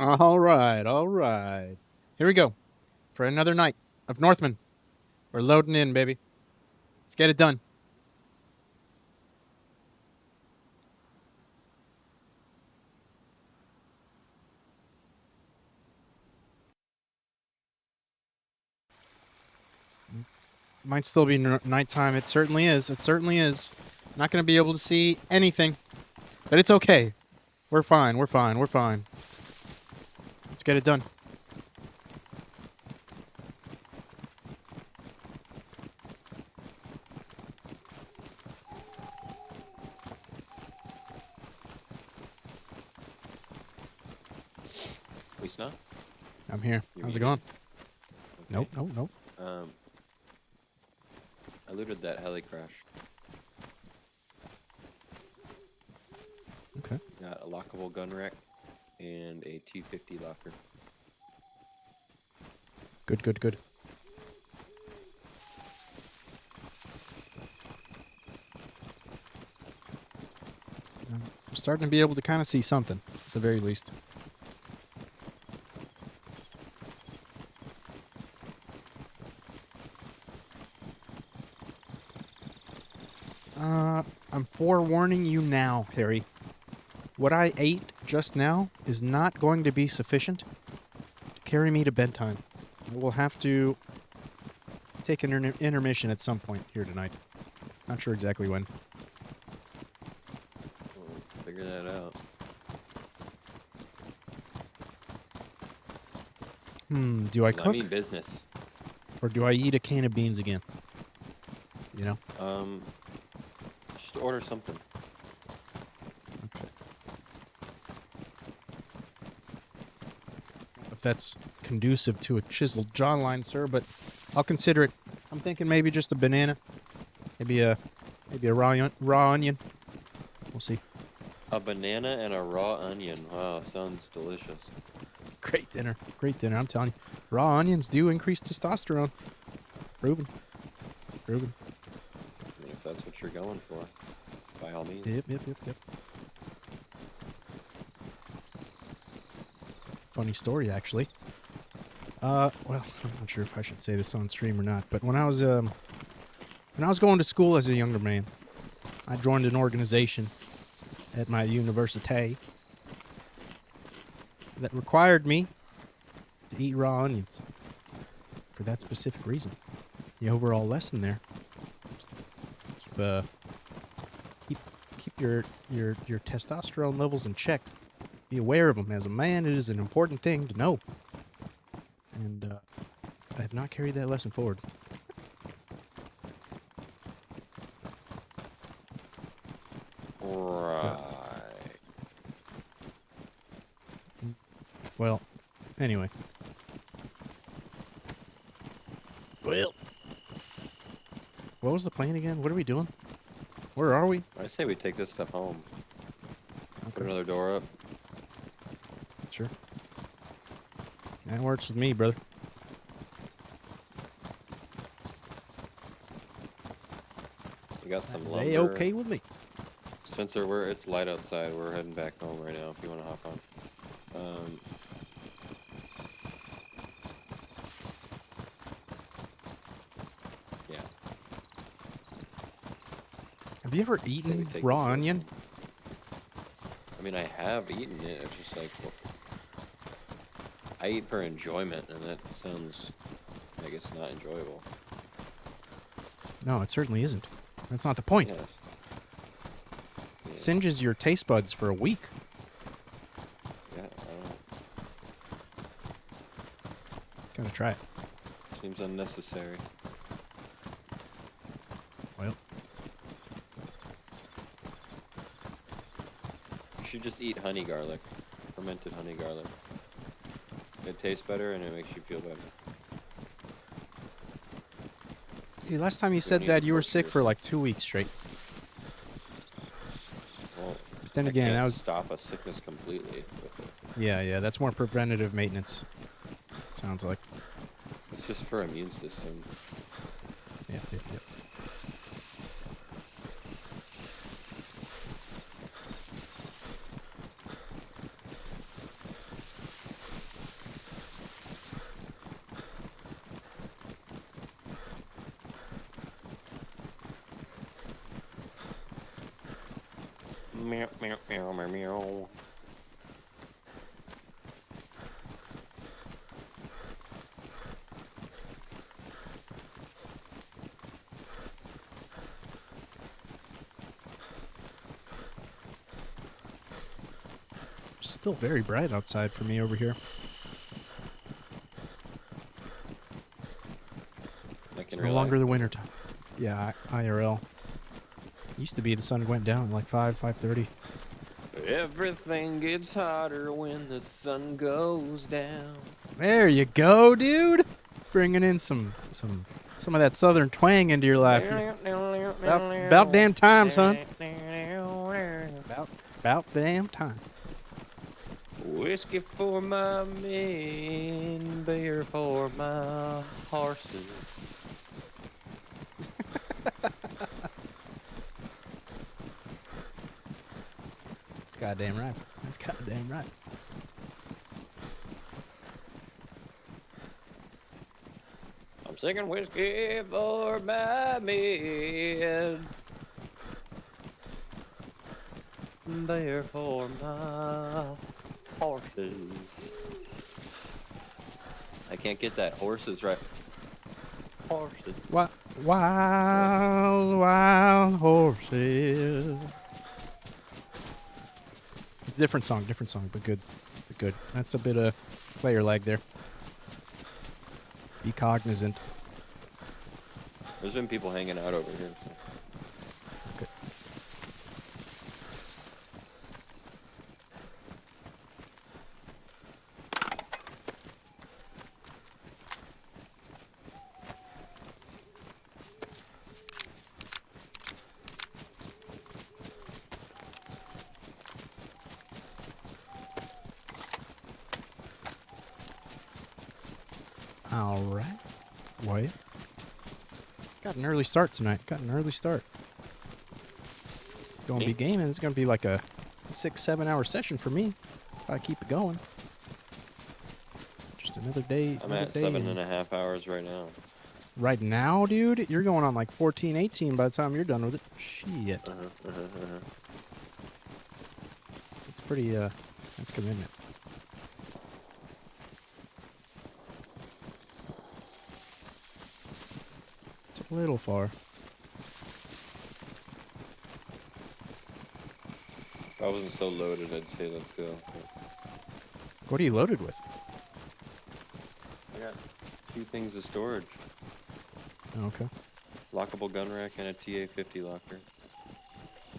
All right, all right. Here we go for another night of Northman. We're loading in, baby. Let's get it done. Might still be nighttime. It certainly is. It certainly is. Not going to be able to see anything, but it's okay. We're fine. We're fine. We're fine. Let's get it done. We snuck? I'm here. You How's it muted? going? Okay. Nope, nope, nope. I looted that heli crash. Okay. Got a lockable gun rack and a T50 locker. Good, good, good. I'm starting to be able to kind of see something, at the very least. I'm forewarning you now, Harry. What I ate just now is not going to be sufficient to carry me to bedtime. I will have to take an intermission at some point here tonight. Not sure exactly when. We'll figure that out. Do I I cook mean business. or do I eat a can of beans again? You know? Just order something. Okay. If that's conducive to a chiseled jawline, sir, but I'll consider it. I'm thinking maybe just a banana, maybe a raw onion. We'll see. A banana and a raw onion. Wow, sounds delicious. Great dinner. Great dinner. I'm telling you, raw onions do increase testosterone. Proven. Proven. I mean, if that's what you're going for, by all means. Yep. Funny story, actually. Well, I'm not sure if I should say this on stream or not, but when I was going to school as a younger man, I joined an organization at my university that required me to eat raw onions for that specific reason. The overall lesson there is to keep your testosterone levels in check. Be aware of them. As a man, it is an important thing to know. And I have not carried that lesson forward. Right. Well, anyway. Well, what was the plan again? What are we doing? Where are we? I say we take this stuff home. Put Okay, another door up. sure. That works with me, brother. We got some That's lumber. A-okay with me. Spencer, it's light outside. We're heading back home right now if you want to hop on. Yeah. Have you ever Say we eaten take raw this onion? home. I mean, I have eaten it. It's just like, I eat for enjoyment, and that sounds, I guess, not enjoyable. No, it certainly isn't. That's not the point. Yes. It singes your taste buds for a week. Yeah, I don't know. Gotta try it. Seems unnecessary. Well, You should just eat honey garlic. Fermented honey garlic. It tastes better and it makes you feel better. dude, last time you You said don't that, even you were cook sick for yours. like 2 weeks straight. Well, But then I again, can't that was... stop a sickness completely with it. Yeah, that's more preventative maintenance. Sounds like. It's just for immune system. Yep. Meow, meow, meow, meow, meow. It's still very bright outside for me over here. Like It's in no real longer life? the winter time. Yeah, IRL. Used to be the sun went down at like 5:30. Everything gets hotter when the sun goes down. There you go, dude. Bringing in some of that southern twang into your life. About damn time, son. About damn time. Whiskey for my men, beer for my horses. Goddamn right. That's goddamn right. I'm singing whiskey for my men, beer for my horses. I can't get that horses right. Horses. Wild horses. Different song, but good. But good. That's a bit of player lag there. Be cognizant. There's been people hanging out over here. So. Okay. All right. Wait. Got an early start tonight. Going to be gaming. It's going to be like a 6-7 hour session for me if I keep it going. Just another day. I'm at 7.5 hours right now. Right now, dude? You're going on like 14, 18 by the time you're done with it. Shit. It's pretty, that's commitment. It's a little far. If I wasn't so loaded, I'd say let's go. What are you loaded with? I got 2 things of storage. Oh, okay. Lockable gun rack and a TA-50 locker.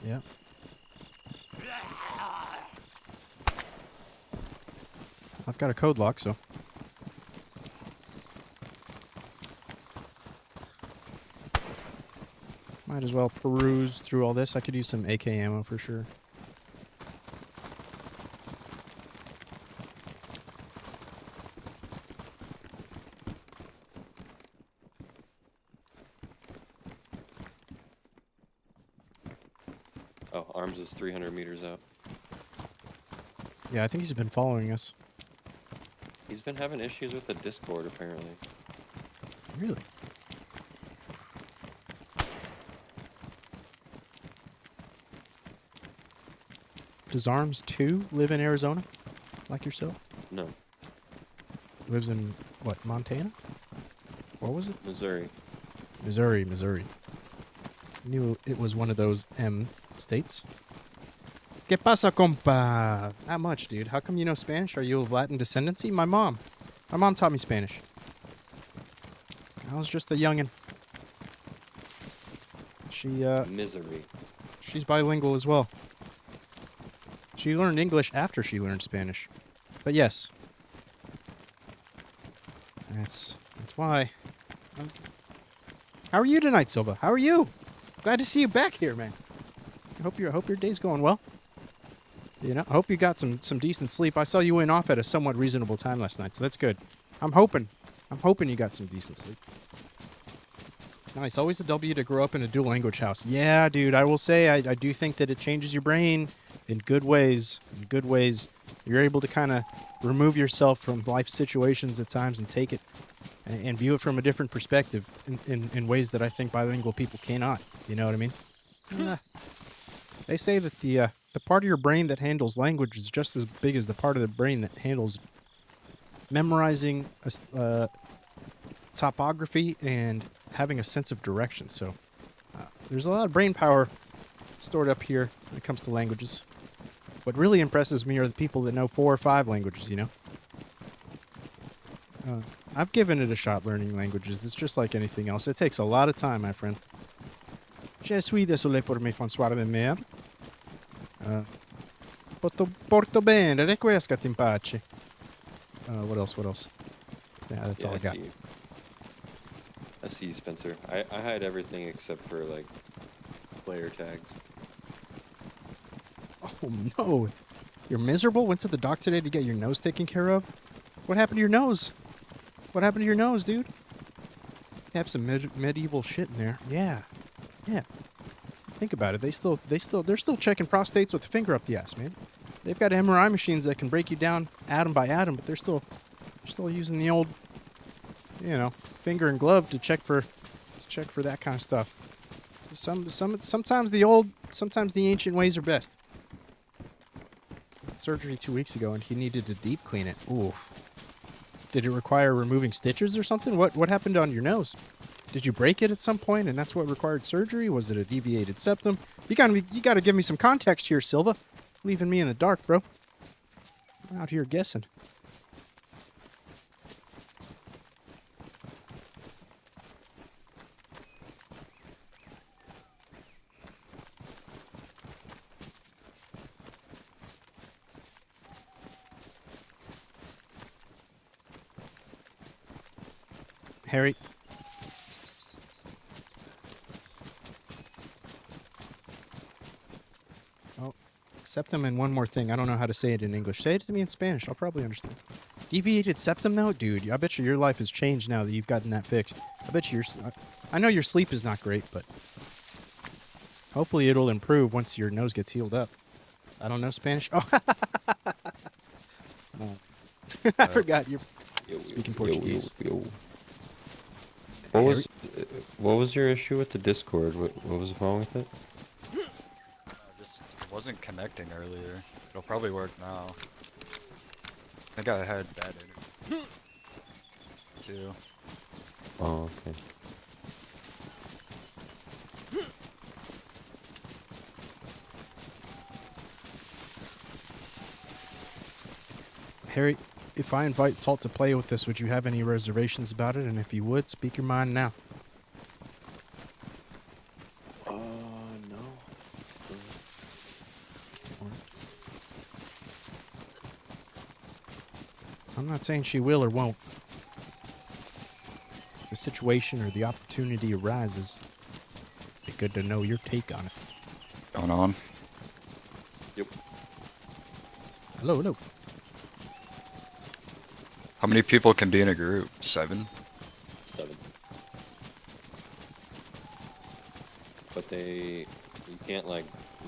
Yeah. I've got a code lock, so. Might as well peruse through all this. I could use some AK ammo for sure. Oh, Arms is 300 meters out. Yeah, I think he's been following us. He's been having issues with the Discord, apparently. Really? Does Arms 2 live in Arizona? Like yourself? No, Lives in, what, Montana? What was it? Missouri. Missouri. Knew it was one of those M states. ¿Qué pasa, compa? Not much, dude. How come you know Spanish? Are you of Latin descendancy? My mom taught me Spanish. I was just a youngin'. Misery. She's bilingual as well. She learned English after she learned Spanish. But yes. That's why. How are you tonight, Silva? How are you? Glad to see you back here, man. I hope your day's going well. You know, I hope you got some decent sleep. I saw you went off at a somewhat reasonable time last night, so that's good. I'm hoping you got some decent sleep. Nice. Always a W to grow up in a dual language house. Yeah, dude, I will say I do think that it changes your brain in good ways. In good ways. You're able to kind of remove yourself from life situations at times and take it and view it from a different perspective in ways that I think bilingual people cannot. You know what I mean? They say that the the part of your brain that handles language is just as big as the part of the brain that handles memorizing topography and having a sense of direction. So there's a lot of brain power stored up here when it comes to languages. What really impresses me are the people that know 4 or 5 languages, you know? I've given it a shot learning languages. It's just like anything else. It takes a lot of time, my friend. Je suis désolé pour mes François de mer. Porto bene, requiescat in pace. What else? Yeah, that's all I got. I see you, Spencer. I hide everything except for, like, player tags. Oh, no. You're miserable? Went to the doc today to get your nose taken care of? What happened to your nose? What happened to your nose, dude? You have some medieval shit in there. Yeah. Think about it. They're still checking prostates with a finger up the ass, man. They've got MRI machines that can break you down atom by atom, but they're still using the old, finger and glove to check for that kind of stuff. Sometimes the ancient ways are best. Surgery 2 weeks ago, and he needed to deep clean it. Oof. Did it require removing stitches or something? What happened on your nose? Did you break it at some point, and that's what required surgery? Was it a deviated septum? You gotta give me some context here, Silva. Leaving me in the dark, bro. I'm out here guessing. Harry. Oh, septum and one more thing. I don't know how to say it in English. Say it to me in Spanish. I'll probably understand. Deviated septum, though? Dude, I bet you your life has changed now that you've gotten that fixed. I bet you I know your sleep is not great, but hopefully it'll improve once your nose gets healed up. I don't know Spanish. Oh, I forgot you're speaking Portuguese. What was your issue with the Discord? What was wrong with it? Just wasn't connecting earlier. It'll probably work now. I think I had bad internet too. Oh, okay. Harry, if I invite Salt to play with this, would you have any reservations about it? And if you would, speak your mind now. No. I'm not saying she will or won't. If the situation or the opportunity arises, it'd be good to know your take on it. Going on? Yep. Hello. How many people can be in a group? 7? 7. But you can't, like,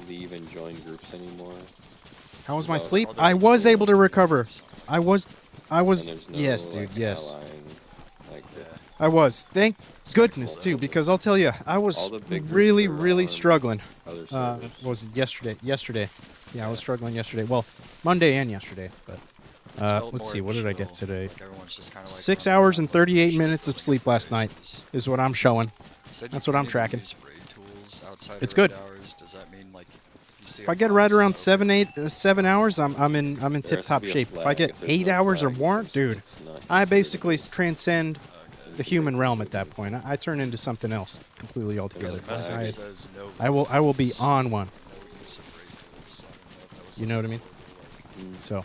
leave and join groups anymore. How was my Well, sleep? all I those was people able to in recover. groups. I was. And there's no, Yes, dude. like, Yes, allying, like, Yeah. I was. Thank It's goodness cool, too, though. because I'll tell you, I was all the big groups really, are really on struggling. other servers. Was it yesterday? Yesterday. Yeah, I was struggling yesterday. Well, Monday and yesterday, but. It's felt Let's more see, what did I get chill, today? like everyone's just kinda, like, 6 running hours around and looking 38 shit minutes for, of like, sleep last night places. is what I'm showing. Said you That's what can't I'm even tracking. use raid tools outside It's of raid good. hours. Does that mean, like, you see If a I get boss right and around open 7 hours, I'm in There has tip to top be a shape. If I flag. get If there's 8 no hours or flag, more, it's dude, not I considered basically a raid. transcend Okay. the human realm at that point. I turn into something else completely Because altogether. the message I- says no I will be use- on one. no use of raid tools, so I don't know if that was You know what I something mean? people were, like, So,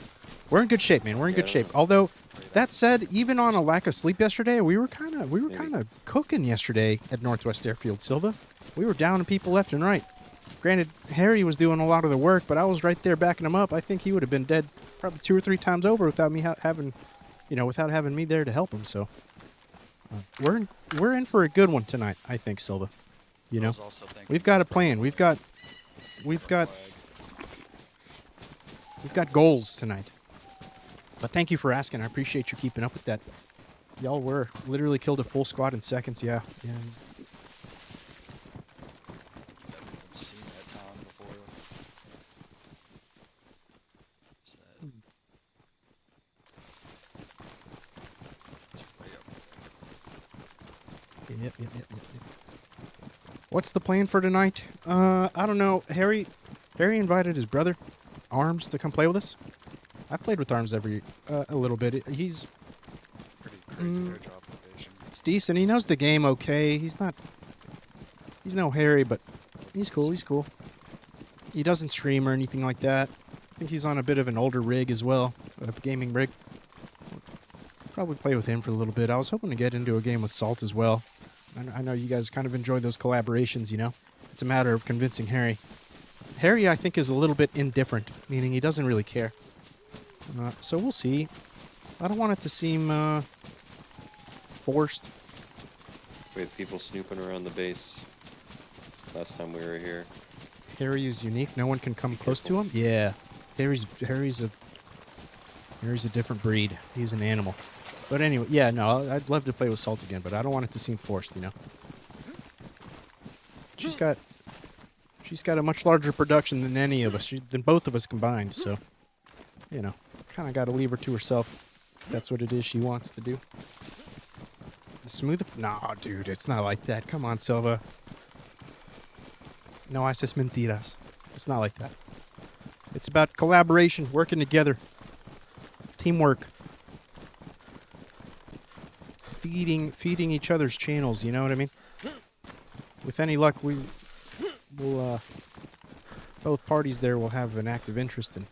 we're in good shape, man. We're in good Yeah. shape. Although, play that said, even on a lack of sleep yesterday, we were kind of Maybe. cooking yesterday at Northwest Airfield, Silva. We were downing people left and right. Granted, Harry was doing a lot of the work, but I was right there backing him up. I think he would have been dead probably 2 or 3 times over without me without having me there to help him. So, we're in for a good one tonight, I think, Silva. You I know, was also thinking we've got a about plan. We've got goals tonight. But thank you for asking. I appreciate you keeping up with that. Y'all were literally killed a full squad in seconds. Yeah. Never even seen that town before. Yep. What's the plan for tonight? I don't know. Harry invited his brother, Arms, to come play with us. I've played with Arms a little bit. He's Pretty crazy airdrop location. decent. He knows the game okay. He's no Harry, but he's cool. He doesn't stream or anything like that. I think he's on a bit of an older rig as well, a gaming rig. Probably play with him for a little bit. I was hoping to get into a game with Salt as well. I know you guys kind of enjoy those collaborations, you know? It's a matter of convincing Harry. Harry, I think, is a little bit indifferent, meaning he doesn't really care. So we'll see. I don't want it to seem forced. We had people snooping around the base last time we were here. Harry is unique. No one can come close to him? Yeah. Harry's a different breed. He's an animal. But anyway, yeah, no, I'd love to play with Salt again, but I don't want it to seem forced, you know? She's got a much larger production than any of us, than both of us combined, so, you know, kind of got to leave her to herself. If that's what it is she wants to do. Smooth? Nah, dude, it's not like that. Come on, Silva. No haces mentiras. It's not like that. It's about collaboration, working together. Teamwork. Feeding each other's channels, you know what I mean? With any luck, we'll both parties there will have an active interest in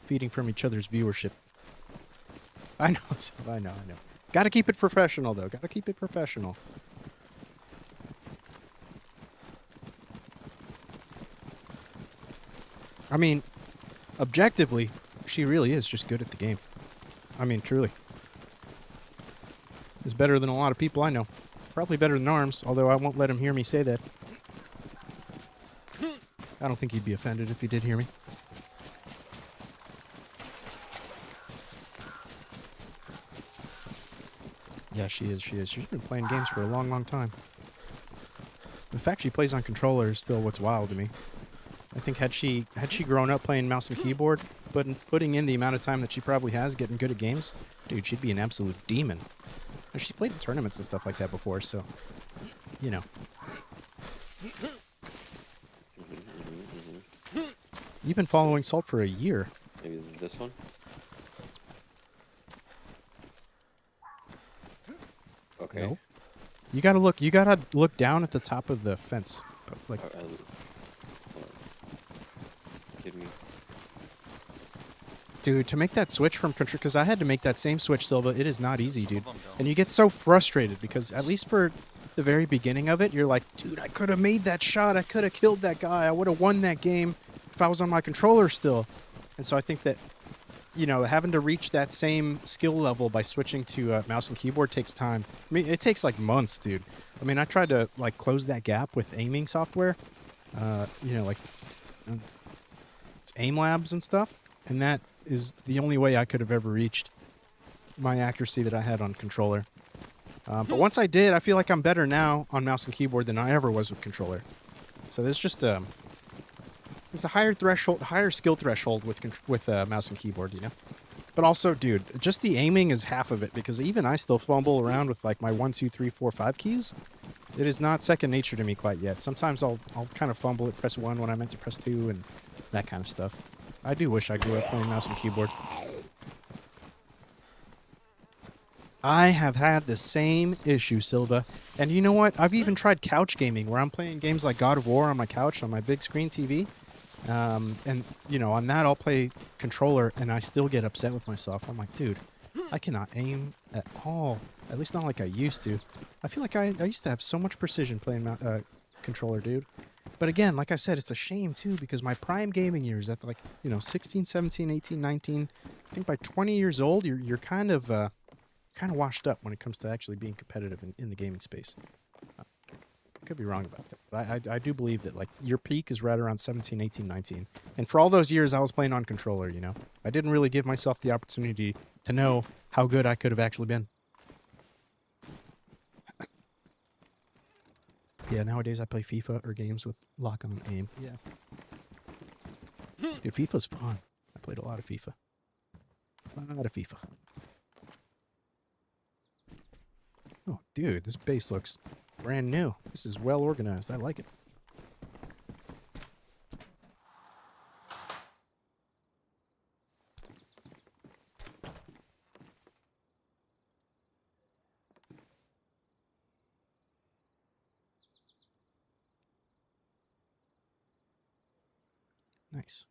feeding from each other's viewership. I know, I know. Gotta keep it professional, though. Gotta keep it professional. I mean, objectively, she really is just good at the game. I mean, truly. Is better than a lot of people I know. Probably better than Arms, although I won't let him hear me say that. I don't think he'd be offended if he did hear me. Yeah, she is. She's been playing games for a long, long time. The fact she plays on controller is still what's wild to me. I think had she grown up playing mouse and keyboard, but putting in the amount of time that she probably has getting good at games, dude, she'd be an absolute demon. And she's played in tournaments and stuff like that before, so, you know. You've been following Salt for a year. Maybe this one? Okay. No. You gotta look down at the top of the fence. Like, Kidding me. dude, to make that switch from control, because I had to make that same switch, Silva, it is not easy, dude. And you get so frustrated because at least for the very beginning of it, you're like, dude, I could have made that shot. I could have killed that guy. I would have won that game if I was on my controller still. And so I think that, you know, having to reach that same skill level by switching to mouse and keyboard takes time. I mean, it takes like months, dude. I mean, I tried to like close that gap with aiming software, you know, like it's aim labs and stuff, and that is the only way I could have ever reached my accuracy that I had on controller. But once I did, I feel like I'm better now on mouse and keyboard than I ever was with controller. So there's just there's a higher threshold, higher skill threshold with mouse and keyboard, you know. But also, dude, just the aiming is half of it because even I still fumble around with like my 1, 2, 3, 4, 5 keys. It is not second nature to me quite yet. Sometimes I'll kind of fumble at press 1 when I meant to press 2 and that kind of stuff. I do wish I grew up playing mouse and keyboard. I have had the same issue, Silva. And you know what? I've even tried couch gaming where I'm playing games like God of War on my couch on my big screen TV. And, you know, on that I'll play controller and I still get upset with myself. I'm like, dude, I cannot aim at all. At least not like I used to. I feel like I used to have so much precision playing controller, dude. But again, like I said, it's a shame, too, because my prime gaming years at, like, you know, 16, 17, 18, 19, I think by 20 years old, you're kind of washed up when it comes to actually being competitive in the gaming space. I could be wrong about that, but I do believe that, like, your peak is right around 17, 18, 19. And for all those years, I was playing on controller, you know? I didn't really give myself the opportunity to know how good I could have actually been. Yeah, nowadays I play FIFA or games with lock-on aim. Yeah. Dude, FIFA's fun. I played a lot of FIFA. A lot of FIFA. Oh, dude, this base looks brand new. This is well organized. I like it. Nice.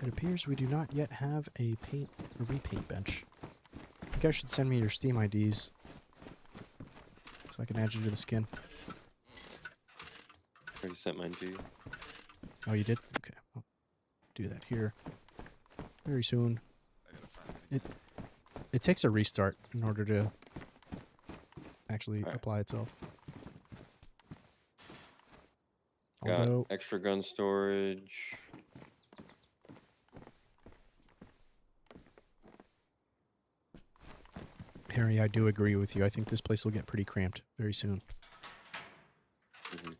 It appears we do not yet have a repaint bench. You guys should send me your Steam IDs so I can add you to the skin. Already sent mine to you. Oh, you did? Okay. I'll do that here very soon. I gotta find it. It takes a restart in order to actually Alright. apply itself. Got Although, extra gun storage. Harry, I do agree with you. I think this place will get pretty cramped very soon. Mhm.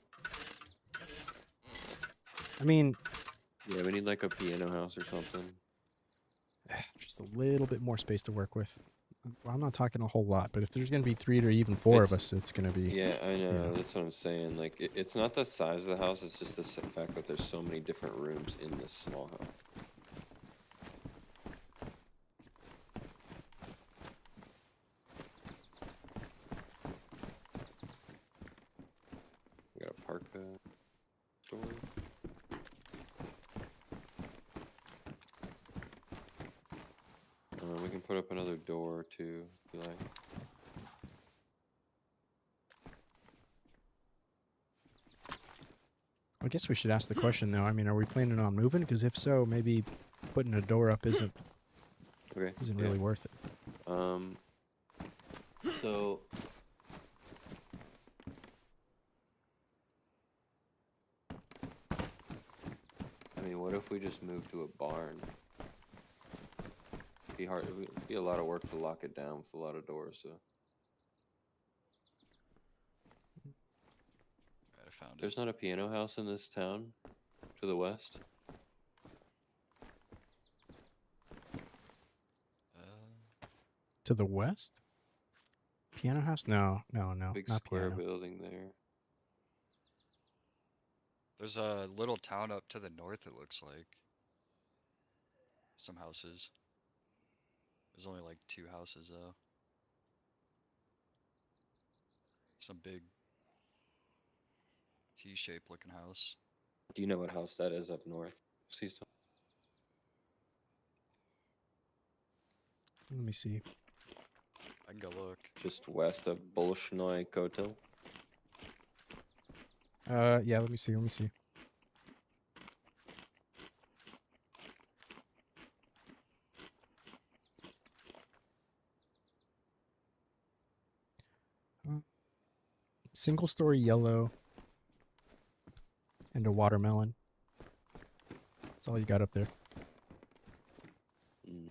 I mean, Yeah, we need like a piano house or something. just a little bit more space to work with. Well, I'm not talking a whole lot, but if there's going to be 3 or even 4 of It's- us, it's going to be... Yeah, I know. Yeah. That's what I'm saying. Like, it's not the size of the house. It's just the fact that there's so many different rooms in this small house. We got a parka store. We can put up another door too, if you like. I guess we should ask the question, though. I mean, are we planning on moving? Because if so, maybe putting a door up isn't Okay. yeah. really worth it. So I mean, what if we just move to a barn? Be hard. It'd be a lot of work to lock it down with a lot of doors. So Alright, I found it. there's not a piano house in this town to the west. To the west? Piano house? No, Big not square piano. building there. There's a little town up to the north, it looks like. Some houses. There's only like 2 houses though. Some big T-shaped looking house. Do you know what house that is up north? Seaston? Let me see. I can go look. Just west of Bolshnoi Kotel. Yeah, let me see. Single story yellow and a watermelon. That's all you got up there. Mm.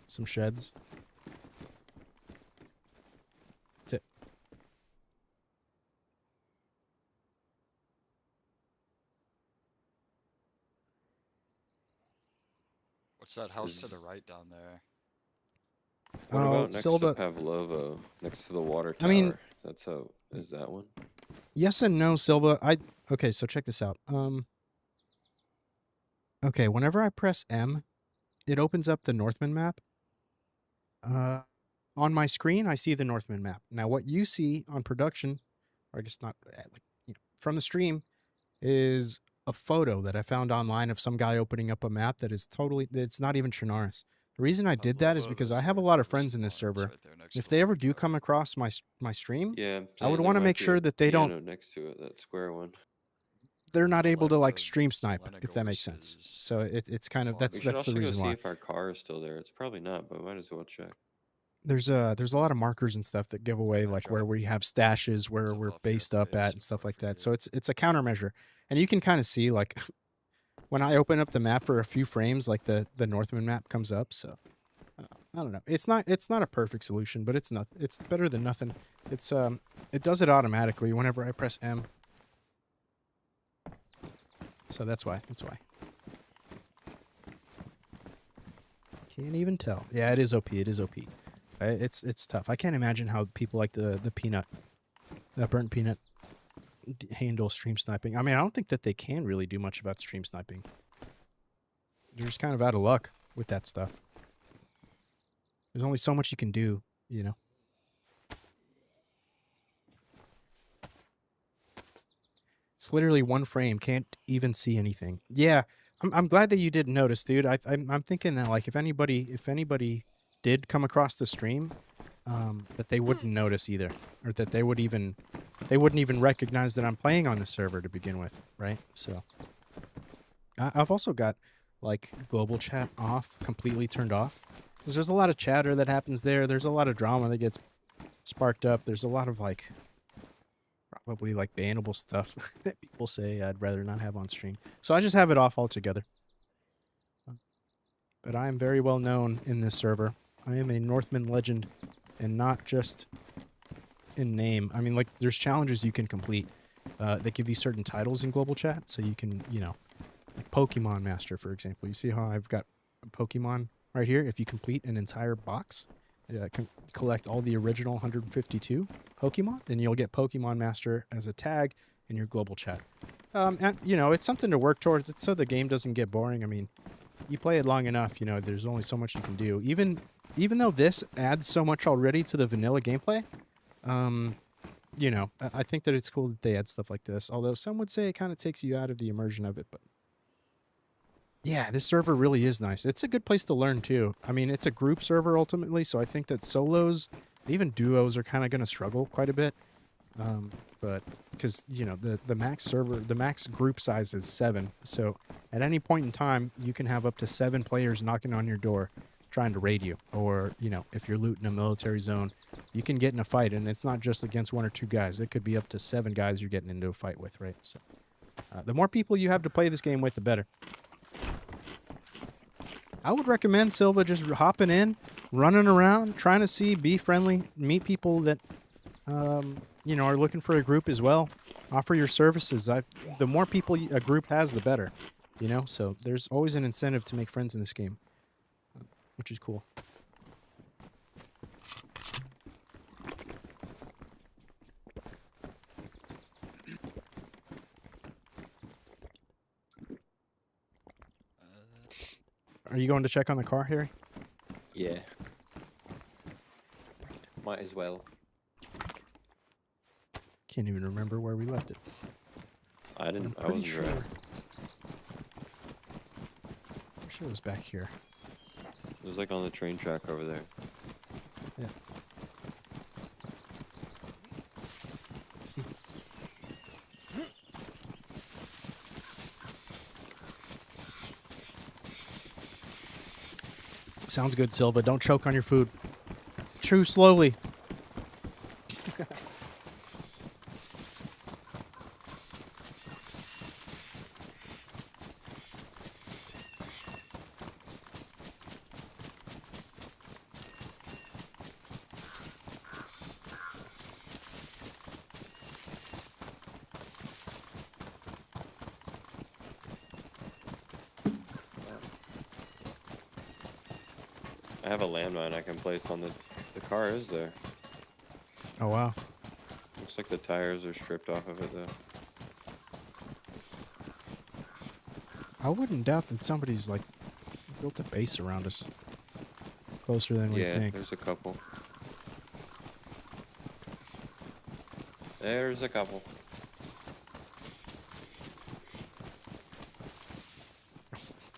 Some sheds. That's it. What's that house to Is- the right down there? What Oh, about next Silva. to Pavlovo, next to the water I tower? mean- That's how. Is that one? Yes and no, Silva. Okay, so check this out. Okay, whenever I press M, it opens up the Northman map. On my screen, I see the Northman map. Now, what you see on production, or I guess not, from the stream, is a photo that I found online of some guy opening up a map that is it's not even Chernarus. The reason I did that is because I have a lot of friends in this server. If they ever do come across my stream, Yeah. I'm I would saying want to there might make be a sure that they don't, piano next to it, that square one. they're not able to like Select stream the snipe, if that makes sense. Selenagorsis. So it's kind of We that's We should that's also the go reason see why. if our car is still there. It's probably not, but we might as well check. There's a lot of markers and stuff that give away Yeah, like drop where we have stashes, where stuff we're off here based at the up base at and stuff before I like that. forget. So it's a countermeasure, and you can kind of see like when I open up the map for a few frames, like the Northman map comes up. So I don't know. It's not a perfect solution, but it's better than nothing. It's it does it automatically whenever I press M. So that's why. Can't even tell. Yeah, it is OP. It is OP. It's tough. I can't imagine how people like the peanut, that burnt peanut, handle stream sniping. I mean, I don't think that they can really do much about stream sniping. They're just kind of out of luck with that stuff. There's only so much you can do, you know. It's literally one frame. Can't even see anything. Yeah, I'm glad that you didn't notice, dude. I'm thinking that like if anybody did come across the stream, that they wouldn't notice either, or that they wouldn't even recognize that I'm playing on the server to begin with, right? So I've also got like global chat off, completely turned off, because there's a lot of chatter that happens there. There's a lot of drama that gets sparked up. There's a lot of like probably like bannable stuff that people say I'd rather not have on stream. So I just have it off altogether. But I am very well known in this server. I am a Northman legend, and not just in name. I mean, like, there's challenges you can complete that give you certain titles in global chat, so you can, you know, like Pokemon Master, for example. You see how I've got Pokemon right here? If you complete an entire box, collect all the original 152 Pokemon, then you'll get Pokemon Master as a tag in your global chat. And, you know, it's something to work towards. It's so the game doesn't get boring. I mean, you play it long enough, you know, there's only so much you can do. Even though this adds so much already to the vanilla gameplay, you know, I think that it's cool that they add stuff like this. Although some would say it kind of takes you out of the immersion of it, but yeah, this server really is nice. It's a good place to learn too. I mean, it's a group server ultimately, so I think that solos, even duos, are kind of going to struggle quite a bit. But because, you know, the max group size is 7. So at any point in time, you can have up to 7 players knocking on your door trying to raid you. Or, you know, if you're looting a military zone, you can get in a fight, and it's not just against 1 or 2 guys. It could be up to 7 guys you're getting into a fight with, right? So the more people you have to play this game with, the better. I would recommend Silva just hopping in, running around, trying to be friendly, meet people that, you know, are looking for a group as well. Offer your services. The more people a group has, the better, you know? So there's always an incentive to make friends in this game, which is cool. Are you going to check on the car, Harry? Yeah. Might as well. Can't even remember where we left it. I wasn't sure. sure. I'm sure it was back here. It was like on the train track over there. Yeah. Sounds good, Silva. Don't choke on your food. Chew slowly. I have a landmine I can place on the car is there. Oh, wow. Looks like the tires are stripped off of it though. I wouldn't doubt that somebody's, like, built a base around us. Closer than we Yeah, think. there's a couple. There's a couple.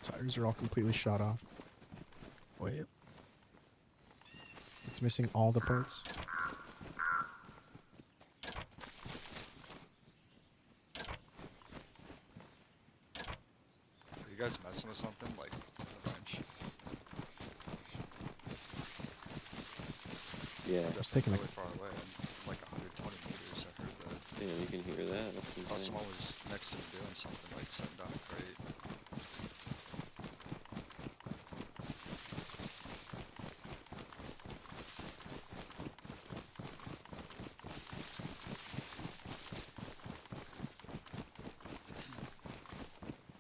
Tires are all completely shot off. Wait. It's missing all the parts. Are you guys messing with something like a wrench? Yeah. Just taking really a... far away, I'm like 120 meters. I heard that. Yeah, you can hear that. That's I thought insane. someone was next to me doing something, like setting down a crate.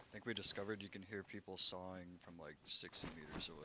I think we discovered you can hear people sawing from like 60 meters away.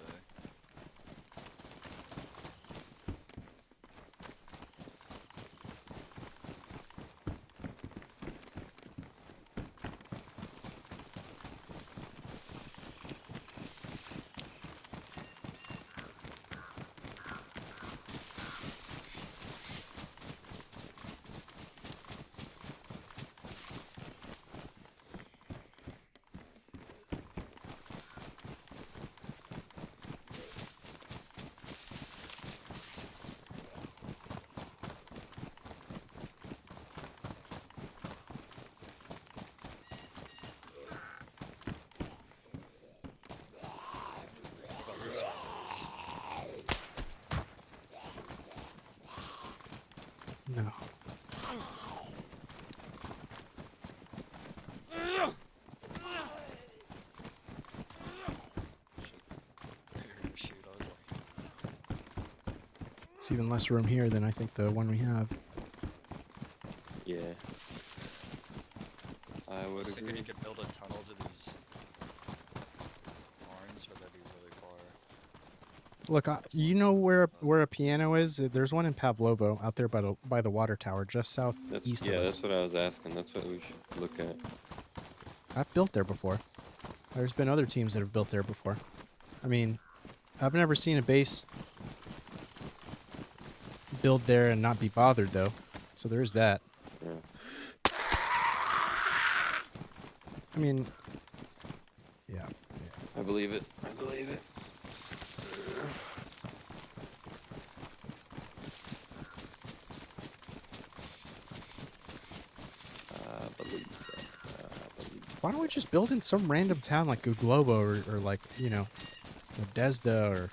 It's even less room here than I think the one we have. Yeah. I I would was thinking agree. you could build a tunnel to these barns, but that'd be really far. Look, you know where a piano is? There's one in Pavlovo out there by the water tower, just southeast of us. That's what I was asking. That's what we should look at. I've built there before. There's been other teams that have built there before. I mean, I've never seen a base build there and not be bothered, though. So there is that. Yeah. I mean, yeah. I believe it. I believe it. I believe that. I believe. Why don't we just build in some random town like Guglobo or like, you know, Desda or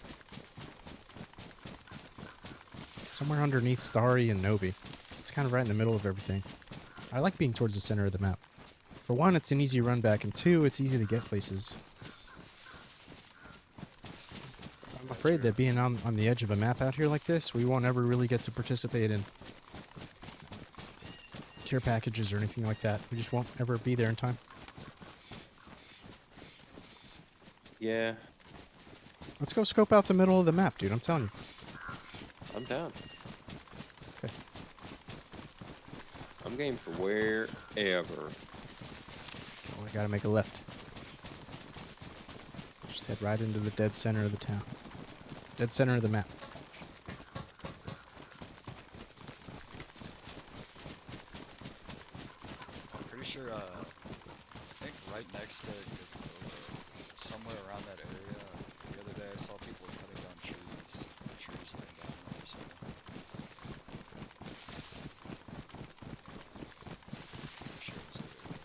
somewhere underneath Starry and Novi. It's kind of right in the middle of everything. I like being towards the center of the map. For one, it's an easy run back, and two, it's easy to get places. I'm afraid that being on the edge of a map out here like this, we won't ever really get to participate in care packages or anything like that. We just won't ever be there in time. Yeah, Let's go scope out the middle of the map, dude. I'm telling you. I'm down. Okay. I'm game for wherever. Oh, I gotta make a left. Just head right into the dead center of the town. Dead center of the map. I'm pretty sure, I think right next to somewhere around that area, the other day I saw people cutting down trees. Trees laying down there, so. I'm sure it was the other day.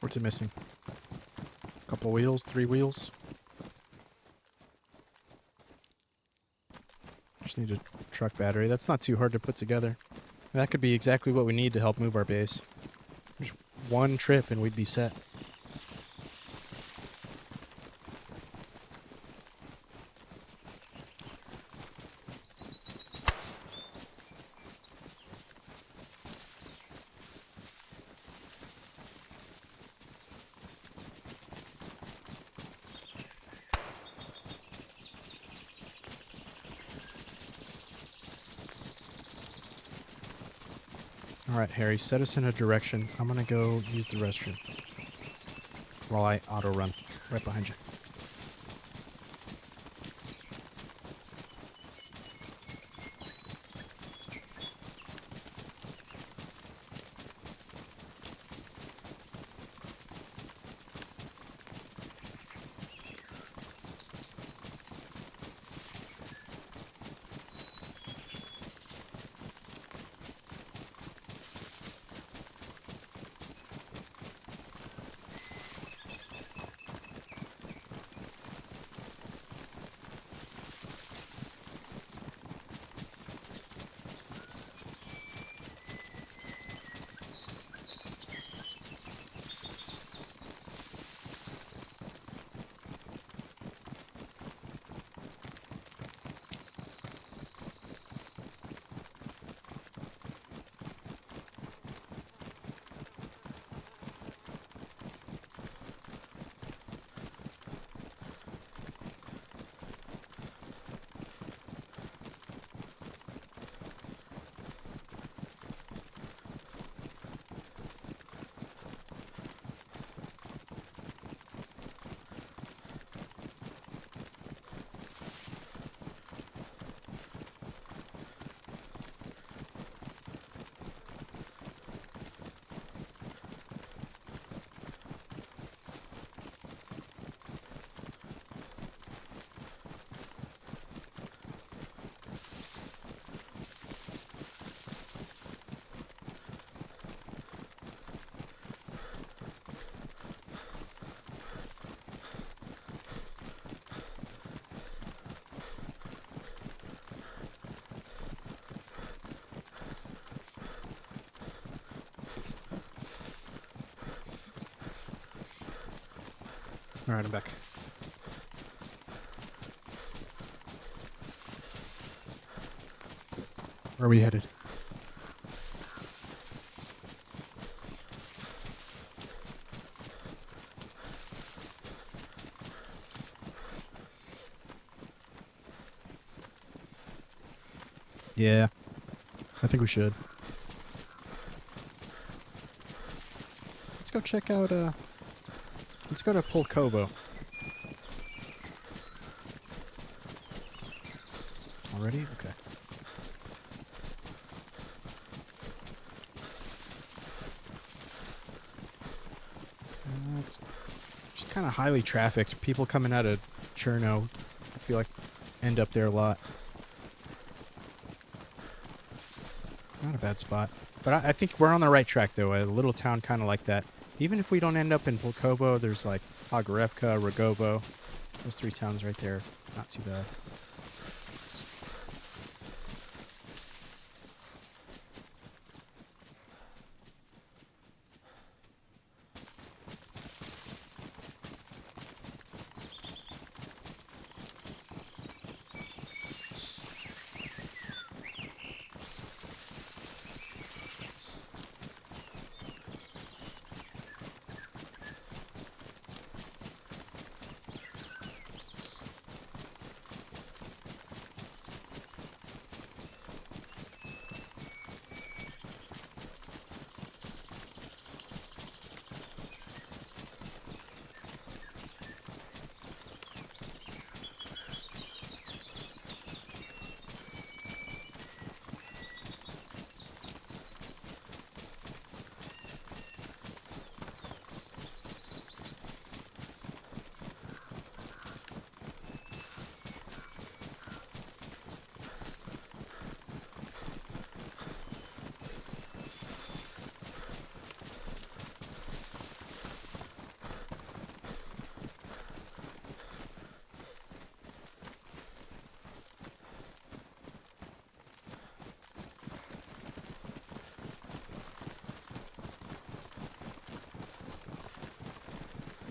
What's it missing? Couple wheels, 3 wheels. Just need a truck battery. That's not too hard to put together. That could be exactly what we need to help move our base. Just one trip and we'd be set. Alright, Harry, set us in a direction. I'm gonna go use the restroom while I auto-run right behind you. Alright, I'm back. Where are we headed? Yeah, I think we should. Let's go check out, let's go to Pulkovo. Already? Okay. It's just kind of highly trafficked. People coming out of Cherno, I feel like, end up there a lot. Not a bad spot. But I think we're on the right track, though. A little town kind of like that. Even if we don't end up in Pulkovo, there's like Ogorevka, Rogovo. Those 3 towns right there. Not too bad.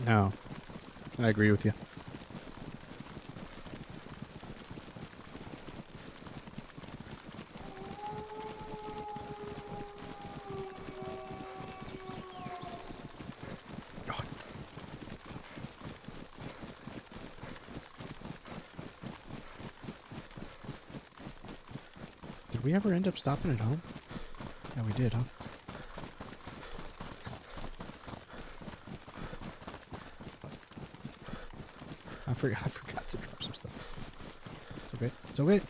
No, I agree with you. Oh, did we ever end up stopping at home? Yeah, we did, huh? I forgot to drop some stuff. It's okay. It's okay.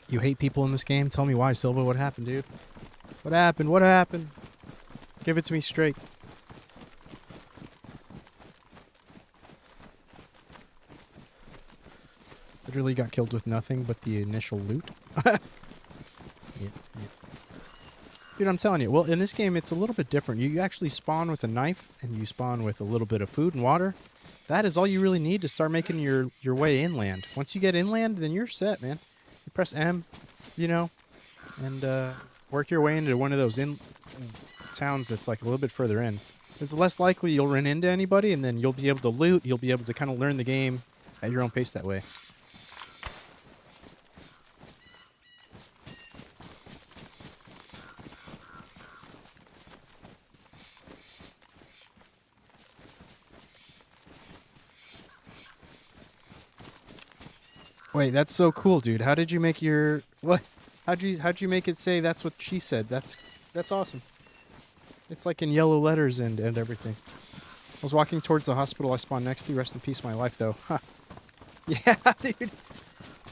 You hate people in this game? Tell me why, Silva. What happened, dude? What happened? What happened? Give it to me straight. Literally got killed with nothing but the initial loot. Yeah. Dude, I'm telling you. Well, in this game, it's a little bit different. You actually spawn with a knife, and you spawn with a little bit of food and water. That is all you really need to start making your way inland. Once you get inland, then you're set, man. You press M, you know, and work your way into one of those towns that's like a little bit further in. It's less likely you'll run into anybody, and then you'll be able to loot. You'll be able to kind of learn the game at your own pace that way. Wait, that's so cool, dude. How did you make your what? How'd you make it say that's what she said? That's awesome. It's like in yellow letters and everything. I was walking towards the hospital I spawned next to. Rest in peace, my life, though. Huh. Yeah, dude.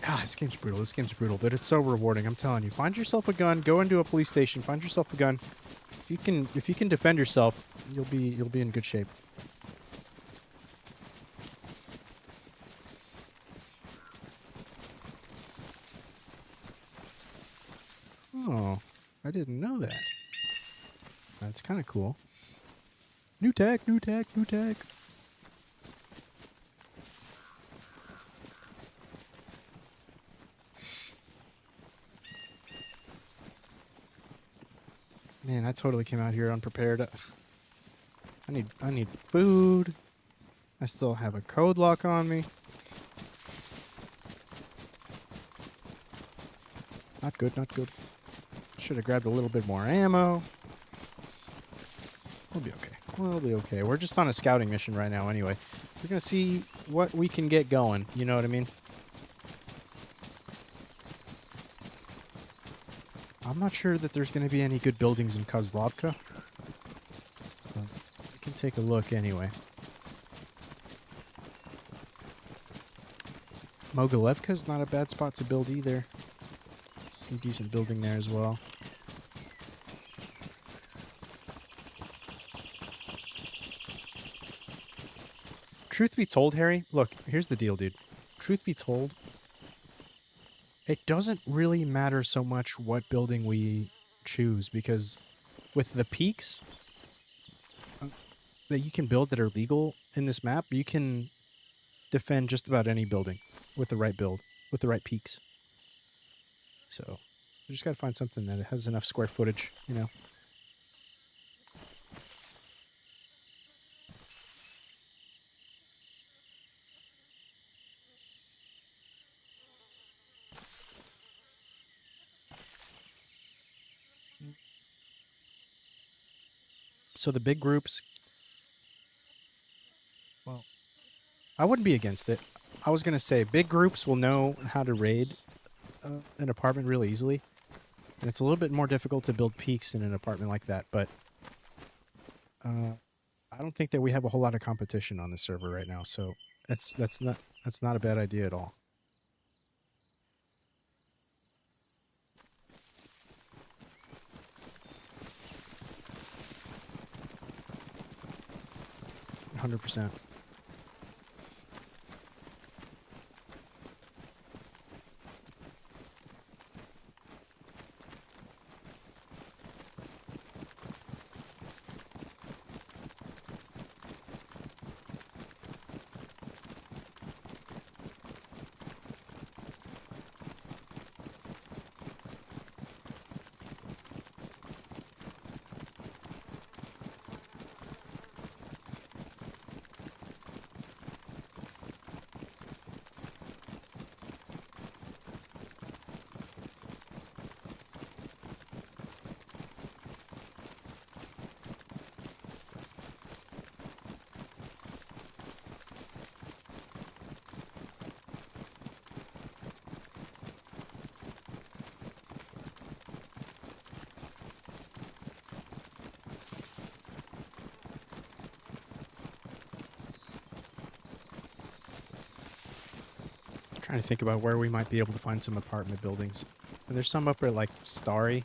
Ah, this game's brutal. This game's brutal, but it's so rewarding. I'm telling you. Find yourself a gun. Go into a police station. Find yourself a gun. If you can defend yourself, you'll be in good shape. Oh, I didn't know that. That's kind of cool. New tech, new tech, new tech. Man, I totally came out here unprepared. I need food. I still have a code lock on me. Not good, not good. Should have grabbed a little bit more ammo. We'll be okay. We'll be okay. We're just on a scouting mission right now anyway. We're going to see what we can get going. You know what I mean? I'm not sure that there's going to be any good buildings in Kozlovka. But we can take a look anyway. Mogilevka's not a bad spot to build either. Some decent building there as well. Truth be told, Harry, look, here's the deal, dude. Truth be told, it doesn't really matter so much what building we choose, because with the peaks that you can build that are legal in this map, you can defend just about any building with the right build, with the right peaks. So, you just gotta find something that has enough square footage, you know. So the big groups, well, I wouldn't be against it. I was going to say big groups will know how to raid an apartment really easily. And it's a little bit more difficult to build peaks in an apartment like that. But I don't think that we have a whole lot of competition on the server right now. So that's not a bad idea at all. %. Trying to think about where we might be able to find some apartment buildings. And there's some up at like Starry.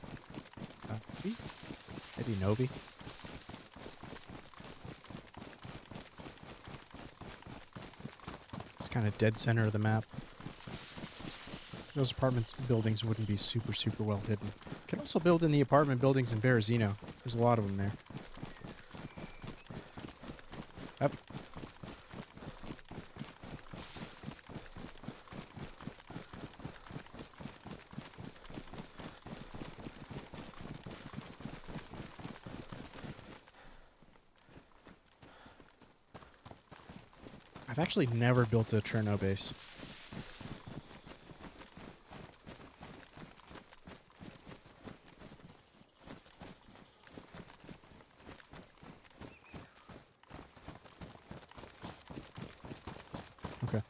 Maybe Novi. It's kind of dead center of the map. Those apartment buildings wouldn't be super, super well hidden. Could also build in the apartment buildings in Berezino. There's a lot of them there. Up. I've actually never built a Cherno base. Okay.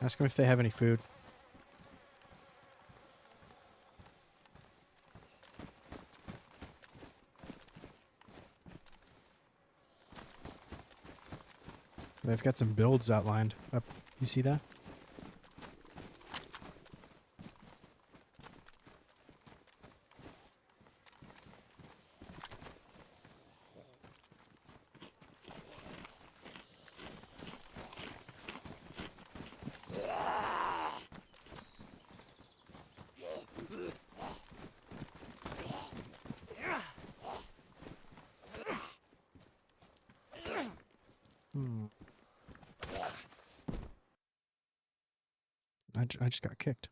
Ask them if they have any food. They've got some builds outlined. Up, you see that? I just got kicked.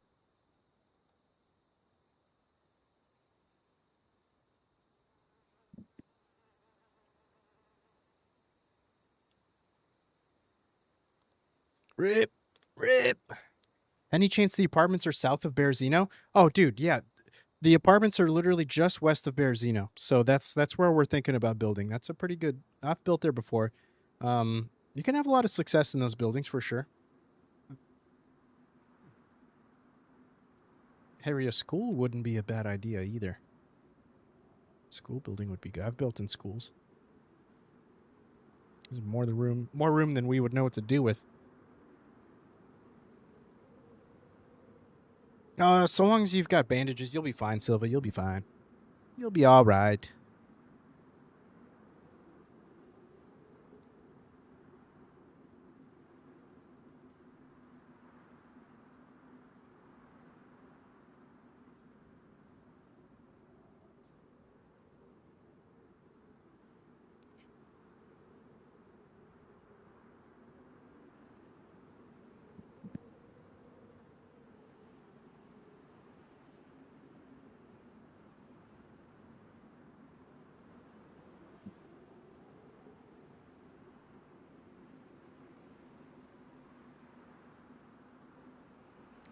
Rip. Any chance the apartments are south of Berezino? Oh, dude, yeah. The apartments are literally just west of Berezino. So that's where we're thinking about building. That's a pretty good... I've built there before. You can have a lot of success in those buildings for sure. Harry, a school wouldn't be a bad idea either. School building would be good. I've built in schools. There's more room than we would know what to do with. So long as you've got bandages, you'll be fine, Silva. You'll be fine. You'll be all right.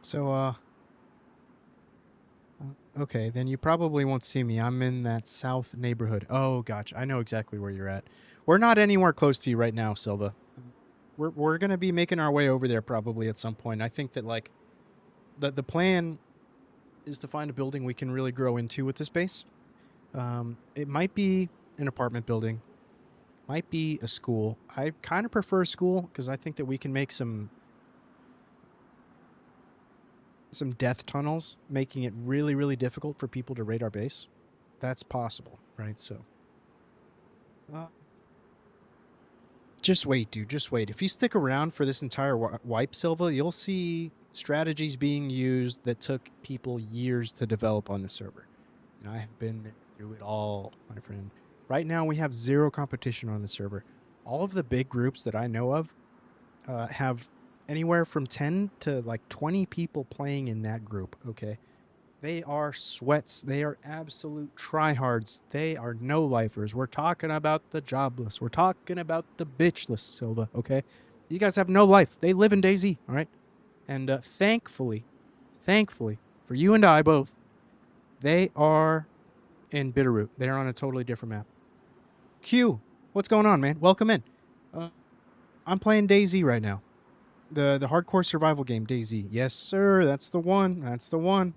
So, okay, then you probably won't see me. I'm in that south neighborhood. Oh, gotcha. I know exactly where you're at. We're not anywhere close to you right now, Silva. We're going to be making our way over there probably at some point. I think that, like, the plan is to find a building we can really grow into with this base. It might be an apartment building. Might be a school. I kind of prefer a school because I think that we can make some death tunnels, making it really, really difficult for people to raid our base. That's possible, right? So, just wait, dude. Just wait. If you stick around for this entire wipe, Silva, you'll see strategies being used that took people years to develop on the server. And I have been through it all, my friend. Right now, we have zero competition on the server. All of the big groups that I know of have anywhere from 10 to like 20 people playing in that group, okay? They are sweats. They are absolute tryhards. They are no-lifers. We're talking about the jobless. We're talking about the bitchless, Silva, okay? These guys have no life. They live in DayZ, all right? And thankfully, for you and I both, they are in Bitterroot. They're on a totally different map. Q, what's going on, man? Welcome in. I'm playing DayZ right now. The hardcore survival game, DayZ. Yes, sir. That's the one. That's the one.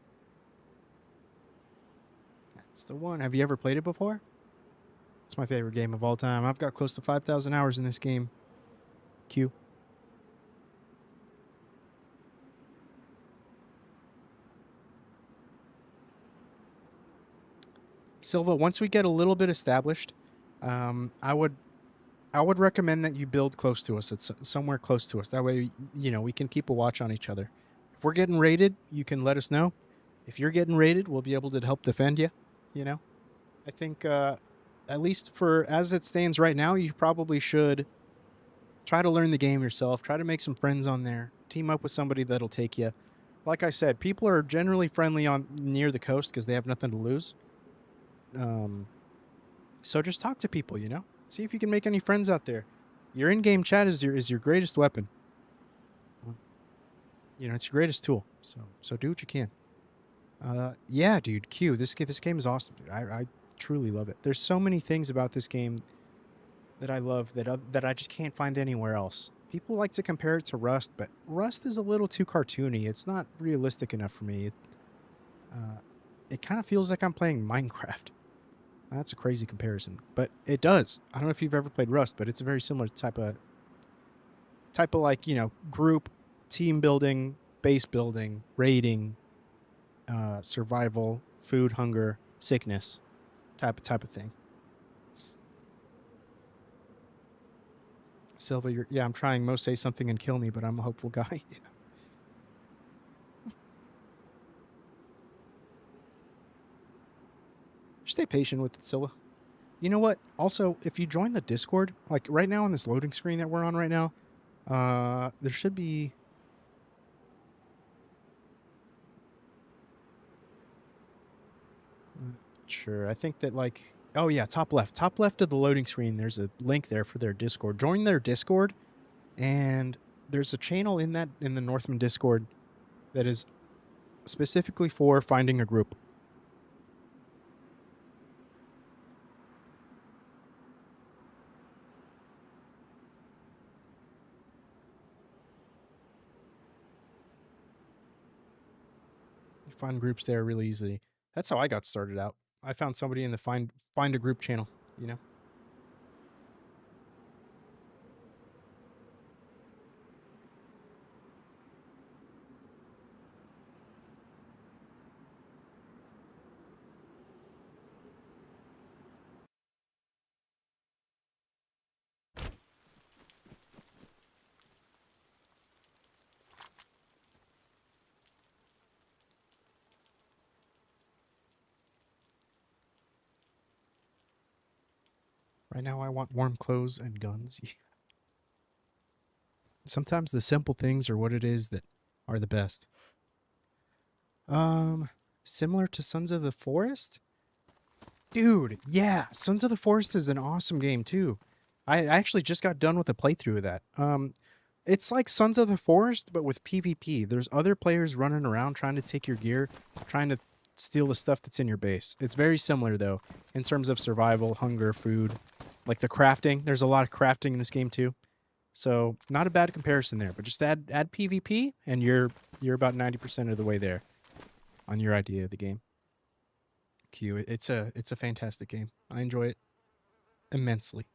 That's the one. Have you ever played it before? It's my favorite game of all time. I've got close to 5,000 hours in this game. Q. Silva, once we get a little bit established, I would recommend that you build close to us. It's somewhere close to us. That way, we can keep a watch on each other. If we're getting raided, you can let us know. If you're getting raided, we'll be able to help defend you. I think at least for as it stands right now, you probably should try to learn the game yourself. Try to make some friends on there. Team up with somebody that'll take you. Like I said, people are generally friendly on near the coast because they have nothing to lose. So just talk to people, See if you can make any friends out there. Your in-game chat is your greatest weapon. It's your greatest tool. So do what you can. Yeah, dude, Q. This game is awesome, dude. I truly love it. There's so many things about this game that I love that I just can't find anywhere else. People like to compare it to Rust, but Rust is a little too cartoony. It's not realistic enough for me. It kind of feels like I'm playing Minecraft. That's a crazy comparison, but it does. I don't know if you've ever played Rust, but it's a very similar type of like, group, team building, base building, raiding, survival, food, hunger, sickness, type of thing. Silva, I'm trying. Most say something and kill me, but I'm a hopeful guy. Stay patient with it, Silva. You know what? Also, if you join the Discord, like right now on this loading screen that we're on right now, there should be... Sure, I think that like... Oh yeah, top left. Top left of the loading screen, there's a link there for their Discord. Join their Discord, and there's a channel in the Northman Discord that is specifically for finding a group. Find groups there really easily. That's how I got started out. I found somebody in the find a group channel, Right now I want warm clothes and guns. Sometimes the simple things are what it is that are the best. Similar to Sons of the Forest? Dude, yeah, Sons of the Forest is an awesome game too. I actually just got done with a playthrough of that. It's like Sons of the Forest, but with PvP. There's other players running around trying to take your gear, trying to steal the stuff that's in your base. It's very similar, though, in terms of survival, hunger, food. Like the crafting. There's a lot of crafting in this game, too. So, not a bad comparison there. But just add PvP, and you're about 90% of the way there on your idea of the game. Q, it's a fantastic game. I enjoy it immensely.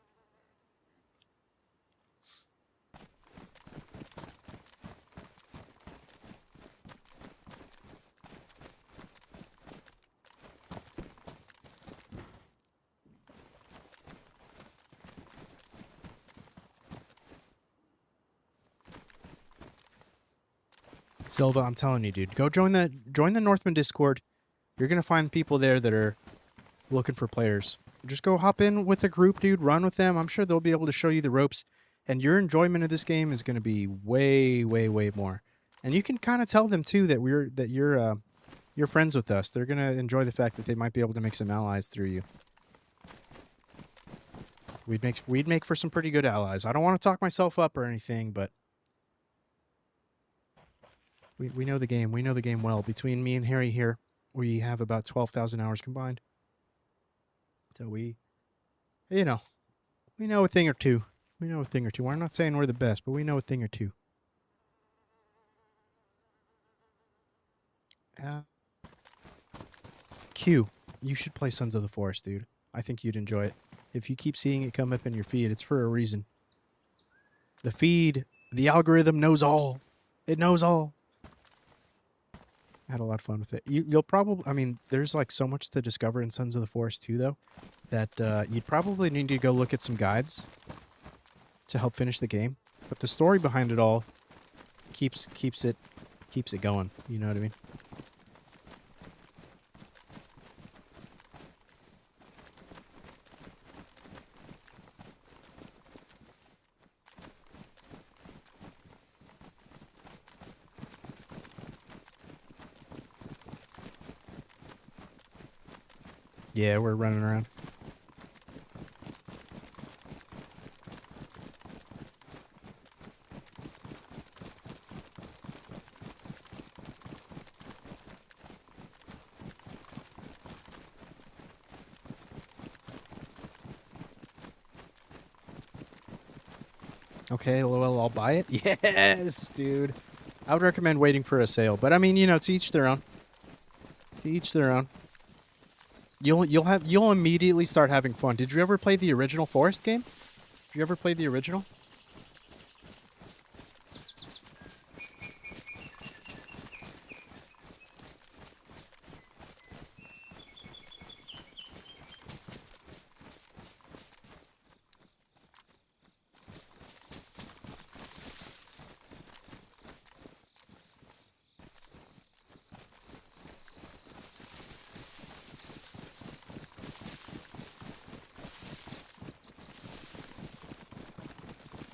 Silva, I'm telling you, dude, go join the Northman Discord. You're gonna find people there that are looking for players. Just go hop in with a group, dude. Run with them. I'm sure they'll be able to show you the ropes, and your enjoyment of this game is gonna be way, way, way more. And you can kind of tell them too that you're friends with us. They're gonna enjoy the fact that they might be able to make some allies through you. We'd make for some pretty good allies. I don't want to talk myself up or anything, but we know the game. We know the game well. Between me and Harry here, we have about 12,000 hours combined. So we know a thing or two. We know a thing or two. We're not saying we're the best, but we know a thing or two. Uh, Q, you should play Sons of the Forest, dude. I think you'd enjoy it. If you keep seeing it come up in your feed, it's for a reason. The feed, the algorithm knows all. It knows all. I had a lot of fun with it. You'll probably, I mean, there's like so much to discover in Sons of the Forest too, though, that you'd probably need to go look at some guides to help finish the game. But the story behind it all keeps it going. You know what I mean? Yeah, we're running around. Okay, well, I'll buy it. Yes, dude. I would recommend waiting for a sale, but I mean, you know, to each their own. To each their own. You'll immediately start having fun. Did you ever play the original Forest game? Did you ever play the original?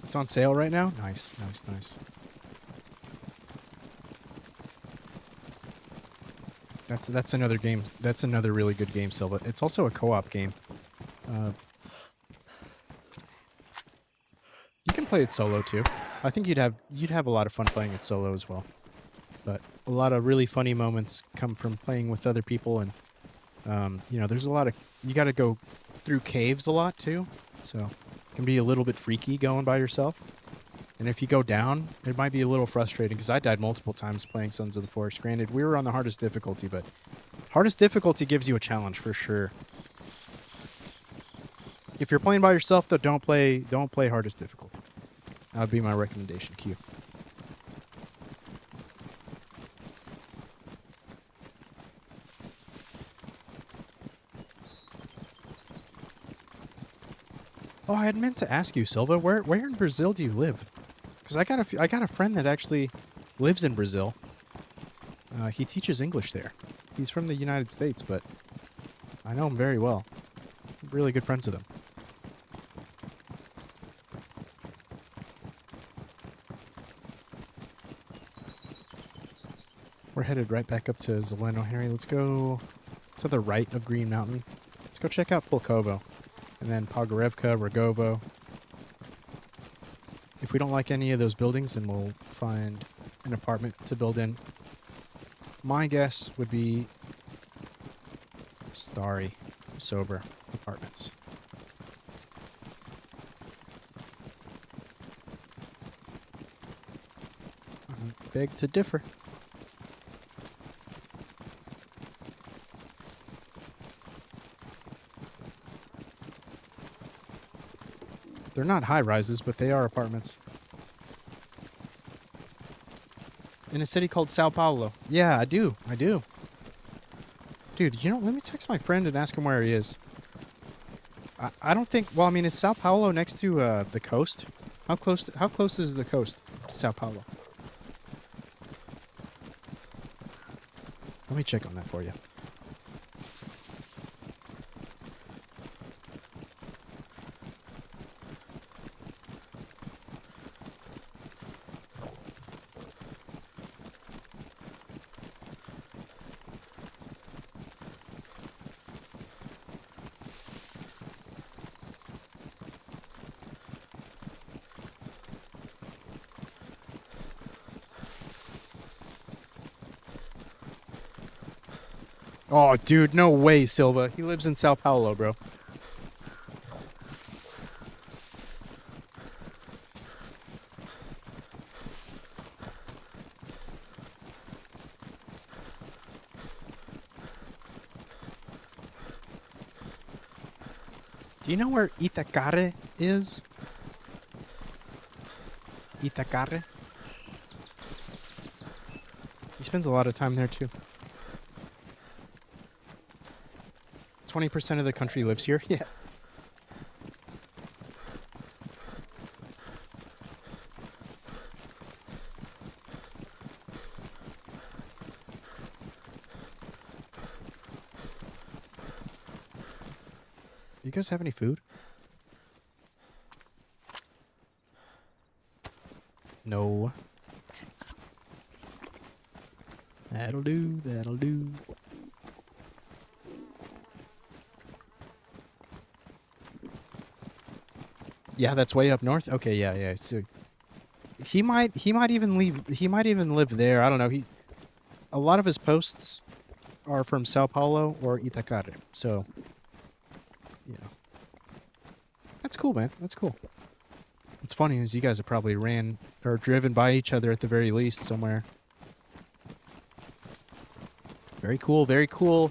It's on sale right now? Nice, nice, nice. That's another game. That's another really good game, Silva. It's also a co-op game. You can play it solo too. I think you'd have a lot of fun playing it solo as well. But a lot of really funny moments come from playing with other people, and you know, there's a lot of you got to go through caves a lot too, so it can be a little bit freaky going by yourself. And if you go down, it might be a little frustrating because I died multiple times playing Sons of the Forest. Granted, we were on the hardest difficulty, but hardest difficulty gives you a challenge for sure. If you're playing by yourself, though, don't play hardest difficulty. That would be my recommendation. Q. Oh, I had meant to ask you, Silva. Where in Brazil do you live? Because I got a friend that actually lives in Brazil. He teaches English there. He's from the United States, but I know him very well. I'm really good friends with him. We're headed right back up to Zeleno, Harry. Let's go to the right of Green Mountain. Let's go check out Pulkovo. And then Pogorevka, Rogovo. If we don't like any of those buildings, then we'll find an apartment to build in. My guess would be Starry, Sober apartments. I beg to differ. They're not high-rises, but they are apartments. In a city called Sao Paulo. Yeah, I do. Dude, you know, let me text my friend and ask him where he is. I don't think... Well, I mean, is Sao Paulo next to the coast? How close is the coast to Sao Paulo? Let me check on that for you. Oh, dude, no way, Silva. He lives in Sao Paulo, bro. Do you know where Itacare is? Itacare? He spends a lot of time there too. 20% of the country lives here. Yeah. You guys have any food? No. That'll do, that'll do. Yeah, that's way up north. Okay, yeah. So he might even live there. I don't know. A lot of his posts are from Sao Paulo or Itacare. So, you know. That's cool, man. That's cool. What's funny is you guys have probably ran or driven by each other at the very least somewhere. Very cool, very cool.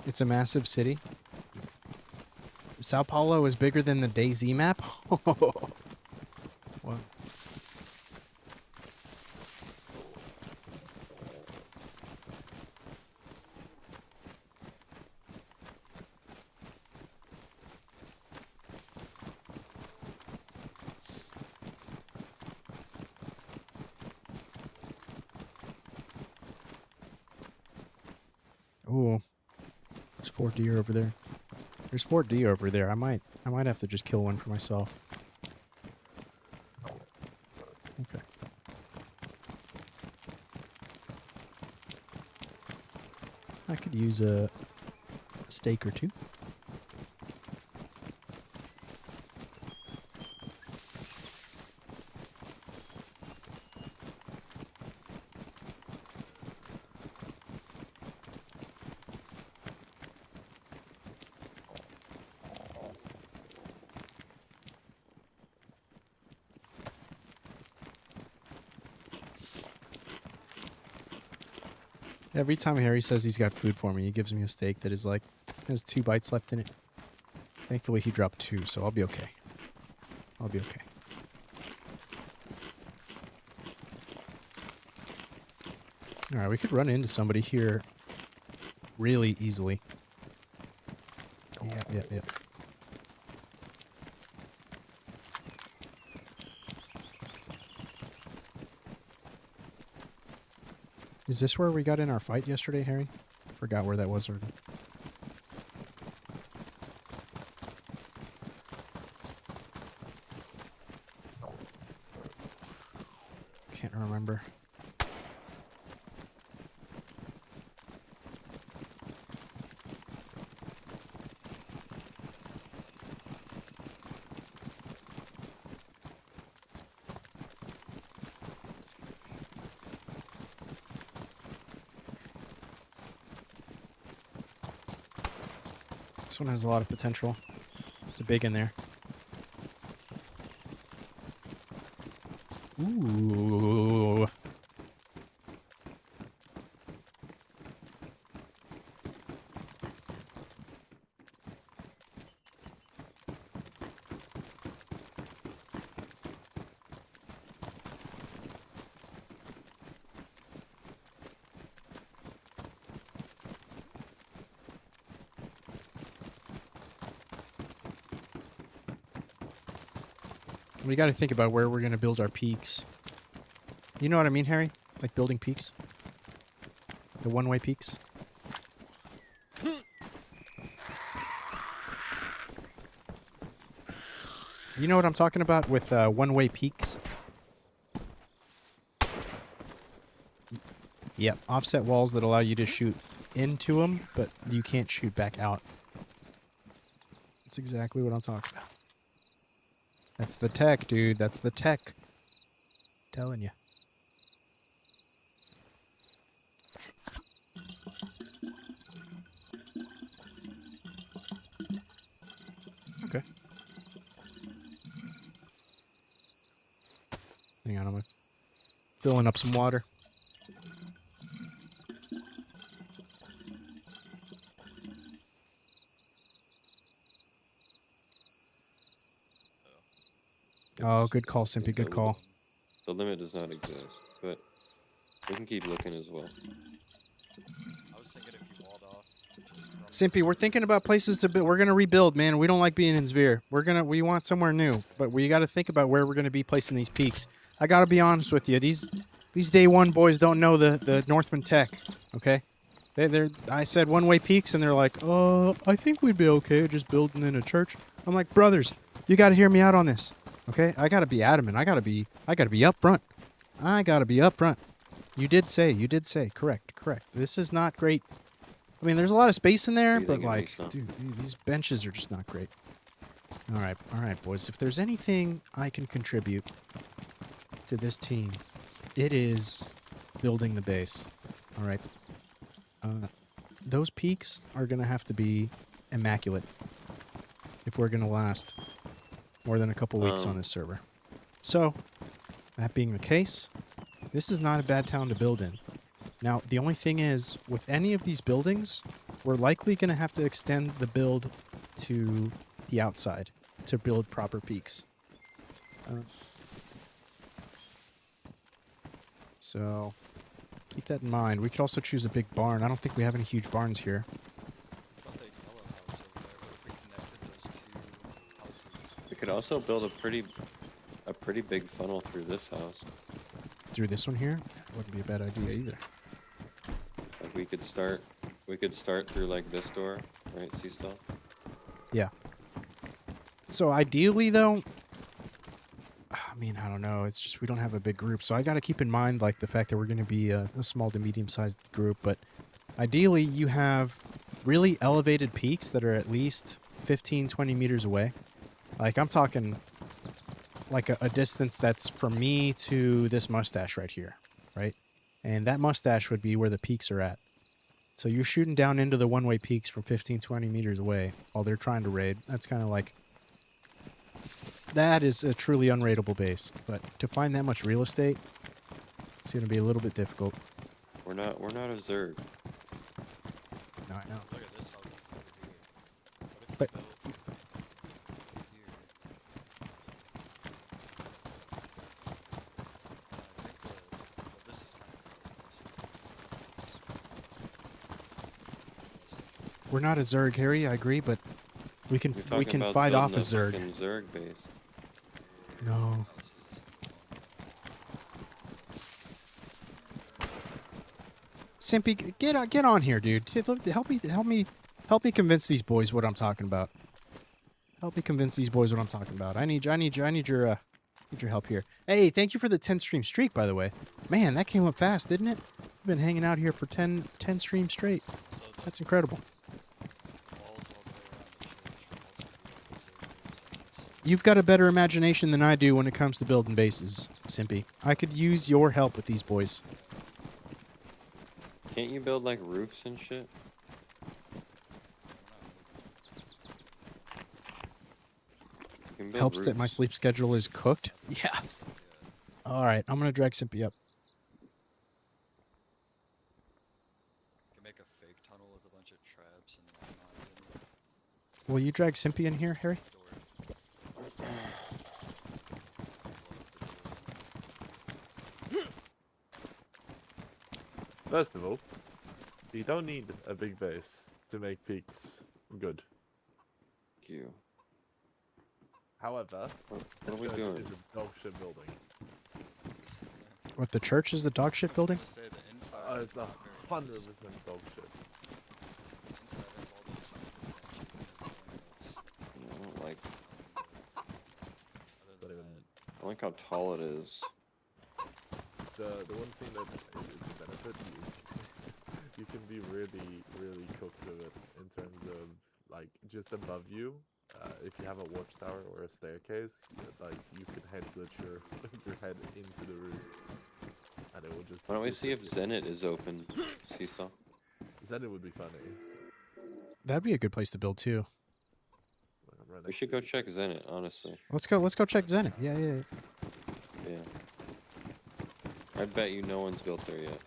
It's a massive city. Sao Paulo is bigger than the DayZ map? Wow. Ooh. There's 4 deer over there. There's 4 deer over there. I might have to just kill one for myself. Okay. I could use a steak or two. Every time Harry says he's got food for me, he gives me a steak that is like, has 2 bites left in it. Thankfully, he dropped 2, so I'll be okay. I'll be okay. Alright, we could run into somebody here really easily. Yep. Is this where we got in our fight yesterday, Harry? Forgot where that was already. Can't remember. This one has a lot of potential. It's a big in there. Ooh. We got to think about where we're going to build our peaks. You know what I mean, Harry? Like building peaks? The one-way peaks? You know what I'm talking about with one-way peaks? Yep, offset walls that allow you to shoot into them, but you can't shoot back out. That's exactly what I'm talking about. That's the tech, dude. That's the tech. Telling you. Okay. Hang on, I'm filling up some water. Oh, good call, Simpy. Good call. The limit does not exist, but we can keep looking as well. I was thinking if you walled off. Simpy, we're thinking about places to build. We're gonna rebuild, man. We don't like being in Zvir. We want somewhere new, but we got to think about where we're gonna be placing these peaks. I gotta be honest with you. These day one boys don't know the Northman tech. Okay, I said one-way peaks, and they're like, I think we'd be okay just building in a church. I'm like, brothers, you got to hear me out on this. Okay, I gotta be adamant. I gotta be upfront. I gotta be upfront. You did say. Correct. This is not great. I mean, there's a lot of space in there, but like, dude, these benches are just not great. All right, boys. If there's anything I can contribute to this team, it is building the base. All right. Those peaks are gonna have to be immaculate if we're gonna last more than a couple weeks on this server. So, that being the case, this is not a bad town to build in. Now, the only thing is, with any of these buildings, we're likely going to have to extend the build to the outside to build proper peaks. So, keep that in mind. We could also choose a big barn. I don't think we have any huge barns here. We could also build a pretty big funnel through this house. Through this one here? That wouldn't be a bad idea either. Like we could start through like this door, right? See still? Yeah. So ideally though, I mean, I don't know. It's just we don't have a big group. So I got to keep in mind like the fact that we're going to be a small to medium-sized group. But ideally you have really elevated peaks that are at least 15, 20 meters away. Like I'm talking like a distance that's from me to this mustache right here, right? And that mustache would be where the peaks are at. So you're shooting down into the one-way peaks from 15, 20 meters away while they're trying to raid. That's kind of like... That is a truly unraidable base. But to find that much real estate, it's going to be a little bit difficult. We're not a Zerg. No, I know. Look at this house over here. But we're not a Zerg, Harry. I agree, but we can fight off a Zerg. Zerg base. No. Simpy, get on here, dude. Help me convince these boys what I'm talking about. Help me convince these boys what I'm talking about. I need your help here. Hey, thank you for the 10 stream streak, by the way. Man, that came up fast, didn't it? I've been hanging out here for 10 streams straight. That's incredible. You've got a better imagination than I do when it comes to building bases, Simpy. I could use your help with these boys. Can't you build like roofs and shit? Helps that my sleep schedule is cooked? Yeah. Alright, I'm gonna drag Simpy up. Can make a fake tunnel with a bunch of traps and whatnot. Will you drag Simpy in here, Harry? First of all, you don't need a big base to make peaks good. Thank you. However, What are we doing? Is a dog shit building. What, the church is the dog shit building? Say the inside It's is a not very 100% nice. dog shit. Inside has all those benches and everything else. I don't like. Other than Don't even- that, I like how tall it is. the one thing that is a benefit is you can be really cooked with it in terms of like just above you. If you have a watchtower or a staircase, like you could head glitch your head into the roof, and it will just. Why don't we it's see if just- Zenit is open, Seesaw? Then it would be funny. That'd be a good place to build too. Like, I'm right We next should to go it. check Zenit, honestly. Let's go check Zenit. Yeah, yeah. Yeah. I bet you no one's built there yet.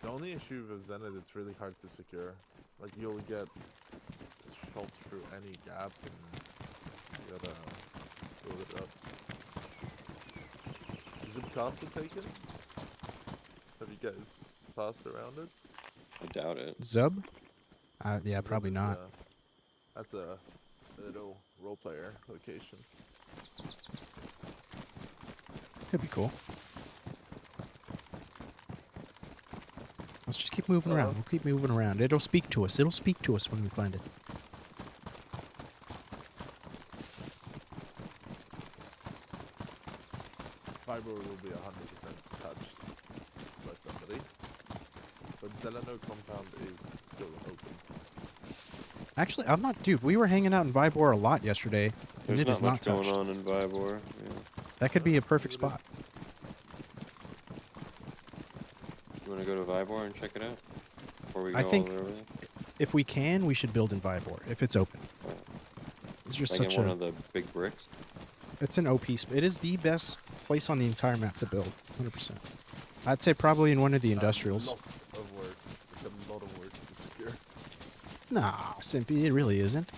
The only issue with Zenit, it's really hard to secure. Like you'll get shot through any gap, and you gotta build it up. Is it castle taken? Have you guys passed around it? I doubt it. Zub? Yeah, Zub probably is, not. That's a little role player location. Could be cool. Let's just keep moving around. We'll keep moving around. It'll speak to us. It'll speak to us when we find it. Fiber will be 100% touched by somebody. But Zeleno compound is still open. Actually, I'm not... Dude, we were hanging out in Vibor a lot yesterday, and There's it not is not much touched. going on in Vibor. Yeah. That could be a perfect spot. You want to go to Vibor and check it out? Before we go I think- all the way over there? If we can, we should build in Vibor, if it's open. Right. It's just Like such in one a... of the big bricks? It's an OP... It is the best place on the entire map to build. 100%. I'd say probably in one of the industrials. A lot of work. It's a lot of work to secure. Nah, Simpy, it really isn't.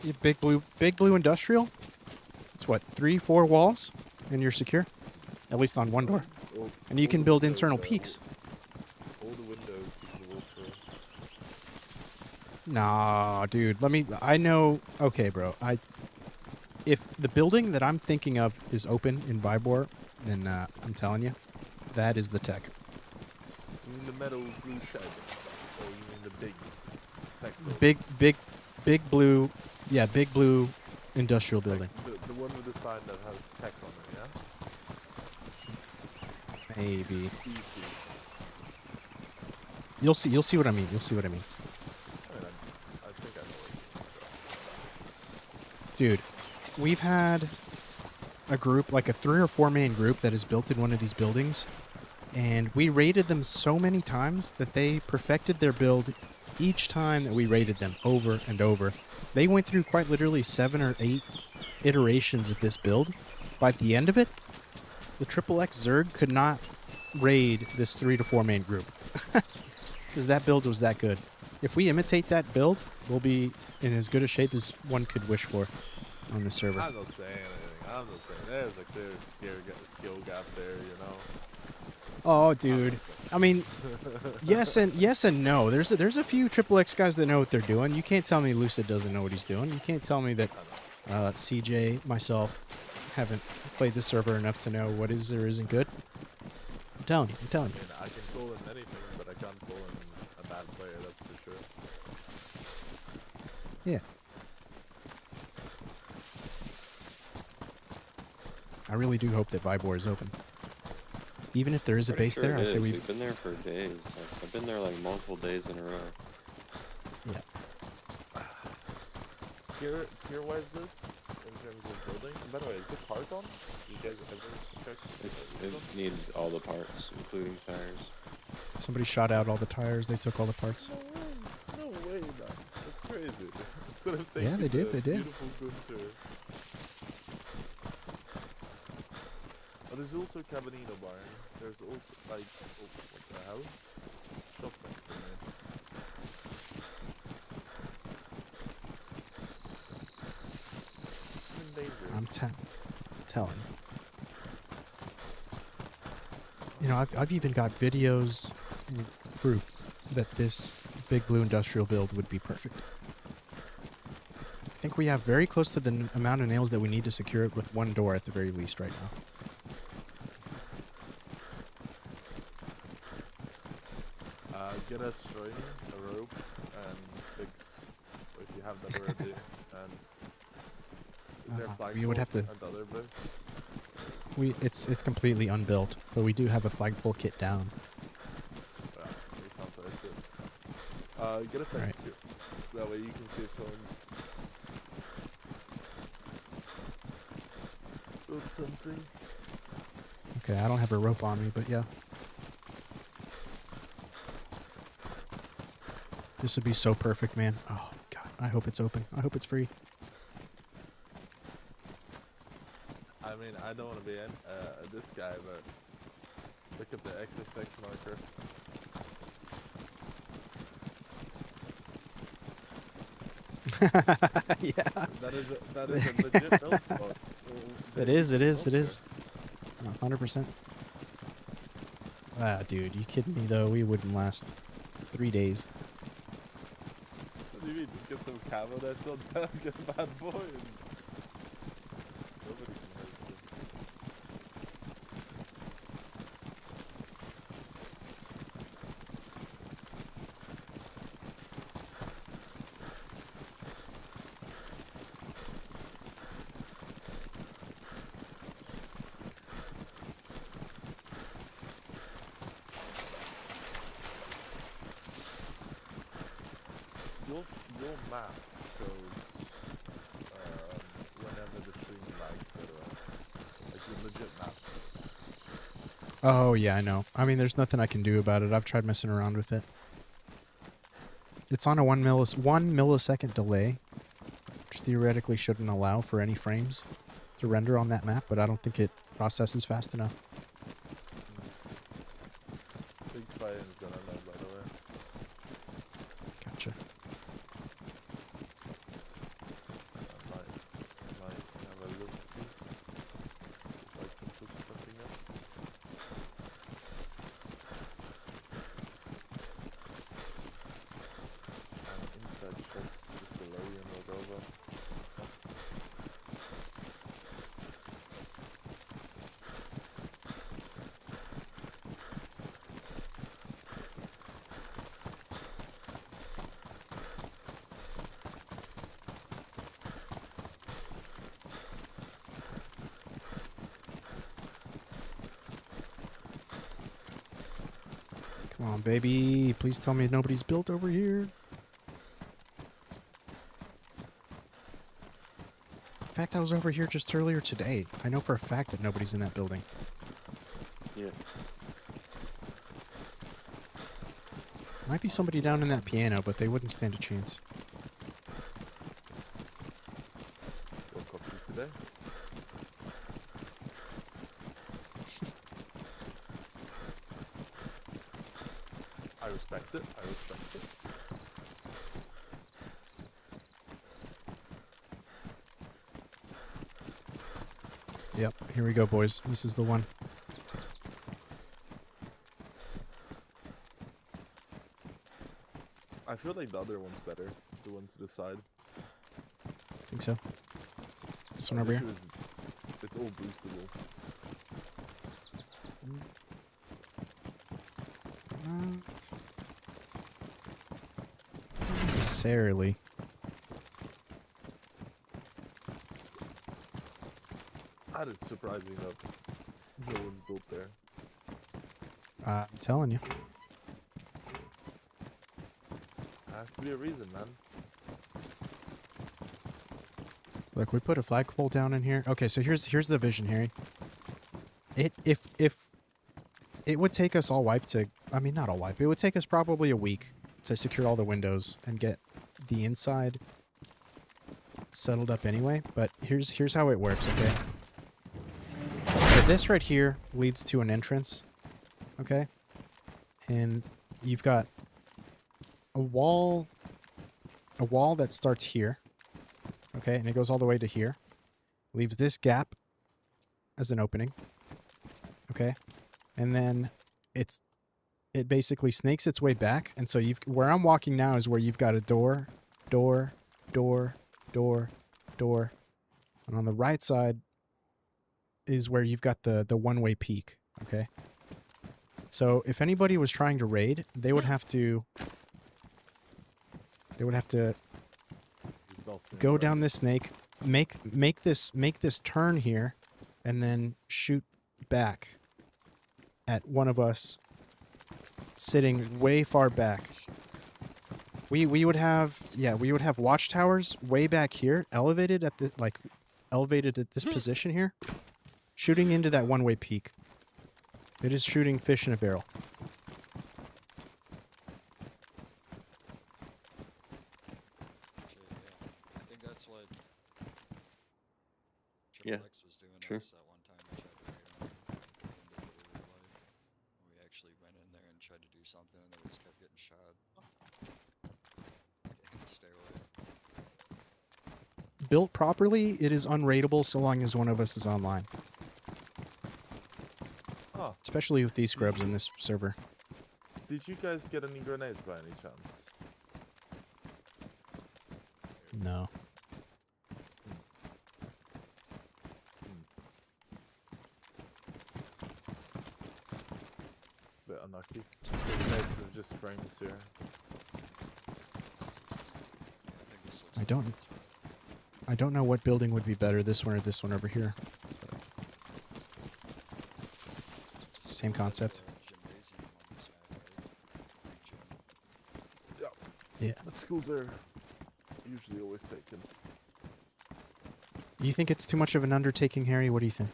You big blue industrial? It's what, 3-4 walls? And you're secure? At least on one door. And you can build internal peaks. All the windows you can walk through. Nah, dude. I know... Okay, bro. If the building that I'm thinking of is open in Vibor, then I'm telling you, that is the tech. You mean the metal blue shed? Or you mean the big tech building? Big blue... Yeah, big blue industrial building. Like the one with the sign that has tech on it, yeah? Maybe. Easy. You'll see what I mean. You'll see what I mean. I think I know what Dude, we've had a group, like a 3 or 4 man group that is built in one of these buildings, and we raided them so many times that they perfected their build each time that we raided them over and over. They went through quite literally 7 or 8 iterations of this build. By the end of it, the XXX Zerg could not raid this 3 to 4 man group. Because that build was that good. If we imitate that build, we'll be in as good a shape as one could wish for on this server. I'm not saying anything. I'm not saying there's a clear skill gap there, you know. Oh, dude. I mean, yes and no. There's a few XXX guys that know what they're doing. You can't tell me Lucid doesn't know what he's doing. You can't tell me that CJ, myself, haven't played the server enough to know what is or isn't good. I'm telling you. I mean, I can call him anything, but I can't call him a bad player, that's for sure. Yeah. I really do hope that Vibor is open. Even if there is a Pretty base sure there, it I say is. we... We've been there for days. I've been there like multiple days in a row. Yeah. Tier-wise lists in terms of building. By the way, is the cart on? You guys ever check? It needs all the parts, including tires. Somebody shot out all the tires. They took all the parts. No way, man. That's crazy. Instead of Yeah, they taking did, the they did. Beautiful Gunter. But there's also Cabanino Barn. There's also, like, oh, what the hell? Shop next to me. I'm in danger. I'm telling you. You know, I've even got videos with proof that this big blue industrial build would be perfect. I think we have very close to the amount of nails that we need to secure it with one door at the very least right now. Get a string, a rope, and sticks, if you have that already. And is there a you would have to- flagpole and other bits? It's completely unbuilt, but we do have a flagpole kit down. We can't place it. Get a fence Alright. too. That way you can see if someone's built something. Okay, I don't have a rope on me, but yeah. This would be so perfect, man. Oh god, I hope it's open. I hope it's free. I mean, I don't want to be this guy, but look at the XXX marker. Yeah. That is a legit build spot. It is. 100%. Ah, dude, you kidding me though? We wouldn't last 3 days. What do you mean? Just get some camo that's on top, get a bad boy, and nobody can hurt you. Your map shows whenever the stream lags, by the way. Like your legit map. Oh yeah, I know. I mean, there's nothing I can do about it. I've tried messing around with it. It's on a 1 millisecond delay, which theoretically shouldn't allow for any frames to render on that map, but I don't think it processes fast enough. Big fire is gonna know, by the way. Gotcha. I might have a look, see if I can put something up. And inside shots just below you and look over. Come on, baby. Please tell me nobody's built over here. In fact, I was over here just earlier today. I know for a fact that nobody's in that building. Yeah. Might be somebody down in that piano, but they wouldn't stand a chance. Woke up to today. I respect it. I respect it. Yep, here we go, boys. This is the one. I feel like the other one's better. The one to the side. Think so. This one over here. It's all boostable. Not necessarily. That is surprising that no one's built there. I'm telling you. Has to be a reason, man. Look, we put a flagpole down in here. Okay, so here's the vision, Harry. If it would take us all wipe to, I mean not all wipe. It would take us probably a week to secure all the windows and get the inside settled up anyway. But here's how it works. Okay. So this right here leads to an entrance. Okay, and you've got a wall that starts here. Okay, and it goes all the way to here. Leaves this gap as an opening. Okay, and then it basically snakes its way back, and so where I'm walking now is where you've got a door, and on the right side is where you've got the one-way peak. Okay, so if anybody was trying to raid, they would have to go down this snake, make this turn here, and then shoot back at one of us sitting way far back. We would have watchtowers way back here, elevated at this position here, shooting into that one-way peak. It is shooting fish in a barrel. Shit, yeah. I think that's what Yeah, Triple X was doing true. us that one time we tried to raid on him in the real life. We actually went in there and tried to do something and then we just kept getting shot. Yeah, stay away. Built properly, it is unraidable so long as one of us is online. Oh, Especially with these scrubs in this server. did you guys get any grenades by any chance? No. Bit unlucky. Grenades with just frames here. Yeah, I think this looks I like don't- it's right. I don't know what building would be better, this one or this one over here. Just Same that's concept. a gymnasium on this map, right? Big gym. Yeah. But schools are usually always taken. You think it's too much of an undertaking, Harry? What do you think?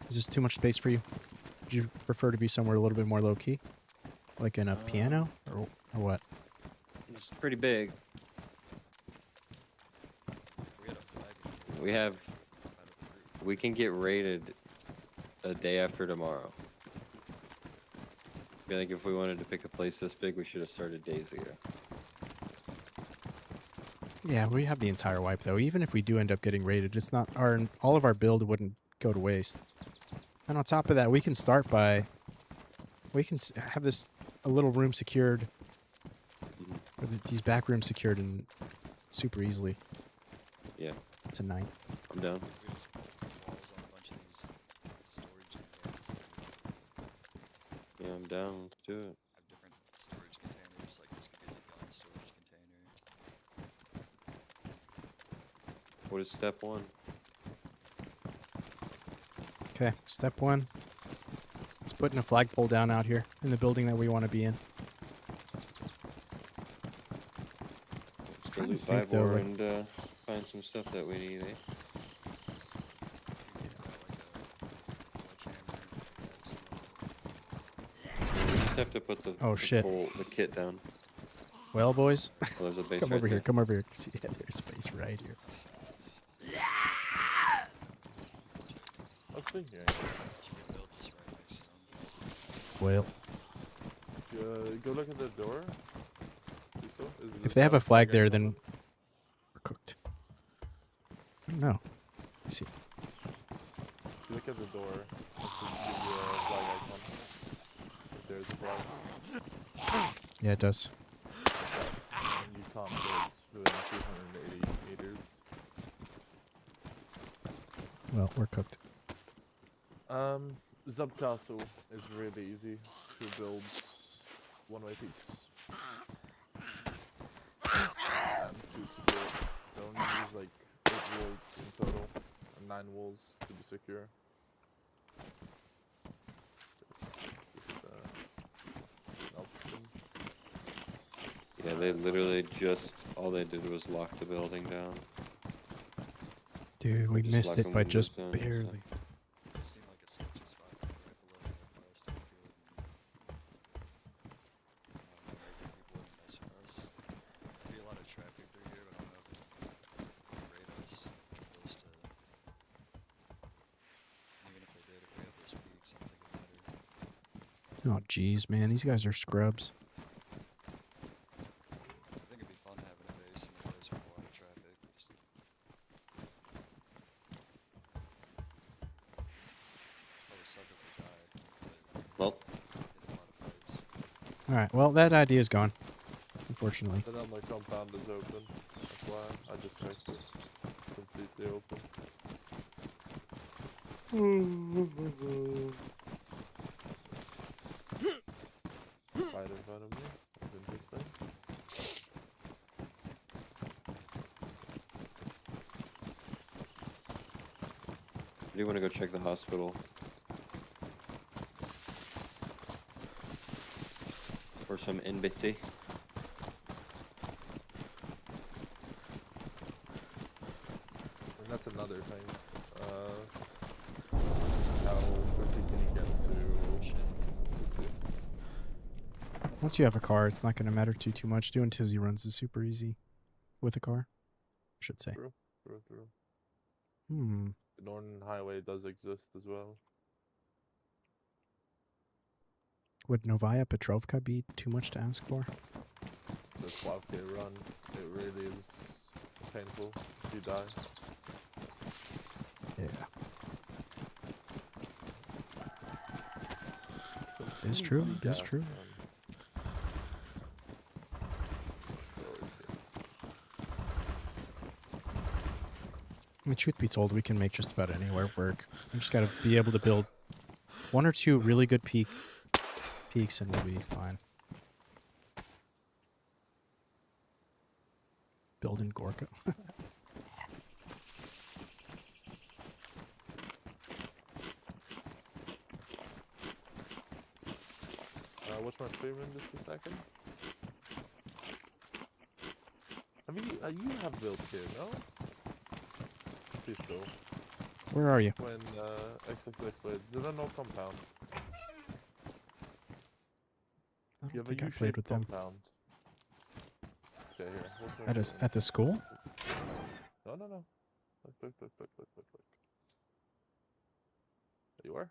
Is this too much space for you? Would you prefer to be somewhere a little bit more low-key? Like in a piano? Or what? It's pretty big. We had a flag in here We have. out of the group. We can get raided a day after tomorrow. I feel like if we wanted to pick a place this big, we should have started days ago. Yeah, we have the entire wipe though. Even if we do end up getting raided, it's not all of our build wouldn't go to waste. And on top of that, we can start by have this a little room secured, or these back rooms secured and super easily Yeah, tonight. I'm down. We just put walls on a bunch of these storage containers. Yeah, I'm down. Let's do it. Have different storage containers, like this could be the gun storage container. What is step one? Okay, step one. It's putting a flagpole down out here in the building that we want to be in. Let's go Trying to loot think, though, Vivor like- and find some stuff that we need, eh? He's got like a sledgehammer and Yeah, we just have to put the Oh, shit. the kit down. Well, boys, Oh, there's a base come right over here. there. Come over here. See, yeah, there's space right here. I was thinking, should be built just right next to him. Well, go look at the door. Tito? if they have a flag there, icon then on- we're cooked. I don't know. Let's see. If you look at the door, it should give you a flag icon. If there's a flag. Yeah, it does. And you can't build within 280 meters. Well, we're cooked. Zub Castle is really easy to build one-way peaks. And to secure it. They only use like 8 walls in total, and 9 walls to be secure. Just an option. Yeah, they literally just all they did was lock the building down. Dude, we Just missed lock it 'em by in just loose ends, so- barely. It seemed like a sketchy spot right below the last field. People wouldn't mess with us. There'd be a lot of traffic through here, but I don't know if they'd raid us close to. Even if they did, if we have those peaks, I don't think it matter. Oh, jeez, man. These guys are scrubs. I think it'd be fun having a base in a place with a lot of traffic. Just probably suck if we died, but Well, get a lot of fights. Alright, well, that idea is gone. Unfortunately. The number compound is open. That's why I just checked it. Completely open. Right in front of me. That's interesting. do do want to go check the hospital. For some NBC. And that's another thing. How quickly can you get to see? Once you have a car, it's not going to matter too much. Doing Tizzy runs is super easy with a car, I should say. True. Hmm. The Northern Highway does exist as well. Would Novaya Petrovka be too much to ask for? It's a 12K run. It really is painful if you die. Yeah. It's true. Completely It's gassed, true. man. I mean, truth be told, we can make just about anywhere work. We just gotta be able to build one or two really good peaks, and we'll be fine. Build in Gorka. Watch my stream in just a second. Have you have built here, no? Please go. Where are you? When XX played, is it a no compound? I You don't have a think I played U-shaped with them. compound. Okay, here. Watch my At stream. at the school? No. Look. There you are.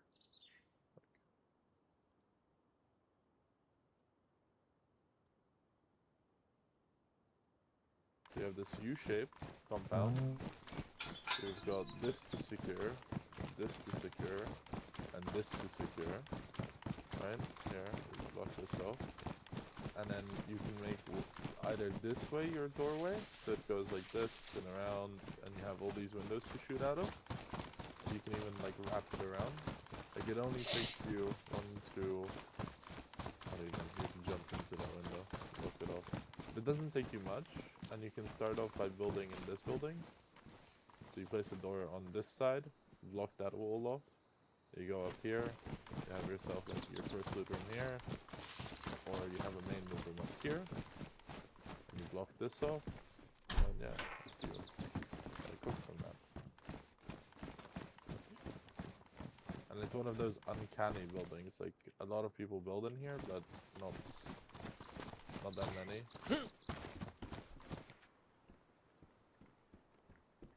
You have this U-shaped compound. You've got this to secure, this to secure, and this to secure. Right? Here, you block this off. And then you can make either this way your doorway, so it goes like this and around, and you have all these windows to shoot out of. You can even like wrap it around. Like it only takes you one, two. How do you can jump into that window, lock it off. It doesn't take you much, and you can start off by building in this building. So you place a door on this side, block that wall off. You go up here, you have yourself like your first loot room here, or you have a main loot room up here, and you block this off, and yeah, you gotta cook from that. And it's one of those uncanny buildings. Like a lot of people build in here, but not that many.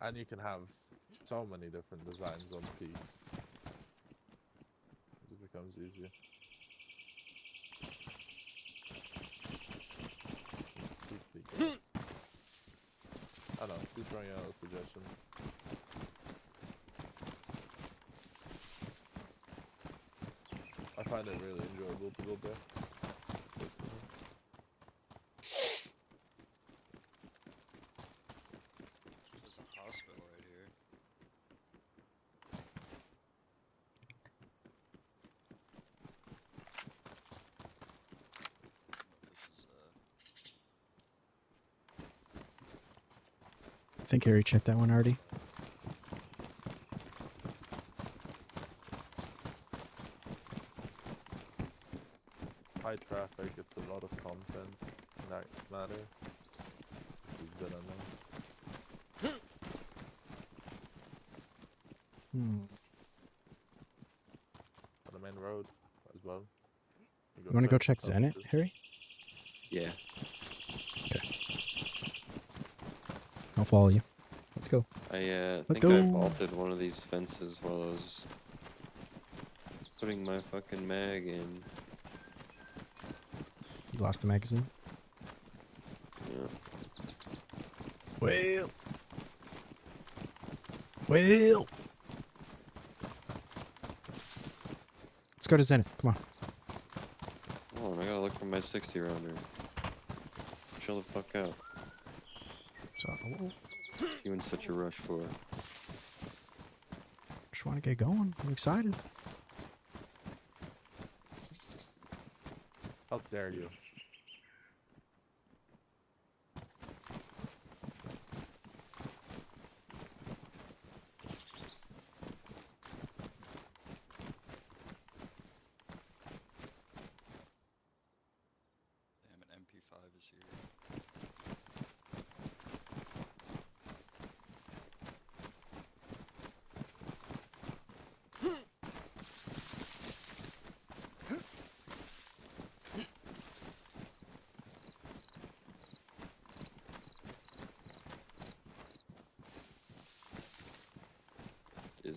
And you can have so many different designs on peaks. It becomes easier. Completely gassed. I don't know, just throwing out a suggestion. I find it really enjoyable to build there. Personally. There's a hospital right here. This is I think Harry checked that one already. High traffic, it's a lot of content in that matter. I don't know. On the main road as well. You want to go check some Zenit, houses. Harry? Yeah. I'll follow you. Let's go. I Let's think I go. vaulted one of these fences while I was putting my fucking mag in. You lost the magazine? Yeah. Well. Let's go to Zenit. Come on. Hold on, I gotta look for my 60 rounder. Chill the fuck out. So, You in such a rush for? just want to get going. I'm excited. How dare you?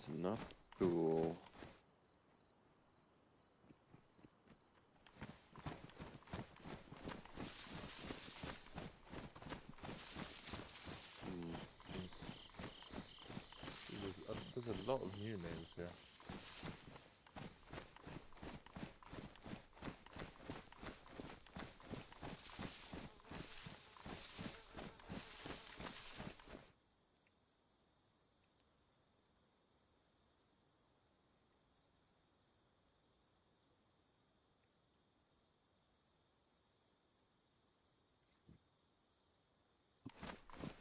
is not cool. There's a lot of new names here.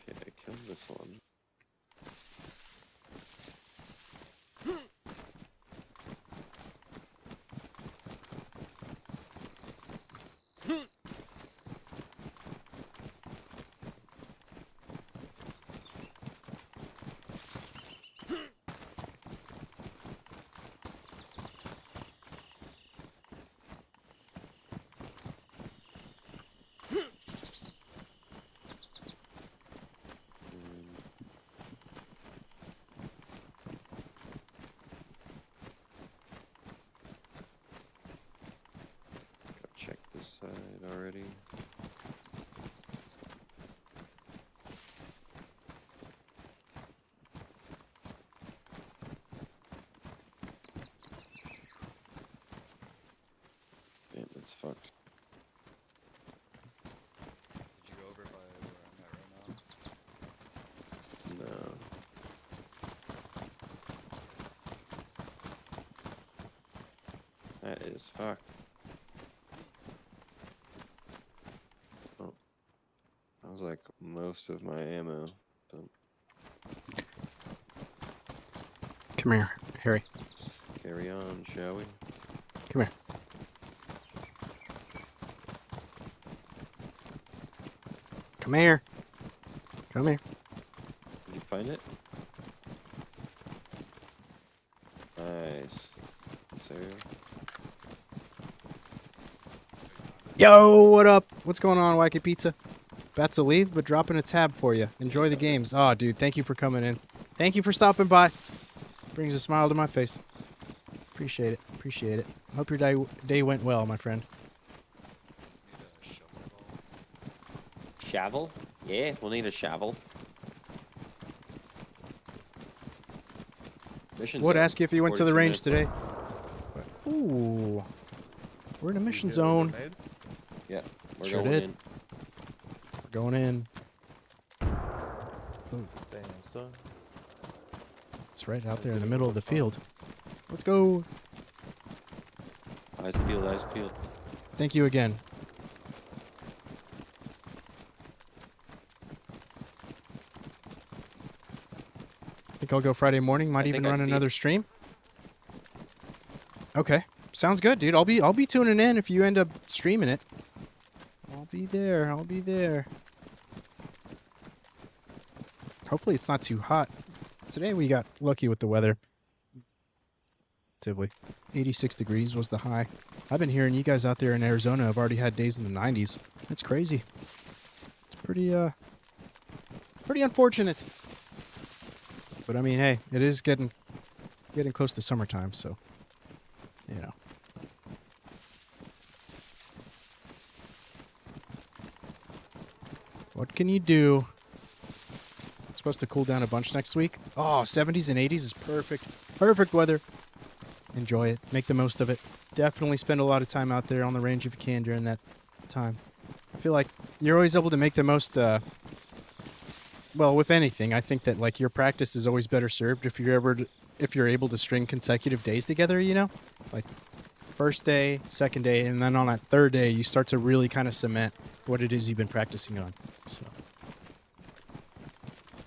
Okay, I killed this one. Check this side already. Damn, that's fucked. Did you go over by where I'm at right now? No. That is fucked. Oh. That was like most of my ammo. So Come here, Harry. carry on, shall we? Come here. Come here. Come here. Did you find it? Nice. So, Yo, what up? What's going on, Wacky Pizza? About to leave, but dropping a tab for you. Enjoy the games. Oh, dude, thank you for coming in. Thank you for stopping by. Brings a smile to my face. Appreciate it. Appreciate it. Hope your day went well, my friend. Need a shovel at all? shovel? Yeah, we'll need a shovel. Mission Would zone, ask you if you went to the 42 range minutes today. Ooh. We're in a You mission get a zone. grenade? left. Yeah, we're Sure going did. in. We're going in. Damn, son. It's right out there in the middle of the field. Let's go. Eyes peeled, eyes peeled. Thank you again. Think I'll go Friday morning. Might I even think I run see another stream. Okay, sounds good, dude. I'll be tuning in if you end up streaming it. I'll be there. I'll be there. Hopefully it's not too hot. Today we got lucky with the weather. Relatively. 86 degrees was the high. I've been hearing you guys out there in Arizona have already had days in the 90s. That's crazy. It's pretty unfortunate. But I mean, hey, it is getting close to summertime, so you know. What can you do? It's supposed to cool down a bunch next week. Oh, 70s and 80s is perfect. Perfect weather. Enjoy it. Make the most of it. Definitely spend a lot of time out there on the range if you can during that time. I feel like you're always able to make the most, well, with anything. I think that, like, your practice is always better served if you're able to string consecutive days together, you know? Like, first day, second day, and then on that third day, you start to really kind of cement what it is you've been practicing on. So,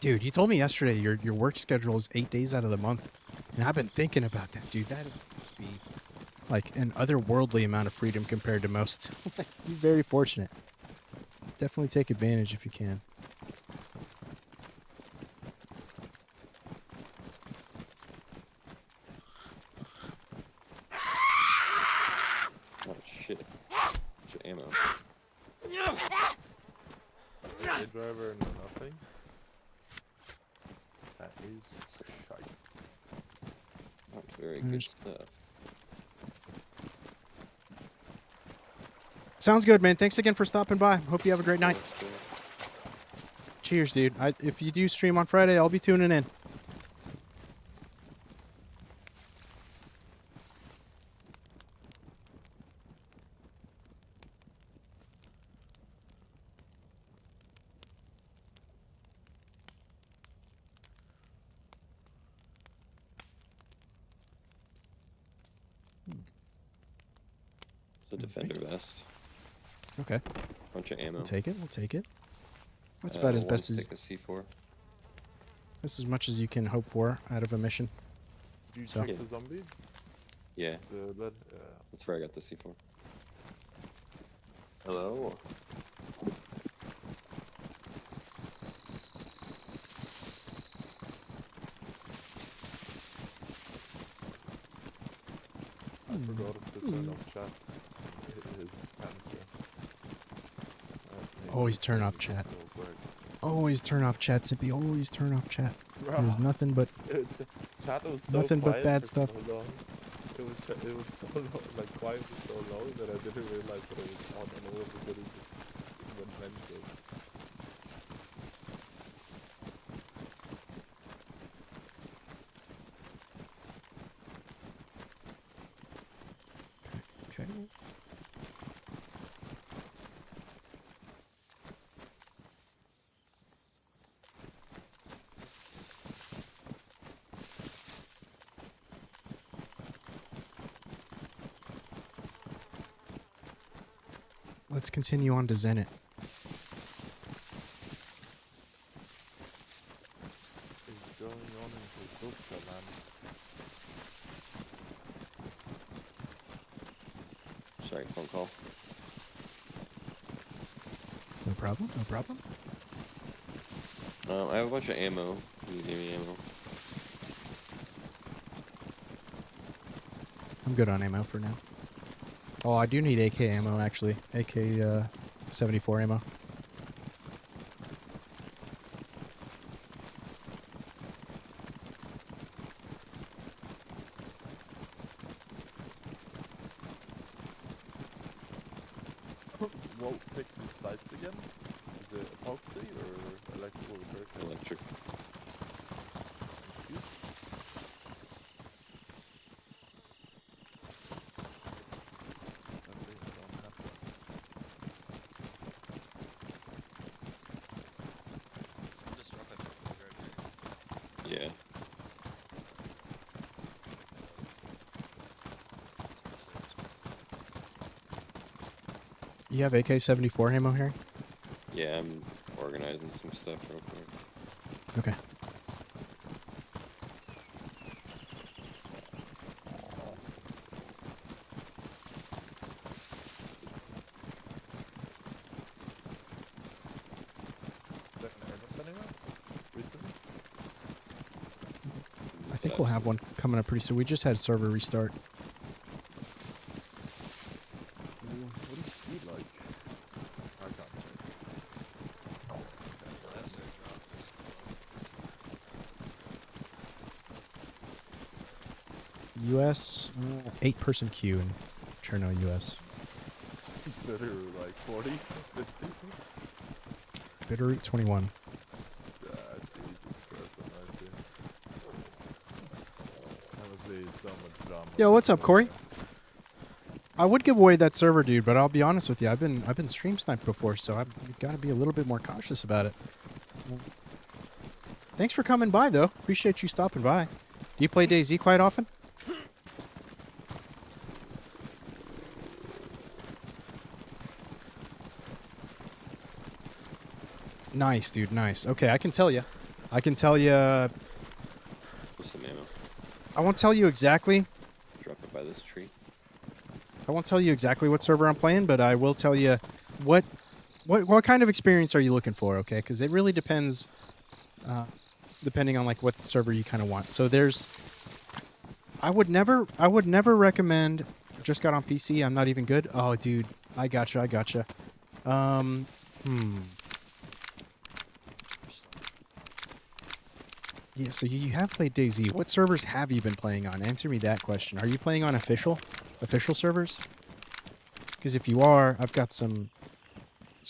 dude, you told me yesterday your work schedule is 8 days out of the month, and I've been thinking about that, dude. That must be like an otherworldly amount of freedom compared to most. You're very fortunate. Definitely take advantage if you can. Oh shit. Bunch of ammo. A driver and nothing. That is shite. Very Mm. good stuff. Sounds good, man. Thanks again for stopping by. Hope you have a great night. Cool. Cheers, dude. If you do stream on Friday, I'll be tuning in. It's a defender vest. Okay. Bunch of ammo. We'll take it. We'll take it. That's Uh, about as one best as stick of C4. that's as much as you can hope for out of a mission. Do you So- check Yeah. the zombie? Yeah, The lead? Yeah. that's where I got the C4. Hello. I forgot to turn off chat. His answer. Always turn off chat. Always turn off chat, Sippy. Always turn off chat. There's nothing but Chat was so nothing but quiet bad for stuff. So long. It was so long, like quiet for so long that I didn't realize that it was on and all of a sudden just went mental. okay. Let's continue on to Zenit. It's going on in Kazuka, man. Sorry, phone call. No problem. No problem. I have a bunch of ammo. Can you give me ammo? I'm good on ammo for now. Oh, I do need AK ammo, actually. AK 74 ammo. What fixes sights again? Is it epoxy or electrical repair? Electric. Someone just drop that purple right here. Yeah. You have AK 74 ammo here? Yeah, I'm organizing some stuff real quick. Okay. Is that an airlift anywhere? Recently? I think we'll have one coming up pretty soon. We just had server restart. What is speed like? I can't check. Last day drop is US, 8-person queue in Cherno, US. Better like 40, 50? Bitterroot 21. Jesus Christ, almighty. That must be so much drama. Yo, what's up, Corey? I would give away that server, dude, but I'll be honest with you. I've been stream sniped before, so I've got to be a little bit more cautious about it. Thanks for coming by, though. Appreciate you stopping by. Do you play DayZ quite often? Nice, dude. Nice. Okay, I can tell you. I can tell you. With some ammo. I won't tell you exactly. Drop it by this tree. I won't tell you exactly what server I'm playing, but I will tell you what kind of experience are you looking for, okay? Because it really depends, depending on like what server you kind of want. So there's, I would never recommend. Just got on PC. I'm not even good. Oh, dude, I gotcha. Yeah, so you have played DayZ. What servers have you been playing on? Answer me that question. Are you playing on official servers? Because if you are, I've got some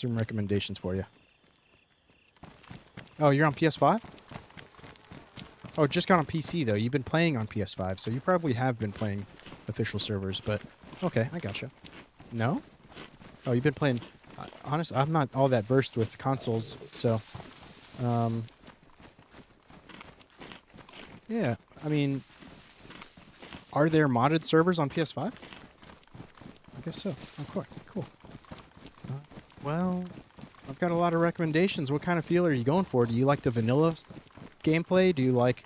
recommendations for you. Oh, you're on PS5? Oh, it just got on PC though. You've been playing on PS5, so you probably have been playing official servers. But okay, I gotcha. No? Oh, you've been playing. Honestly, I'm not all that versed with consoles, so. Yeah, I mean, are there modded servers on PS5? I guess so. Oh, cool. Well, I've got a lot of recommendations. What kind of feel are you going for? Do you like the vanilla gameplay? Do you like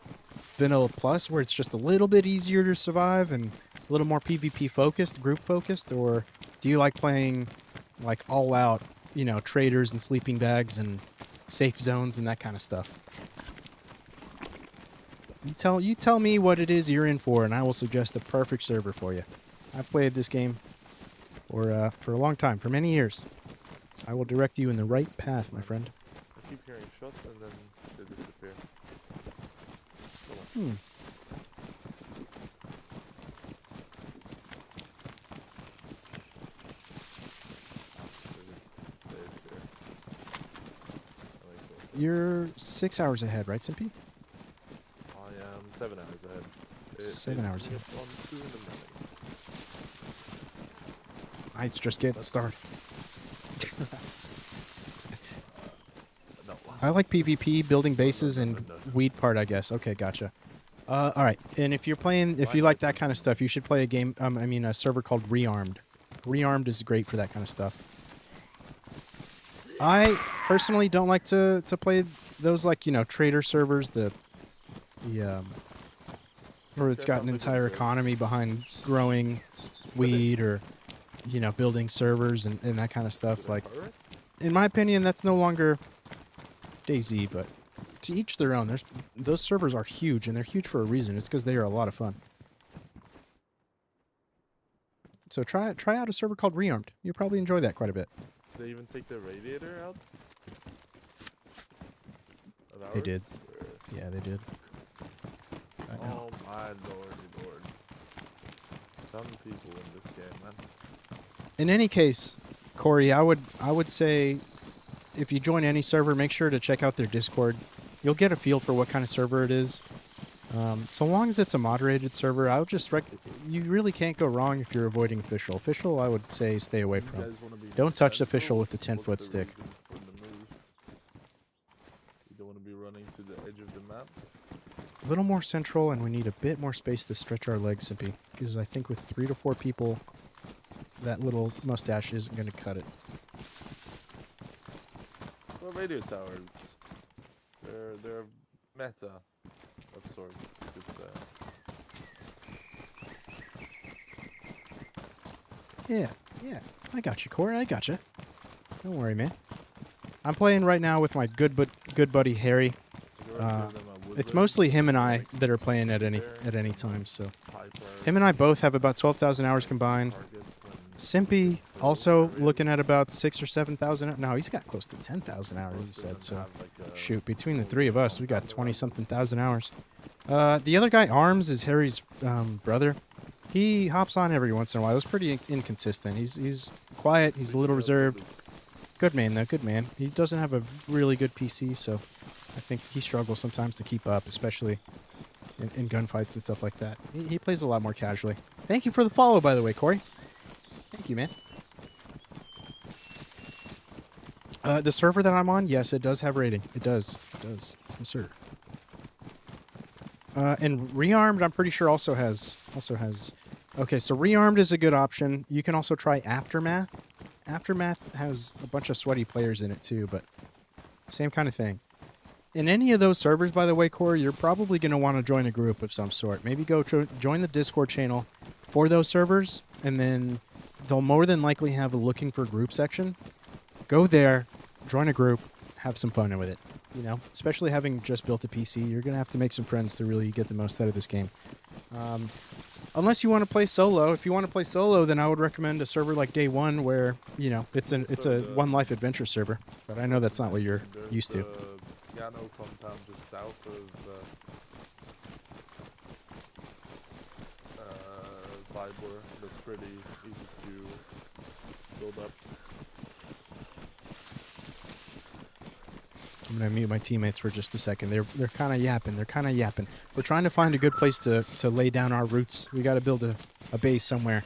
vanilla plus, where it's just a little bit easier to survive and a little more PvP focused, group focused? Or do you like playing like all out, you know, traders and sleeping bags and safe zones and that kind of stuff? You tell me what it is you're in for, and I will suggest the perfect server for you. I've played this game for a long time, for many years. I will direct you in the right path, my friend. I keep hearing shots and then they disappear. Hmm. You're 6 hours ahead, right, Simpy? I am 7 hours ahead. 7 hours ahead. On 2 in the morning. Night's just getting started. No. I like PvP, building bases, and No. weed part, I guess. Okay, gotcha. All right. And if you like that kind of stuff, you should play a game. A server called Rearmed. Rearmed is great for that kind of stuff. I personally don't like to play those, like, you know, trader servers. Where it's got an entire economy behind growing weed or, you know, building servers and that kind of stuff. Like, in my opinion, that's no longer DayZ, but to each their own. Those servers are huge, and they're huge for a reason. It's because they are a lot of fun. So try out a server called Rearmed. You'll probably enjoy that quite a bit. Did they even take the radiator out? Of They did. ours, or- Yeah, they did. Oh my lord. Some people in this game, man. In any case, Corey, I would say if you join any server, make sure to check out their Discord. You'll get a feel for what kind of server it is. So long as it's a moderated server, I would just you really can't go wrong if you're avoiding official. Official, I would say stay away You from. guys wanna be Don't touch defensive? official with the 10-foot What's the stick. reason for the move? You don't want to be running to the edge of the map? A little more central, and we need a bit more space to stretch our legs, Simpy. Because I think with 3 to 4 people, that little mustache isn't going to cut it. Well, radio towers. They're meta of sorts, you could say. Yeah. I got you, Corey. I got you. Don't worry, man. I'm playing right now with my good buddy Harry. It's mostly him and I that are playing at any time. So him and I both have about 12,000 hours combined. Simpy also looking at about 6,000 or 7,000. No, he's got close to 10,000 hours. He said so. Shoot, between the 3 of us, we got 20-something thousand hours. The other guy, Arms, is Harry's brother. He hops on every once in a while. It's pretty inconsistent. He's quiet. He's a little reserved. Good man, though. Good man. He doesn't have a really good PC, so I think he struggles sometimes to keep up, especially in gunfights and stuff like that. He plays a lot more casually. Thank you for the follow, by the way, Corey. Thank you, man. The server that I'm on, yes, it does have rating. It does. Yes, sir. And Rearmed, I'm pretty sure also has. Okay, so Rearmed is a good option. You can also try Aftermath. Aftermath has a bunch of sweaty players in it too, but same kind of thing. In any of those servers, by the way, Corey, you're probably going to want to join a group of some sort. Maybe go join the Discord channel for those servers, and then they'll more than likely have a looking for group section. Go there, join a group, have some fun with it. You know, especially having just built a PC, you're going to have to make some friends to really get the most out of this game. Unless you want to play solo. If you want to play solo, then I would recommend a server like Day One, where, you know, it's a one life adventure server. But I know that's not what you're used to. Piano compound just south of it's pretty easy to build up. I'm gonna mute my teammates for just a second. They're kind of yapping. We're trying to find a good place to lay down our roots. We got to build a base somewhere.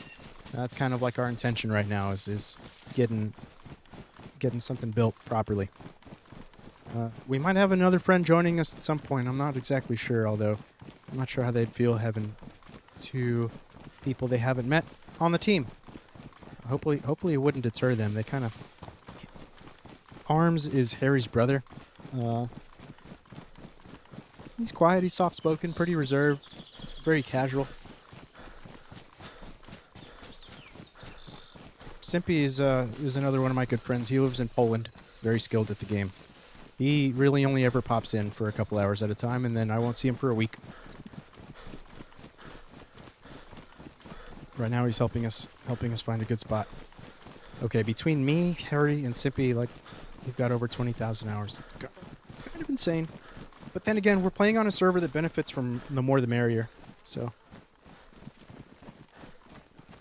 That's kind of like our intention right now is getting something built properly. We might have another friend joining us at some point. I'm not exactly sure, although I'm not sure how they'd feel having two people they haven't met on the team. Hopefully it wouldn't deter them. They kind of... Arms is Harry's brother. He's quiet, he's soft-spoken, pretty reserved, very casual. Simpy is another one of my good friends. He lives in Poland, very skilled at the game. He really only ever pops in for a couple hours at a time, and then I won't see him for a week. Right now he's helping us find a good spot. Okay, between me, Harry, and Simpy, like, we've got over 20,000 hours. It's kind of insane. But then again, we're playing on a server that benefits from the more the merrier. So,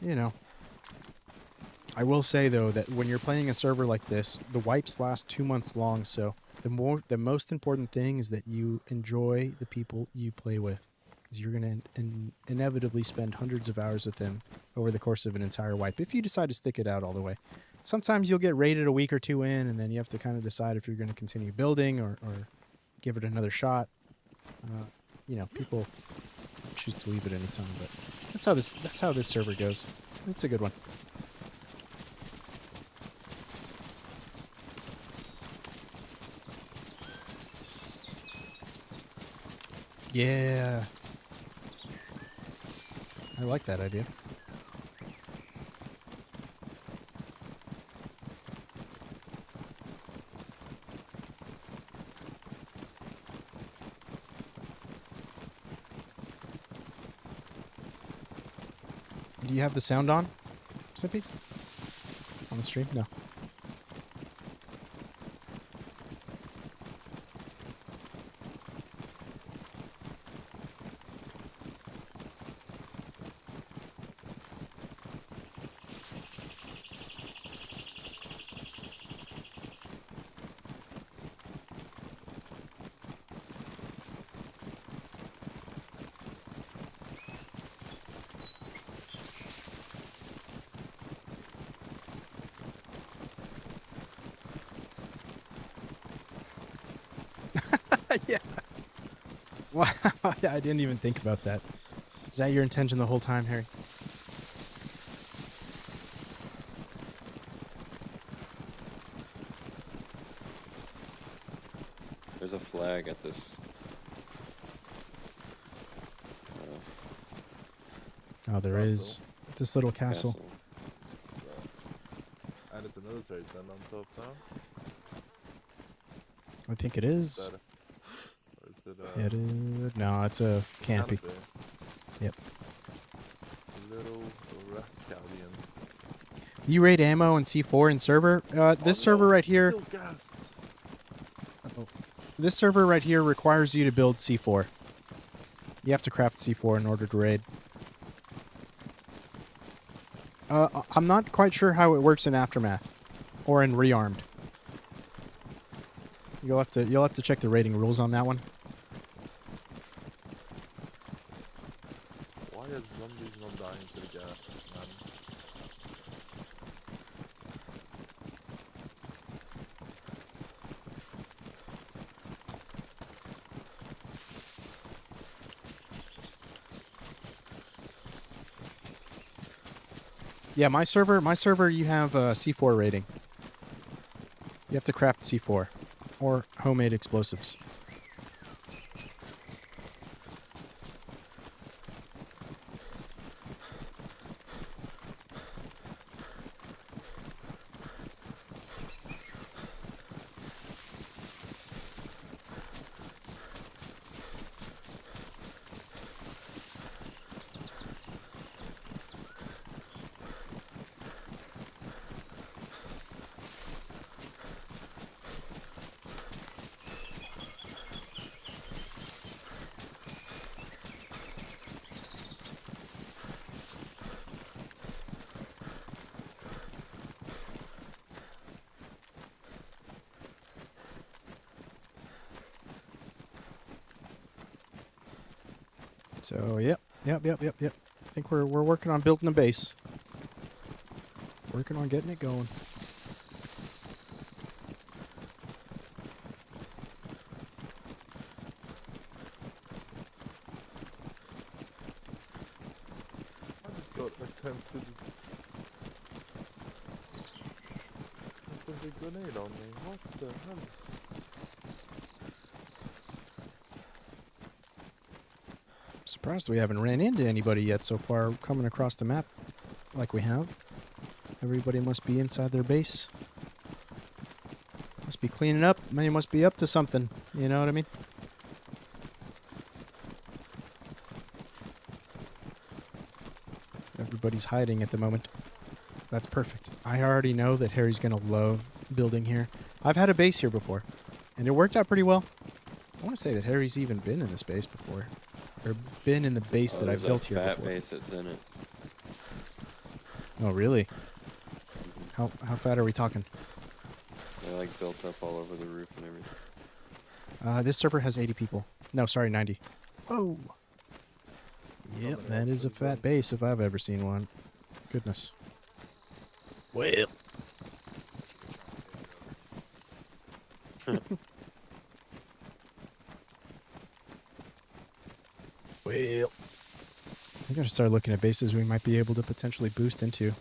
you know. I will say, though, that when you're playing a server like this, the wipes last 2 months long, so the most important thing is that you enjoy the people you play with. Because you're going to inevitably spend hundreds of hours with them over the course of an entire wipe, if you decide to stick it out all the way. Sometimes you'll get raided a week or two in, and then you have to kind of decide if you're going to continue building or give it another shot. You know, people choose to leave at any time, but that's how this server goes. It's a good one. Yeah. I like that idea. Do you have the sound on, Simpy? On the stream? No. Yeah. Wow. Yeah, I didn't even think about that. Is that your intention the whole time, Harry? There's a flag at this. Oh, there is. This little castle. And it's a military tent on top now. I think it is. Or is it, It is. No, it's a camping. canopy? Yep. Little rascallions. You rate ammo and C4 in server. This server right here. Still gassed. This server right here requires you to build C4. You have to craft C4 in order to raid. I'm not quite sure how it works in Aftermath or in Rearmed. You'll have to check the rating rules on that one. Why are zombies not dying to the gas, man? Yeah, my server you have a C4 rating. You have to craft C4 or homemade explosives. So yep. I think we're working on building a base. Working on getting it going. I just got attempted. There's a grenade on me. What the hell? Surprised we haven't ran into anybody yet so far coming across the map like we have. Everybody must be inside their base. Must be cleaning up. Man, must be up to something. You know what I mean? Everybody's hiding at the moment. That's perfect. I already know that Harry's going to love building here. I've had a base here before, and it worked out pretty well. I want to say that Harry's even been in this base before. Or been in the base that I there's built a here fat before. base that's in it. Oh, really? How fat are we talking? They're like built up all over the roof and everything. This server has 80 people. No, sorry, 90. Whoa. Yep, many that is a options fat then? base if I've ever seen one. Goodness. Well. Well. I gotta start looking at bases we might be able to potentially boost into.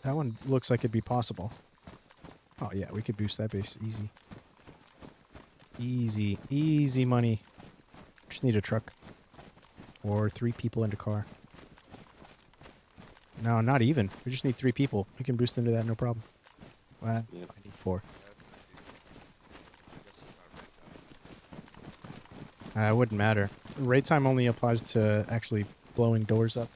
That one looks like it'd be possible. Oh yeah, we could boost that base easy. Easy money. Just need a truck. Or 3 people in a car. No, not even. We just need 3 people. We can boost into that, no problem. Well, Yep. I need 4. I guess it's not right now. It wouldn't matter. Raid time only applies to actually blowing doors up.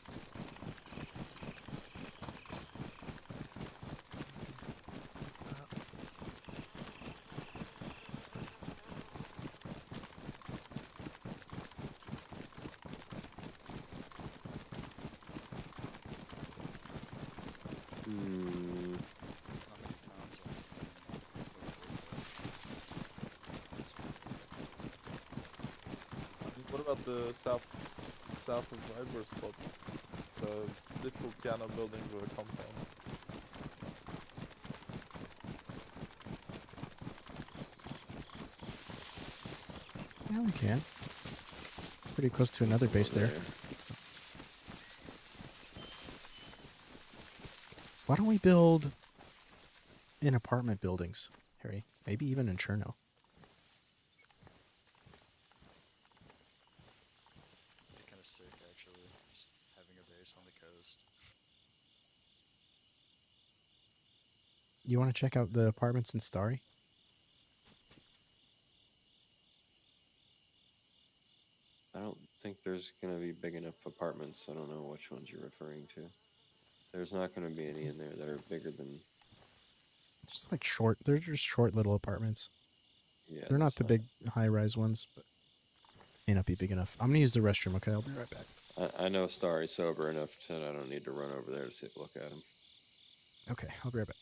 Hmm. How many towns are What about the south of Viber spot? It's a literal piano building with a compound. Yeah, we can. Pretty close to another base there. Why don't we build in apartment buildings, Harry? Maybe even in Cherno. It'd be kind of sick, actually, just having a base on the coast. You want to check out the apartments in Starry? I don't think there's gonna be big enough apartments. I don't know which ones you're referring to. There's not gonna be any in there that are bigger than. Just like short. They're just short little apartments. Yeah. They're not that's the big high-rise ones, but may not be big enough. I'm gonna use the restroom. Okay, I'll be right back. I know Starry's sober enough that I don't need to run over there to look at him. Okay, I'll be right back.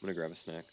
I'm gonna grab a snack.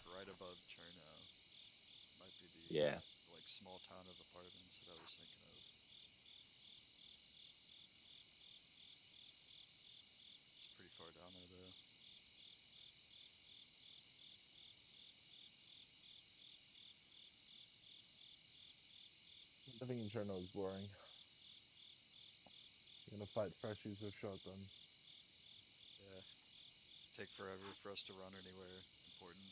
like right above Cherno. Might be the Yeah. like small town of apartments that I was thinking of. It's pretty far down there though. Living in Cherno is boring. You're gonna fight freshies with shotguns. Yeah. Take forever for us to run anywhere important.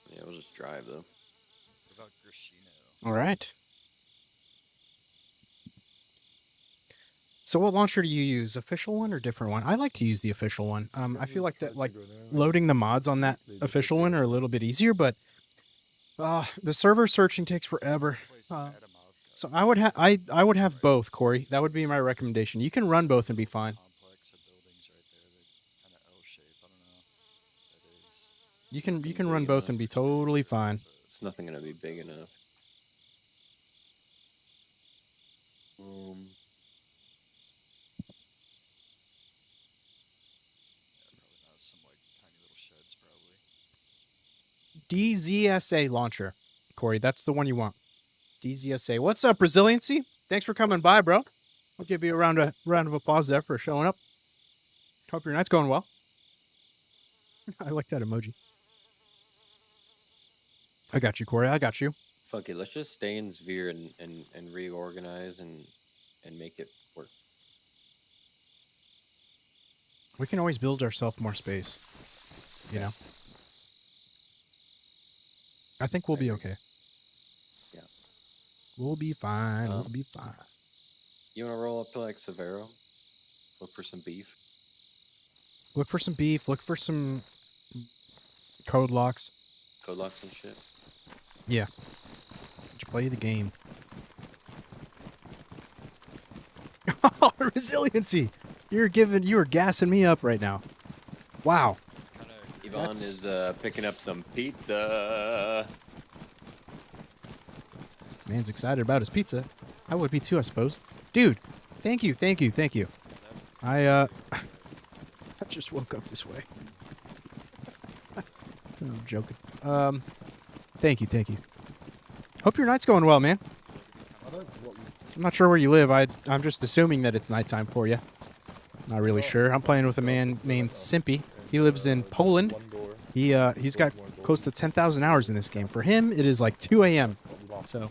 Yeah, we'll just drive though. What about Grishino? All right. So what launcher do you use? Official one or different one? I like to use the official one. I feel like that, like loading the mods on that official one are a little bit easier, but the server searching takes forever. So I would have I would have both, Corey. That would be my recommendation. You can run both and be fine. Complex of buildings right there. They're kind of L-shaped. I don't know. That is. You can run both and be totally fine. It's nothing gonna be big enough. Yeah, probably not. Some like tiny little sheds, probably. DZSA launcher, Corey. That's the one you want. DZSA. What's up, Resiliency? Thanks for coming by, bro. I'll give you a round of applause there for showing up. Hope your night's going well. I like that emoji. I got you, Corey. I got you. Fuck it, let's just stay in Sphere and reorganize and make it work. We can always build ourselves more space. You know? I think we'll be okay. Yeah. We'll be fine. We'll be fine. You wanna roll up to like Severo? Look for some beef. Look for some beef. Look for some code locks. Code locks and shit. Yeah. Just play the game. Oh, Resiliency! You are gassing me up right now. Wow. Yvonne is picking up some pizza. Man's excited about his pizza. I would be too, I suppose. Dude, thank you. I just woke up this way. I'm joking. Thank you. Hope your night's going well, man. I'm not sure where you live. I'm just assuming that it's nighttime for you. Not really sure. I'm playing with a man named Simpy. He lives in Poland. He's got close to 10,000 hours in this game. For him, it is like 2 a.m. So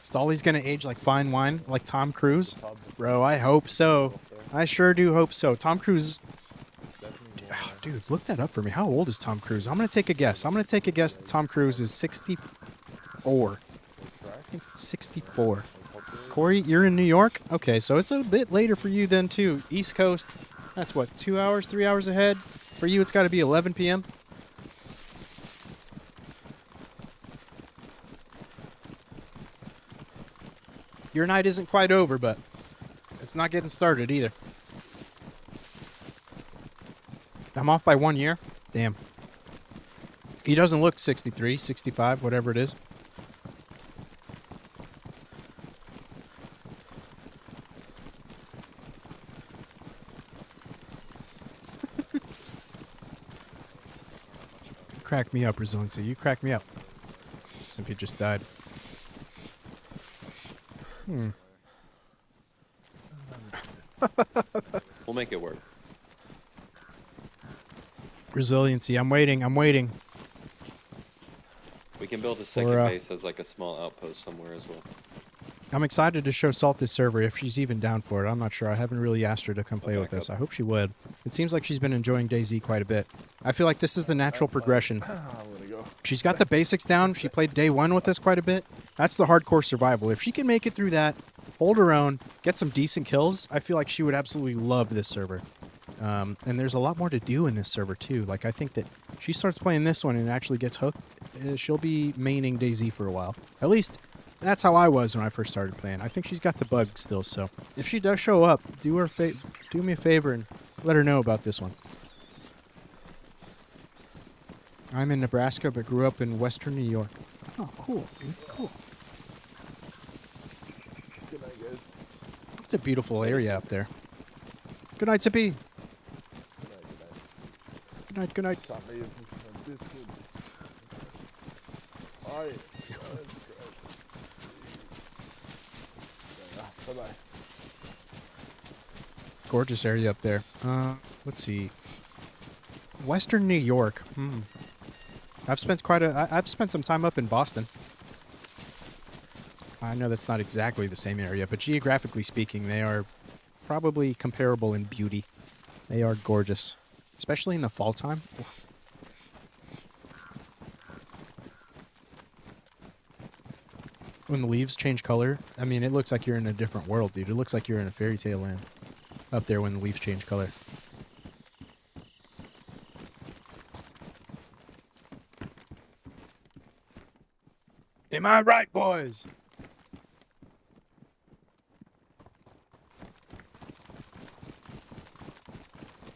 Stolly's gonna age like fine wine, like Tom Cruise. Bro, I hope so. I sure do hope so. Tom Cruise. Dude, look that up for me. How old is Tom Cruise? I'm gonna take a guess. That Tom Cruise is 64. I think 64. Corey, you're in New York? Okay, so it's a bit later for you then, too. East Coast, that's what, 2 hours, 3 hours ahead? For you, it's got to be 11 p.m.? Your night isn't quite over, but it's not getting started either. I'm off by 1 year? Damn. He doesn't look 63, 65, whatever it is. Crack me up, Resiliency. You crack me up. Simply just died. We'll make it work. Resiliency. I'm waiting. We can build a second base as like a small outpost somewhere as well. I'm excited to show Salt this server if she's even down for it. I'm not sure. I haven't really asked her to come play with us. I hope she would. It seems like she's been enjoying DayZ quite a bit. I feel like this is the natural progression. She's got the basics down. She played day one with us quite a bit. That's the hardcore survival. If she can make it through that, hold her own, get some decent kills, I feel like she would absolutely love this server. And there's a lot more to do in this server too. Like, I think that if she starts playing this one and actually gets hooked, she'll be maining DayZ for a while. At least that's how I was when I first started playing. I think she's got the bug still, so if she does show up, do me a favor and let her know about this one. I'm in Nebraska, but grew up in Western New York. Oh, cool, dude. Cool. Good night, guys. It's a beautiful area up there. Good night, Sippy. Good night, good night. Can't leave on Discord. Alright. Bye-bye. Gorgeous area up there. Let's see. Western New York. I've spent I've spent some time up in Boston. I know that's not exactly the same area, but geographically speaking, they are probably comparable in beauty. They are gorgeous, especially in the fall time. When the leaves change color, I mean, it looks like you're in a different world, dude. It looks like you're in a fairy tale land up there when the leaves change color. Am I right, boys?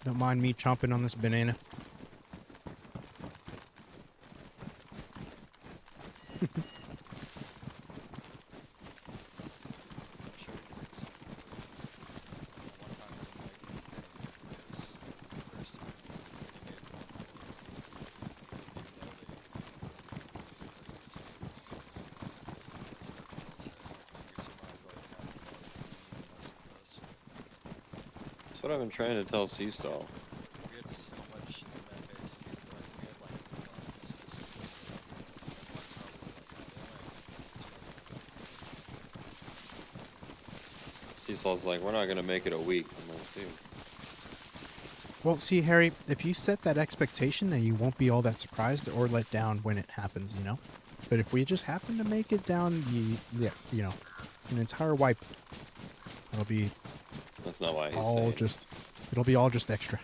Don't mind me chomping on this banana. That's what I've been trying to tell Seastall. We had so much in that base too, like we had like Seastall's like, we're not gonna make it a week. I'm like, dude. Well, see, Harry, if you set that expectation, then you won't be all that surprised or let down when it happens, you know? But if we just happen to make it down, you know, an entire wipe, it'll be That's not why he's all saying just, it'll be all just extra.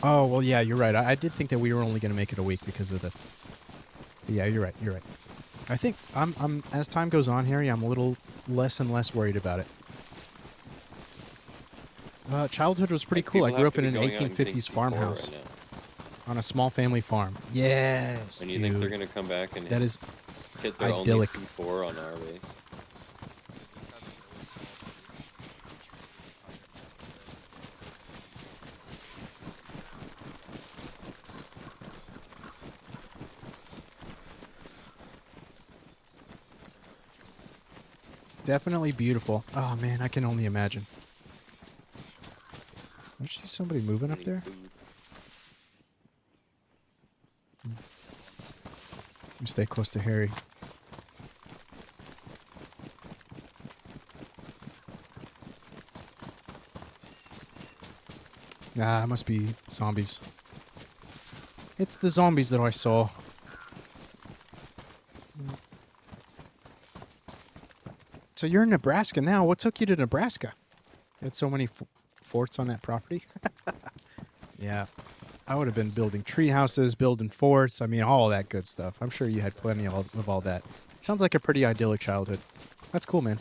Oh, well, yeah, you're right. I did think that we were only going to make it a week because of the... Yeah, you're right, you're right. I think I'm as time goes on, Harry, I'm a little less and less worried about it. Childhood was pretty cool. I People grew have up to in be an going out and getting 1850s C4 farmhouse right now. on a small family farm. Yes, And you dude. think they're gonna come back and That is hit their idyllic. only C4 on our base? definitely beautiful. Oh, man, I can only imagine. I see somebody moving up Getting there. food. You stay close to Harry. Nah, it must be zombies. It's the zombies that I saw. So you're in Nebraska now. What took you to Nebraska? You had so many forts on that property. Yeah. I would have been building tree houses, building forts. I mean, all that good stuff. I'm sure you had plenty of all that. Sounds like a pretty idyllic childhood. That's cool, man.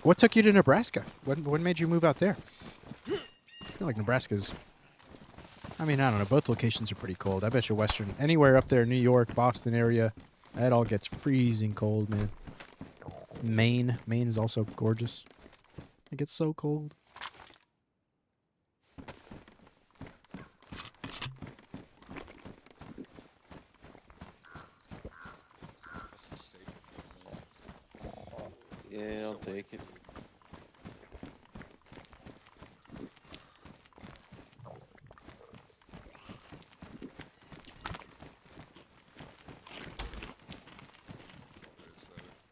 What took you to Nebraska? What made you move out there? I feel like Nebraska's... I mean, I don't know. Both locations are pretty cold. I bet you Western... Anywhere up there, New York, Boston area, that all gets freezing cold, man. Maine. Maine is also gorgeous. It gets so cold. Yeah, I'll take it.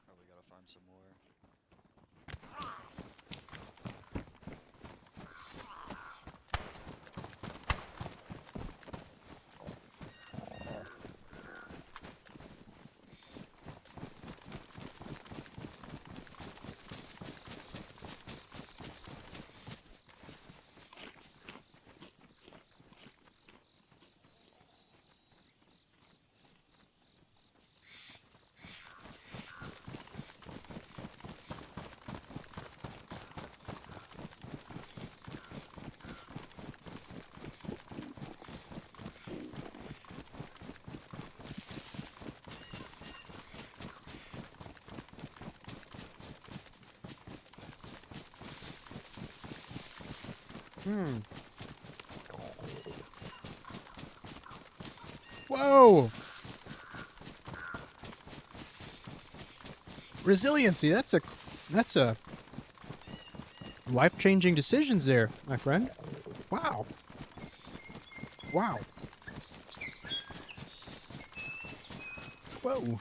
Probably gotta find some more. Hmm. Whoa! Resiliency, that's a life-changing decisions there, my friend. Wow. Wow. Whoa.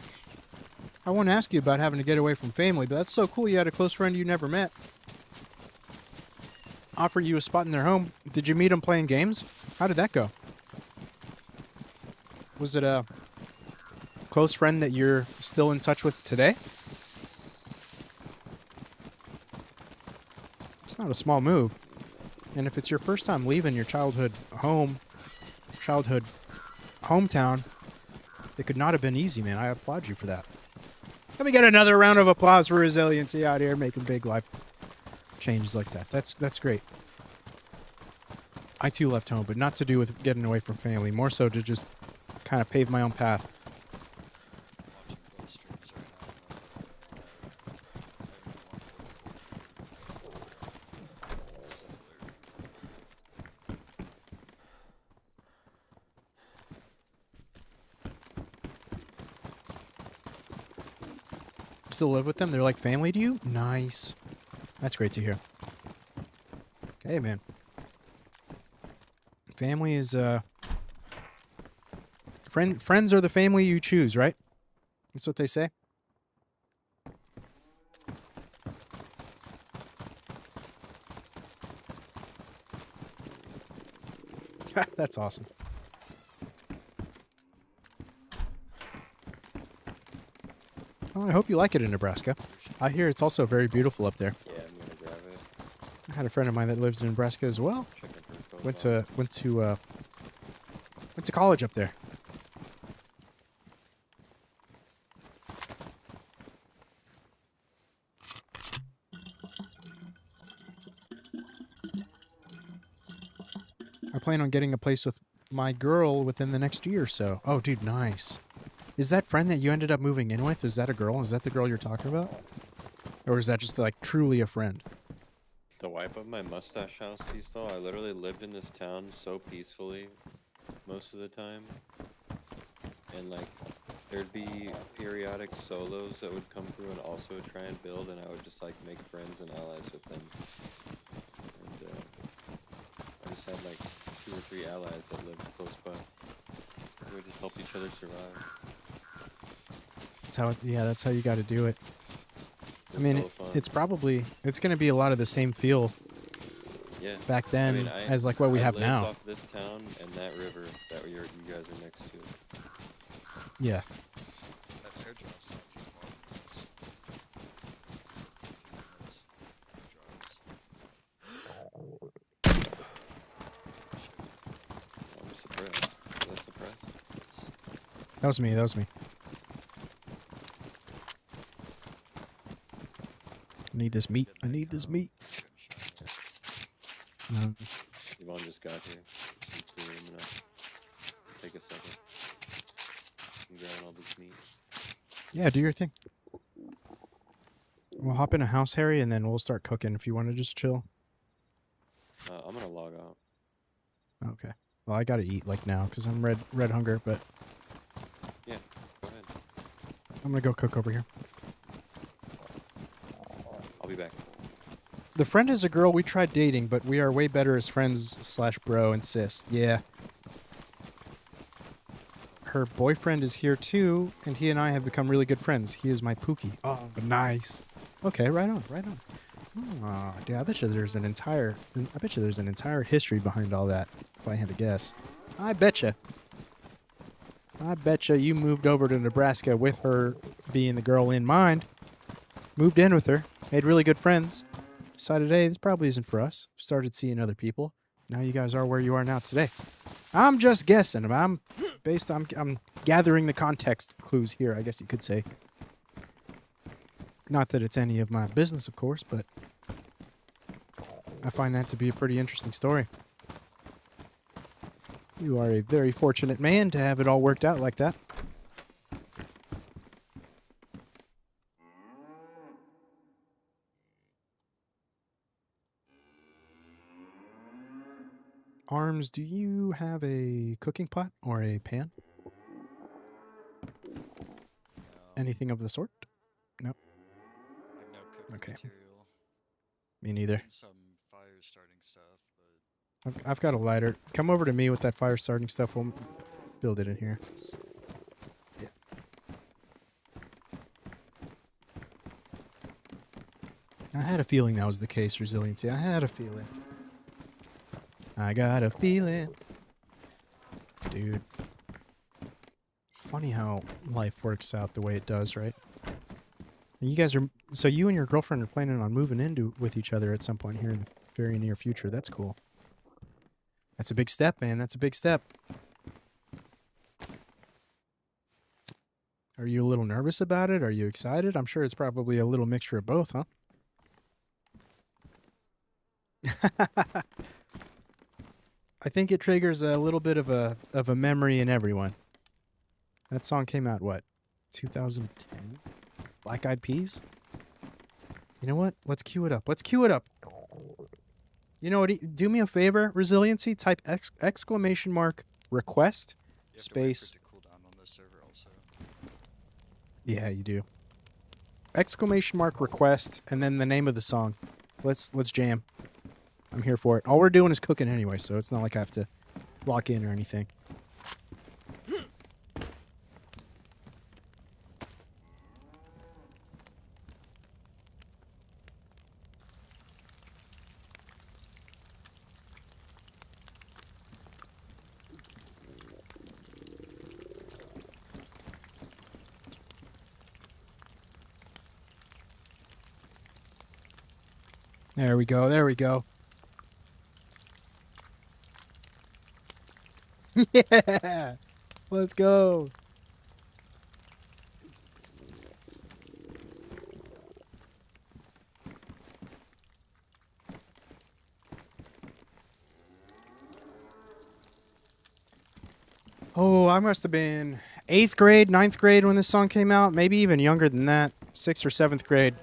I want to ask you about having to get away from family, but that's so cool you had a close friend you never met offer you a spot in their home. Did you meet them playing games? How did that go? Was it a close friend that you're still in touch with today? It's not a small move. And if it's your first time leaving your childhood hometown, it could not have been easy, man. I applaud you for that. Let me get another round of applause for resiliency out here making big life changes like that. That's great. I too left home, but not to do with getting away from family, more so to just kind of pave my own path. Watching both streams right Still live with them? They're like family to you? Nice. That's great to hear. Hey, man. Family is, friends are the family you choose, right? That's what they say. That's awesome. Well, I hope you like it in Nebraska. I hear it's also very beautiful up there. Yeah, I'm gonna grab it. I had a friend of mine that lived in Nebraska as well. Checking for Went profile. to college up there. I plan on getting a place with my girl within the next year or so. Oh, dude, nice. Is that friend that you ended up moving in with, is that a girl? Is that the girl you're talking about? Or is that just, like, truly a friend? The wipe of my mustache house, T-Stall, I literally lived in this town so peacefully most of the time. And, like, there'd be periodic solos that would come through and also try and build, and I would just, like, make friends and allies with them. And, I just had, like, 2 or 3 allies that lived close by. We would just help each other survive. That's how you got to do it. It I mean, was hella fun. it's going to be a lot of the same feel Yeah. back then I mean, as like what we I have lived now. off this town and that river that you guys are next to. Yeah. That airdrop's not too far from us. It's 15 minutes drives. I'm surprised. That's surprised. That was me. I need this meat. I'm gonna Yvonne just got here. I'm gonna take a second and grab all this meat. Yeah, do your thing. We'll hop in a house, Harry, and then we'll start cooking if you want to just chill. I'm gonna log out. Okay. Well, I gotta eat like now because I'm red hunger, but Yeah, go ahead. I'm gonna go cook over here. I'll be back. The friend is a girl we tried dating, but we are way better as friends / bro and sis. Yeah. Her boyfriend is here too, and he and I have become really good friends. He is my Pookie. Oh, nice. Okay, right on. Oh, dude, I bet you there's an entire history behind all that, if I had to guess. I bet you moved over to Nebraska with her being the girl in mind. Moved in with her, made really good friends. Decided, hey, this probably isn't for us. Started seeing other people. Now you guys are where you are now today. I'm just guessing. I'm gathering the context clues here, I guess you could say. Not that it's any of my business, of course, but I find that to be a pretty interesting story. You are a very fortunate man to have it all worked out like that. Arms, do you have a cooking pot or a pan? No, Anything of the sort? I have no cooking Okay. material. Me neither. And some fire starting stuff, but I've got a lighter. Come over to me with that fire starting stuff. We'll build it in here. Yeah. I had a feeling that was the case, Resiliency. I had a feeling. I got a feeling. Dude. Funny how life works out the way it does, right? And you guys are... So you and your girlfriend are planning on moving into with each other at some point here in the very near future. That's cool. That's a big step, man. That's a big step. Are you a little nervous about it? Are you excited? I'm sure it's probably a little mixture of both, huh? I think it triggers a little bit of a memory in everyone. That song came out, what, 2010? Black Eyed Peas? You know what? Let's cue it up. Let's cue it up. You know what? Do me a favor, Resiliency. Type exclamation mark request you have space. to wait for it to cool down on this server also. Yeah, you do. Exclamation mark request and then the name of the song. Let's jam. I'm here for it. All we're doing is cooking anyway, so it's not like I have to lock in or anything. There we go. There we go. Yeah! Let's go. Oh, I must have been 8th grade, 9th grade when this song came out. Maybe even younger than that. 6th or 7th grade.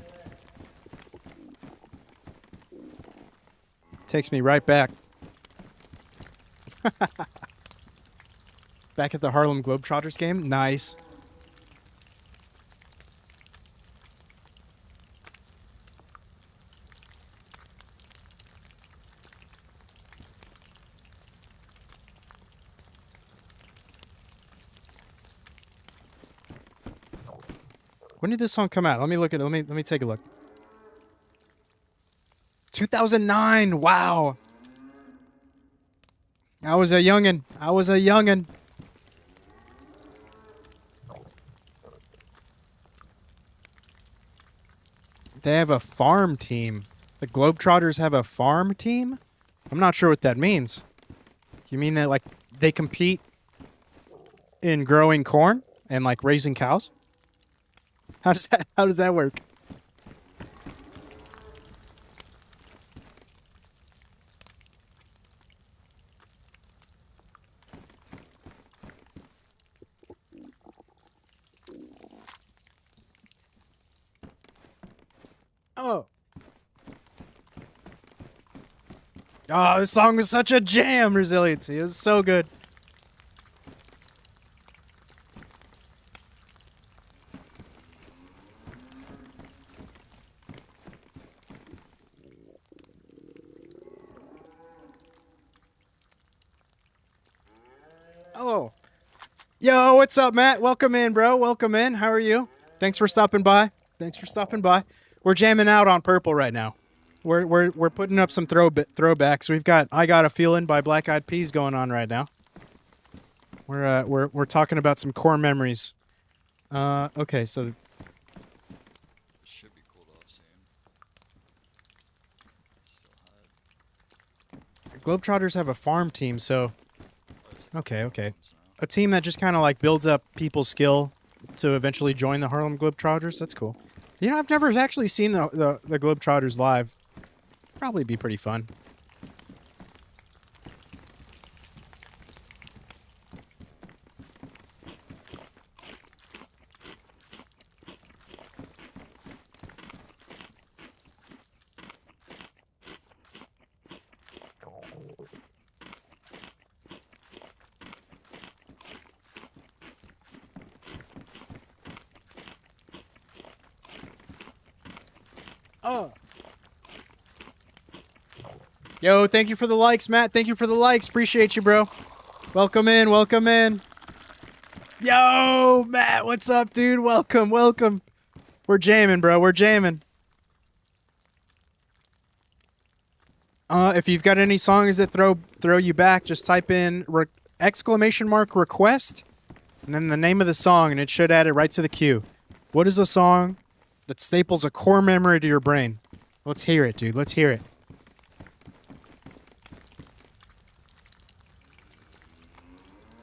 Takes me right back. Back at the Harlem Globetrotters game? Nice. When did this song come out? Let me look at it. Let me take a look. 2009. Wow. I was a youngin'. I was a youngin'. They have a farm team. The Globetrotters have a farm team? I'm not sure what that means. You mean that, like, they compete in growing corn and, like, raising cows? How does that work? Oh. Oh, this song was such a jam, Resiliency. It was so good. Oh. Yo, what's up, Matt? Welcome in, bro. Welcome in. How are you? Thanks for stopping by. Thanks for stopping by. We're jamming out on Purple right now. We're putting up some throwbacks. We've got "I Got a Feeling" by Black Eyed Peas going on right now. We're talking about some core memories. Okay, so Should be cooled off soon. Still hot. Globetrotters have a farm team, so Oh, it's okay. now. A team that just kind of like builds up people's skill to eventually join the Harlem Globetrotters. That's cool. You know, I've never actually seen the Globetrotters live. Probably be pretty fun. Oh. Yo, thank you for the likes, Matt. Thank you for the likes. Appreciate you, bro. Welcome in. Welcome in. Yo, Matt, what's up, dude? Welcome. Welcome. We're jamming, bro. We're jamming. If you've got any songs that throw you back, just type in !request and then the name of the song, and it should add it right to the queue. What is a song that staples a core memory to your brain? Let's hear it, dude. Let's hear it.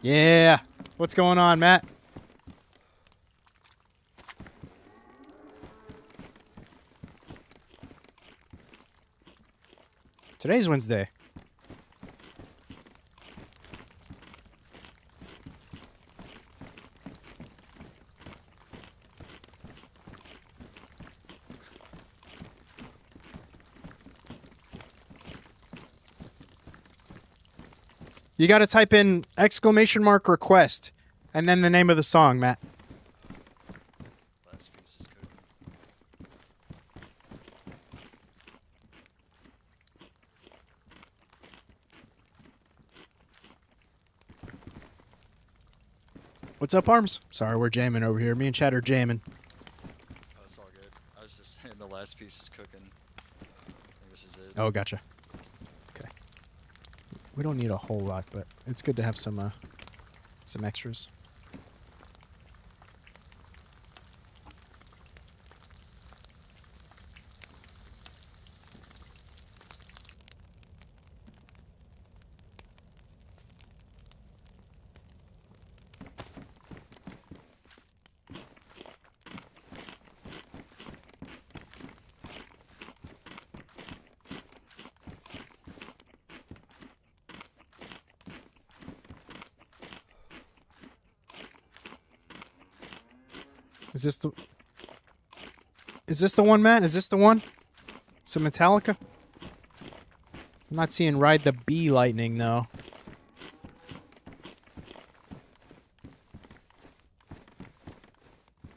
Yeah. What's going on, Matt? Today's Wednesday. You got to type in !request and then the name of the song, Matt. Last piece is cooking. What's up, Arms? Sorry, we're jamming over here. Me and Chad are jamming. Oh, it's all good. I was just saying the last piece is cooking. I think this is it. Oh, gotcha. Okay. We don't need a whole lot, but it's good to have some extras. Is this the one, Matt? Is this the one? Some Metallica? I'm not seeing Ride the Bee Lightning, though.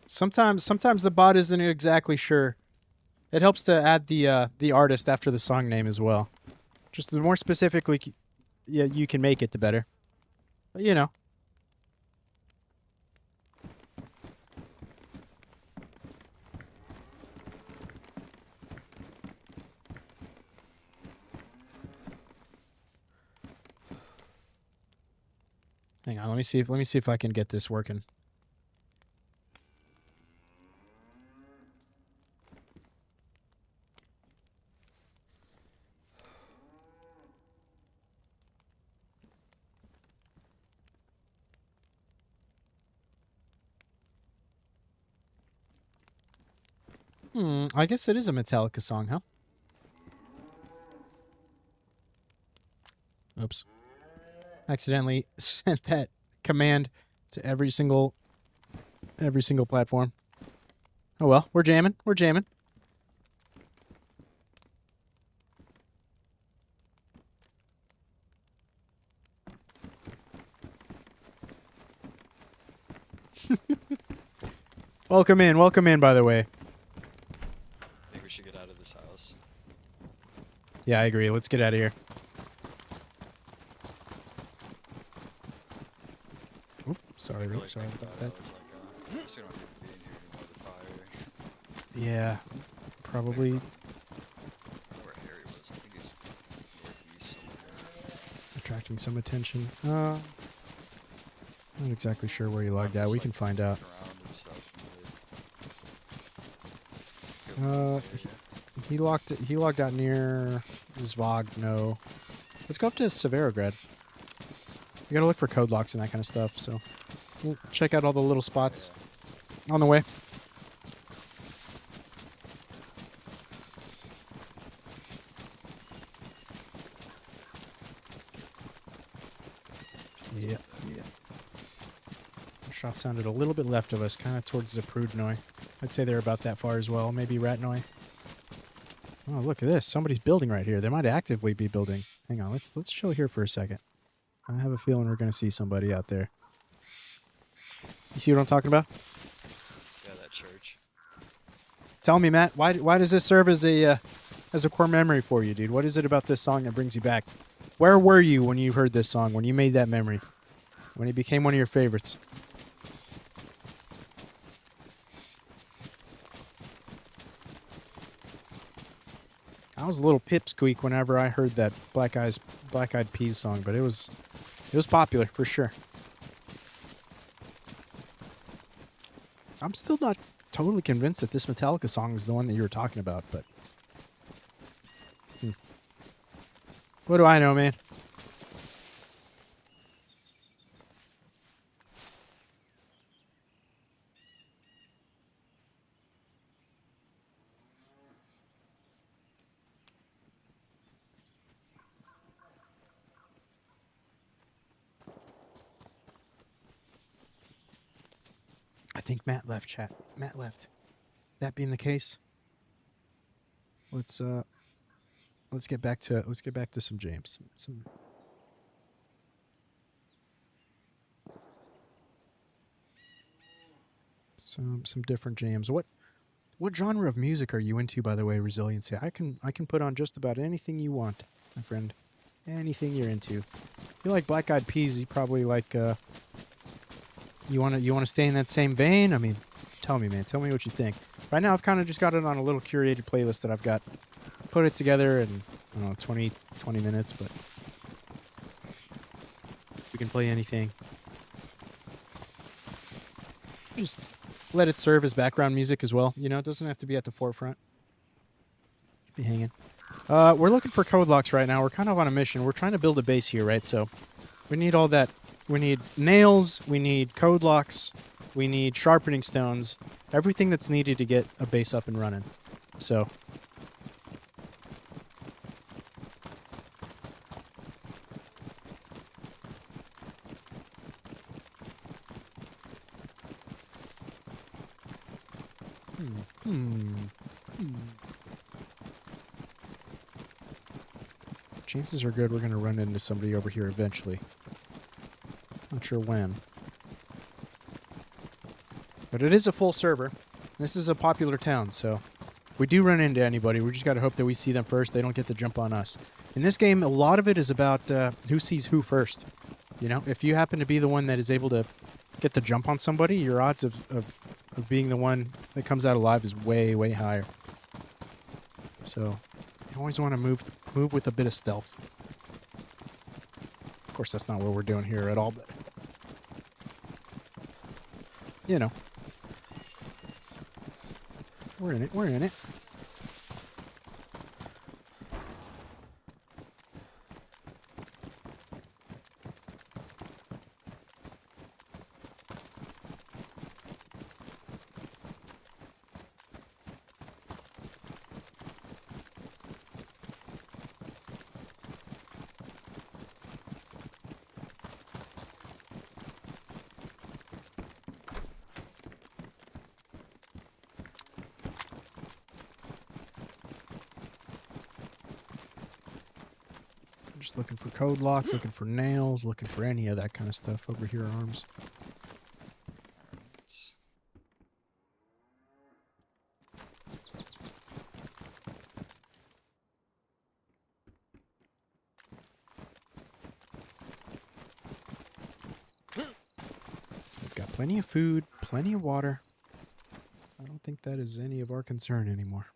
Sometimes the bot isn't exactly sure. It helps to add the artist after the song name as well. Just the more specifically you can make it, the better. But, you know. Hang on, let me see if I can get this working. I guess it is a Metallica song, huh? Oops. Accidentally sent that command to every single platform. Oh well, we're jamming. We're jamming. Welcome in, by the way. I think we should get out of this house. Yeah, I agree. Let's get out of here. Oop, sorry, Really Rick. Sorry thinking about it, that. I was like, I guess we don't need to be in here anymore with fire. Yeah, probably I don't know where Harry was. I think he's northeast somewhere. attracting some attention. Not exactly sure where you logged I'm out. just, We like, can find out. around and stuff, and, like, go through this area. He logged out near Zvogno. Let's go up to Severograd. You gotta look for code locks and that kind of stuff, so we'll check out all the little spots on the way. Yeah. The shot sounded a little bit left of us, kind of towards Zaprudnoy. I'd say they're about that far as well. Maybe Ratnoy. Oh, look at this. Somebody's building right here. They might actively be building. Hang on. Let's chill here for a second. I have a feeling we're going to see somebody out there. You see what I'm talking about? Yeah, that church. Tell me, Matt. Why does this serve as a core memory for you, dude? What is it about this song that brings you back? Where were you when you heard this song? When you made that memory? When it became one of your favorites? I was a little pipsqueak whenever I heard that Black Eyed Peas song, but it was popular for sure. I'm still not totally convinced that this Metallica song is the one that you were talking about, but what do I know, man? I think Matt left, chat. Matt left. That being the case, let's get back to some James. Some different jams. What genre of music are you into, by the way, Resiliency? I can put on just about anything you want, my friend. Anything you're into. If you like Black Eyed Peas, you probably like you wanna stay in that same vein? I mean, tell me, man. Tell me what you think. Right now I've kinda just got it on a little curated playlist that I've got. Put it together in, I don't know, 20 minutes, but we can play anything. Just let it serve as background music as well. You know, it doesn't have to be at the forefront. Be hanging. We're looking for code locks right now. We're kind of on a mission. We're trying to build a base here, right? So we need all that. We need nails. We need code locks. We need sharpening stones. Everything that's needed to get a base up and running. So chances are good we're going to run into somebody over here eventually. Not sure when. But it is a full server. This is a popular town, so if we do run into anybody, we just got to hope that we see them first. They don't get the jump on us. In this game, a lot of it is about who sees who first. You know, if you happen to be the one that is able to get the jump on somebody, your odds of being the one that comes out alive is way, way higher. So you always want to move with a bit of stealth. Of course, that's not what we're doing here at all, but you know. We're in it. Just looking for code locks, looking for nails, looking for any of that kind of stuff over here, Arms. We've got plenty of food, plenty of water. I don't think that is any of our concern anymore.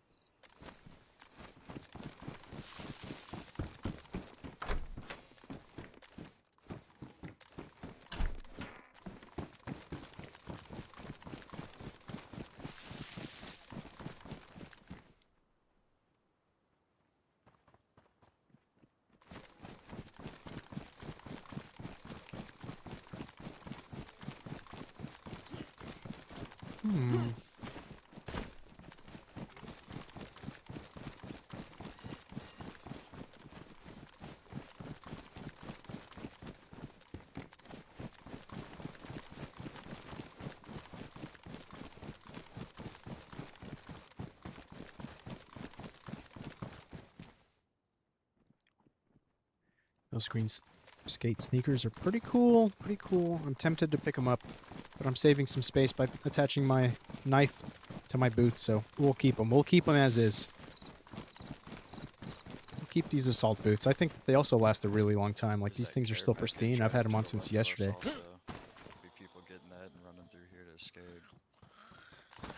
Those green skate sneakers are pretty cool. I'm tempted to pick them up, but I'm saving some space by attaching my knife to to my boots, so we'll keep them. We'll keep them as is. We'll keep these assault boots. I think they also last a really long time. Like, these things are still pristine. I've had them on since yesterday. Also, be people getting that and running through here to escape.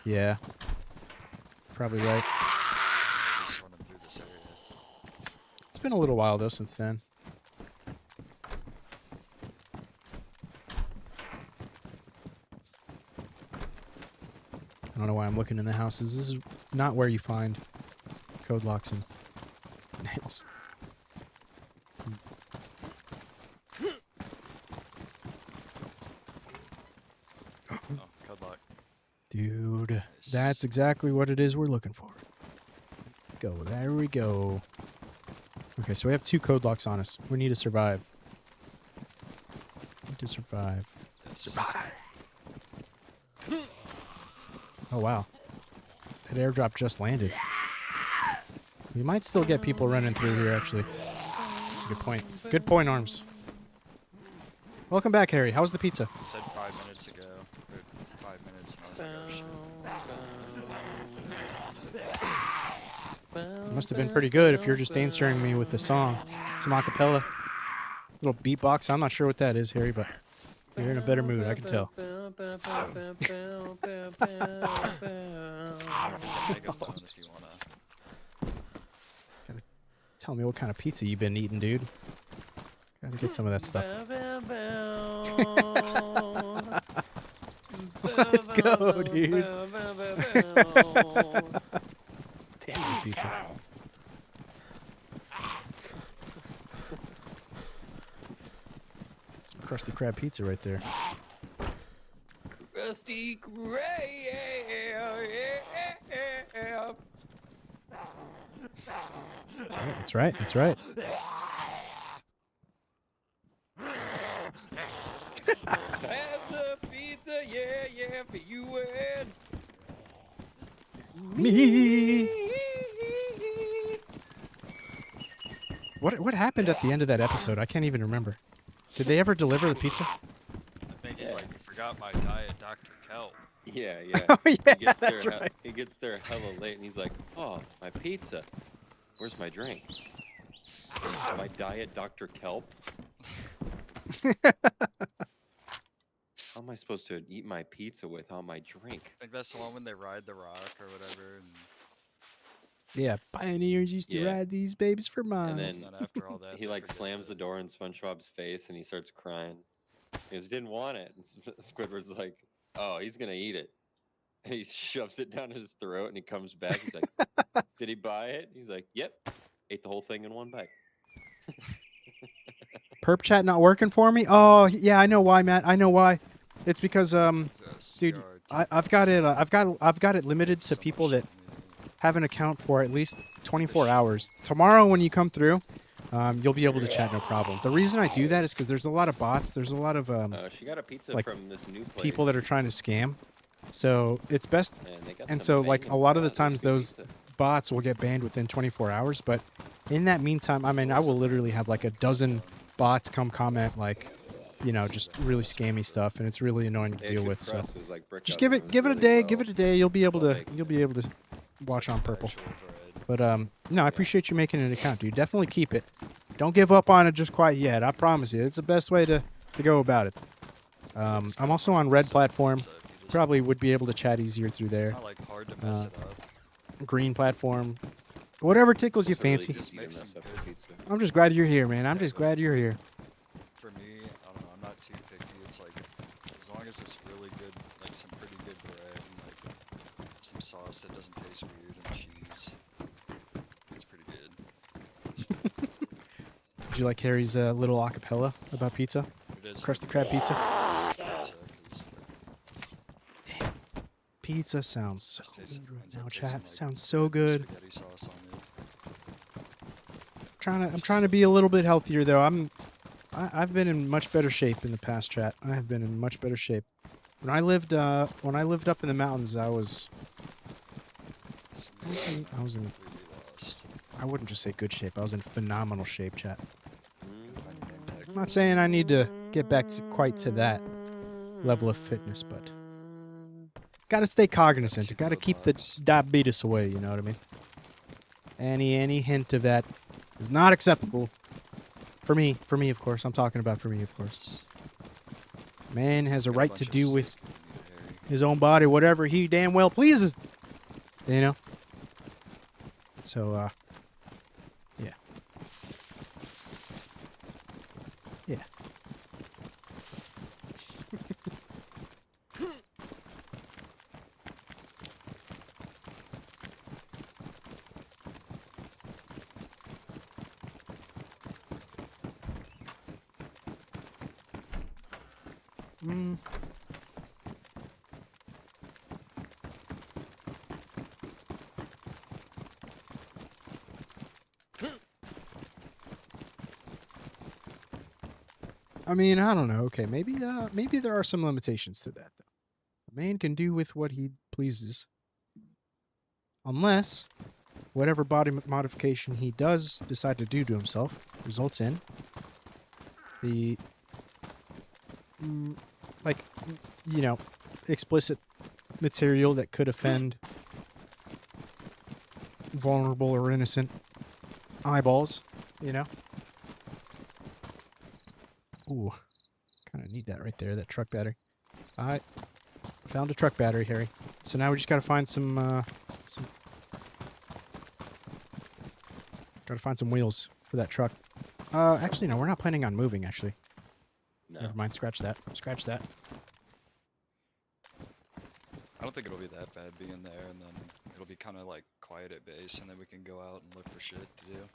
Yeah. Probably right. Just running through this area. It's been a little while, though, since then. I don't know why I'm looking in the houses. This is not where you find code locks and nails. Oh, code lock. Dude, that's exactly what it is we're looking for. Go, there we go. Okay, so we have 2 code locks on us. We need to survive. Need to survive. Yes. Survive. Oh, wow. That airdrop just landed. We might still get people running through here, actually. That's a good point. Good point, Arms. Welcome back, Harry. How was the pizza? I said 5 minutes ago. Or 5 minutes, and I was like, oh shit. It must have been pretty good if you're just answering me with the song. Some acapella. Little beatbox. I'm not sure what that is, Harry, but you're in a better mood, I can tell. There's a megaphone if you wanna. Tell me what kind of pizza you've been eating, dude. Gotta get some of that stuff. Let's go, dude. Damn good pizza. Some crusty crab pizza right there. Rusty Crab. That's right. That's right. Have the pizza, yeah, for you and Me. What happened at the end of that episode? I can't even remember. Did they ever deliver the pizza? I think he's like, you forgot my diet, Dr. Kelp. Yeah, yeah. Oh yeah, He gets there, that's right. he gets there hella late, and he's like, "Oh, my pizza. Where's my drink? My diet, Dr. Kelp. How am I supposed to eat my pizza without my drink?" I think that's the one when they ride the rock or whatever, and Yeah, pioneers used to Yeah. ride these babies for miles. And then then after all that, he they like forget slams to- the door in SpongeBob's face, and he starts crying. He goes, "Didn't want it." And Squidward's like, "Oh, he's gonna eat it." And he shoves it down his throat, and he comes back. He's like, "Did he buy it?" He's like, "Yep, ate the whole thing in one bite." Perp chat not working for me? Oh yeah, I know why, Matt. I know why. It's because Yes, dude, there are I've got it. I've got it limited to so people much that have an account for at least 24 hours. Tomorrow when you come through, you'll be able to chat no problem. The reason I do that is because there's a lot of bots. There's a lot of She got a pizza like, from this new place. people that are trying to scam. So it's best. Man, they got And some so like banging a lot of the crispy times those pizza. bots will get banned within 24 hours. But in that meantime, I mean, I will literally have like a dozen bots come comment like, you know, just really scammy stuff, and it's really annoying to Yeah, deal good with. So crust. It was like brick just oven. give was it a really day. well- Give it a day. You'll be able well to baked. watch on purple. actual bread. But no, I appreciate you making an account, dude. Definitely keep it. Don't give up on it just quite yet. I promise you, it's the best way to go about it. I'm also on Red platform. So if you just- Probably would be able to chat easier through It's there. not like hard to mess it up. Green platform, whatever tickles you It's really fancy. easy to Make mess some up good- the pizza. I'm just glad you're here, man. I'm just glad you're here. For me, I don't know, I'm not too picky. It's like, as long as it's really good, like some pretty good bread and like some sauce that doesn't taste weird and cheese. It's pretty good. Did you like Harry's little acapella about pizza? It is Crusty crab pizza? pizza, 'cause Pizza sounds so it tastes- good right ends up now, tasting chat. like Sounds so good. spaghetti sauce on it. I'm trying to be a little bit healthier though. I've been in much better shape in the past, chat. I have been in much better shape. When I lived up in the mountains, I was in Completely lost. I wouldn't just say good shape. I was in phenomenal shape, chat. Mm. I'm not saying I need to get back to quite to that level of fitness, but Gotta stay cognizant. You keep gotta the keep the box. diabetes away, you know what I mean? Any hint of that is not acceptable. For me, of course. I'm talking about for me, of course. Man has a Got right bunch to of do with stuff we need to Harry. his own body whatever he damn well pleases. You know? So, yeah. Yeah. Mm. I mean, I don't know. Okay, maybe there are some limitations to that, though. A man can do with what he pleases, unless whatever body modification he does decide to do to himself results in the, like, you know, explicit material that could offend vulnerable or innocent eyeballs, you know? Ooh, kind of need that right there, that truck battery. I found a truck battery, Harry. So now we just gotta find some gotta find some wheels for that truck. Actually, no, we're not planning on moving, actually. No. Never mind, scratch that. Scratch that. I don't think it'll be that bad being there, and then it'll be kind of like quiet at base, and then we can go out and look for shit to do.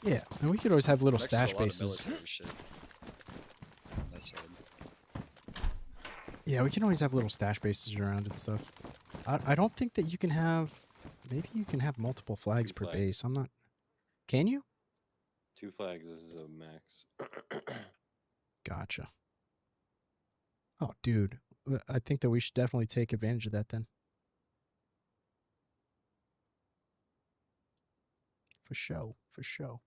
Yeah, and we could always have little Next to a stash lot of bases. military shit. On that side. Yeah, we can always have little stash bases around and stuff. I don't think that you can have... Maybe you can have multiple flags Two per flags. base. I'm not... Can you? 2 flags is a max. Gotcha. Oh, dude. I think that we should definitely take advantage of that then. For show. For show.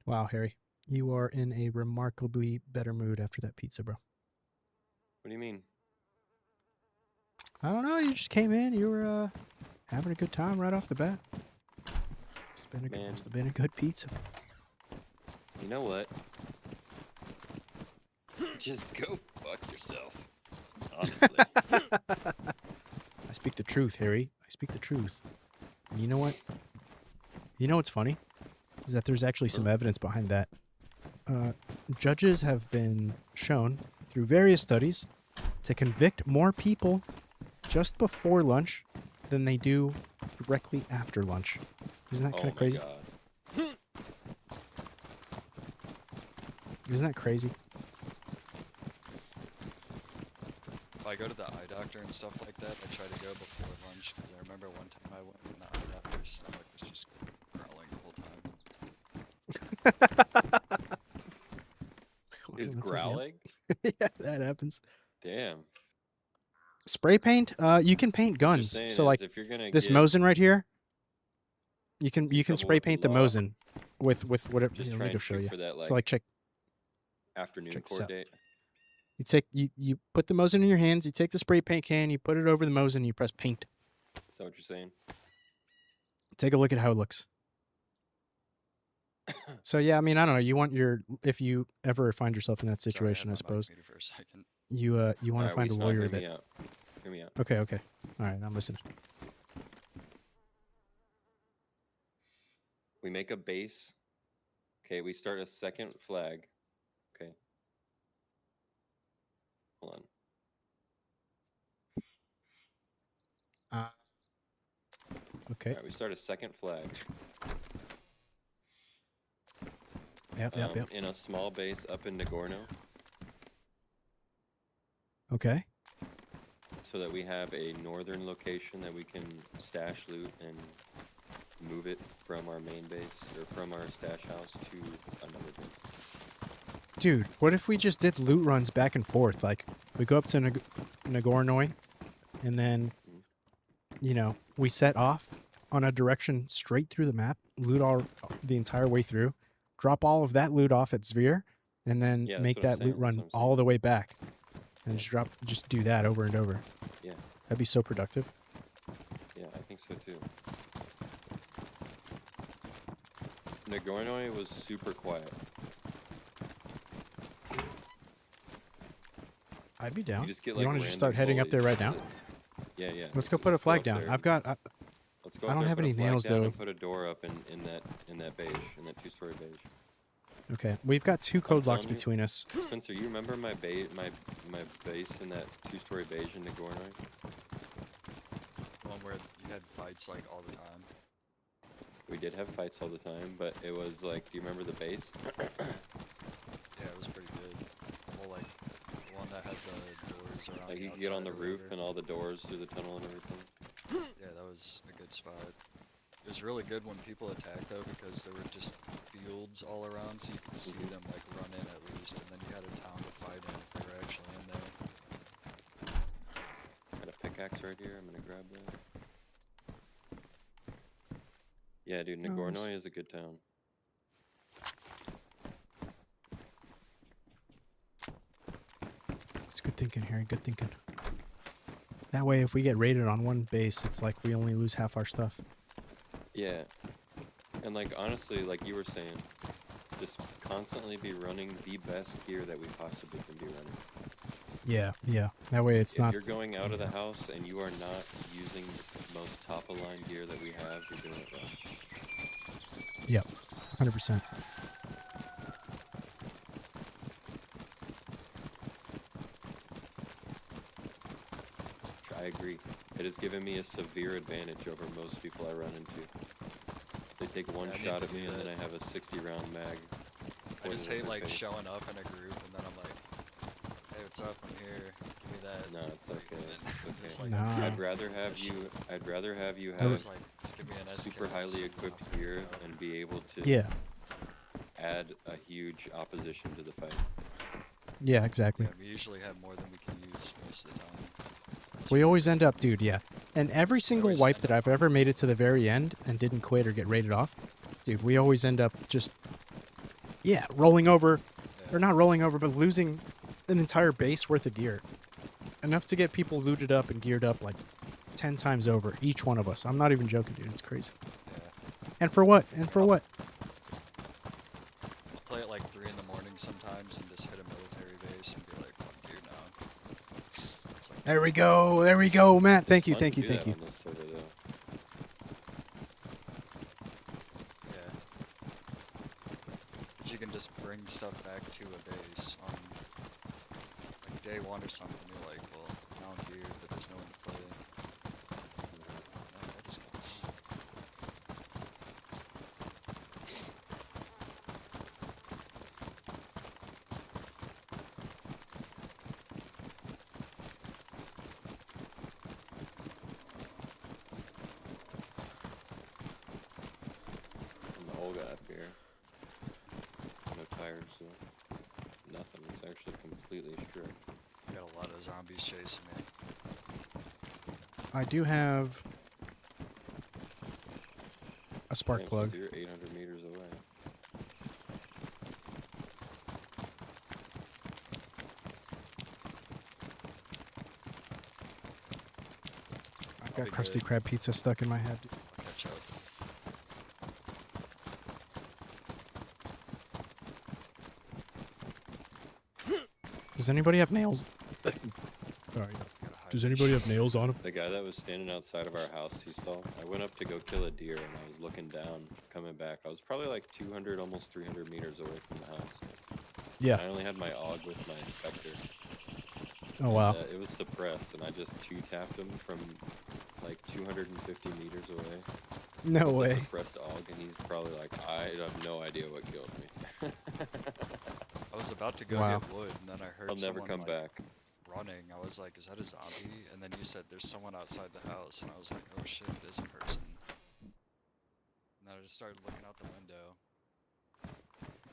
Wow, Harry. You are in a remarkably better mood after that pizza, bro. What do you mean? I don't know. You just came in. You were having a good time right off the bat. Must have been a good pizza. You know what? Just go fuck yourself. Honestly. I speak the truth, Harry. I speak the truth. And you know what? You know what's funny? Is that there's actually some evidence behind that. Judges have been shown through various studies to convict more people just before lunch than they do directly after lunch. Isn't that kind of crazy? God. Isn't that crazy? If I go to the eye doctor and stuff like that, I try to go before lunch, because I remember one time I went and the eye doctor's stomach was just growling the whole time. Is That's growling? yeah, that happens. Damn. Spray paint? You can paint Just guns. saying So is like if you're gonna this get Mosin right here, you can someone spray with the paint the law, Mosin with whatever. just You know, try let me and show shoot you. for that like So like check afternoon check this court out. date. You take you put the Mosin in your hands. You take the spray paint can. You put it over the Mosin. And you press paint. Is that what you're saying? Take a look at how it looks. So yeah, I mean, I don't know. You want if you ever find yourself in that Sorry, situation, I I had my mic suppose muted for a second. you want to Alright, find a Wisma, lawyer hear that. me out. Hear me out. Okay. All right, I'm listening. We make a base. Okay, we start a second flag. Okay. Hold on. Okay. Alright, we start a second flag. Yep. In a small base up in Nagorno, Okay. so that we have a northern location that we can stash loot and move it from our main base or from our stash house to another base. Dude, what if we just did loot runs back and forth? Like, we go up to Nagornoy, and then, you know, we set off on a direction straight through the map, loot the entire way through, drop all of that loot off at Sphere, and then Yeah, that's make what I'm that saying, loot that's run what I'm all saying. the way back, and Yeah. just do that over and over. Yeah. That'd be so productive. Yeah, I think so too. Nagorno was super quiet. I'd be down. You just get You like want to random just start heading up there bullies right now? Yeah, yeah. Let's go put a flag up down. there. I've got. Let's go I up don't there, have put a any flag nails, down though. And put a door up in that beige, in that 2-story beige. Okay, we've got 2 code blocks telling you. between us. Spencer, you remember my base in that 2-story beige in Nagorno? The one where you had fights like all the time. We did have fights all the time, but it was like, do you remember the base? Yeah, it was pretty good. Well, like the one that had the doors around. Like the you could get on outside the or roof whatever. and all the doors through the tunnel and everything. Yeah, that was a good spot. It was really good when people attacked though, because there were just fields all around, so you could see them like run in at least, and then you had a town to fight in if they were actually in there. Got a pickaxe right here. I'm gonna grab that. Yeah, dude, Nagorno is a good town. It's good thinking, Harry. Good thinking. That way, if we get raided on one base, it's like we only lose half our stuff. Yeah, and like honestly, like you were saying, just constantly be running the best gear that we possibly can be running. Yeah, yeah. That way, it's If not. you're going out of the house and you are not using the most top-of-line gear that we have, you're doing it wrong. Yep, 100%. I agree. It has given me a severe advantage over most people I run into. They take one Yeah, I need shot to at me do and then that. I have a 60-round mag. I just pointed at hate my like face. showing up in a group and then I'm like, hey, what's up? I'm here. Give me that. No, it's okay. And then It's just okay. like, I'm Nah. I'd rather have you have just like, just give me an super SKS, highly and I'll equipped figure it gear out. and be able to Yeah, add a huge opposition to the fight. yeah, exactly. Yeah, we usually have more than we can use most of the time. We always end up, dude, yeah. And every single always wipe end that up I've ever made it to the very end and didn't quit or get raided off, dude, we always end up just, yeah, rolling over, Yeah. or not rolling over, but losing an entire base worth of gear. Enough to get people looted up and geared up like 10 times over, each one of us. I'm not even joking, dude. It's crazy. Yeah. And for what? And for what? I'll play at like 3 in the morning sometimes and just hit a military base and be like, I'm here now. It's like, There we go. There we go, Matt. Thank you, Fun thank to you, do thank that you. on this server, though. yeah. But you can just bring stuff back to a base on like day 1 or something. You're like, well, now I'm here, but there's no one to play. What is going on? And the hole got up here. No tires, so nothing. It's actually completely stripped. Got a lot of zombies chasing me. I do have a spark Damn, plug. You're 800 meters away. I've I'll got be crusty good. crab pizza stuck in my head. I'll catch up. Does anybody have nails? Sorry. Gotta hide Does this anybody shit. have nails on them? The guy that was standing outside of our house, he stole. I went up to go kill a deer and I was looking down, coming back. I was probably like 200, almost 300 meters away from the house. Yeah. I only had my AUG with my Spectre. Oh, wow. And, it was suppressed, and I just two-tapped him from like 250 meters away. No with the way. suppressed AUG, and he's probably like, I have no idea what killed me. I was about to go Wow. get wood, and then I heard I'll never someone come like, back. running. I was like, is that a zombie? And then you said there's someone outside the house, and I was like, oh shit, it is a person. And then I just started looking out the window.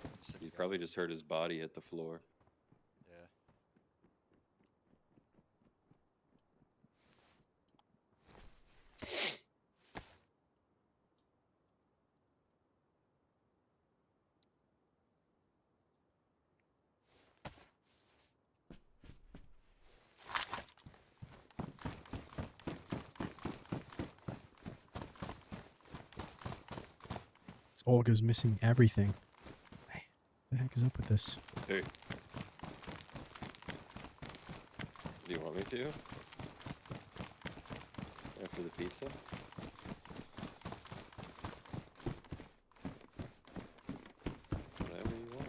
You said You got probably wood. just heard his body hit the floor. Yeah. Olga's missing everything. Hey, what the heck is up with this? Hey. Do you want me to? After the pizza? Whatever you want.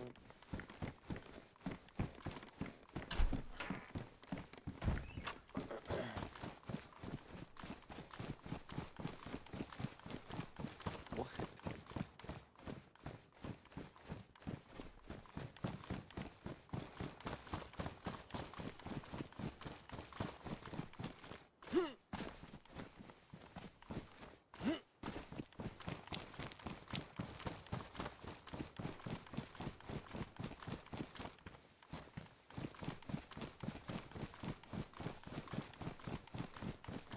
What?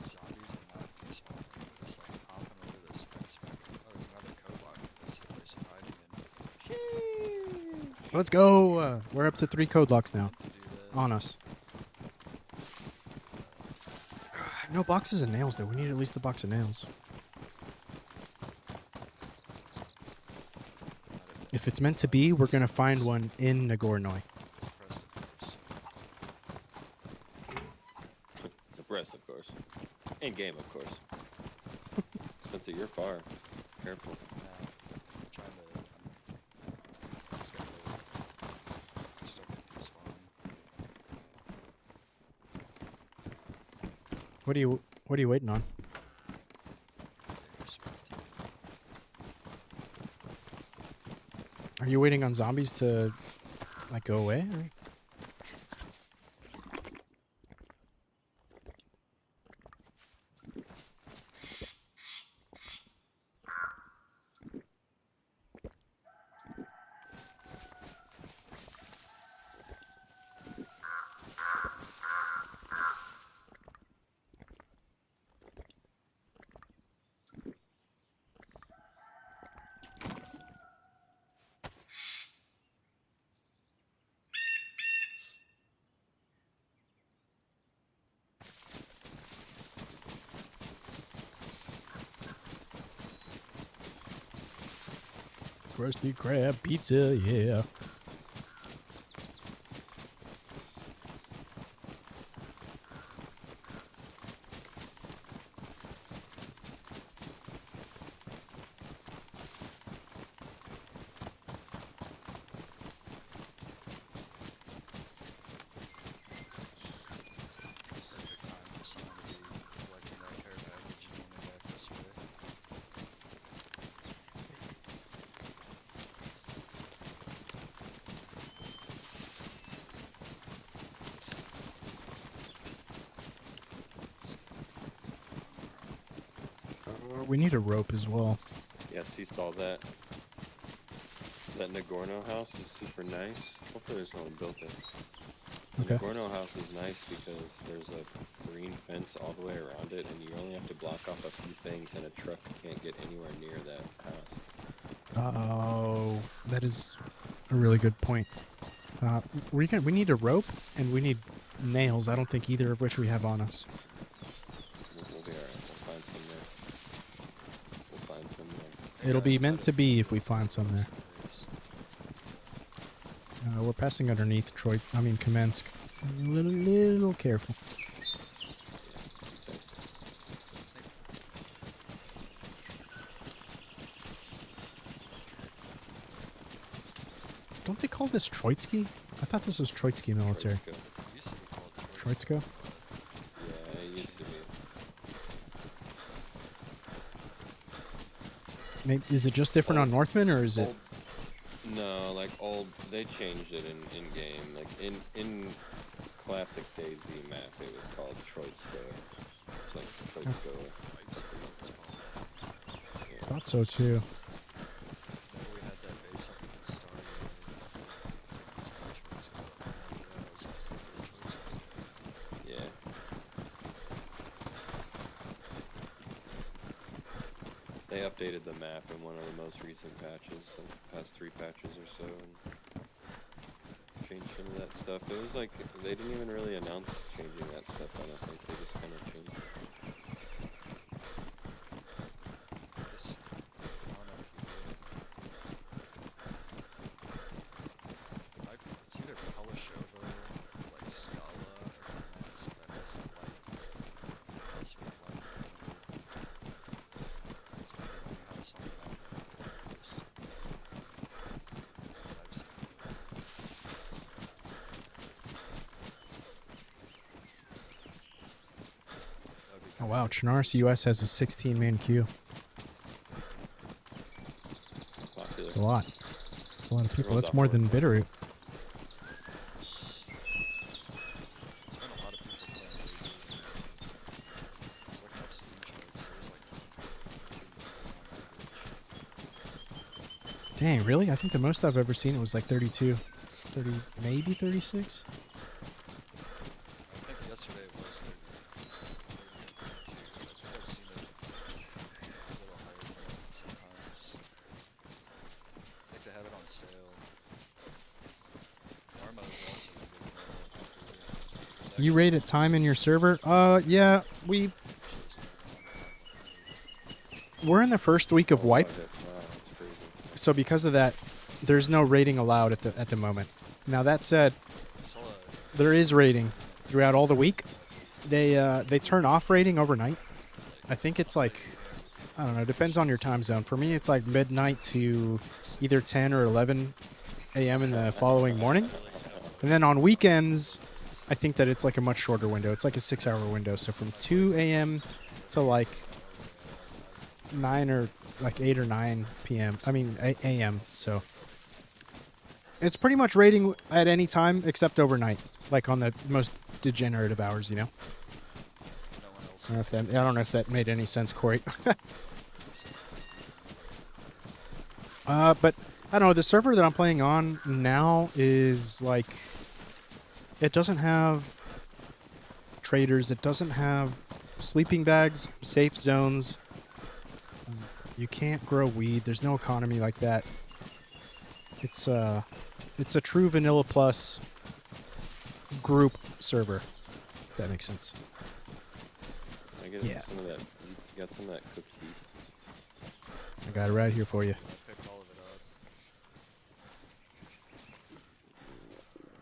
Zombies are not despawn. They're just like hopping over this fence back. Oh, there's another code lock for this place I'm hiding in. Let's go. We're up to 3 code locks now. To do that. On us. No boxes of nails, though. We need at least the box of nails. If it's meant to be, we're going to find one in Nagornoy. Suppressed, of course. Suppressed, of course. In game, of course. Spencer, you're far. Careful. Now, I'm trying to. I'm just gonna go. Just don't get despawn. What are you waiting on? There's my team. Are you waiting on zombies to like go away? Or? Krusty Krab pizza, yeah. Perfect time for someone to be collecting that care package and coming back this way. We need a rope as well. Yes, he stalled that. That Nagorno house is super nice. Hopefully there's no one built it. The Okay. Nagorno house is nice because there's a green fence all the way around it, and you only have to block off a few things, and a truck can't get anywhere near that house. Oh, that is a really good point. We need a rope and we need nails. I don't think either of which we have on us. We'll be alright. We'll find some there. We'll find some there. It'll be meant to be if we find some there. Place. We're passing underneath Kamensk. A little careful. Don't they call this Troitsky? I thought this was Troitsky military. Troitsko. It used to be called Troitsko? Yeah, it used to be. Maybe, is it just different on Northman, or is it? Old, no, like old. They changed it in game. Like in classic DayZ map, it was called Troitsko. It's like Troitsko. Yeah. Thought so too. Remember we had that base up at the start of Yeah. They updated the map in one of the most recent patches, like the past 3 patches or so, and changed some of that stuff. It was like, they didn't even really announce changing that stuff, I don't think. They just kind of changed it. Oh wow, Chernarus US has a 16-man queue. Popular. It's a lot. It's a lot of people. Everyone's That's off more work than now. Bitterroot. There's been a lot of people playing DayZ. I was looking at Steam charts. There's like 2 million on average. Dang, really? I think the most I've ever seen it was like 32. 30, maybe 36? I think yesterday it was 30 or 32. I think I've seen it a little higher than that sometimes. I think they have it on sale. Arma is also getting a little popular. There's You actually rate at time in your server? Yeah, actually starting on we're in the first week of Oh, wipe, fuck it. Wow, that's crazy. so because of that, there's no rating allowed at the moment. Now that said, I saw a there is rating throughout all the week. They turn off rating overnight. I think it's like, I don't know, depends on your time zone. For me, it's like midnight to either 10 or 11 a.m. in the following morning. And then on weekends, I think that it's like a much shorter window. It's like a 6-hour window. So from 2 a.m. to like 9 or like 8 or 9 p.m. I mean, a.m. So it's pretty much rating at any time except overnight, like on the most degenerate of hours, you know? no one else. I don't know if that made any sense, Corey. But I don't know. The server that I'm playing on now is like, it doesn't have traders. It doesn't have sleeping bags, safe zones. You can't grow weed. There's no economy like that. It's a true vanilla plus group server. If that makes sense. I get Yeah. some of that. You got some of that cooked beef. I got it right here for you. I picked all of it up.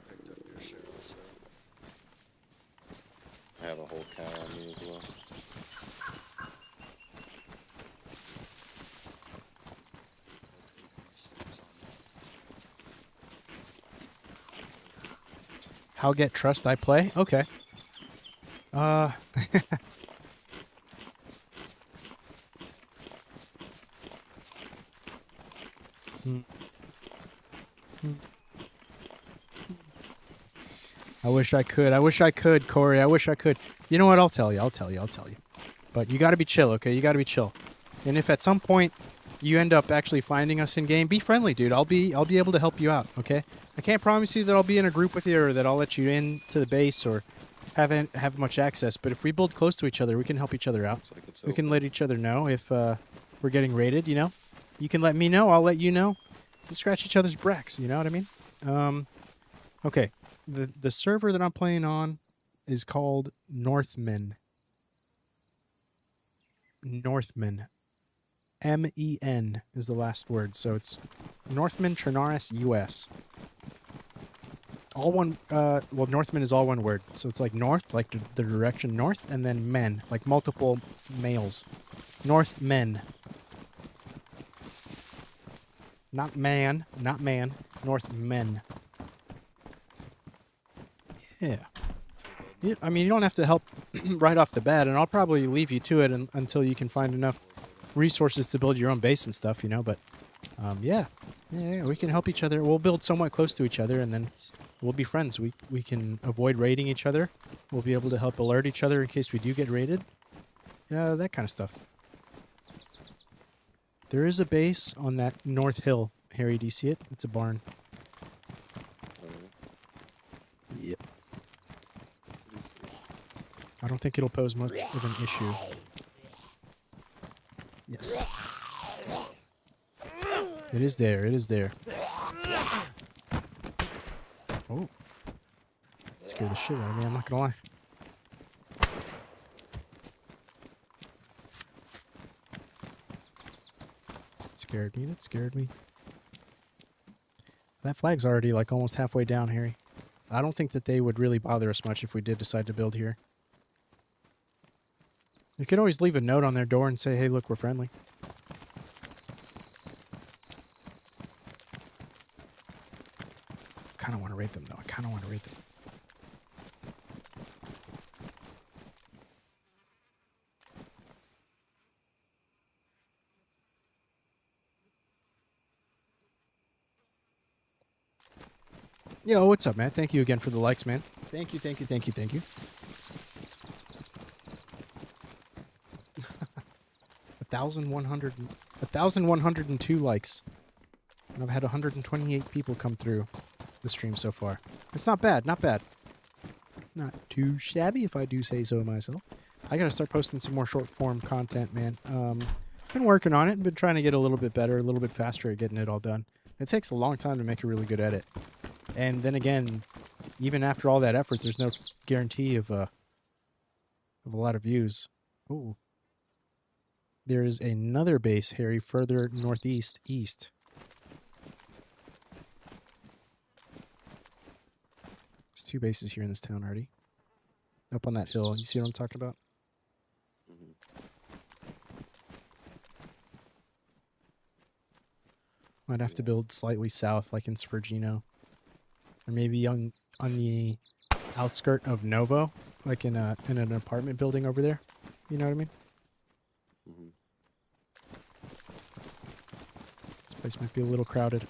Picked up your share also. I have a whole cow on me as well. Sticks on me. How get trust I play? Okay. I wish I could. I wish I could, Corey. I wish I could. You know what? I'll tell you. I'll tell you. I'll tell you. But you got to be chill, okay? You got to be chill. And if at some point you end up actually finding us in game, be friendly, dude. I'll be able to help you out, okay? I can't promise you that I'll be in a group with you or that I'll let you into the base or have much access. But if we build close to each other, we can help each other out. Looks like it's We can open. let each other know if we're getting raided, you know? You can let me know, I'll let you know. We scratch each other's backs, you know what I mean? Okay. The server that I'm playing on is called Northmen. Northmen. MEN is the last word, so it's Northmen Chernarus US. All one, well, Northmen is all one word, so it's like north, like the direction north, and then men, like multiple males. Northmen. Not man, Northmen. Yeah. I mean, you don't have to help right off the bat, and I'll probably leave you to it until you can find enough resources to build your own base and stuff, you know, but yeah, we can help each other. We'll build somewhat close to each other, and then we'll be friends. We can avoid raiding each other. We'll be able to help alert each other in case we do get raided. That kind of stuff. There is a base on that north hill. Harry, do you see it? It's a barn. Yep. I don't think it'll pose much of an issue. Yes. It is there. It is there. Oh. That scared the shit out of me, I'm not gonna lie. That scared me. That scared me. That flag's already like almost halfway down, Harry. I don't think that they would really bother us much if we did decide to build here. You could always leave a note on their door and say, hey, look, we're friendly. I kind of want to raid them, though. I kind of want to raid them. Yo, what's up, man? Thank you again for the likes, man. Thank you, thank you, thank you, thank you. 1,102 likes. And I've had 128 people come through the stream so far. It's not bad, not bad. Not too shabby, if I do say so myself. I gotta start posting some more short form content, man. Been working on it and been trying to get a little bit better, a little bit faster at getting it all done. It takes a long time to make a really good edit. And then again, even after all that effort, there's no guarantee of a lot of views. Ooh. There is another base, Harry, further northeast, east. There's 2 bases here in this town already. Up on that hill. You see what I'm talking about? Mhm. Might have to build slightly south, like in Svergino. Or maybe on the outskirt of Novo, like in an apartment building over there. You know what I mean? Mhm. This place might be a little crowded.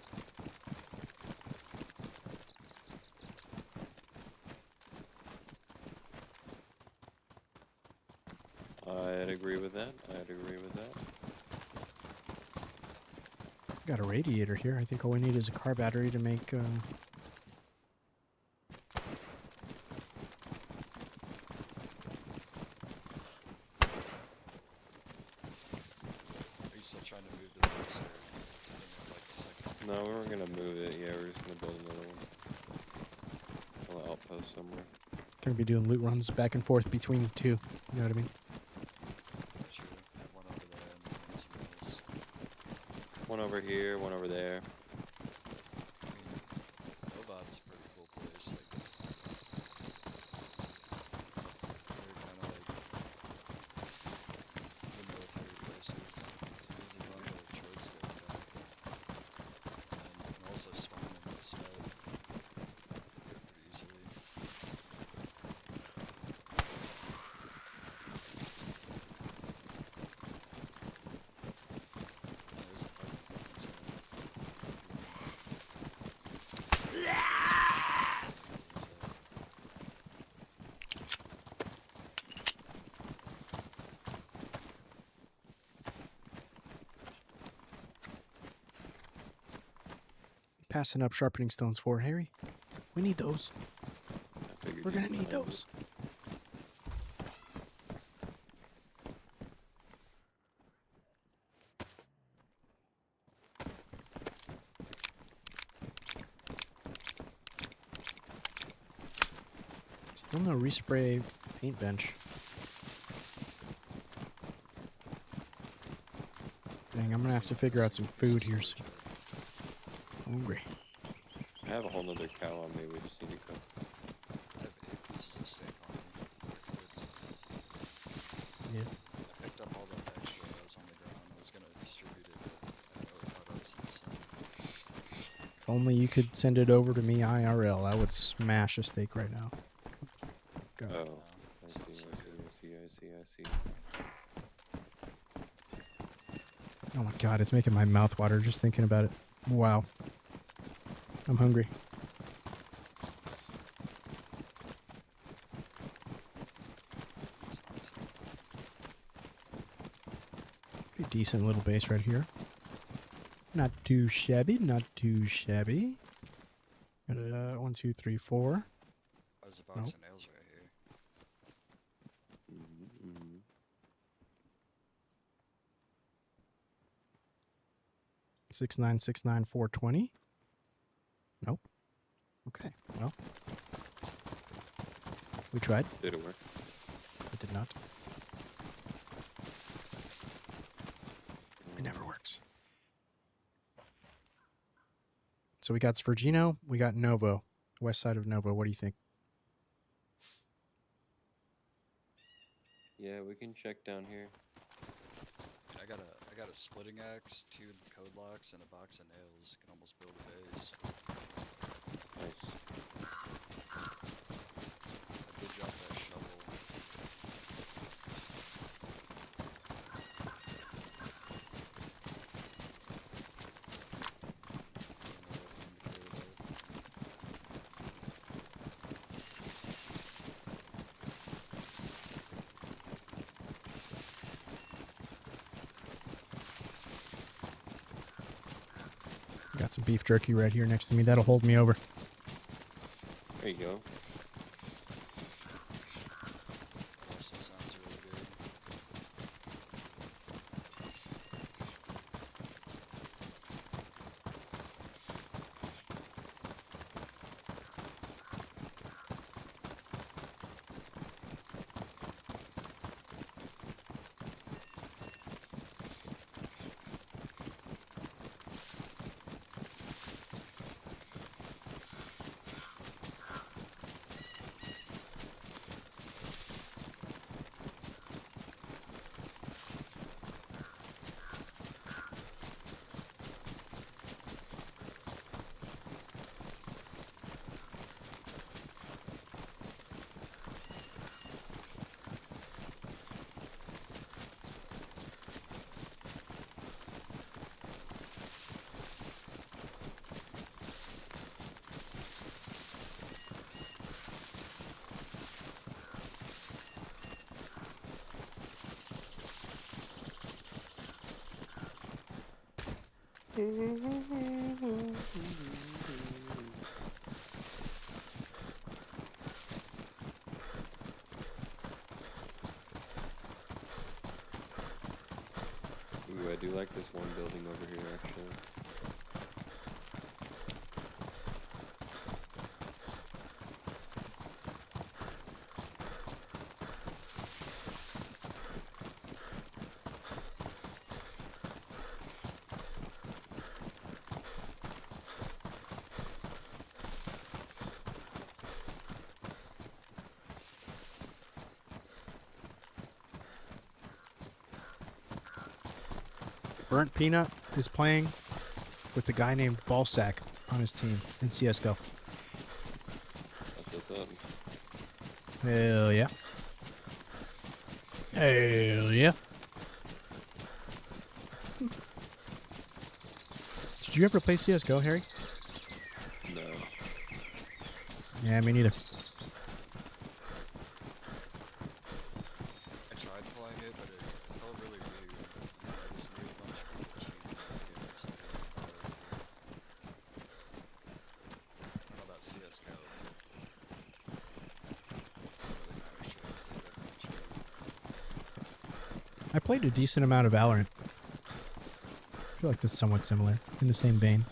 I'd agree with that. I'd agree with that. Got a radiator here. I think all we need is a car battery to make. Are you still trying to move to this, or like a second? No, we were gonna move it. Yeah, we're just gonna build another one. A little outpost somewhere. Gonna be doing loot runs back and forth between the two. You know what I mean? Sure, have one over there and then somewhere else. One over here, one over there. I mean, Novot's a pretty cool place. Like, they're kind of like the military places. It's an easy run to Detroit's going back, and you can also spawn in the side pretty easily. And there's a parking lot zone. Passing up sharpening stones for Harry. We need those. I figured We're you'd gonna need find it. those. Still no respray paint bench. Dang, I'm gonna have to figure out some food here soon. Hungry. I have a whole nother cow on me. We just need to cook. I have 8 pieces of steak on me. They're Yeah. cooked. I picked up all the extra that was on the ground. I was gonna distribute it, but I know thought I was in the sun. If only you could send it over to me IRL, I would smash a steak right now. God. Oh, No, I it's not see, so I good. see, I see, I see. Oh my god, it's making my mouth water just thinking about it. Wow. I'm hungry. Pretty decent little base right here. Not too shabby, not too shabby. Got a 1, 2, 3, 4. There's a box Nope. of nails right here. Mm-hmm. 6969 420. Nope. Okay, well. We tried. Did it work? It did not. It never works. So we got Svergino, we got Novo, west side of Novo. What do you think? Yeah, we can check down here. I got a splitting axe, 2 code locks, and a box of nails. Can almost build a base. Nice. I did drop that shovel. got some beef jerky right here next to me. That'll hold me over. There you go. Also sounds really good. Ooh, I do like this one building over here, actually. Burnt Peanut is playing with a guy named Ballsack on his team in CSGO. That's what's up. Hell yeah. Hell yeah. Did you ever play CSGO, Harry? No. Yeah, me neither. I tried playing it, but it felt really weird. I just knew a bunch of people cheating in the game, so I didn't bother with it. I don't know about CSGO, but some of the counter strikes, they definitely cheat. I played a decent amount of Valorant. I feel like this is somewhat similar, in the same vein. I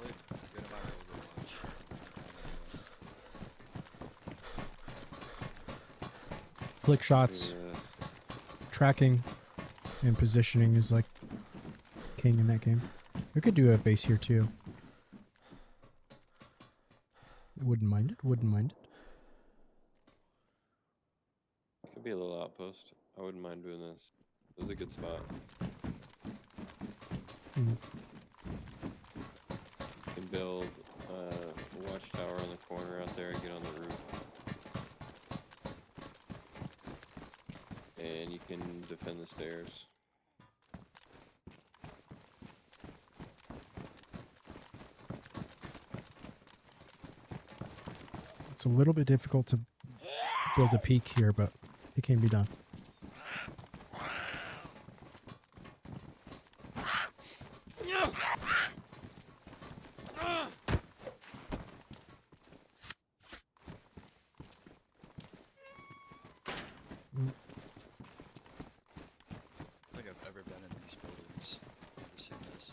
played a good amount of Overwatch. Flick shots, Yeah. tracking, and positioning is like king in that game. We could do a base here too. Wouldn't mind it, wouldn't mind it. Could be a little outpost. I wouldn't mind doing this. It was a good spot. Mm. You can build a watchtower on the corner out there and get on the roof. And you can defend the stairs. It's a little bit difficult to build a peak here, but it can be done. I don't think I've ever been in these buildings. Never seen this.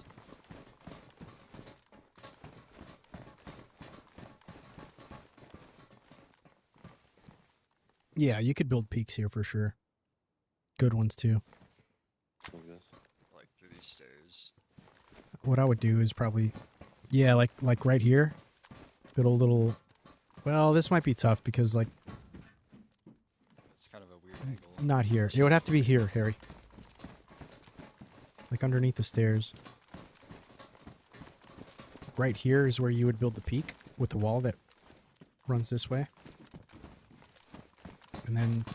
Yeah, you could build peaks here for sure. Good ones too. Like this. Like through these stairs. What I would do is probably, yeah, like right here, build a little. Well, this might be tough because like It's kind of a weird angle. not here. It would have to be here, Harry. Like underneath the stairs. Right here is where you would build the peak with the wall that runs this way. And then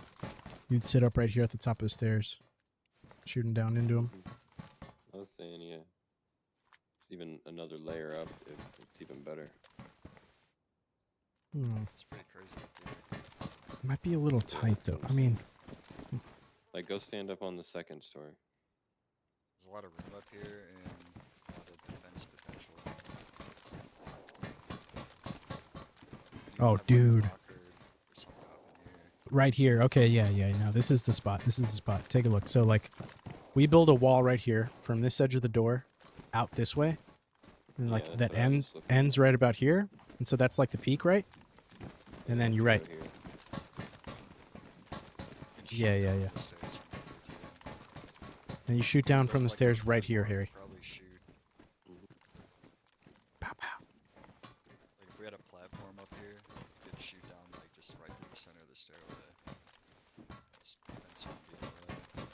you'd sit up right here at the top of the stairs, shooting down into them. I was saying, yeah. It's even another layer up if it's even better. It's pretty crazy up here. Might be a little tight though. I mean, Like, go stand up on the second story. There's a lot of room up here and a lot of defense potential. You Oh, have, like, a dude. rock or something up in here. Right here. Okay, yeah. No, this is the spot. This is the spot. Take a look. So, like, we build a wall right here from this edge of the door out this way. And, Yeah, like, that's that what I was looking at. ends right about here. And so that's, like, the peak, right? And then you're go right. here. You can shoot Yeah. down the stairs from here, too. And you shoot down There's, from the like, a stairs right here, platform, Harry. Probably shoot. Pow, pow. Like if we had a platform up here, we could shoot down like just right through the center of the stairway. This fence would be alright.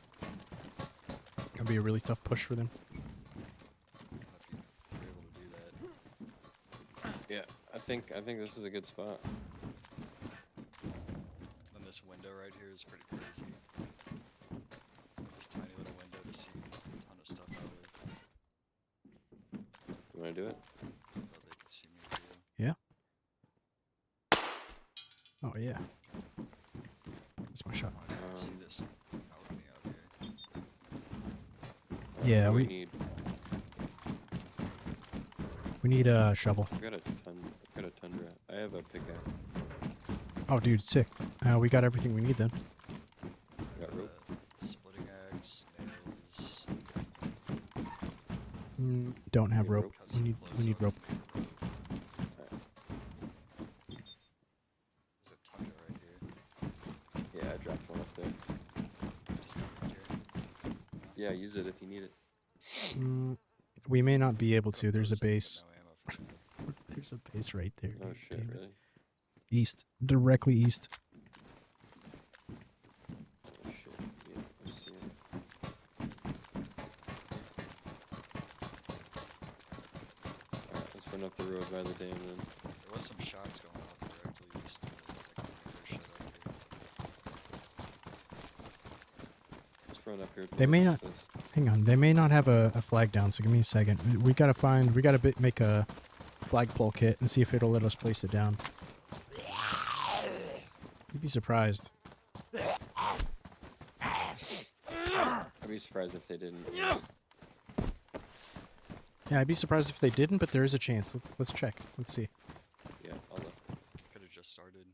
That'd be a really tough push for them. I don't know if you're able to do that. Yeah, I think this is a good spot. And this window right here is pretty crazy. This tiny little window to see a ton of stuff out of. You want to do it? But they can see me too. Oh, yeah. That's my shot. I can see this balcony out here. Yeah, What do we- need. We need a shovel. I got a tundra. I have a pickaxe. Oh, dude, sick. We got everything we need then. I got rope. Splitting axe, nails. Don't have Need rope. rope? cut We some need clothes rope. There's a tundra right here. Yeah, I dropped one up there. Just got right here. Yeah, use it if you need it. We may not be able to. But There's a those, like, base. no ammo for that. There's a base right there. Oh dude. shit, Damn it. really? East. Directly east. Oh shit. Yeah, I see it. Alright, let's run up the road by the dam then. There was some shots going off directly east of the like, shut up here. Let's run up here. They may towards not- this. Hang on. They may not have a flag down, so give me a second. We gotta make a flagpole kit and see if it'll let us place it down. You'd be surprised. I'd be surprised if they didn't. Yeah, I'd be surprised if they didn't, but there is a chance. Let's check. Let's see. Yeah, I'll look. Could have just started.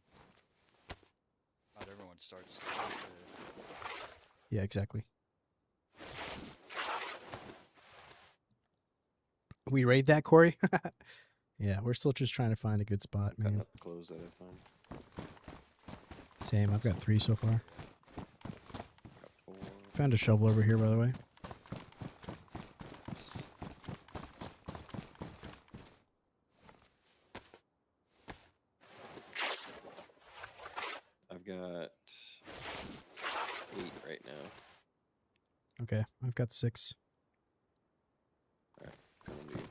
Not everyone starts. Yeah, exactly. We raid that, Corey? Yeah, we're still just trying to find a good spot, Cutting man. up the clothes that I found. Same, I've got 3 so far. Got 4. Found a shovel over here, by the way. I've got 8 right now. Okay, I've got 6. Coming to you.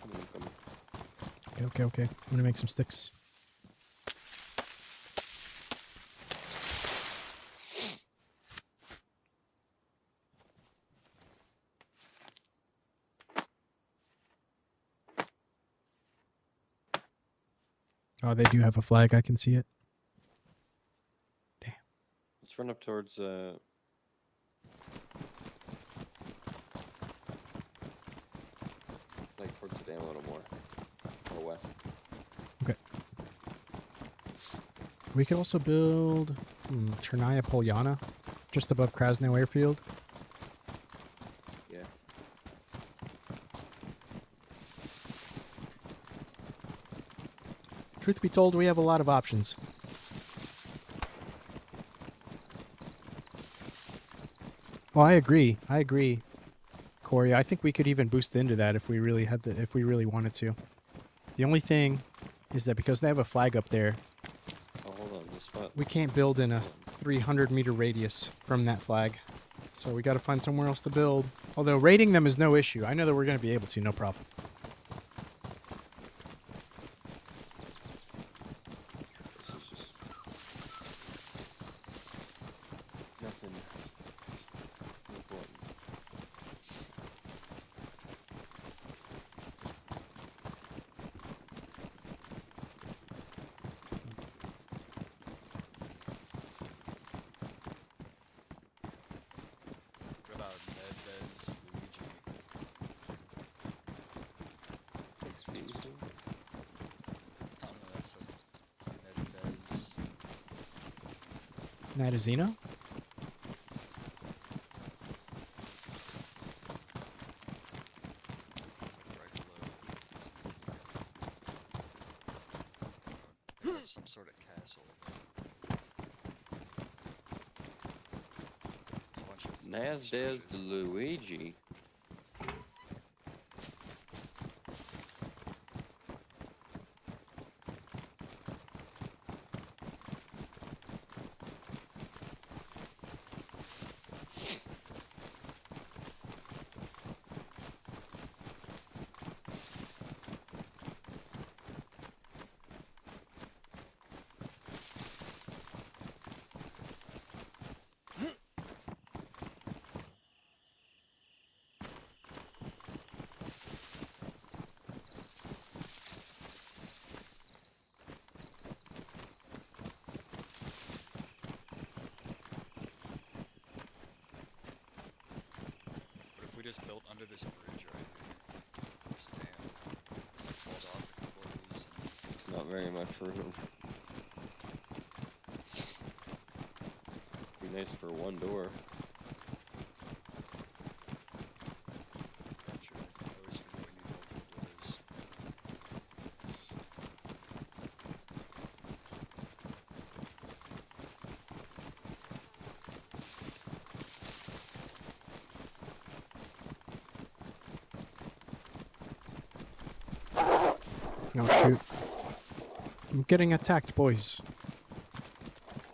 Coming. Okay. I'm gonna make some sticks. Oh, they do have a flag. I can see it. Let's run up towards like towards the dam a little more. Or west. We could also build Chernaya Polyana just above Krasnow Airfield. Yeah. Truth be told, we have a lot of options. Well, I agree, Corey. I think we could even boost into that if we really wanted to. The only thing is that because they have a flag up there, Oh, hold on. This spot. we can't build in a Hold 300-meter radius from that flag. So we got to find somewhere else to build. Although raiding them is no issue. I know that we're going to be able to, no problem. This is just nothing important. Night of Xeno? It's like right below. It's some sort of castle. There's a bunch of Nasdez churches. Luigi. What if we just built under this bridge right here? This dam. Just like falls off a couple of these and It's not very much room. Be nice for one door. sure. I always forget we need multiple doors. No, shoot. I'm getting attacked, boys. I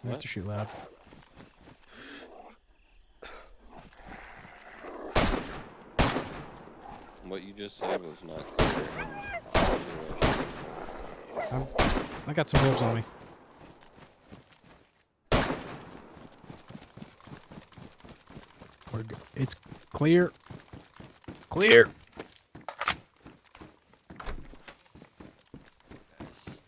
have What? to shoot loud. What you just said was not clear. I got some wolves on me. It's clear. Clear. Nice.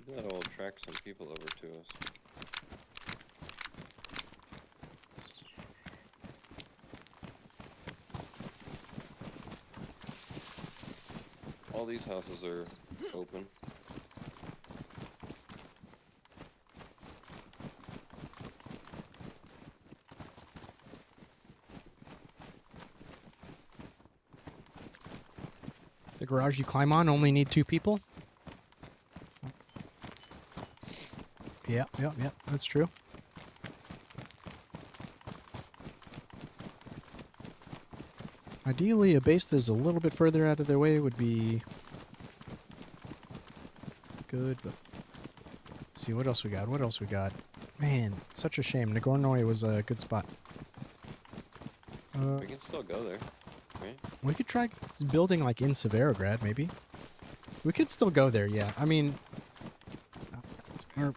That'll attract some people over to us. All these houses are open. The garage you climb on only need 2 people? Yep, that's true. Ideally, a base that's a little bit further out of their way would be good, but let's see, what else we got? What else we got? Man, such a shame. Nagornoy was a good spot. We can still go there, right? We could try building like in Severograd, maybe. We could still go there, yeah. I mean, our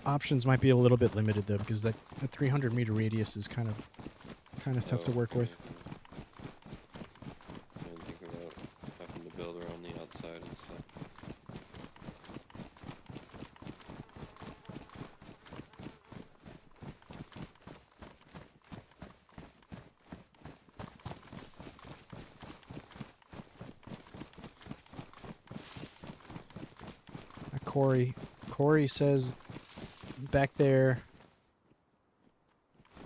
options might be a little bit limited though, because that 300-meter radius is kind of tough to work with. I didn't think about having to build around the outside and stuff. Corey says back there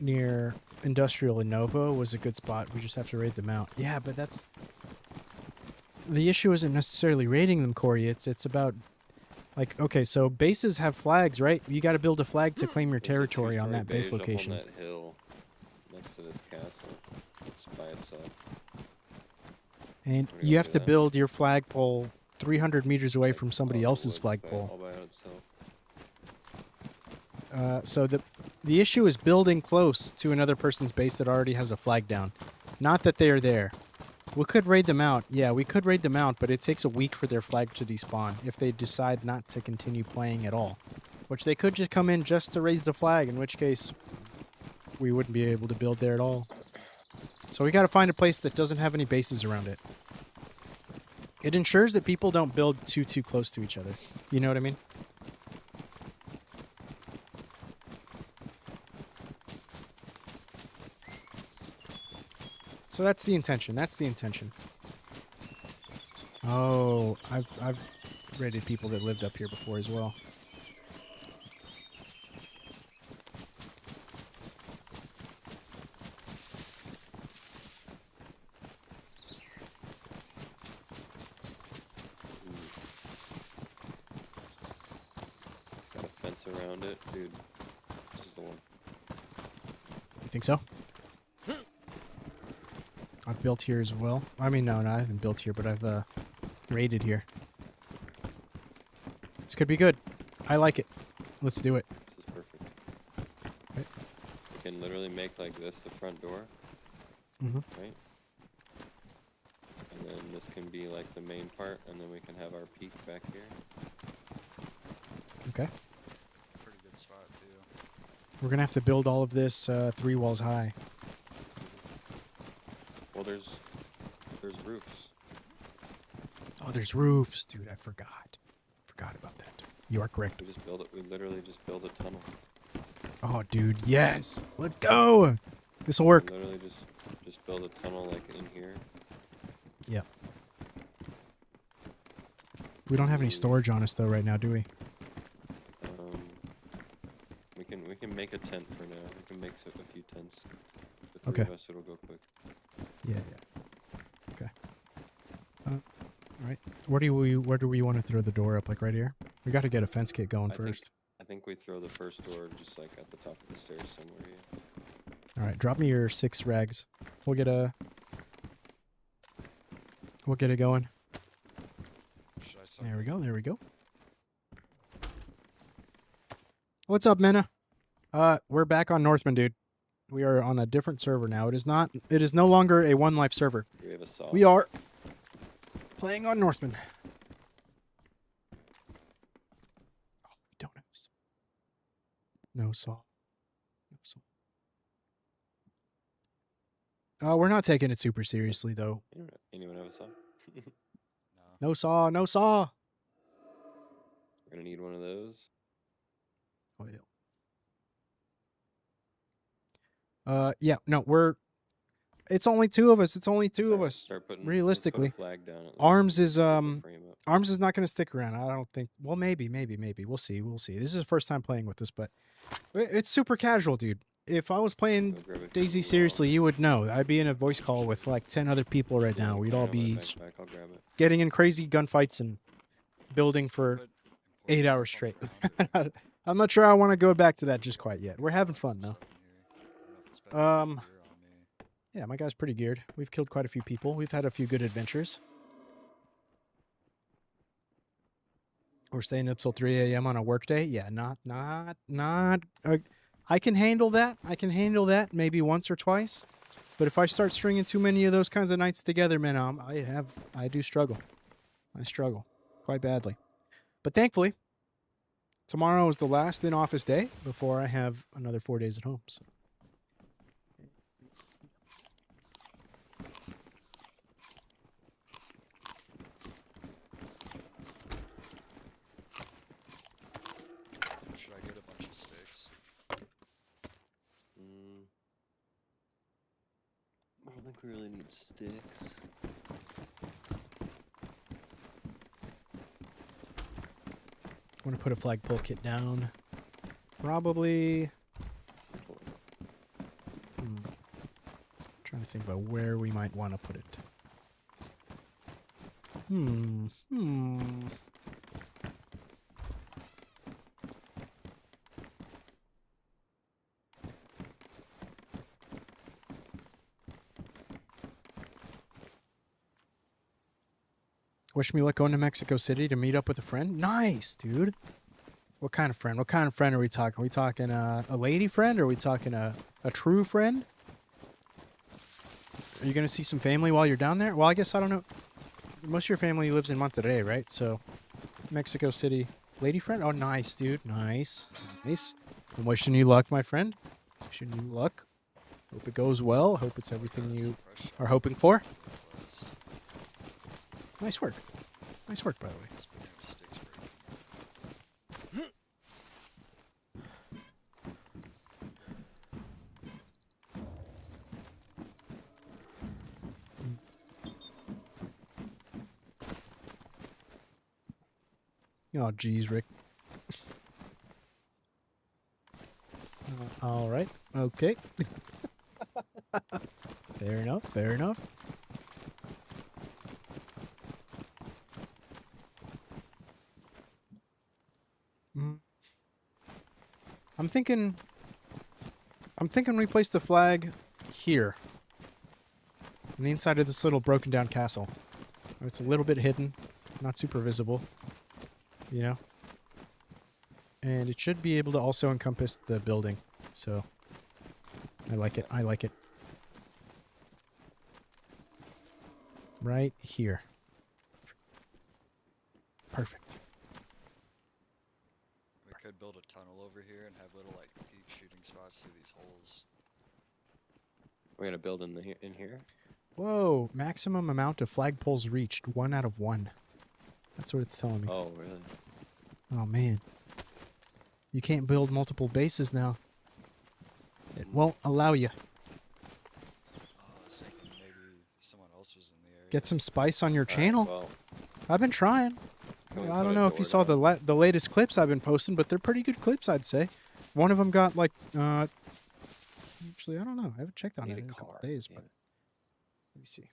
near Industrial and Nova was a good spot. We just have to raid them out. Yeah, but that's the issue isn't necessarily raiding them, Corey. It's about like, okay, so bases have flags, right? You got to build a flag to claim your There's a territory on two-story that base beige up location. on that hill next to this castle. It's by itself. And We're gonna you have do to that. build your flagpole 300 meters away Like, from somebody off the else's woods by- flagpole. all by itself. So the issue is building close to another person's base that already has a flag down. Not that they are there. We could raid them out. Yeah, we could raid them out, but it takes a week for their flag to despawn if they decide not to continue playing at all. Which they could just come in just to raise the flag, in which case we wouldn't be able to build there at all. So we got to find a place that doesn't have any bases around it. It ensures that people don't build too close to each other. You know what I mean? So that's the intention. That's the intention. Oh, I've raided people that lived up here before as well. Got a fence around it, dude. This is the one. You think so? I've built here as well. I mean, no, I haven't built here, but I've raided here. This could be good. I like it. Let's do it. This is perfect. Right. You can literally make like this the front door, Mm-hmm. right? And then this can be like the main part, and then we can have our peak back here. Okay. Pretty good spot too. We're gonna have to build all of this 3 walls high. Well, there's roofs. Oh, there's roofs, dude. I forgot. Forgot about that. You are correct. We just build it. We literally just build a tunnel. Oh, dude, yes. Let's go. This will work. We literally just build a tunnel like in here. Yeah. We don't have any storage on us though right now, do we? We can make a tent for now. We can make a few tents. The 3 Okay. of us, it'll go quick. Yeah. Okay. All right. Where do we want to throw the door up? Like right here? We got to get a fence kit going first. I think we throw the first door just like at the top of the stairs somewhere. Yeah. All right. Drop me your 6 rags. We'll get it going. Should I start? There we go. There we go. What's up, Mena? We're back on Northman, dude. We are on a different server now. It is no longer a One Life server. Do we have a saw? We are playing on Northman. Oh, we don't have no saw. No saw. We're not taking it super seriously though. Anyone have a saw? No. No saw, no saw. We're gonna need one of those. Oh yeah. Yeah, no, it's only 2 of us. It's only 2 of us. Start putting Realistically. let's put a flag down at least. Arms is Put the frame up. Arms is not going to stick around. I don't think. Well, maybe. We'll see. This is the first time playing with this, but it's super casual, dude. If I was playing Go grab a DayZ couple, seriously, you would know. I'd be in a voice call with like 10 other people right yeah, now. We'd I all know my be backpack, I'll grab it. getting in crazy gunfights and building for Put 8 important hours stuff straight. on the ground. I'm not sure I want to go back to that just quite yet. We're having fun though. Yeah, my guy's pretty geared. We've killed quite a few people. We've had a few good adventures. We're staying up till 3 a.m. on a work day. Yeah, not. I can handle that. Maybe once or twice. But if I start stringing too many of those kinds of nights together, man, I do struggle. I struggle quite badly. But thankfully, tomorrow is the last in-office day before I have another 4 days at home. So. Should I get a bunch of sticks? I don't think we really need sticks. I want to put a flagpole kit down. Probably. Trying to think about where we might want to put it. Wish me luck going to Mexico City to meet up with a friend. Nice, dude. What kind of friend? What kind of friend are we talking? Are we talking a lady friend? Or are we talking a true friend? Are you going to see some family while you're down there? Well, I guess I don't know. Most of your family lives in Monterrey, right? So, Mexico City. Lady friend? Oh, nice, dude. Nice. Nice. I'm wishing you luck, my friend. Wishing you luck. Hope it goes well. Hope it's everything you are hoping for. Nice work. Nice work, by the way. Oh, geez, Rick. All right. Okay. Fair enough. Fair enough. Mm. I'm thinking we place the flag here. On the inside of this little broken down castle. It's a little bit hidden, not super visible, you know? And it should be able to also encompass the building. So, I like it. I like it. Right here. Perfect. We could build a tunnel over here and have little like peak shooting spots through these holes. We're gonna build in here. Whoa, maximum amount of flagpoles reached, 1 out of 1. That's what it's telling me. Oh, really? Oh, man. You can't build multiple bases now. It won't allow you. I was thinking maybe someone else was in the area. Get some spice on your Alright, channel. well, I've been trying. can we I put don't a know if you door saw down? the latest clips I've been posting, but they're pretty good clips, I'd say. One of them got like, actually, I don't know. I haven't checked on Need it a in a couple car, days, damn but it. let me see.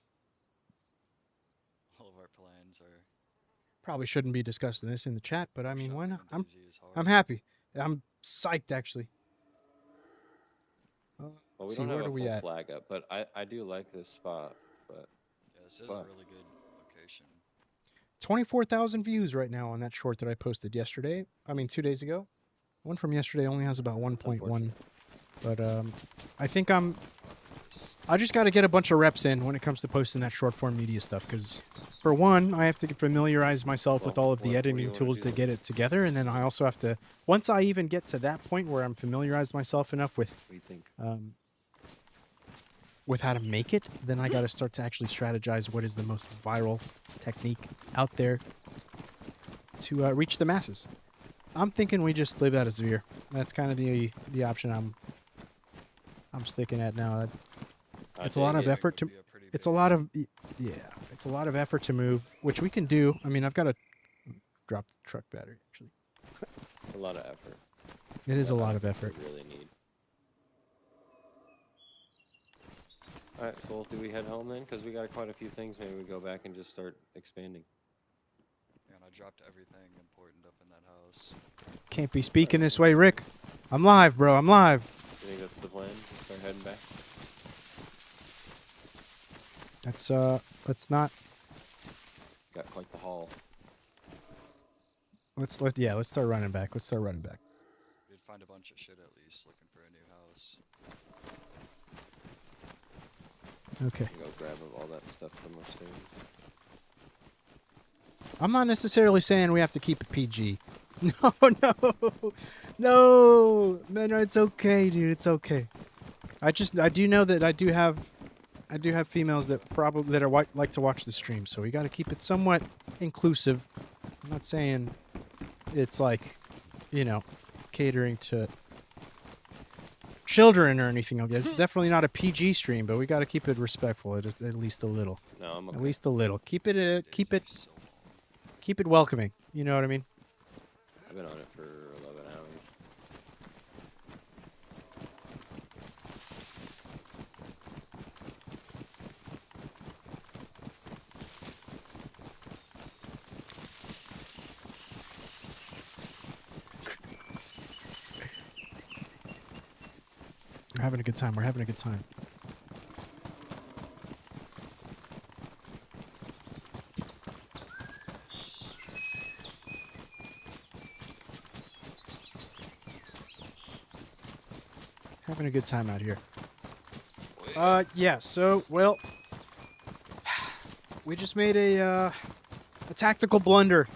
All of our plans are. Probably shouldn't be discussing this in the chat, but I mean, why not? shopping in DayZ is hard. I'm happy. I'm psyched, actually. Well, we see, don't where have do a we full at? flag up, but I do like this spot. But Yeah, this is a Fuck. really good location. 24,000 views right now on that short that I posted yesterday. I mean, 2 days ago. One from yesterday only has about 1.1. unfortunate. But I think I just got to get a bunch of reps in when it comes to posting that short form media stuff. Because, for one, I have to familiarize myself with Well, all of the what do you editing wanna tools do to then? get it together. And then I also have to, once I even get to that point where I'm familiarized myself enough with what do you think? with how to make it, then I got to start to actually strategize what is the most viral technique out there to reach the masses. I'm thinking we just leave that as Veer. That's kind of the option I'm sticking at now. It's a lot of dig it. effort to. Would be a pretty It's a big- lot of yeah. It's a lot of effort to move, which we can do. I mean, I've got to drop the truck battery. Actually, A lot of effort. it is a But lot of effort. We really need. All right, well, do we head home then? Because we got quite a few things. Maybe we go back and just start expanding. Man, I dropped everything important up in that house. Can't be speaking this way, Rick. I'm live, bro. I'm live. You think that's the plan? Start heading back. Let's not. Got quite the haul. Let's start running back. Let's start running back. We'd find a bunch of shit at least looking for a new house. Okay. Go grab all that stuff from upstairs. I'm not necessarily saying we have to keep it PG. No, no, man. It's okay, dude. It's okay. I do know that I do have females that like to watch the stream, so we got to keep it somewhat inclusive. I'm not saying it's like, catering to children or anything like that. It's definitely not a PG stream, but we got to keep it respectful at least a little. No, I'm okay. At least a little. Keep it So long. keep it welcoming. You know what I mean? I've been on it for 11 hours. We're having a good time. We're having a good time. Having a good time out here. Yeah, so, well, we just made a tactical blunder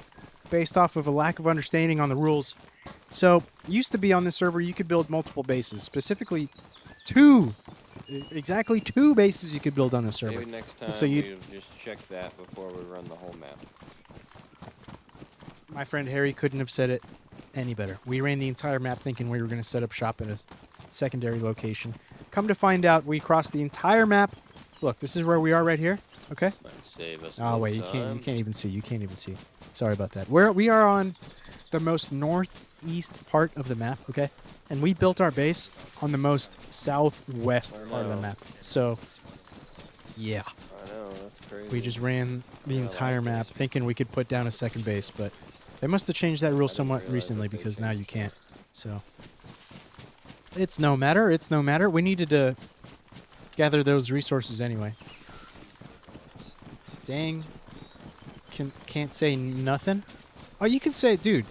based off of a lack of understanding on the rules. So, used to be on this server, you could build multiple bases, specifically exactly two bases you could build on this server. Maybe next time So we'll just check that before we run the whole map. My friend Harry couldn't have said it any better. We ran the entire map thinking we were going to set up shop at a secondary location. Come to find out, we crossed the entire map Look, this is where we are right here. Okay. Might save us. Oh some wait, you time. can't even see. You can't even see. Sorry about that. We are on the most northeast part of the map, okay? And we built our base on the most southwest I part of the know. map. So, yeah, I know, that's crazy. we just ran the Yeah, I entire like map this. thinking we could put down a second base, but they must have changed that rule didn't somewhat realize recently that they because now you changed can't. So, it's no matter. It's no matter. We needed to gather those resources anyway. Dang. Can't say nothing. Oh, you can say, dude,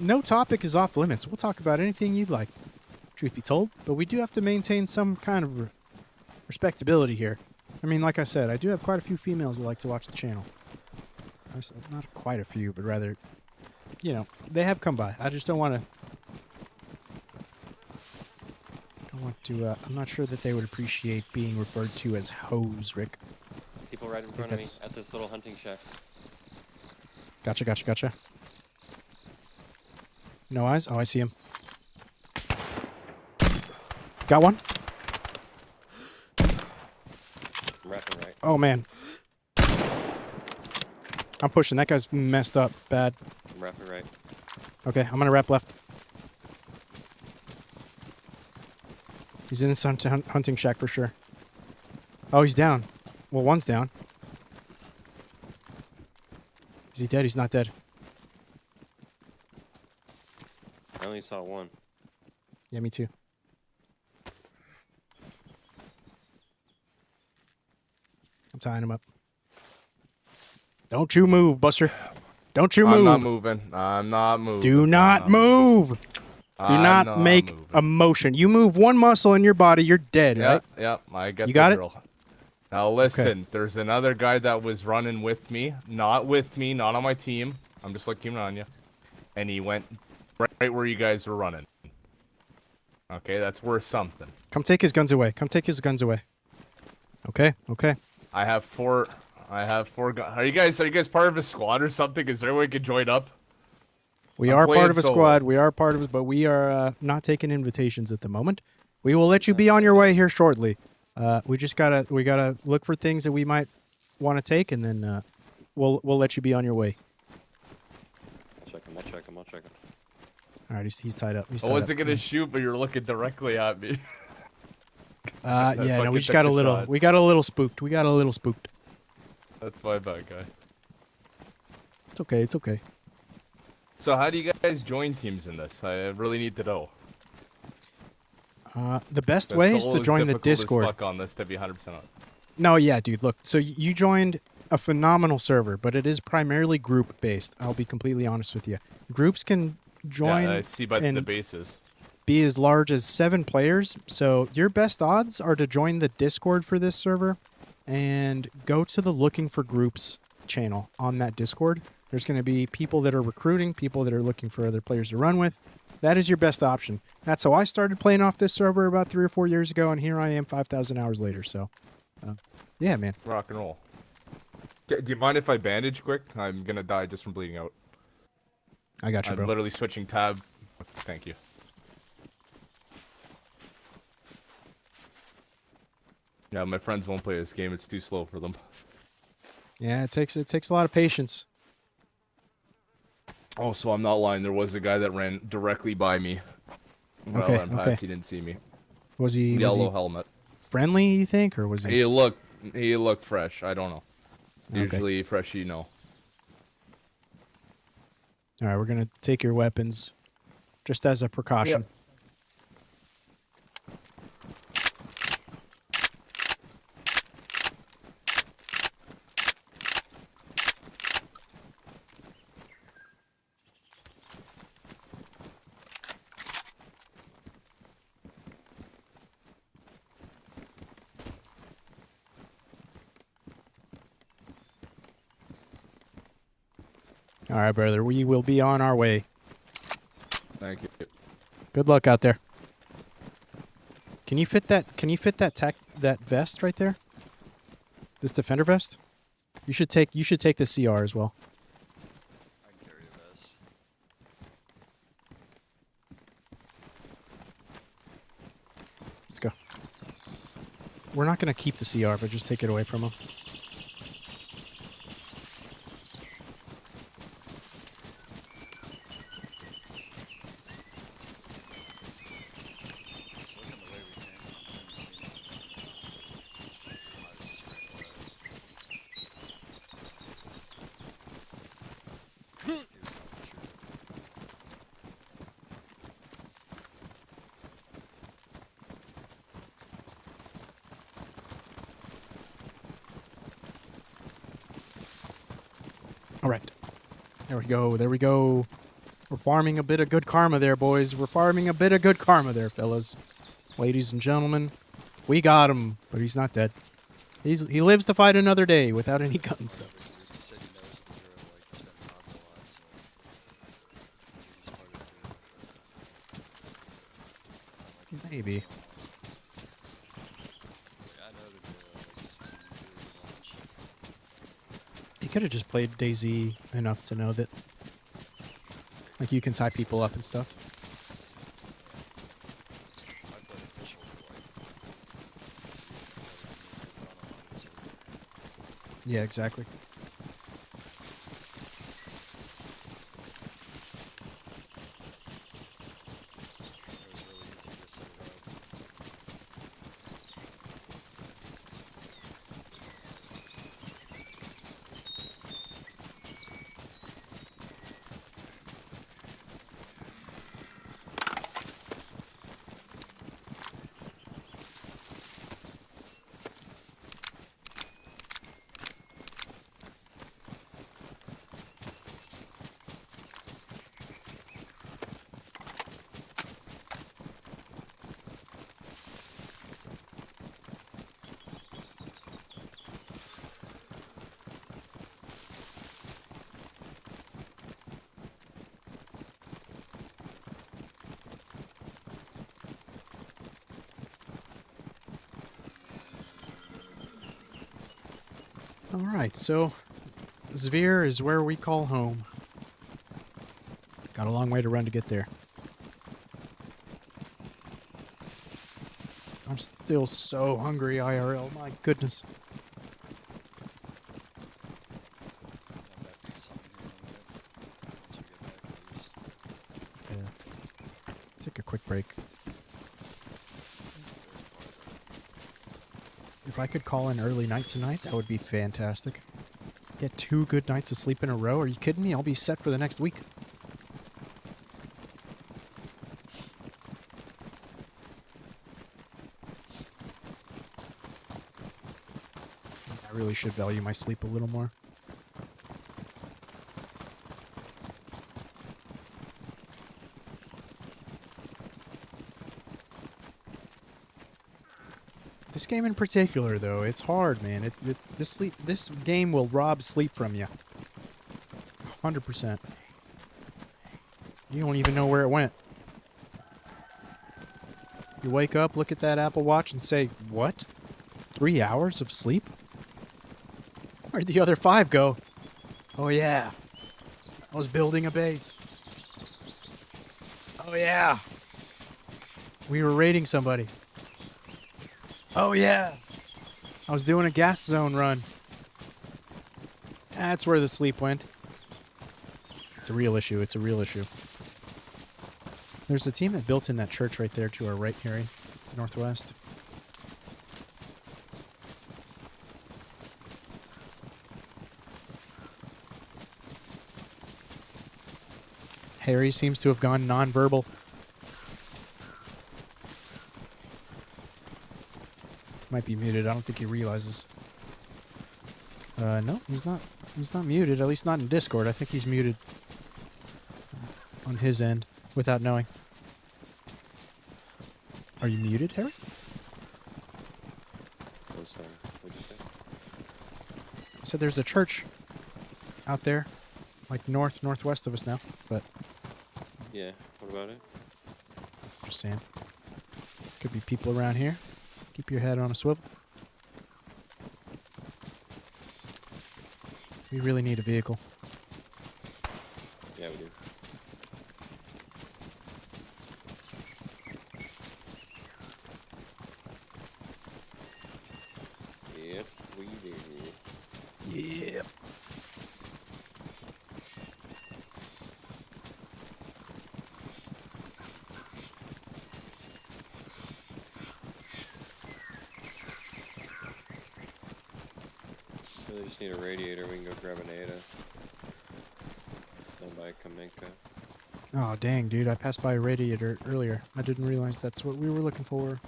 no topic is off limits. We'll talk about anything you'd like, truth be told. But we do have to maintain some kind of respectability here. I mean, like I said, I do have quite a few females that like to watch the channel. Not quite a few, but rather, you know, they have come by. I just don't want to... I'm not sure that they would appreciate being referred to as hoes, Rick. People right in front of me that's- at this little hunting shack. Gotcha. No eyes? Oh, I see him. Got one? I'm wrapping right. Oh, man. I'm pushing. That guy's messed up bad. I'm wrapping right. Okay, I'm going to wrap left. He's in this hunting shack for sure. Oh, he's down. Well, one's down. Is he dead? He's not dead. I only saw one. Yeah, me too. I'm tying him up. Don't you move, Buster. Don't you move. I'm not moving. I'm not moving. Do not move. Do not make a motion. You move one muscle in your body, you're dead, right? Yep, I get You the got it? drill. Now listen, there's another guy that was running with me, not on my team. I'm just looking on you. And he went right where you guys were running. Okay, that's worth something. Come take his guns away. Okay. I have four guns. Are you guys part of a squad or something? Is there a way we can join up? We I'm are playing part of a solo. squad. We are part of it, but we are not taking invitations at the moment. We will let you be on your way here shortly. We gotta look for things that we might want to take, and then we'll let you be on your way. I'll check him. All right, he's tied up. I wasn't gonna shoot, but you're looking directly at me. Yeah, no, we fucking just got a took a little. shot. We got a little spooked. That's my bad, guy. It's okay. So how do you guys join teams in this? I really need to know. The best The way is solo to join the difficult as Discord. fuck on this to be 100% on. No, yeah, dude. Look, so you joined a phenomenal server, but it is primarily group based. I'll be completely honest with you. Groups can join Yeah, I see by the and bases. be as large as 7 players. So your best odds are to join the Discord for this server and go to the Looking for Groups channel on that Discord. There's going to be people that are recruiting, people that are looking for other players to run with. That is your best option. That's how I started playing off this server about 3 or 4 years ago, and here I am 5,000 hours later. So, yeah, man. Rock and roll. Do you mind if I bandage quick? I'm gonna die just from bleeding out. I got you, I'm bro. literally switching tab. Thank you. Yeah, my friends won't play this game. It's too slow for them. Yeah, it takes a lot of patience. Oh, so I'm not lying. There was a guy that ran directly by me. When Okay, I let him pass, okay. he didn't see me. Was he Yellow helmet. friendly, you think, or was he? He looked fresh. I don't know. Okay. Usually fresh, you know. All right, we're gonna take your weapons, just as a precaution. All right, brother. We will be on our way. Thank you. Good luck out there. Can you fit that? Can you fit that that vest right there? This defender vest? You should take the CR as well. I can carry a vest. Let's go. We're not going to keep the CR, but just take it away from him. Just looking the way we came, I didn't see anything. Might have just ran away. He was telling the truth. All right. There we go. There we go. We're farming a bit of good karma there, boys. We're farming a bit of good karma there, fellas. Ladies and gentlemen, we got him, but he's not dead. He lives to fight another day without any guns, though. He said he knows the drill, like he's been robbed a lot, so maybe he's part of the drill. Sound like he knows Maybe. what's going on. Like, I know the drill, like just been through a bunch. He could have just played DayZ enough to know that, like, you can tie people up and stuff. I played official for like 4 years, but I don't know this server. Yeah, exactly. It was really easy to set it up. All right, so Zvir is where we call home. Got a long way to run to get there. I'm still so hungry, IRL. My goodness. Come back to something here in a minute. Once we get back at least. Yeah. Take a quick break. If I could call in early night tonight, that would be fantastic. Get 2 good nights of sleep in a row. Are you kidding me? I'll be set for the next week. I really should value my sleep a little more. This game in particular, though, it's hard, man. This game will rob sleep from you. 100%. You don't even know where it went. You wake up, look at that Apple Watch, and say, "What? 3 hours of sleep? Where'd the other 5 go? Oh yeah, I was building a base. Oh yeah, we were raiding somebody. Oh yeah, I was doing a gas zone run. That's where the sleep went." It's a real issue. It's a real issue. There's a team that built in that church right there to our right, Harry, northwest. Harry seems to have gone non-verbal. Might be muted. I don't think he realizes. No, he's not. He's not muted. At least not in Discord. I think he's muted on his end without knowing. Are you muted, Harry? Oh, sorry. What'd you say? I said there's a church out there, like northwest of us now. But Yeah, what about it? just saying, could be people around here. Keep your head on a swivel. We really need a vehicle. Yeah, we do. Really just need a radiator. We can go grab an Ada. Then buy a Kaminka. Oh, dang, dude. I passed by a radiator earlier. I didn't realize that's what we were looking for.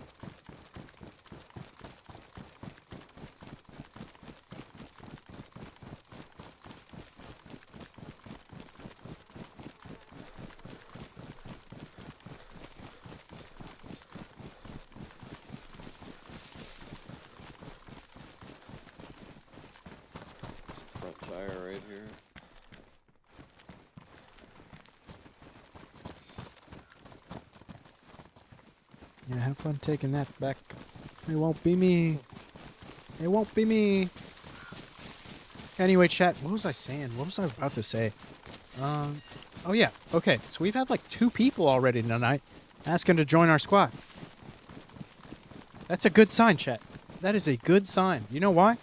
Front tire right here. Yeah, have fun taking that back. It won't be me. It won't be me. Anyway, chat, what was I saying? What was I about to say? Oh yeah, okay. So we've had like 2 people already tonight asking to join our squad. That's a good sign, chat. That is a good sign. You know why?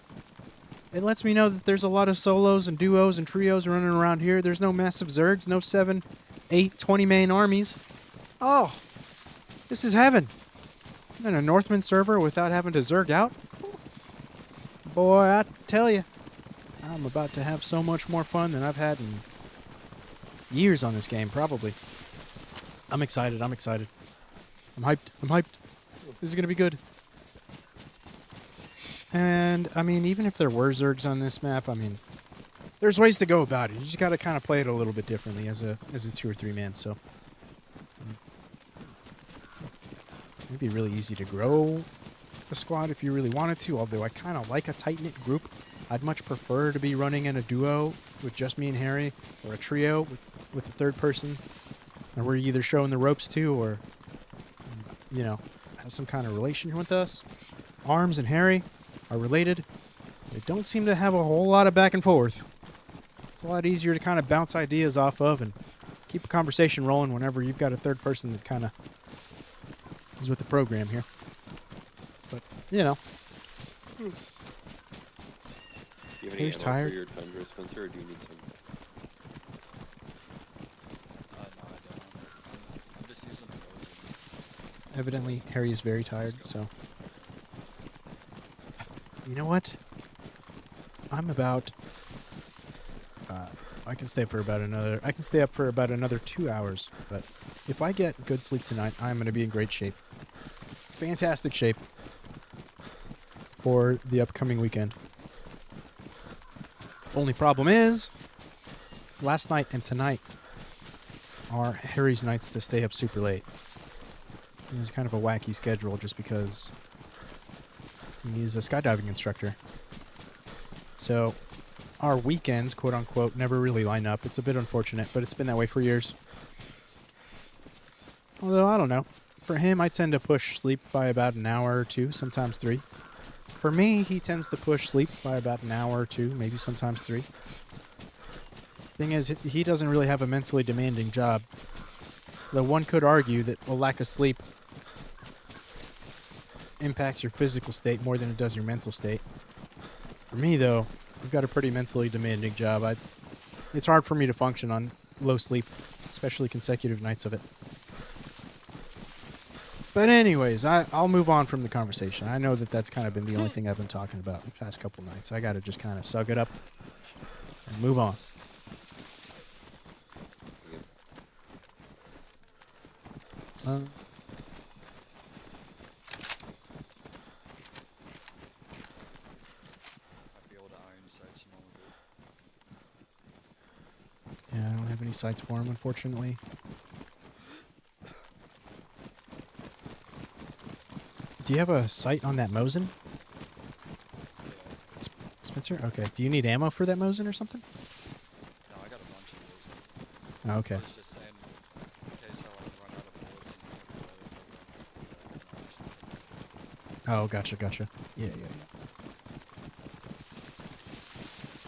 It lets me know that there's a lot of solos and duos and trios running around here. There's no massive zergs, no 7, 8, 20-man armies. Oh, this is heaven. I'm in a Northman server without having to zerg out. Boy, I tell you, I'm about to have so much more fun than I've had in years on this game, probably. I'm excited. I'm excited. I'm hyped. I'm hyped. This is going to be good. And, I mean, even if there were zergs on this map, I mean, there's ways to go about it. You just got to kind of play it a little bit differently as a 2 or 3 man, so. It'd be really easy to grow the squad if you really wanted to, although I kind of like a tight-knit group. I'd much prefer to be running in a duo with just me and Harry, or a trio with a third person, or we're either showing the ropes to, or, you know, has some kind of relation with us. Arms and Harry are related. They don't seem to have a whole lot of back and forth. It's a lot easier to kind of bounce ideas off of and keep a conversation rolling whenever you've got a third person that kind of is with the program here. But, you know. Do you have any He's ammo tired. for your Tundra, Spencer, or do you need some? No, I don't. I'm just using those. Evidently, Harry is very tired, so. You know what? I'm about. I can stay for about another. I can stay up for about another 2 hours. But if I get good sleep tonight, I'm going to be in great shape. Fantastic shape for the upcoming weekend. Only problem is, last night and tonight are Harry's nights to stay up super late. And it's kind of a wacky schedule just because he's a skydiving instructor. So our weekends, quote unquote, never really line up. It's a bit unfortunate, but it's been that way for years. Although, I don't know. For him, I tend to push sleep by about an hour or 2, sometimes 3. For me, he tends to push sleep by about an hour or 2, maybe sometimes 3. Thing is, he doesn't really have a mentally demanding job. Though one could argue that a lack of sleep impacts your physical state more than it does your mental state. For me, though, I've got a pretty mentally demanding job. It's hard for me to function on low sleep, especially consecutive nights of it. But anyways, I'll move on from the conversation. I know that that's kind of been the only thing I've been talking about the past couple nights. I got to just kind of suck it up and move on. Might be able to iron sights a moment. Yeah, I don't have any sights for him, unfortunately. Do you have a sight on that Mosin? Spencer? Okay. Do you need ammo for that Mosin or something? No, I got a bunch of those. Oh, okay. I was just saying, in case I like run out of bullets and Oh, gotcha, gotcha. Yeah.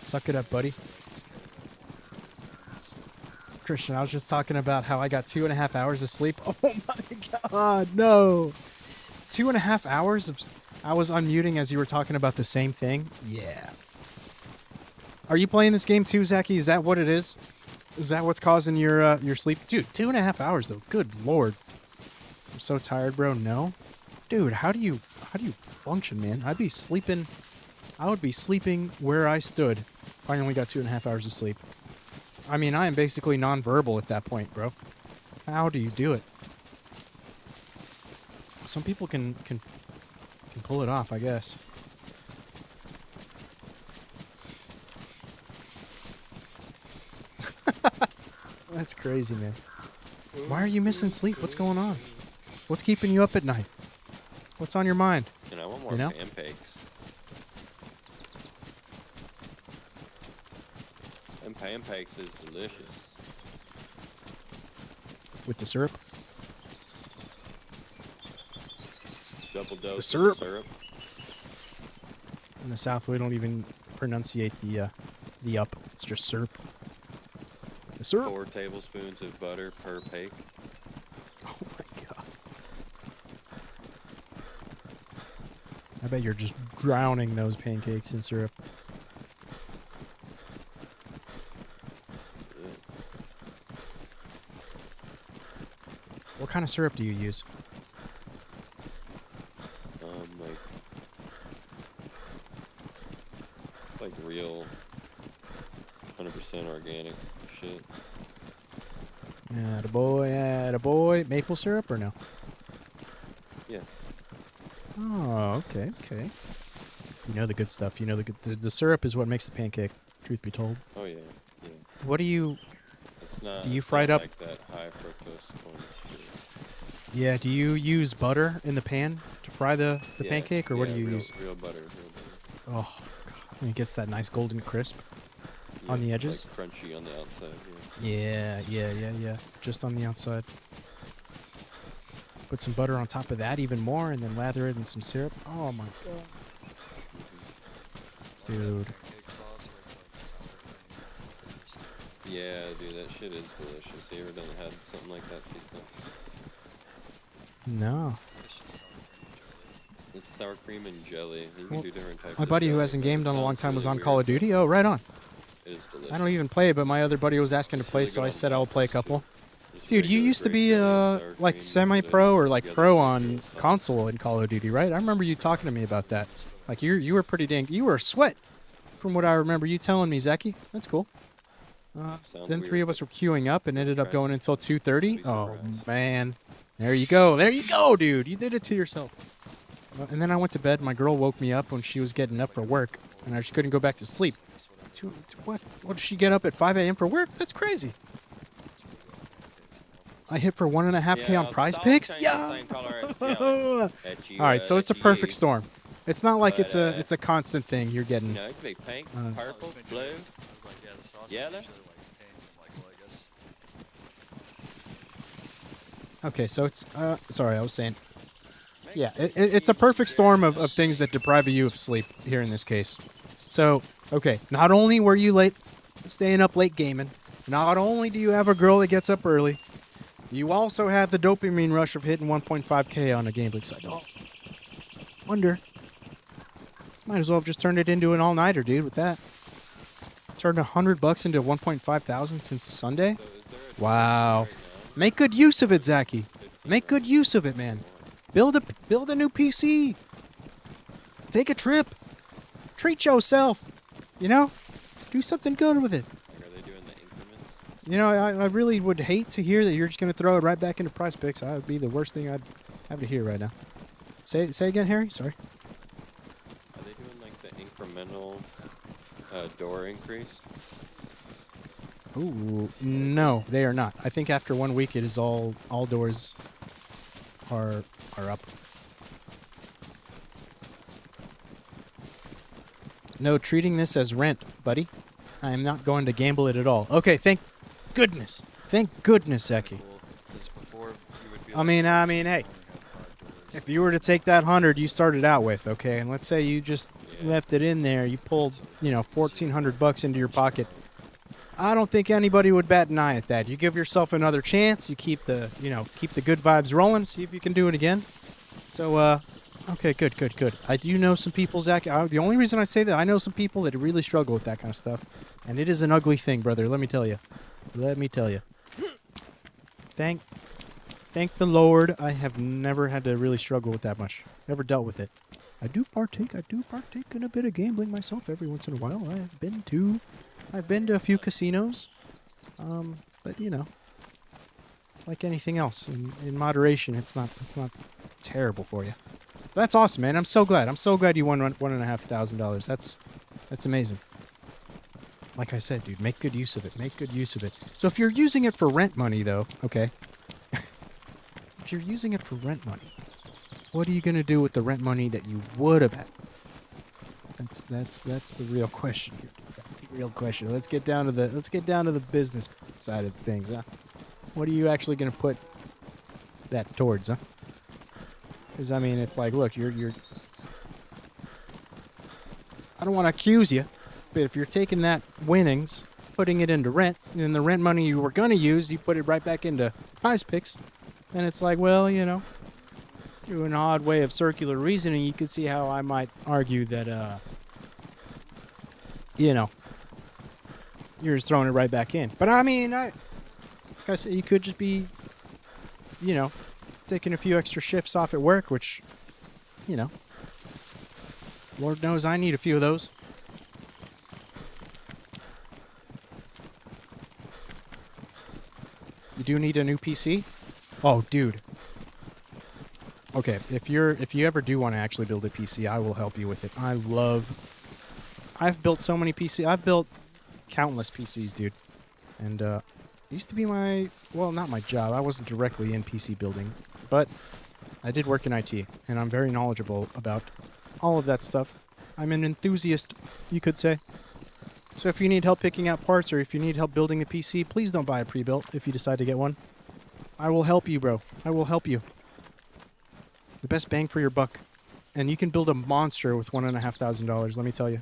Suck it up, buddy. Christian, I was just talking about how I got 2.5 hours of sleep. Oh my god, no! 2.5 hours of... I was unmuting as you were talking about the same thing? Yeah. Are you playing this game too, Zachy? Is that what it is? Is that what's causing your sleep? Dude, 2.5 hours though. Good lord. I'm so tired, bro. No? Dude, how do you function, man? I'd be sleeping I would be sleeping where I stood. If I only got 2.5 hours of sleep. I mean, I am basically nonverbal at that point, bro. How do you do it? Some people can pull it off, I guess. That's crazy, man. Why are you missing sleep? What's going on? What's keeping you up at night? What's on your mind? And I want more You know? pancakes. And pancakes is delicious. With the syrup? Double dose syrup? of syrup. In the South, we don't even pronunciate the up. It's just syrup. The syrup. 4 tablespoons of butter per cake. Oh my god. I bet you're just drowning those pancakes in syrup. Yeah. What kind of syrup do you use? Like it's like real 100% organic shit. Attaboy. Maple syrup or no? Yeah. Oh, okay. You know the good stuff. You know the syrup is what makes the pancake, truth be told. Oh yeah. Yeah. What do you... It's not. Do you it's fry it not up? like that high fructose corn shit. Yeah, do you use butter in the pan to fry the Yeah, pancake, or what yeah, do you real, use? Real butter. Oh, God. And it gets that nice golden crisp. On the it's, edges? like crunchy on the outside. Yeah. Yeah. Just on the outside. Put some butter on top of that even more, and then lather it in some syrup. Oh my god. Dude. Pancake sauce where it's like sour cream or something. Yeah, dude, that shit is delicious. You ever done had something like that, Cecil? No. It's just sour cream and jelly. It's sour cream and jelly. You can Well, do different types. My of buddy who jelly, hasn't but it gamed in a long sounds time was really on Call of weird, Duty. but Oh, right on. It is delicious. I don't even play it, but my other buddy was asking to It's play, really so good I on said I'll play a couple. Just Dude, you regular used to grape be jelly and sour like cream, semi-pro mix it or like together pro with on real sauce. console in Call of Duty, right? I remember you talking to me about that. Like you were pretty dang. You were a sweat, from what I remember you telling me, Zeki. That's cool. Sounds Then weird, 3 of us but were queuing up and ended up Try going some. until 2:30. Be Oh surprised. man, there you go, dude. You did it to yourself. And then I went to bed. My girl woke me up when she was getting up for work, and I just couldn't go back to sleep. What? What did she get up at 5 a.m. for work? That's crazy. I hit for 1.5K Yeah, on the Prize sauce Picks. changes Yeah. the same color as jelly. All right, so it's a perfect storm. It's not like But, it's a constant thing you're getting. You know, it could be pink, Uh, purple, blue. I was like, yeah, the sauce Yellow? is usually like pink. I'm like, well, I guess. Okay, so it's sorry, I was saying. Yeah, it's a perfect storm of things that deprive you of sleep here in this case. So, okay, not only were you staying up late gaming, not only do you have a girl that gets up early, you also have the dopamine rush of hitting 1.5K on a gambling site. Oh, wonder. Might as well have just turned it into an all-nighter, dude, with that. Turned $100 into 1.5 thousand since Sunday. So is there a Wow. right now? Make good use of it, Zaki. 15 Make good use of it, man. Build a new PC. Take a trip. Treat yourself. You know? Do something good with it. Like, are they doing the increments? You know, I really would hate to hear that you're just going to throw it right back into Prize Picks. That would be the worst thing I'd have to hear right now. Say again, Harry? Sorry. Are they doing like the incremental door increase? Ooh, no, they are not. I think after 1 week, it is all doors are up. No, treating this as rent, buddy. I am not going to gamble it at all. Okay, thank goodness. Thank goodness, Zeki. Cool, 'cause before you would be I like, mean, "Oh, I this mean, one hey, only had 5 doors." If you were to take that 100 you started out with, okay, and let's say you just Yeah. left it in there, you pulled, $1,400 into your pocket. I don't think anybody would bat an eye at that. You give yourself another chance. You keep the good vibes rolling. See if you can do it again. So, okay, good. I do know some people, Zach. The only reason I say that, I know some people that really struggle with that kind of stuff, and it is an ugly thing, brother. Let me tell you. Thank the Lord, I have never had to really struggle with that much. Never dealt with it. I do partake in a bit of gambling myself every once in a while. I've been to a few casinos. But you know, like anything else, in moderation, it's not terrible for you. But that's awesome, man. I'm so glad. I'm so glad you won $1,500. That's amazing. Like I said, dude, make good use of it. Make good use of it. So if you're using it for rent money, though, okay. If you're using it for rent money, what are you gonna do with the rent money that you would have had? That's the real question here. That's the real question. Let's get down to the business side of things, huh? What are you actually gonna put that towards, huh? Because I mean, if like, look, you're. I don't want to accuse you, but if you're taking that winnings, putting it into rent, and then the rent money you were gonna use, you put it right back into Prize Picks, and it's like, well, you know, through an odd way of circular reasoning, you could see how I might argue that, you know, you're just throwing it right back in. But I mean, like I said, you could just be, you know, taking a few extra shifts off at work, which, you know, Lord knows I need a few of those. You do need a new PC? Oh, dude. Okay, if you ever do want to actually build a PC, I will help you with it. I've built so many PCs. I've built countless PCs, dude. And it used to be well, not my job. I wasn't directly in PC building, but I did work in IT, and I'm very knowledgeable about all of that stuff. I'm an enthusiast, you could say. So if you need help picking out parts, or if you need help building the PC, please don't buy a pre-built if you decide to get one. I will help you, bro. I will help you. The best bang for your buck. And you can build a monster with $1,500, let me tell you.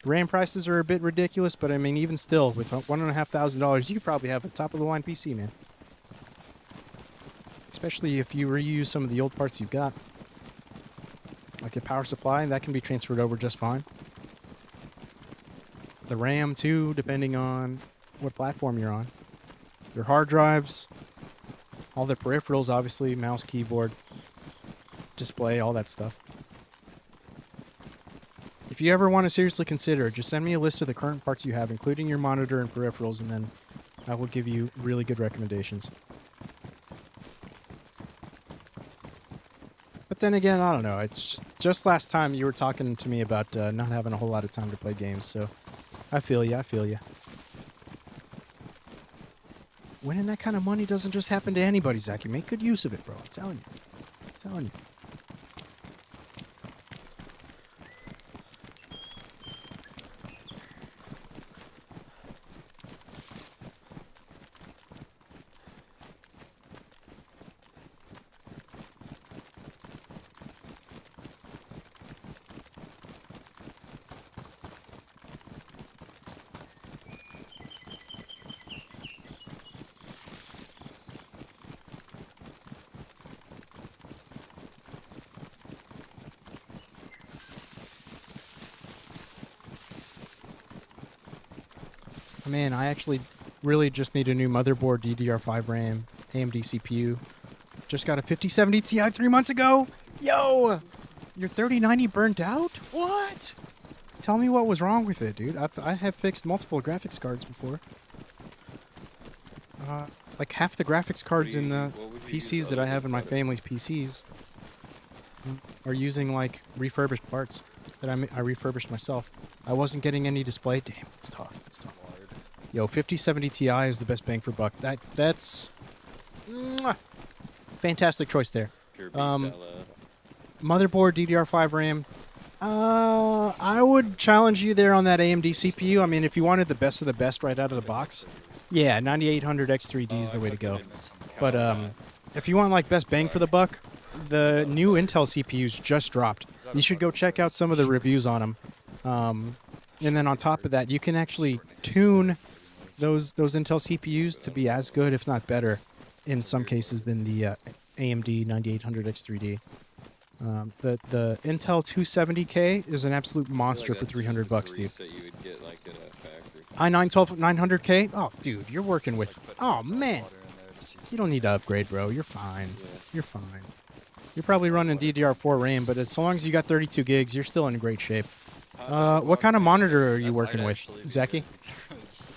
RAM prices are a bit ridiculous, but I mean, even still, with $1,500, you could probably have a top-of-the-line PC, man. Especially if you reuse some of the old parts you've got. Like a power supply, that can be transferred over just fine. The RAM, too, depending on what platform you're on. Your hard drives, all the peripherals, obviously, mouse, keyboard, display, all that stuff. If you ever want to seriously consider it, just send me a list of the current parts you have, including your monitor and peripherals, and then I will give you really good recommendations. But then again, I don't know. It's just last time you were talking to me about not having a whole lot of time to play games, so I feel you. I feel you. Winning that kind of money doesn't just happen to anybody, Zach. You make good use of it, bro. I'm telling you. I'm telling you. Man, I actually really just need a new motherboard, DDR5 RAM, AMD CPU. Just got a 5070 Ti 3 months ago. Yo! Your 3090 burnt out? What? Tell me what was wrong with it, dude. I have fixed multiple graphics cards before. Like half the graphics cards in the PCs that I have in my family's PCs are using like refurbished parts that I refurbished myself. I wasn't getting any display. Damn, it's tough. It's tough. Yo, 5070 Ti is the best bang for buck. That's fantastic choice there. Motherboard, DDR5 RAM. I would challenge you there on that AMD CPU. I mean, if you wanted the best of the best right out of the box, yeah, 9800 X3D is the way to go. But if you want like best bang for the buck, the new Intel CPUs just dropped. You should go check out some of the reviews on them. And then on top of that, you can actually tune those Intel CPUs to be as good, if not better, in some cases than the AMD 9800 X3D. The Intel 270K is an absolute monster for $300, dude. i9 900K? Oh, dude, you're working with... Oh, man. You don't need to upgrade, bro. You're fine. You're fine. You're probably running DDR4 RAM, but as long as you got 32 gigs, you're still in great shape. How What kind of monitor are That you might working with, actually be Zaki? good because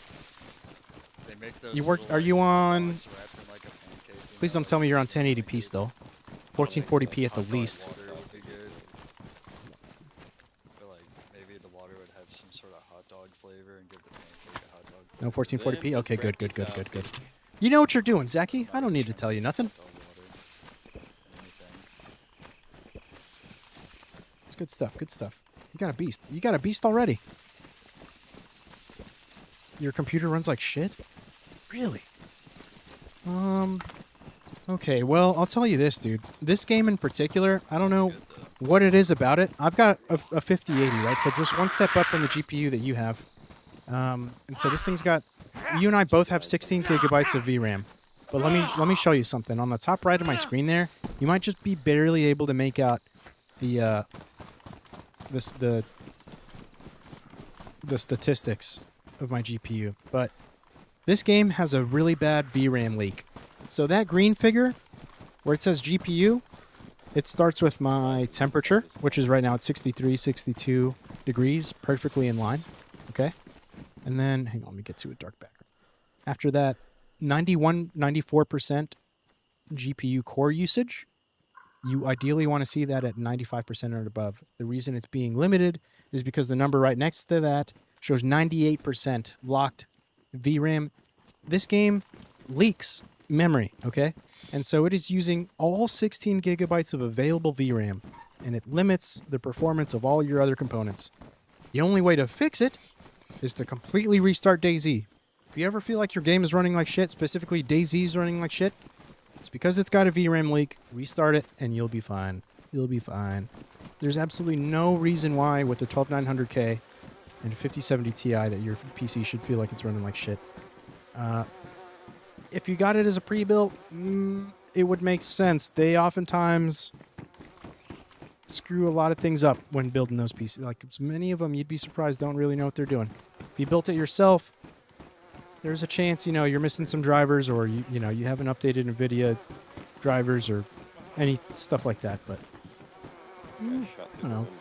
they make those You work? little, Are like, you hot on? dogs wrapped in, like, a pancake, you Please don't know, tell me you're on like, really 1080p good. still. I'll make 1440p at the Hot dog least. water would be good. I feel like maybe the water would have some sort of hot dog flavor and give the pancake a hot dog No flavor. 1440p. Okay, good, Break good, it good, good, down, good. see? You know what you're doing, Zaki. I Not don't need to extra tell you nothing. hot dog water. Anything. It's good stuff. Good stuff. You got a beast. You got a beast already. Your computer runs like shit? Really? Okay, well, I'll tell you this, dude. This game in particular, I don't know Good though. what it is about it. I've got a 5080, right? So just one step up from the GPU that you have. And so this thing's got... You and I both have 16 gigabytes of VRAM. But let me show you something. On the top right of my screen there, you might just be barely able to make out the statistics of my GPU. But this game has a really bad VRAM leak. So that green figure, where it says GPU, it starts with my temperature, which is right now at 63, 62 degrees, perfectly in line. Okay? And then, hang on, let me get to a dark background. After that, 91, 94% GPU core usage. You ideally want to see that at 95% or above. The reason it's being limited is because the number right next to that shows 98% locked VRAM. This game leaks memory, okay? And so it is using all 16 gigabytes of available VRAM, and it limits the performance of all your other components. The only way to fix it is to completely restart DayZ. If you ever feel like your game is running like shit, specifically DayZ is running like shit, it's because it's got a VRAM leak. Restart it, and you'll be fine. You'll be fine. There's absolutely no reason why with the 12900K and a 5070 Ti that your PC should feel like it's running like shit. If you got it as a pre-built, it would make sense. They oftentimes screw a lot of things up when building those PCs. Like, many of them, you'd be surprised, don't really know what they're doing. If you built it yourself, there's a chance, you're missing some drivers, or you haven't updated NVIDIA drivers or any stuff like that. But I shot I through don't the know. window.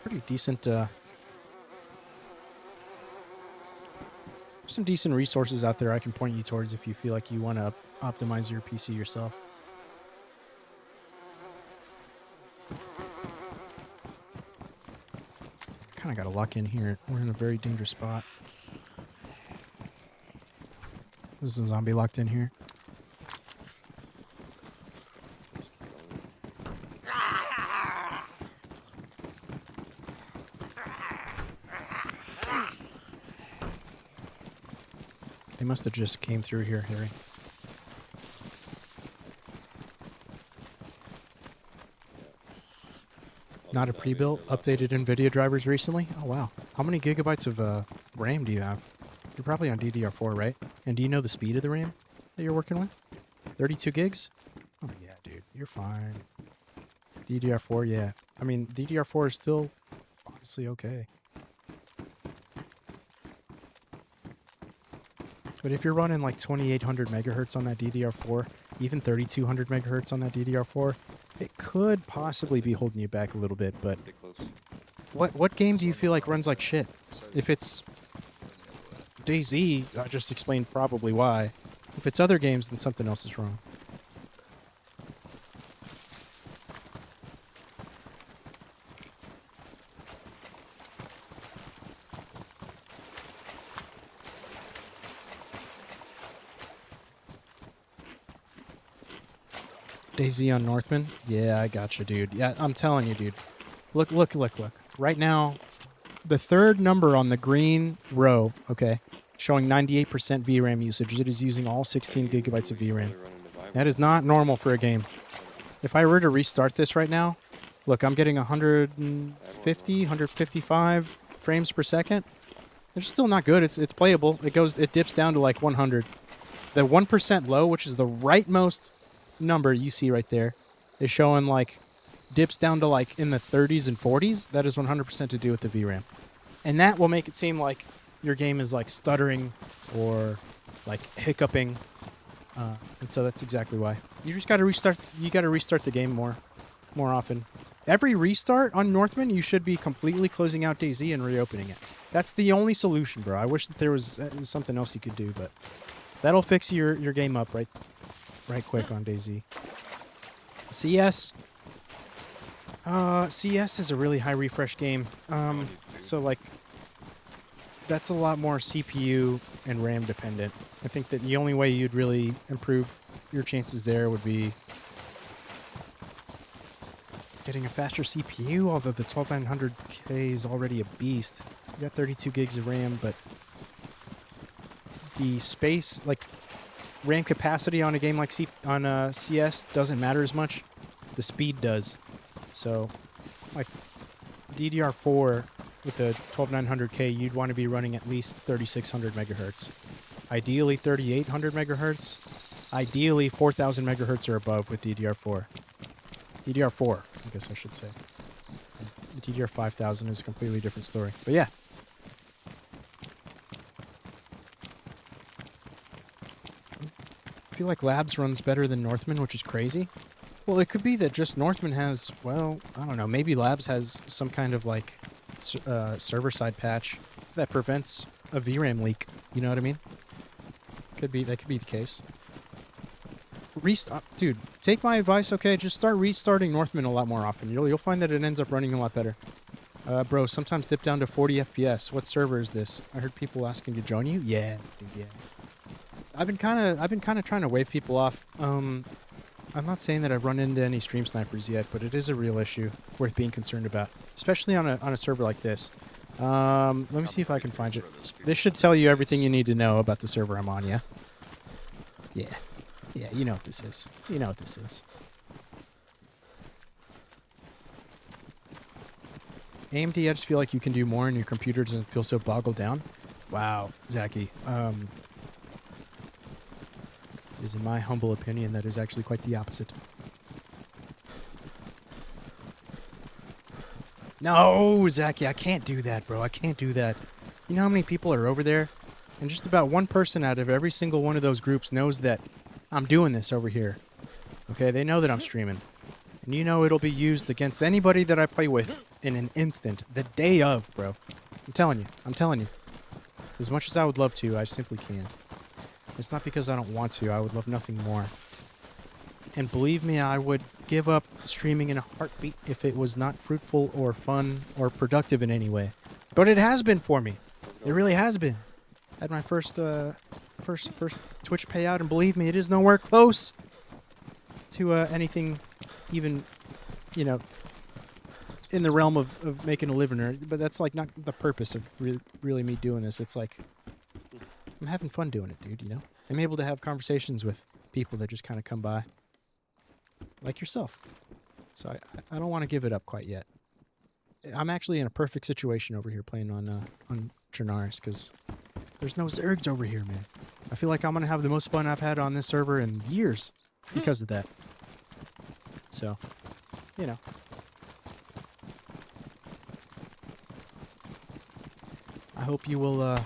Pretty decent. Some decent resources out there I can point you towards if you feel like you want to optimize your PC yourself. Kind of got to luck in here. We're in a very dangerous spot. This is a zombie locked in here. They must have just came through here, Harry. Not a pre-built, updated NVIDIA drivers recently? Oh, wow. How many gigabytes of RAM do you have? You're probably on DDR4, right? And do you know the speed of the RAM that you're working with? 32 gigs? Oh, yeah, dude. You're fine. DDR4, yeah. I mean, DDR4 is still honestly okay. But if you're running like 2800 megahertz on that DDR4, even 3200 megahertz on that DDR4, it could possibly be holding you back a little bit. But Pretty close. what game do you feel like runs like shit? If it's DayZ, I just explained probably why. If it's other games, then something else is wrong. DayZ on Northman? Yeah, I gotcha, dude. Yeah, I'm telling you, dude. Look. Right now, the third number on the green row, okay, showing 98% VRAM usage. It is using all 16 gigabytes of VRAM. That is not normal for a game. If I were to restart this right now, look, I'm getting 150, 155 frames per second. It's still not good. It's playable. It dips down to like 100. The 1% low, which is the rightmost number you see right there, is showing like dips down to like in the 30s and 40s. That is 100% to do with the VRAM. And that will make it seem like your game is like stuttering or like hiccuping. And so that's exactly why. You just got to restart. You got to restart the game more often. Every restart on Northman, you should be completely closing out DayZ and reopening it. That's the only solution, bro. I wish that there was something else you could do, but that'll fix your game up right quick on DayZ. CS. CS is a really high refresh game. So like, that's a lot more CPU and RAM dependent. I think that the only way you'd really improve your chances there would be getting a faster CPU, although the 12900K is already a beast. You got 32 gigs of RAM, but the space, like RAM capacity on a game like CS doesn't matter as much. The speed does. So, like DDR4 with a 12900K, you'd want to be running at least 3600 megahertz. Ideally 3800 megahertz. Ideally 4000 megahertz or above with DDR4. DDR4, I guess I should say. The DDR 5000 is a completely different story. But yeah. I feel like Labs runs better than Northman, which is crazy. Well, it could be that just Northman has, well, I don't know, maybe Labs has some kind of like server-side patch that prevents a VRAM leak. You know what I mean? That could be the case. Dude, take my advice, okay? Just start restarting Northman a lot more often. You'll find that it ends up running a lot better. Bro, sometimes dip down to 40 FPS. What server is this? I heard people asking to join you. Yeah, dude, yeah. I've been kind of trying to wave people off. I'm not saying that I've run into any stream snipers yet, but it is a real issue worth being concerned about, especially on a server like this. Let me see if I can find it. This should tell you everything you need to know about the server I'm on, yeah? Yeah. Yeah, you know what this is. You know what this is. AMD, I just feel like you can do more and your computer doesn't feel so boggled down. Wow, Zachy. Is in my humble opinion, that is actually quite the opposite. No, Zachy, I can't do that, bro. I can't do that. You know how many people are over there? And just about one person out of every single one of those groups knows that I'm doing this over here. Okay, they know that I'm streaming. And you know it'll be used against anybody that I play with in an instant. The day of, bro. I'm telling you. I'm telling you. As much as I would love to, I simply can't. It's not because I don't want to. I would love nothing more. And believe me, I would give up streaming in a heartbeat if it was not fruitful or fun or productive in any way. But it has been for me. It really has been. I had my first Twitch payout, and believe me, it is nowhere close to anything even, you know, in the realm of making a living. But that's like not the purpose of really me doing this. It's like I'm having fun doing it, dude, you know? I'm able to have conversations with people that just kind of come by. Like yourself. So I don't want to give it up quite yet. I'm actually in a perfect situation over here playing on Trinaris, because there's no Zergs over here, man. I feel like I'm going to have the most fun I've had on this server in years because of that. So, you know. I hope you will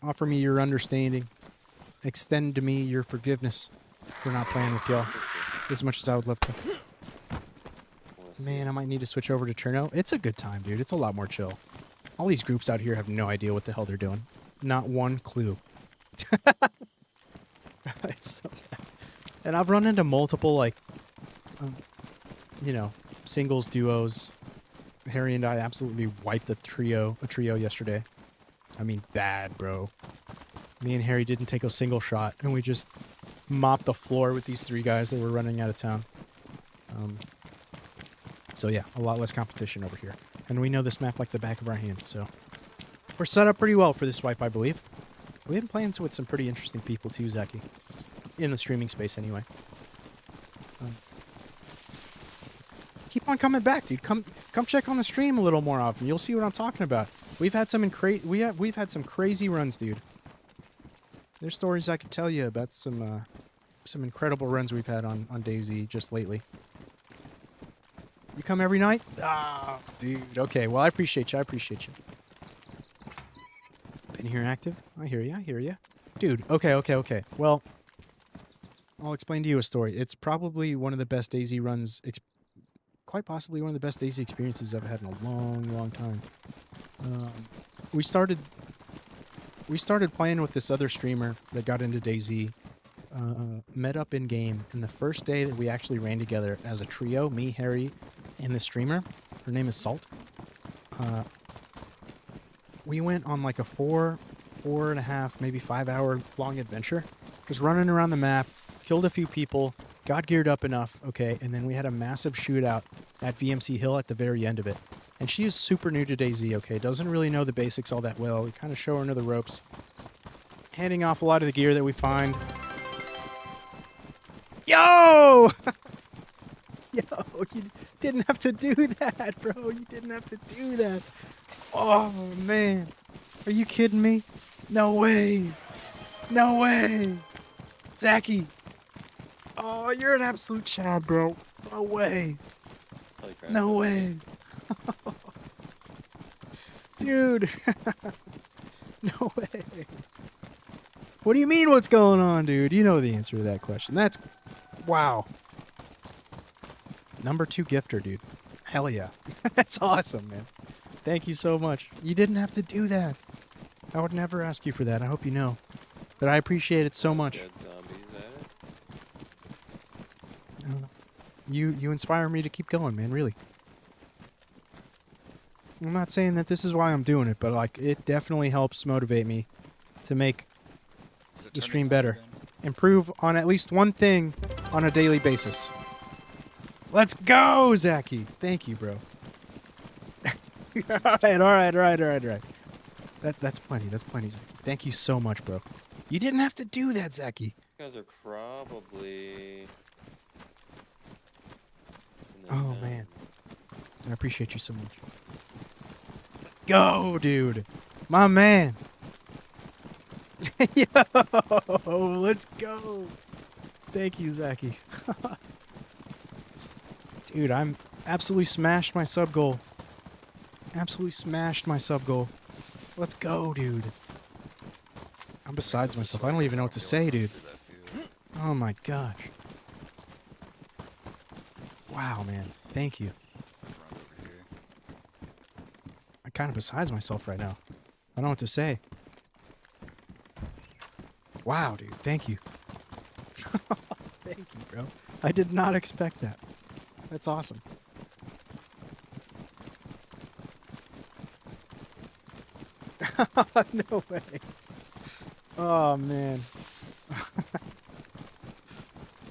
offer me your understanding. Extend to me your forgiveness for not playing with y'all as much as I would love to. Man, I might need to switch over to Cherno. It's a good time, dude. It's a lot more chill. All these groups out here have no idea what the hell they're doing. Not one clue. It's so bad. And I've run into multiple, like, you know, singles, duos. Harry and I absolutely wiped a trio yesterday. I mean, bad, bro. Me and Harry didn't take a single shot, and we just mopped the floor with these three guys that were running out of town. So yeah, a lot less competition over here. And we know this map like the back of our hand, so we're set up pretty well for this wipe, I believe. We've been playing with some pretty interesting people too, Zaki. In the streaming space, anyway. Keep on coming back, dude. Come check on the stream a little more often. You'll see what I'm talking about. We've had some we've had some crazy runs, dude. There's stories I could tell you about some incredible runs we've had on DayZ just lately. You come every night? Ah, dude. Okay, well, I appreciate you. Been here active? I hear you. Dude, okay. Well, I'll explain to you a story. It's probably one of the best DayZ runs, quite possibly one of the best DayZ experiences I've had in a long time. We started playing with this other streamer that got into DayZ, met up in game, and the first day that we actually ran together as a trio, me, Harry, and the streamer, her name is Salt, we went on like a 4.5, maybe 5 hour long adventure, just running around the map, killed a few people, got geared up enough, okay, and then we had a massive shootout at VMC Hill at the very end of it. And she is super new to DayZ, okay, doesn't really know the basics all that well. We kind of show her into the ropes, handing off a lot of the gear that we find. Yo! Yo, you didn't have to do that, bro. You didn't have to do that. Oh, man. Are you kidding me? No way. No way. Zachy. Oh, you're an absolute Chad, bro. No way. No way. Dude. No way. What do you mean what's going on, dude? You know the answer to that question. That's... Wow. Number 2 gifter, dude. Hell yeah. That's awesome, man. Thank you so much. You didn't have to do that. I would never ask you for that. I hope you know. But I appreciate it so much. Dead zombies at it. You inspire me to keep going, man, really. I'm not saying that this is why I'm doing it, but like it definitely helps motivate me to make Is it the turning stream on better. again? Improve on at least one thing on a daily basis. Let's go, Zachy. Thank you, bro. all right. That's plenty. That's plenty, Zachy. Thank you so much, bro. You didn't have to do that, Zachy. You guys are probably. in the Oh, town. man. I appreciate you so much. Go, dude. My man. Yo, let's go. Thank you, Zachy. Dude, I'm absolutely smashed my sub goal. Absolutely smashed my sub goal. Let's go, dude. I'm besides myself. I don't even know what to say, dude. Oh my gosh. Wow, man. Thank you. I'm kind of besides myself right now. I don't know what to say. Wow, dude. Thank you. Thank you, bro. I did not expect that. That's awesome. No way. Oh, man.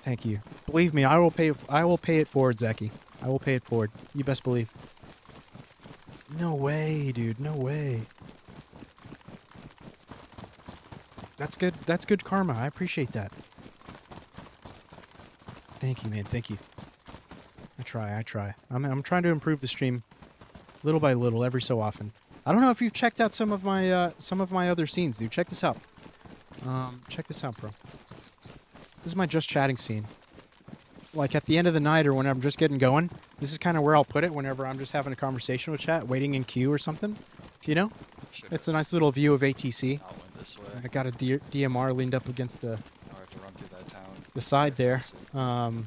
Thank you. Believe me, I will pay it forward, Zachy. I will pay it forward. You best believe. No way, dude. No way. That's good. That's good karma. I appreciate that. Thank you, man. Thank you. I try. I'm trying to improve the stream little by little every so often. I don't know if you've checked out some of my other scenes, dude. Check this out. Check this out, bro. This is my just chatting scene. Like at the end of the night or when I'm just getting going, this is kind of where I'll put it whenever I'm just having a conversation with chat, waiting in queue or something. You know? It's a nice little view of ATC. Out went this way. I got a DMR leaned up against the Now I have to run through that town. side there. Let's see.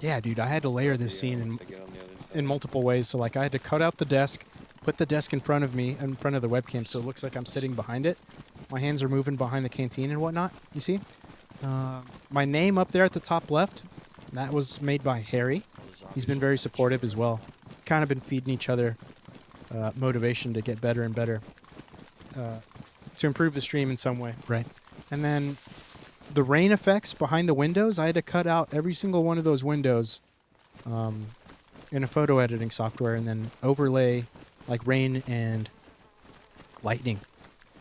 Yeah, dude, I had to layer this scene To get on the other side. in multiple ways. So like I had to cut out the desk, put the desk in front of me, in front of the webcam, so it looks like I'm sitting behind it. My hands are moving behind the canteen and whatnot. You see? My name up there at the top left, that was made by Harry. He's been very supportive as well. Kind of been feeding each other motivation to get better and better. To improve the stream in some way, right? And then the rain effects behind the windows, I had to cut out every single one of those windows in a photo editing software and then overlay like rain and lightning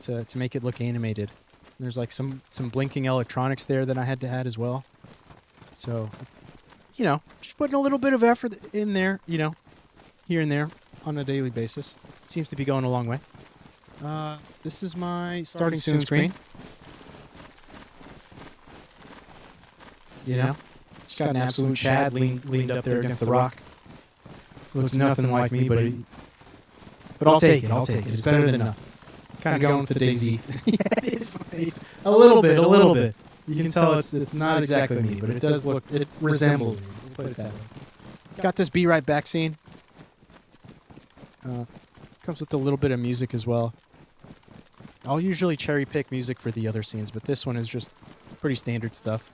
to make it look animated. And there's like some blinking electronics there that I had to add as well. So, you know, just putting a little bit of effort in there, you know, here and there on a daily basis. Seems to be going a long way. This is my starting soon screen. You know, just got an absolute Chad leaned up there against the rock. Looks nothing like me, but I'll take it. It's better than nothing. kind of going with the DayZ. Yeah, it is my face. A little bit. You can tell it's not exactly me, but it does look, it resembles me. We'll put it that way. Got this Be Right Back scene. Comes with a little bit of music as well. I'll usually cherry pick music for the other scenes, but this one is just pretty standard stuff.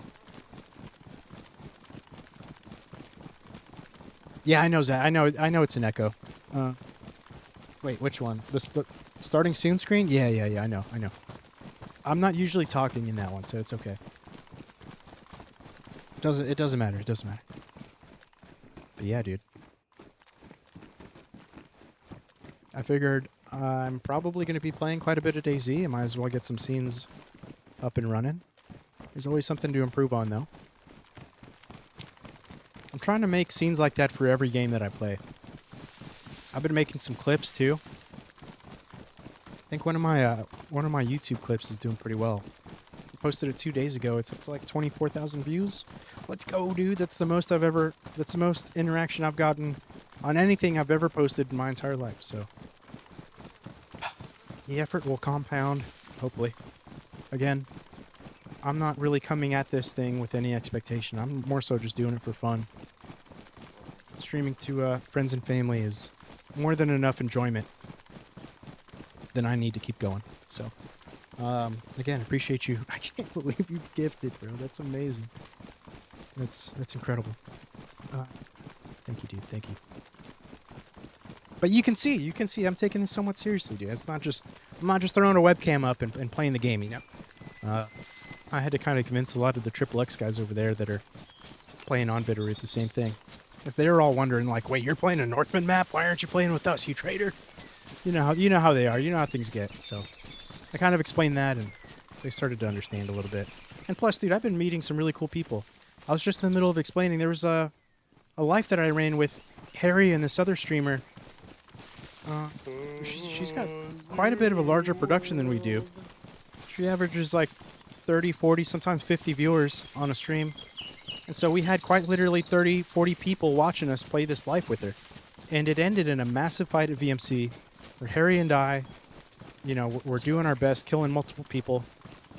Yeah, I know, Zach. I know it's an echo. Wait, which one? The starting soon screen? Yeah, I know. I'm not usually talking in that one, so it's okay. It doesn't matter. But yeah, dude. I figured I'm probably going to be playing quite a bit of DayZ. I might as well get some scenes up and running. There's always something to improve on, though. I'm trying to make scenes like that for every game that I play. I've been making some clips, too. I think one of my YouTube clips is doing pretty well. I posted it 2 days ago. It's up to like 24,000 views. Let's go, dude. That's the most interaction I've gotten on anything I've ever posted in my entire life, so the effort will compound, hopefully. Again, I'm not really coming at this thing with any expectation. I'm more so just doing it for fun. Streaming to friends and family is more than enough enjoyment than I need to keep going. So, again, appreciate you. I can't believe you gifted, bro. That's amazing. That's incredible. Thank you, dude. Thank you. But you can see I'm taking this somewhat seriously, dude. I'm not just throwing a webcam up and playing the game, you know. I had to kind of convince a lot of the XXX guys over there that are playing on Bitterroot the same thing. Because they were all wondering, like, wait, you're playing a Northman map? Why aren't you playing with us, you traitor? You know how they are. You know how things get. So I kind of explained that, and they started to understand a little bit. And plus, dude, I've been meeting some really cool people. I was just in the middle of explaining. There was a life that I ran with Harry and this other streamer. She's got quite a bit of a larger production than we do. She averages like 30, 40, sometimes 50 viewers on a stream. And so we had quite literally 30, 40 people watching us play this life with her. And it ended in a massive fight at VMC where Harry and I, you know, were doing our best, killing multiple people.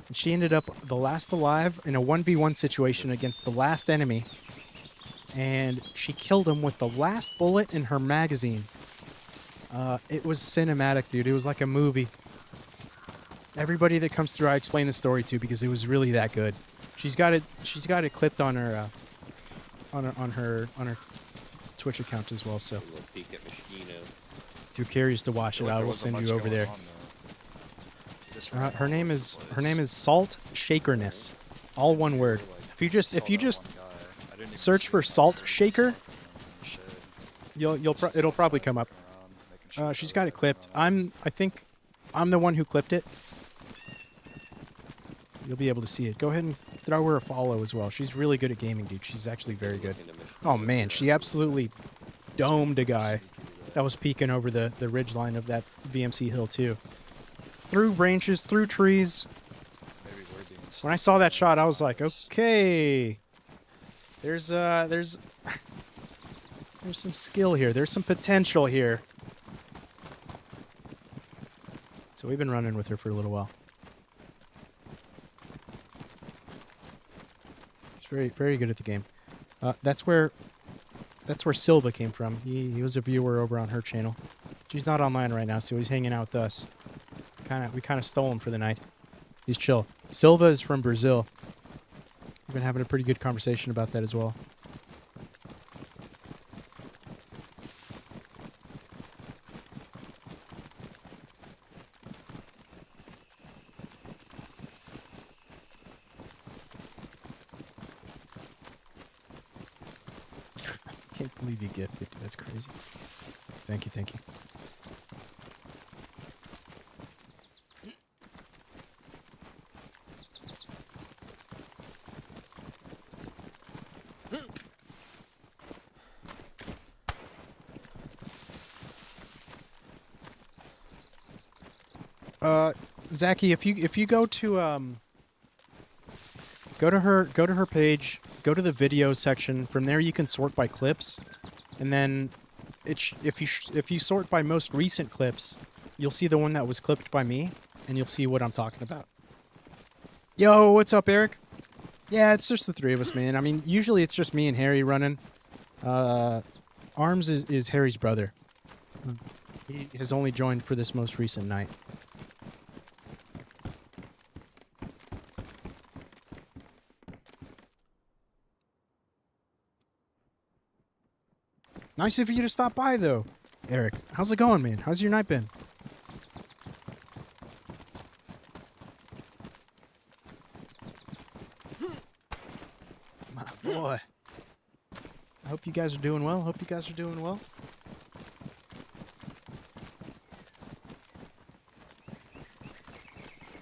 And she ended up the last alive in a 1v1 situation against the last enemy. And she killed him with the last bullet in her magazine. It was cinematic, dude. It was like a movie. Everybody that comes through, I explain the story to because it was really that good. She's got it clipped on her Twitch account as well. So if you're curious to watch it, I will send you over there. Her name is Salt Shakerness, all one word. If you just search for Salt Shaker, it'll probably come up. She's got it clipped. I think I'm the one who clipped it. You'll be able to see it. Go ahead and throw her a follow as well. She's really good at gaming, dude. She's actually very good. Oh man, she absolutely domed a guy that was peeking over the ridgeline of that VMC hill too. Through branches, through trees. When I saw that shot, I was like, okay, there's some skill here. There's some potential here. So we've been running with her for a little while. She's very, very good at the game. That's where Silva came from. He was a viewer over on her channel. She's not online right now, so he's hanging out with us. We kind of stole him for the night. He's chill. Silva is from Brazil. We've been having a pretty good conversation about that as well. Can't believe you gifted. That's crazy. Thank you, thank you. Zachy, if you go to her page, go to the video section. From there, you can sort by clips, and then if you sort by most recent clips, you'll see the one that was clipped by me, and you'll see what I'm talking about. Yo, what's up, Eric? Yeah, it's just the three of us, man. I mean, usually it's just me and Harry running. Arms is Harry's brother. He has only joined for this most recent night. Nice of you to stop by, though. Eric, how's it going, man? How's your night been? My boy. I hope you guys are doing well. Hope you guys are doing well.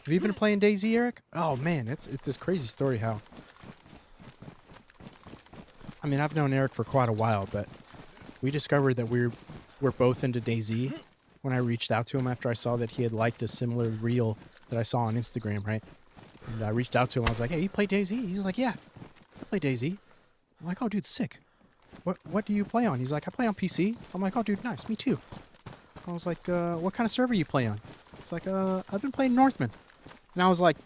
Have you been playing DayZ, Eric? Oh, man, it's this crazy story how... I mean, I've known Eric for quite a while, but we discovered that we're both into DayZ when I reached out to him after I saw that he had liked a similar reel that I saw on Instagram, right? And I reached out to him. I was like, hey, you play DayZ? He's like, yeah, I play DayZ. I'm like, oh, dude, sick. What do you play on? He's like, I play on PC. I'm like, oh, dude, nice. Me too. I was like, what kind of server you play on? It's like, I've been playing Northman. And I was like,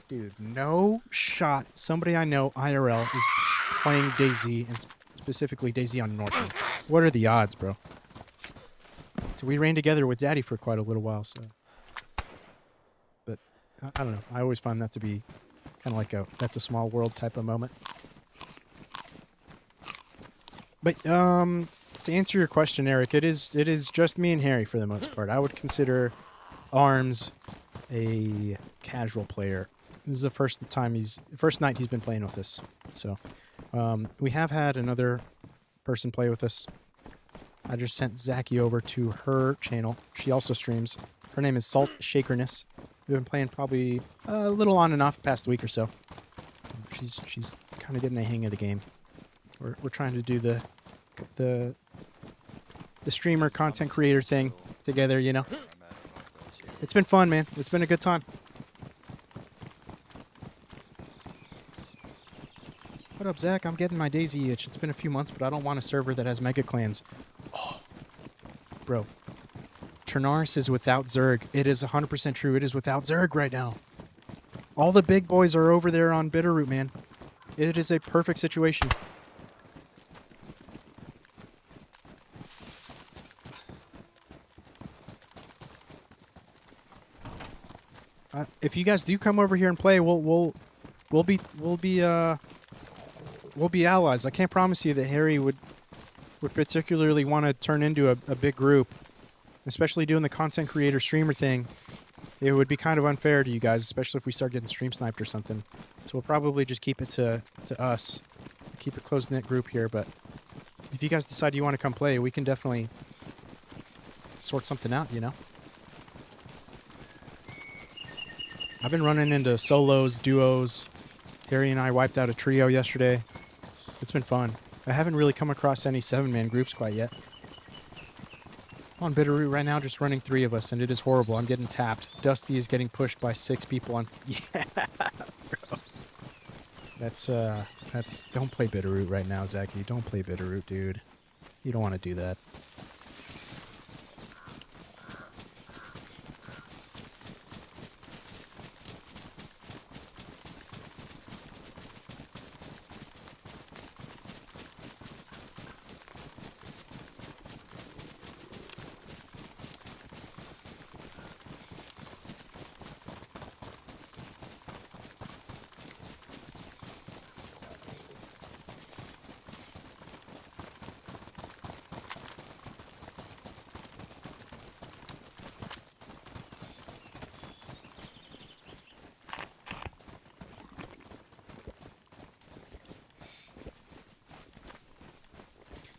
dude, no shot. Somebody I know, IRL, is playing DayZ, and specifically DayZ on Northman. What are the odds, bro? So we ran together with Daddy for quite a little while, so... But, I don't know. I always find that to be kind of like that's a small world type of moment. But, to answer your question, Eric, it is just me and Harry for the most part. I would consider Arms a casual player. This is the first night he's been playing with us. So, we have had another person play with us. I just sent Zachy over to her channel. She also streams. Her name is Salt Shakerness. We've been playing probably a little on and off the past week or so. She's kind of getting the hang of the game. We're trying to do the streamer content creator thing together, you know. It's been fun, man. It's been a good time. What up, Zach? I'm getting my DayZ itch. It's been a few months, but I don't want a server that has mega clans. Oh, bro. Ternaris is without Zerg. It is 100% true. It is without Zerg right now. All the big boys are over there on Bitterroot, man. It is a perfect situation. If you guys do come over here and play, we'll be allies. I can't promise you that Harry would particularly want to turn into a big group, especially doing the content creator streamer thing. It would be kind of unfair to you guys, especially if we start getting stream sniped or something. So we'll probably just keep it to us, keep a close-knit group here. But if you guys decide you want to come play, we can definitely sort something out, you know. I've been running into solos, duos. Harry and I wiped out a trio yesterday. It's been fun. I haven't really come across any 7-man groups quite yet. I'm on Bitterroot right now, just running 3 of us, and it is horrible. I'm getting tapped. Dusty is getting pushed by 6 people on... Yeah, bro. That's... Don't play Bitterroot right now, Zachy. Don't play Bitterroot, dude. You don't want to do that.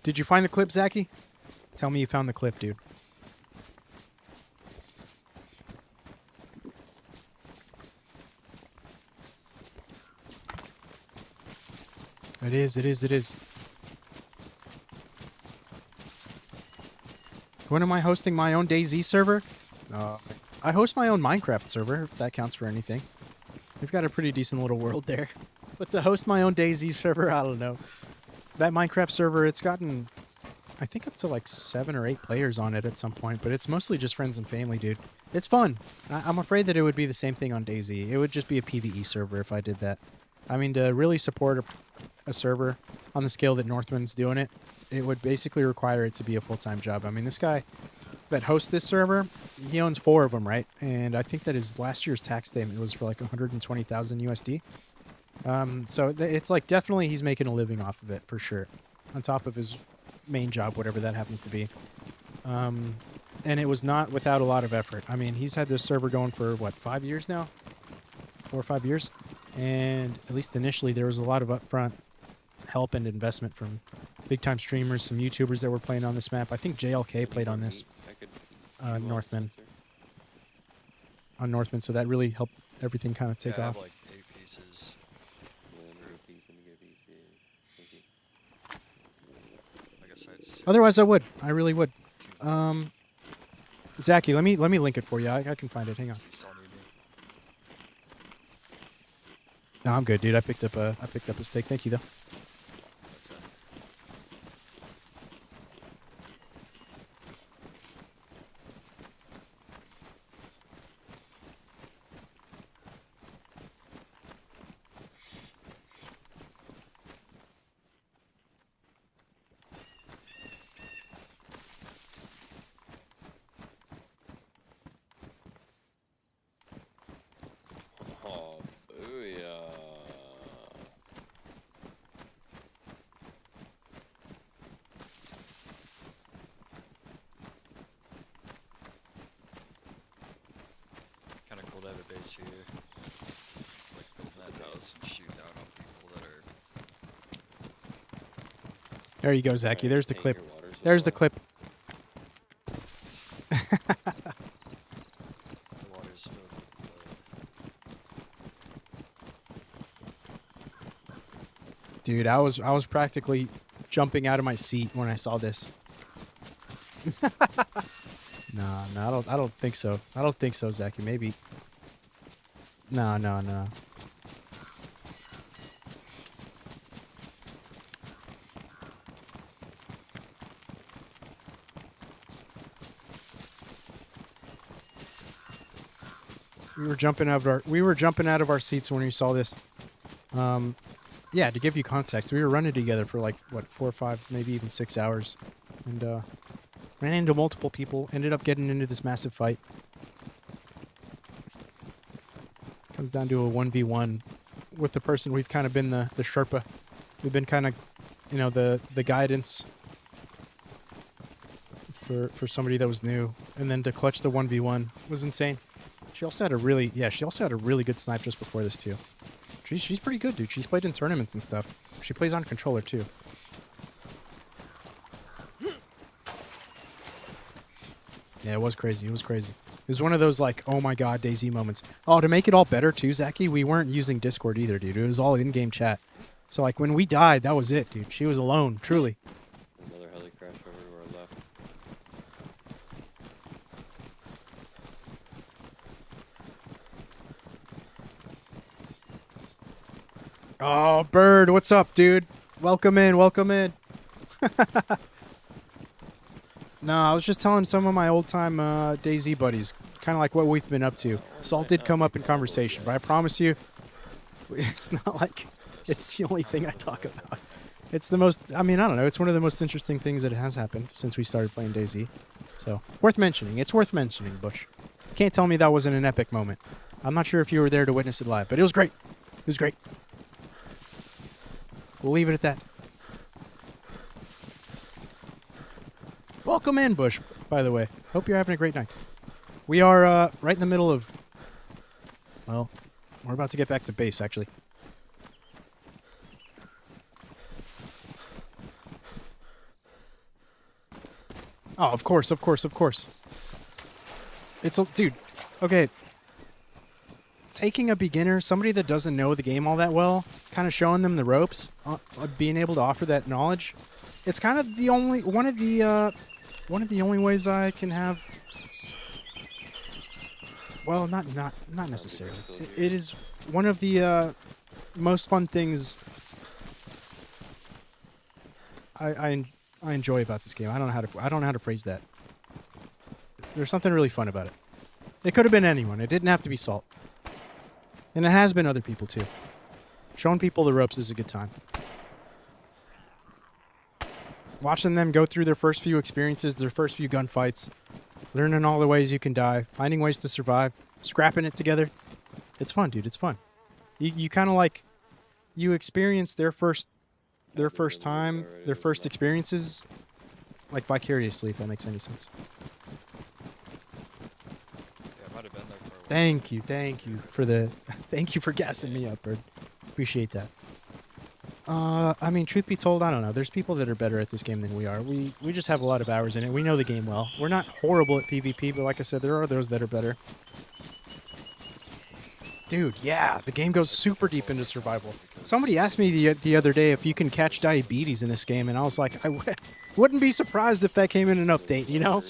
Did you find the clip, Zachy? Tell me you found the clip, dude. It is. When am I hosting my own DayZ server? I host my own Minecraft server, if that counts for anything. We've got a pretty decent little world there. But to host my own DayZ server, I don't know. That Minecraft server, it's gotten... I think up to like 7 or 8 players on it at some point, but it's mostly just friends and family, dude. It's fun. I'm afraid that it would be the same thing on DayZ. It would just be a PvE server if I did that. I mean, to really support a server on the scale that Northman's doing it, it would basically require it to be a full-time job. I mean, this guy that hosts this server, he owns 4 of them, right? And I think that his last year's tax statement was for like 120,000 USD. So it's like definitely he's making a living off of it for sure, on top of his main job, whatever that happens to be. And it was not without a lot of effort. I mean, he's had this server going for what, 5 years now? 4 or 5 years? And at least initially there was a lot of upfront help and investment from big time streamers, some YouTubers that were playing on this map. I think JLK played on this Northman. On Northman, so that really helped everything kind of take I off. have like 8 pieces. I guess I had 6. Otherwise, I would. I really would. Zachy, let me link it for you. I can find it. Hang on. You still need me? No, I'm good, dude. I picked up a steak. Thank you, though. Oh, booyah. Kind of cool to have a base here. Like building that house and shooting out on people that are. There you go, Zachy. There's the Tank clip. your water There's the supply. clip. The water's filled with. Dude, I was practically jumping out of my seat when I saw this. No, I don't think so. I don't think so, Zachy. Maybe. No. We were jumping out of our seats when we saw this. Yeah, to give you context, we were running together for like what, 4 or 5, maybe even 6 hours, and ran into multiple people. Ended up getting into this massive fight. Comes down to a 1v1 with the person we've kind of been the Sherpa. We've been kind of, the guidance for somebody that was new, and then to clutch the 1v1 was insane. She also had a really good snipe just before this too. She's pretty good, dude. She's played in tournaments and stuff. She plays on controller too. Yeah, it was crazy. It was crazy. It was one of those like, oh my god, DayZ moments. Oh, to make it all better too, Zachy, we weren't using Discord either, dude. It was all in-game chat. So like when we died, that was it, dude. She was alone, truly. Another heli crash over to our left. Oh, Bird, what's up, dude? Welcome in, welcome in. No, I was just telling some of my old-time DayZ buddies, kind of like what we've been up to. Salt did come up in conversation, but I promise you, it's not like it's the only thing I talk about. It's the most, I mean, I don't know, it's one of the most interesting things that has happened since we started playing DayZ. So, worth mentioning. It's worth mentioning, Bush. You can't tell me that wasn't an epic moment. I'm not sure if you were there to witness it live, but it was great. It was great. We'll leave it at that. Welcome in, Bush, by the way. Hope you're having a great night. We are right in the middle of... Well, we're about to get back to base, actually. Oh, of course. It's a... Dude, okay. Taking a beginner, somebody that doesn't know the game all that well, kind of showing them the ropes, being able to offer that knowledge, it's kind of the only... One of the only ways I can have... Well, not necessarily. It is one of the most fun things I I enjoy about this game. I don't know how to phrase that. There's something really fun about it. It could have been anyone. It didn't have to be Salt. And it has been other people too. Showing people the ropes is a good time. Watching them go through their first few experiences, their first few gunfights, learning all the ways you can die, finding ways to survive, scrapping it together. It's fun, dude. It's fun. You kind of like, you experience their first time, their first experiences, like vicariously, if that makes any sense. Yeah, I might have been there for a while. Thank you for thank you for gassing me up, Bird. Appreciate that. I mean, truth be told, I don't know. There's people that are better at this game than we are. We just have a lot of hours in it. We know the game well. We're not horrible at PvP, but like I said, there are those that are better. Dude, yeah, the game goes super deep into survival. Somebody asked me the other day if you can catch diabetes in this game, and I was like, wouldn't be surprised if that came in an update, you know?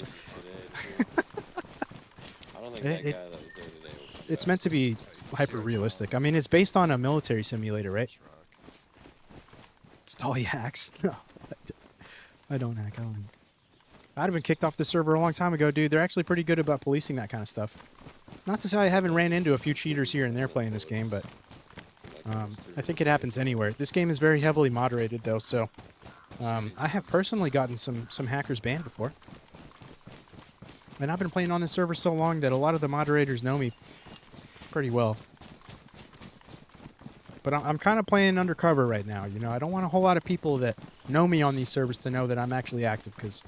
I don't think that guy that was there today was It's meant to be hyper-realistic. I mean, it's based on a military simulator, right? Stolly hacks. No, I don't hack. I'd have been kicked off the server a long time ago, dude. They're actually pretty good about policing that kind of stuff. Not to say I haven't ran into a few cheaters here and there playing this game, but I think it happens anywhere. This game is very heavily moderated, though, so I have personally gotten some hackers banned before. And I've been playing on this server so long that a lot of the moderators know me pretty well. But I'm kind of playing undercover right now, you know. I don't want a whole lot of people that know me on these servers to know that I'm actually active, because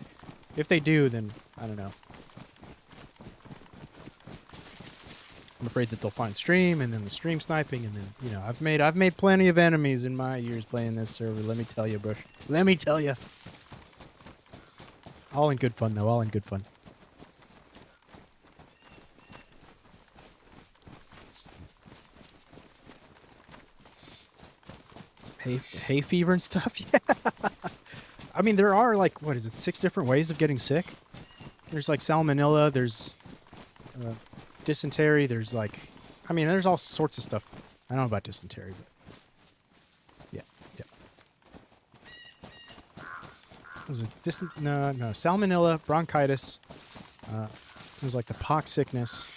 if they do, then I don't know. I'm afraid that they'll find stream, and then the stream sniping, and then, you know, I've made plenty of enemies in my years playing this server. Let me tell you, Bush. Let me tell you. All in good fun, though. All in good fun. Hay fever and stuff. Yeah. I mean, there are like, what is it, 6 different ways of getting sick? There's like salmonella. There's dysentery. There's like, I mean, there's all sorts of stuff. I don't know about dysentery, but yeah. Was it no, salmonella, bronchitis. There's like the pox sickness.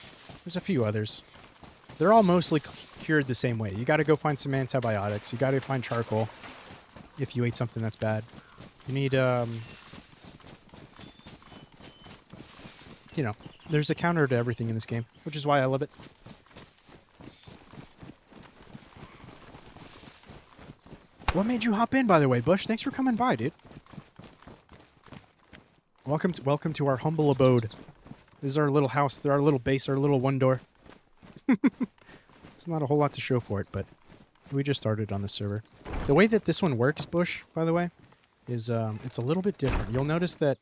There's a few others. They're all mostly cured the same way. You got to go find some antibiotics. You got to find charcoal if you ate something that's bad. You need, you know, there's a counter to everything in this game, which is why I love it. What made you hop in, by the way, Bush? Thanks for coming by, dude. Welcome to our humble abode. This is our little house, our little base, our little one door. There's not a whole lot to show for it, but we just started on the server. The way that this one works, Bush, by the way, is it's a little bit different. You'll notice that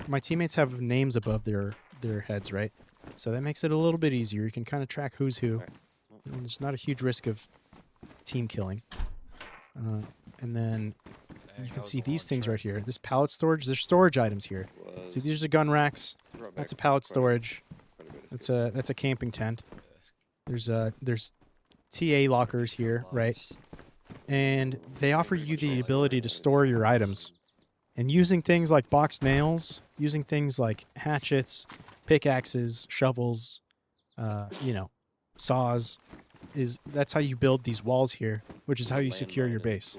my teammates have names above their heads, right? So that makes it a little bit easier. You can kind of track who's who. And there's not a huge risk of team killing. And then you can see these things right here. This pallet storage. There's storage items here. See, these are gun racks. That's a pallet storage. That's a camping tent. There's TA lockers here, right? And they offer you the ability to store your items. And using things like boxed nails, using things like hatchets, pickaxes, shovels, you know, saws, that's how you build these walls here, which is how you secure your base.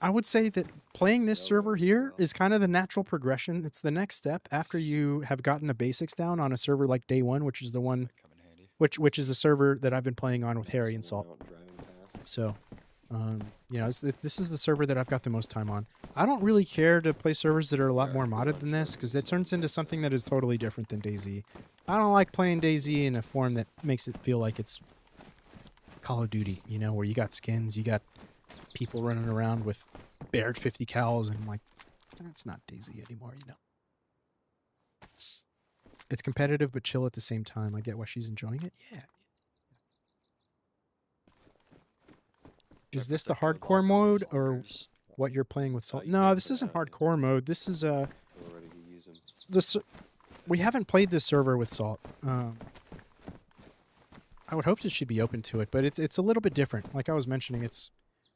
I would say that playing this server here is kind of the natural progression. It's the next step after you have gotten the basics down on a server like Day 1, which is the one, which is a server that I've been playing on with Harry and Salt. So, you know, this is the server that I've got the most time on. I don't really care to play servers that are a lot more modded than this, because it turns into something that is totally different than DayZ. I don't like playing DayZ in a form that makes it feel like it's Call of Duty, you know, where you got skins, you got people running around with bared 50 cals, and I'm like, it's not DayZ anymore, you know. It's competitive but chill at the same time. I get why she's enjoying it. Yeah. Is this the hardcore mode or what you're playing with Salt? No, this isn't hardcore mode. This is we haven't played this server with Salt. I would hope that she'd be open to it, but it's a little bit different. Like I was mentioning, it's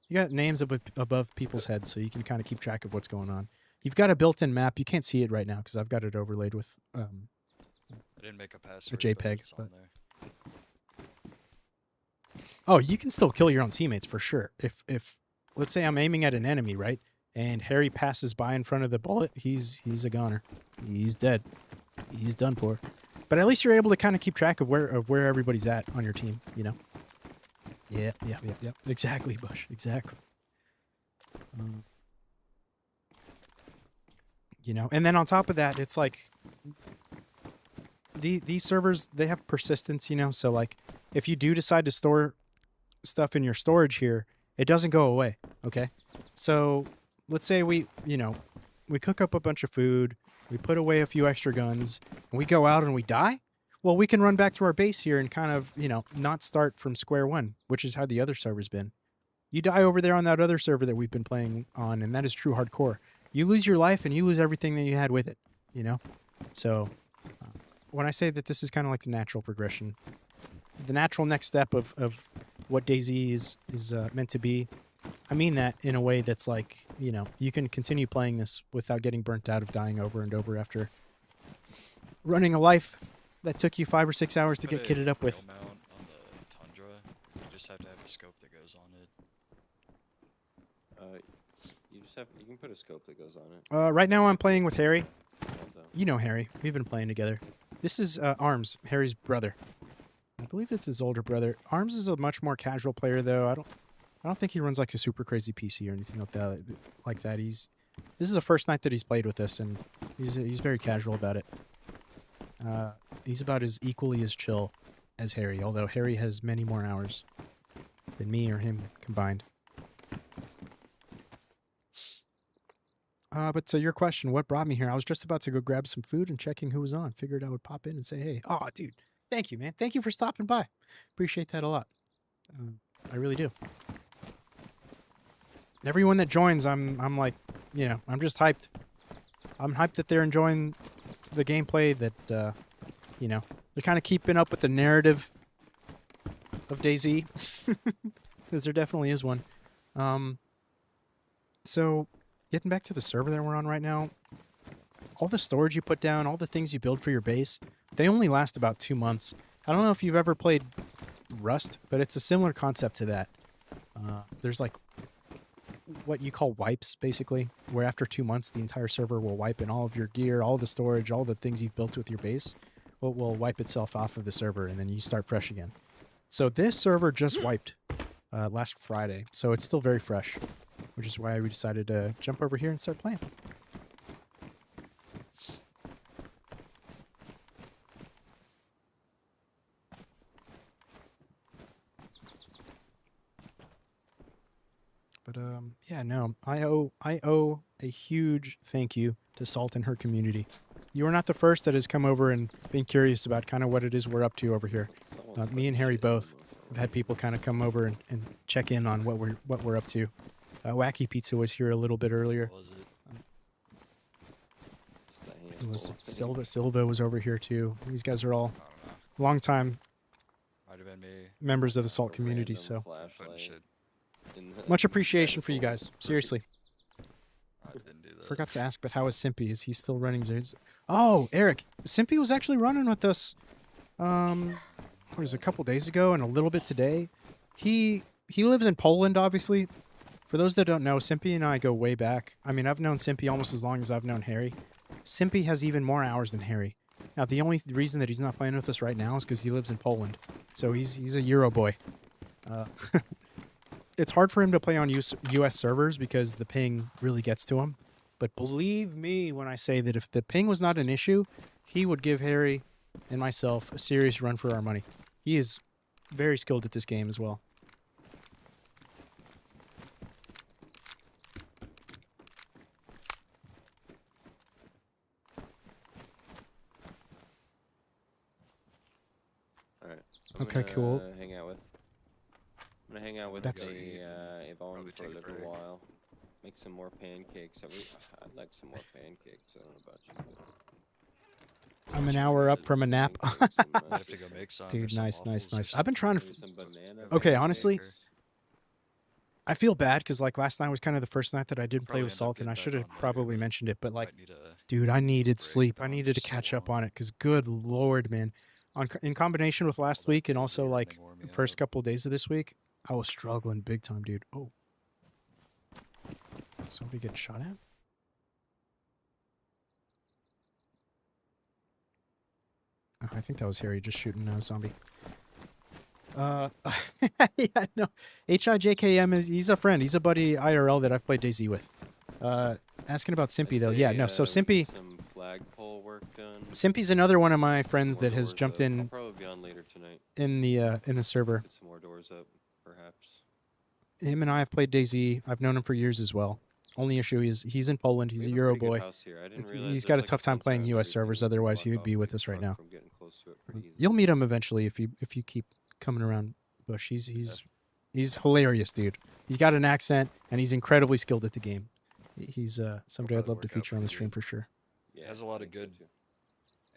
You got names above people's heads, so you can kind of keep track of what's going on. You've got a built-in map. You can't see it right now because I've got it overlaid with I didn't make a password. JPEG, It's on but- there. Oh, you can still kill your own teammates for sure. If let's say I'm aiming at an enemy, right, and Harry passes by in front of the bullet, he's a goner. He's dead. He's done for. But at least you're able to kind of keep track of where everybody's at on your team. You know. Yeah. Exactly, Bush. Exactly. You know, and then on top of that, it's like these servers, they have persistence. You know, so like if you do decide to store stuff in your storage here, it doesn't go away. Okay, so let's say we cook up a bunch of food, we put away a few extra guns, and we go out and we die. Well, we can run back to our base here and kind of, not start from square one, which is how the other server's been. You die over there on that other server that we've been playing on, and that is true hardcore. You lose your life and you lose everything that you had with it, So when I say that this is kind of like the natural progression, the natural next step of what DayZ is meant to be, I mean that in a way that's like, you can continue playing this without getting burnt out of dying over and over after running a life that took you 5 or 6 hours to Put get a kitted up with. rail mount on the Tundra. You just have to have a scope that goes on it. You can put a scope that goes on it. Right now I'm playing with Harry. Although- You know Harry. We've been playing together. This is Arms, Harry's brother. I believe it's his older brother. Arms is a much more casual player, though. I don't think he runs like a super crazy PC or anything like that. This is the first night that he's played with us, and he's very casual about it. He's about as equally as chill as Harry, although Harry has many more hours than me or him combined. But to your question, what brought me here? I was just about to go grab some food and checking who was on. Figured I would pop in and say, hey. Oh, dude, thank you, man. Thank you for stopping by. Appreciate that a lot. I really do. Everyone that joins, I'm like, I'm just hyped. I'm hyped that they're enjoying the gameplay, that, they're kind of keeping up with the narrative of DayZ. Because there definitely is one. So, getting back to the server that we're on right now, all the storage you put down, all the things you build for your base, they only last about 2 months. I don't know if you've ever played Rust, but it's a similar concept to that. There's like what you call wipes, basically, where after 2 months the entire server will wipe, and all of your gear, all the storage, all the things you've built with your base will wipe itself off of the server, and then you start fresh again. So this server just wiped last Friday, so it's still very fresh, which is why we decided to jump over here and start playing. But yeah, no, I owe a huge thank you to Salt and her community. You are not the first that has come over and been curious about kind of what it is we're up to over here. Someone's Me and putting Harry shit in the both mouth have had people kind of come over and check in on what we're up to. Wacky Pizza was here a little bit earlier. Was it? Just a It was handful. Silva was over here too. These guys are all I don't know. longtime Might have been me. members of the Salt A community, random so Putting flashlight shit. in the- much in the appreciation for you pedestal. guys. Seriously. I didn't do that. Forgot to ask, but how is Simpy? Is he still running his... Oh, Eric. Simpy was actually running with us, what was it, a couple days ago and a little bit today. He lives in Poland, obviously. For those that don't know, Simpy and I go way back. I mean, I've known Simpy almost as long as I've known Harry. Simpy has even more hours than Harry. Now, the only reason that he's not playing with us right now is because he lives in Poland. So he's a Euro boy. It's hard for him to play on US servers because the ping really gets to him. But believe me when I say that if the ping was not an issue, he would give Harry and myself a serious run for our money. He is very skilled at this game as well. Alright. Okay, cool. I'm gonna hang out with That's- Yvonne for a take a little break. while. Make some more pancakes. I'd like some more pancakes. I don't know about you. I'm an hour up from a nap. Pancakes, some, I have to go make some. or Dude, some nice. waffles or I've been trying to... maybe some banana Okay, pancakes. honestly, I feel bad because like last night was kind of the first night that I didn't play Probably with end up Salt, and getting I back should have on later, probably but mentioned it. But like, might need a dude, I needed break. sleep. I Been on needed for to so catch up long. on it because good lord, man. In combination with All last that week and DayZ also like running wore me the first out. couple of days of this week, I was struggling big time, dude. Oh, somebody get shot at? Oh, I think that was Harry just shooting a zombie. Yeah, no. HIJKM he's a friend. He's a buddy IRL that I've played DayZ with. Asking about Simpy I'd though. Yeah, say, no. So we get Simpy, some flagpole work done. Simpy's another one of my Some friends more that has doors jumped up. I'll in probably be on later tonight. in the server. Get some more doors up, perhaps. Him and I have played DayZ. I've known him for years as well. Only issue is he's in Poland. He's We a have Euro pretty good boy. house here. I didn't realize He's there's got a like tough time fence playing around US servers. everything. You can Otherwise, he block would off be the with us right truck now. From getting close to it pretty easy. You'll meet him eventually if you keep coming around Bush. He's hilarious, dude. He's got an accent and he's incredibly skilled at the game. He's somebody I'd probably love to work out feature on the pretty stream good. for sure. Yeah, It has a I lot of think so good too.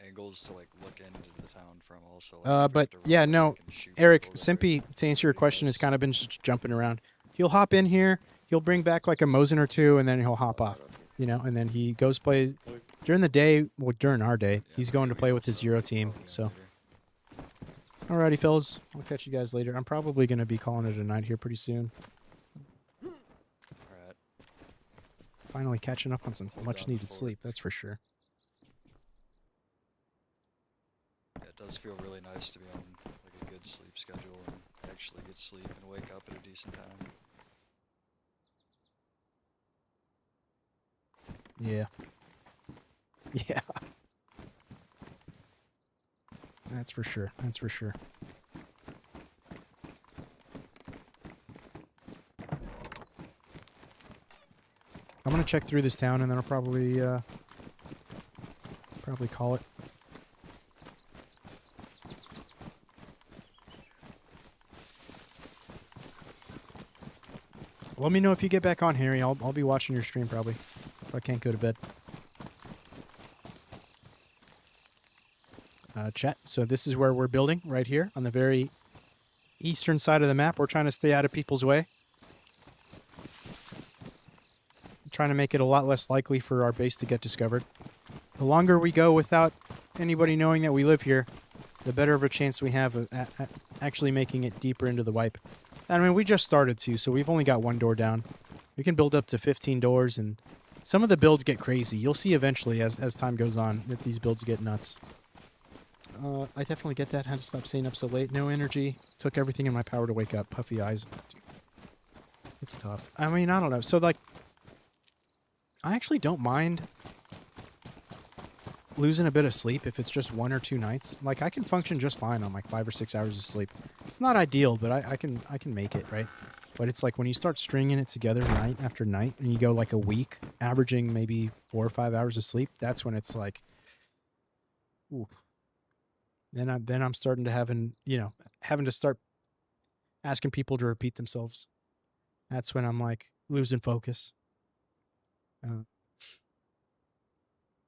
angles to like look into the town from also. Like, if we But have to run yeah, back no, and shoot Eric, people that are Simpy, to answer your pretty question, has close. kind of been just jumping around. He'll hop in here, he'll bring back like a Mosin or two, and then he'll hop Right off. up here. You know, and then he goes play during the day. Well, during our day, Yeah, he's maybe going to we play with his also Euro team. probably on So, later. alrighty, fellas, I'll catch you guys later. I'm probably gonna be calling it a night here pretty soon. Alright. Finally catching up on some Hold much down needed the fort. sleep. That's for sure. Yeah, it does feel really nice to be on like a good sleep schedule and actually get sleep and wake up at a decent time. Yeah. Yeah. That's for sure. That's for sure. I'm gonna check through this town and then I'll probably call it. Let me know if you get back on, Harry. I'll be watching your stream probably. If I can't go to bed. Chat. So this is where we're building right here on the very eastern side of the map. We're trying to stay out of people's way. Trying to make it a lot less likely for our base to get discovered. The longer we go without anybody knowing that we live here, the better of a chance we have of actually making it deeper into the wipe. I mean, we just started too, so we've only got one door down. We can build up to 15 doors, and some of the builds get crazy. You'll see eventually as time goes on that these builds get nuts. I definitely get that. Had to stop staying up so late. No energy. Took everything in my power to wake up. Puffy eyes. Dude, it's tough. I mean, I don't know. So, like, I actually don't mind losing a bit of sleep if it's just 1 or 2 nights. Like, I can function just fine on like 5 or 6 hours of sleep. It's not ideal, but I can make it, right? But it's like when you start stringing it together night after night and you go like a week averaging maybe 4 or 5 hours of sleep, that's when it's like, ooh. Then I'm starting to having to start asking people to repeat themselves. That's when I'm like losing focus.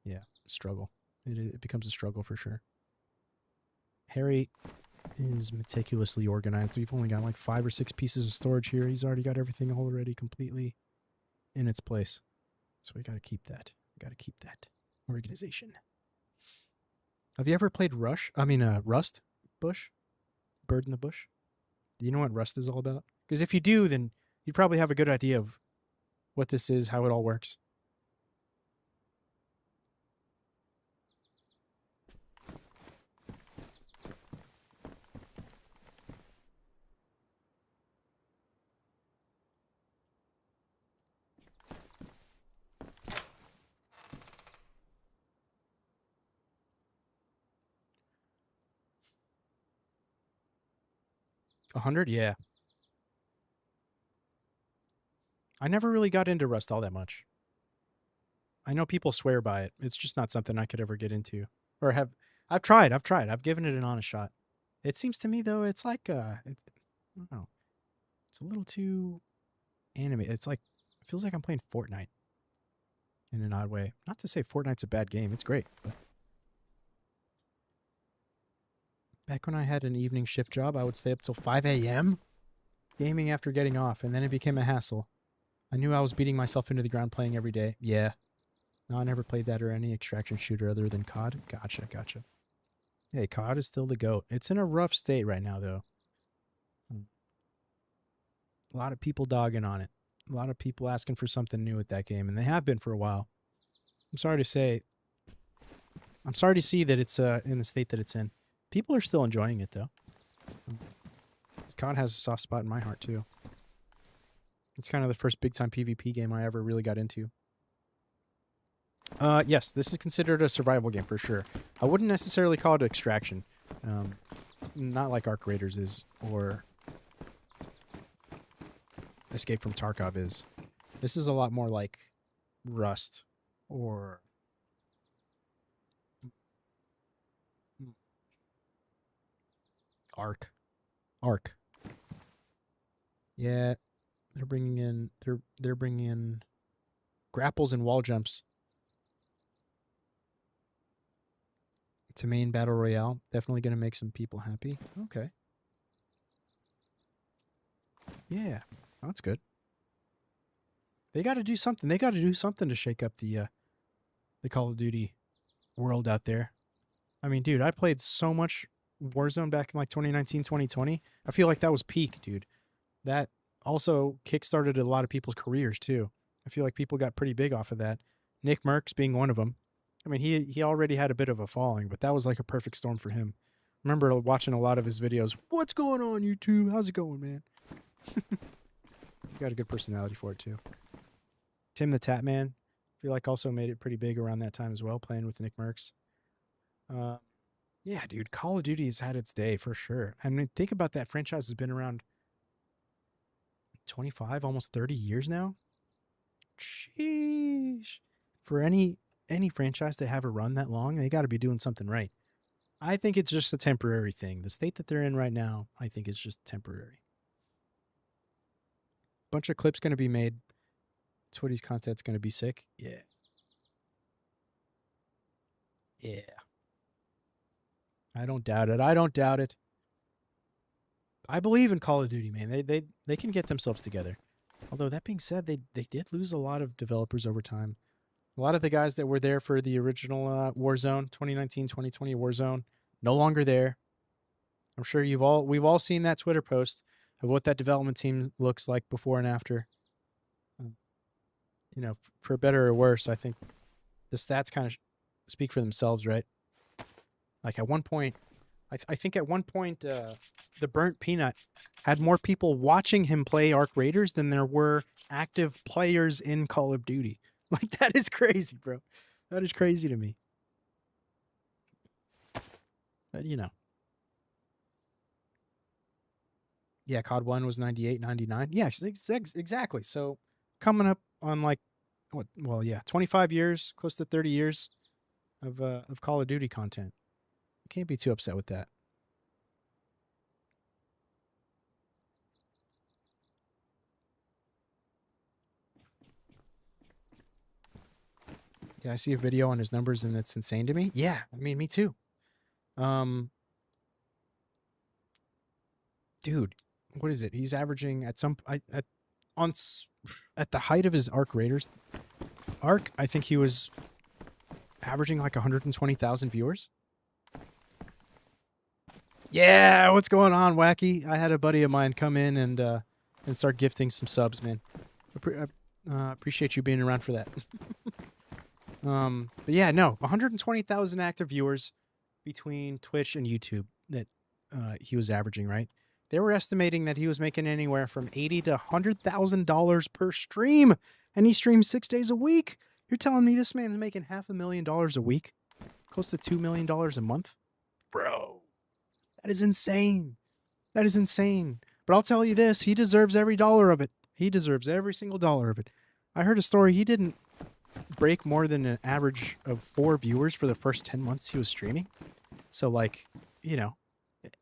Yeah, struggle. It becomes a struggle for sure. Harry is meticulously organized. We've only got like 5 or 6 pieces of storage here. He's already got everything already completely in its place. So we got to keep that. We got to keep that organization. Have you ever played Rust? Bush? Bird in the Bush? Do you know what Rust is all about? Because if you do, then you'd probably have a good idea of what this is, how it all works. $100? Yeah. I never really got into Rust all that much. I know people swear by it. It's just not something I could ever get into. Or have... I've tried. I've given it an honest shot. It seems to me, though, it's like, I don't know. It's a little too animated. It's like, it feels like I'm playing Fortnite in an odd way. Not to say Fortnite's a bad game. It's great. But back when I had an evening shift job, I would stay up till 5 a.m. gaming after getting off, and then it became a hassle. I knew I was beating myself into the ground playing every day. Yeah. No, I never played that or any extraction shooter other than COD. Gotcha. Hey, COD is still the GOAT. It's in a rough state right now, though. A lot of people dogging on it. A lot of people asking for something new with that game, and they have been for a while. I'm sorry to see that it's in the state that it's in. People are still enjoying it, though. COD has a soft spot in my heart, too. It's kind of the first big-time PvP game I ever really got into. Yes, this is considered a survival game for sure. I wouldn't necessarily call it extraction. Not like Arc Raiders is, or Escape from Tarkov is. This is a lot more like Rust, or Arc. Yeah, they're bringing in grapples and wall jumps to main battle royale. Definitely going to make some people happy. Okay. Yeah, that's good. They got to do something. They got to do something to shake up the Call of Duty world out there. I mean, dude, I played so much Warzone back in like 2019, 2020. I feel like that was peak, dude. That also kickstarted a lot of people's careers too. I feel like people got pretty big off of that. Nick Merckx being one of them. I mean, he already had a bit of a following, but that was like a perfect storm for him. I remember watching a lot of his videos. What's going on, YouTube? How's it going, man? Got a good personality for it too. Tim the Tap Man, I feel like also made it pretty big around that time as well, playing with Nick Merckx. Yeah, dude, Call of Duty has had its day for sure. I mean, think about that franchise has been around 25, almost 30 years now. Sheesh. For any franchise to have a run that long, they got to be doing something right. I think it's just a temporary thing. The state that they're in right now, I think it's just temporary. Bunch of clips going to be made. Twitty's content's going to be sick. Yeah. I don't doubt it. I believe in Call of Duty, man. They can get themselves together. Although that being said, they did lose a lot of developers over time. A lot of the guys that were there for the original Warzone, 2019, 2020 Warzone, no longer there. I'm sure we've all seen that Twitter post of what that development team looks like before and after. You know, for better or worse, I think the stats kind of speak for themselves, right? Like at one point, I think at one point, the Burnt Peanut had more people watching him play Arc Raiders than there were active players in Call of Duty. Like, that is crazy, bro. That is crazy to me. But, you know. Yeah, COD 1 was 98, 99. Yes, exactly. So, coming up on like, 25 years, close to 30 years of Call of Duty content. You can't be too upset with that. Yeah, I see a video on his numbers and it's insane to me. Yeah, I mean, me too. Dude, what is it? He's averaging at the height of his Arc Raiders arc, I think he was averaging like 120,000 viewers. Yeah, what's going on, Wacky? I had a buddy of mine come in and start gifting some subs, man. Appreciate you being around for that. But yeah, no, 120,000 active viewers between Twitch and YouTube that he was averaging, right? They were estimating that he was making anywhere from $80,000 to $100,000 per stream, and he streams 6 days a week. You're telling me this man's making $500,000 a week, close to $2 million a month, bro? That is insane. That is insane. But I'll tell you this: he deserves every dollar of it. He deserves every single dollar of it. I heard a story. He didn't break more than an average of 4 viewers for the first 10 months he was streaming. So, like, you know,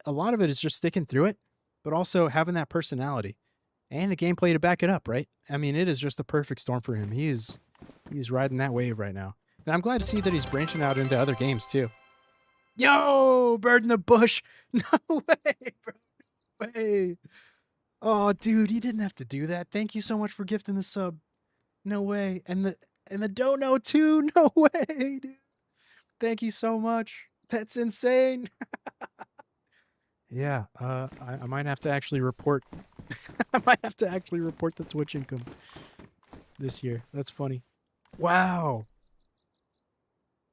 a lot of it is just sticking through it, but also having that personality and the gameplay to back it up, right? I mean, it is just the perfect storm for him. He's riding that wave right now. And I'm glad to see that he's branching out into other games too. Yo, bird in the bush. No way, bro. No way. Oh, dude, you didn't have to do that. Thank you so much for gifting the sub. No way. And the dono too. No way, dude. Thank you so much. That's insane. Yeah, I might have to actually report. I might have to actually report the Twitch income this year. That's funny. Wow.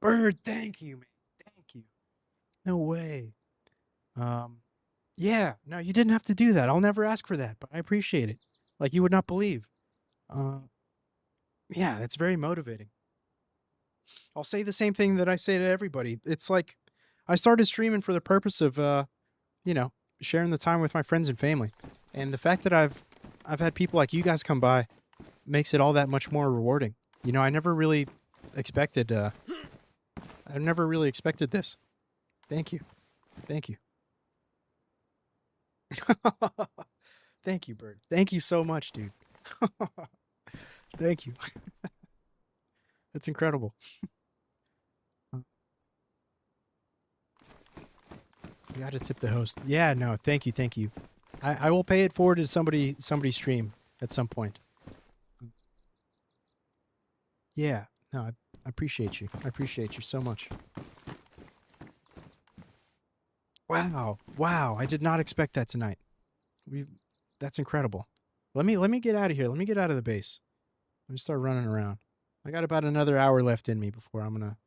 Bird, thank you, man. Thank you. No way. Yeah, no, you didn't have to do that. I'll never ask for that, but I appreciate it. Like you would not believe. Yeah, that's very motivating. I'll say the same thing that I say to everybody. It's like I started streaming for the purpose of you know, sharing the time with my friends and family. And the fact that I've had people like you guys come by makes it all that much more rewarding. You know, I never really expected this. Thank you. Thank you. Thank you, Bird. Thank you so much, dude. Thank you. That's incredible. You gotta tip the host. Yeah, no, thank you, thank you. I will pay it forward to somebody's stream at some point. Yeah, no, I appreciate you. I appreciate you so much. Wow, wow! I did not expect that tonight. That's incredible. Let me get out of here. Let me get out of the base. Let me start running around. I got about another hour left in me before I'm gonna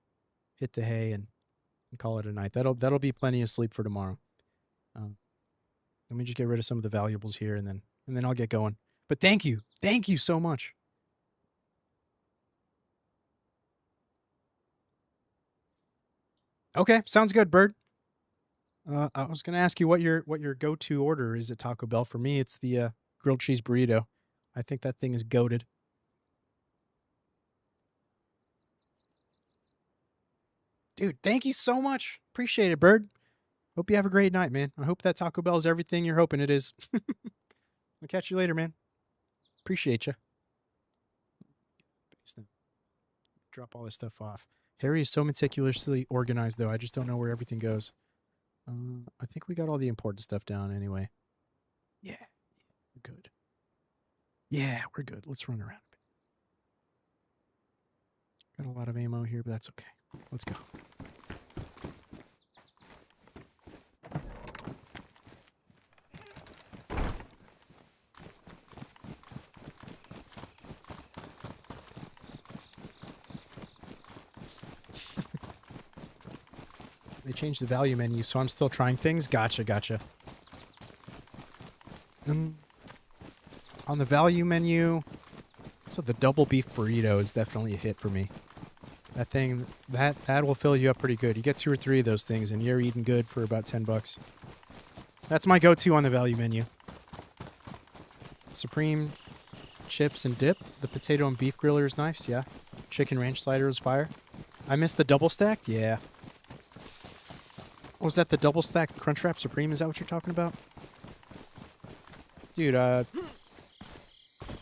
hit the hay and call it a night. That'll be plenty of sleep for tomorrow. Let me just get rid of some of the valuables here, and then I'll get going. But thank you so much. Okay, sounds good, Bird. I was gonna ask you what your go-to order is at Taco Bell. For me, it's the grilled cheese burrito. I think that thing is goated. Dude, thank you so much. Appreciate it, Bird. Hope you have a great night, man. I hope that Taco Bell is everything you're hoping it is. I'll catch you later, man. Appreciate you. Drop all this stuff off. Harry is so meticulously organized, though. I just don't know where everything goes. I think we got all the important stuff down anyway. Yeah, we're good. Yeah, we're good. Let's run around a bit. Got a lot of ammo here, but that's okay. Let's go. They changed the value menu, so I'm still trying things. Gotcha. On the value menu, so the double beef burrito is definitely a hit for me. That thing, that will fill you up pretty good. You get 2 or 3 of those things, and you're eating good for about $10. That's my go-to on the value menu. Supreme chips and dip. The potato and beef griller is nice, yeah. Chicken ranch slider is fire. I missed the double stacked, yeah. Was that the double stacked Crunchwrap Supreme? Is that what you're talking about? Dude, the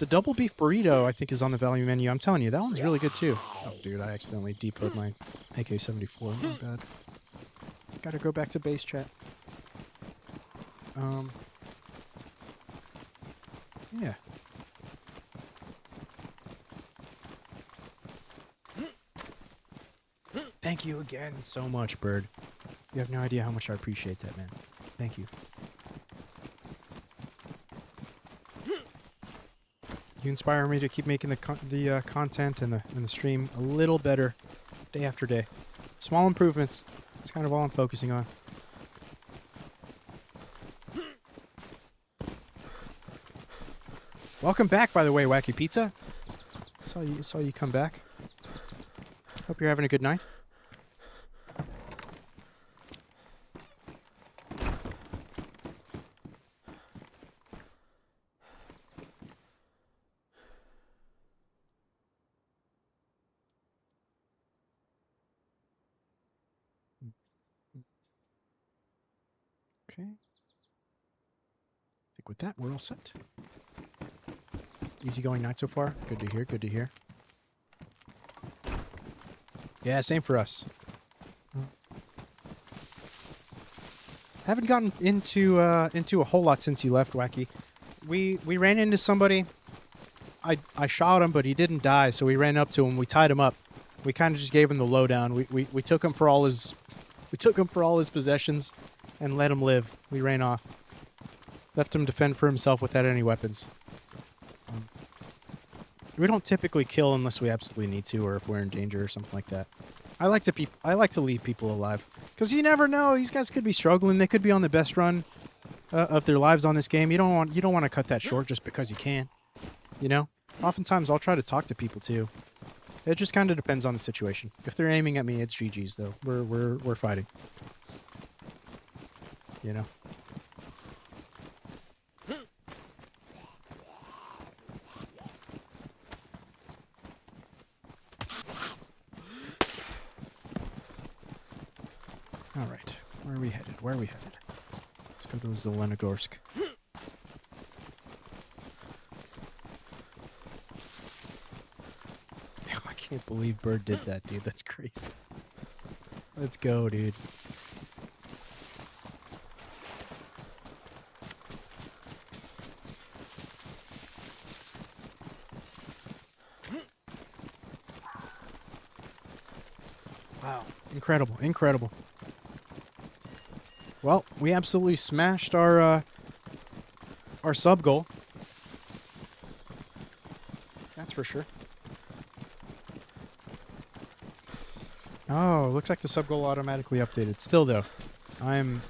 double beef burrito, I think, is on the value menu. I'm telling you, that one's really good, too. Oh, dude, I accidentally depoted my AK-74. My bad. Gotta go back to base chat. Yeah. Thank you again so much, Bird. You have no idea how much I appreciate that, man. Thank you. You inspire me to keep making the content and the stream a little better day after day. Small improvements. That's kind of all I'm focusing on. Welcome back, by the way, Wacky Pizza. Saw you come back. Hope you're having a good night. Okay. I think with that, we're all set. Easygoing night so far. Good to hear, good to hear. Yeah, same for us. Haven't gotten into a whole lot since you left, Wacky. we ran into somebody. I shot him, but he didn't die, so we ran up to him. We tied him up. We kind of just gave him the lowdown. We took him for all his possessions, and let him live. We ran off. Left him to fend for himself without any weapons. We don't typically kill unless we absolutely need to, or if we're in danger or something like that. I like to leave people alive, because you never know. These guys could be struggling. They could be on the best run of their lives on this game. You don't want to cut that short just because you can. You know. Oftentimes, I'll try to talk to people too. It just kind of depends on the situation. If they're aiming at me, it's GG's though. We're fighting. You know. All right. Where are we headed? Let's go to Zelenogorsk. I can't believe Bird did that, dude. That's crazy. Let's go, dude. Wow. Incredible. Well, we absolutely smashed our sub goal. That's for sure. Oh, looks like the sub goal automatically updated. Still though, I'm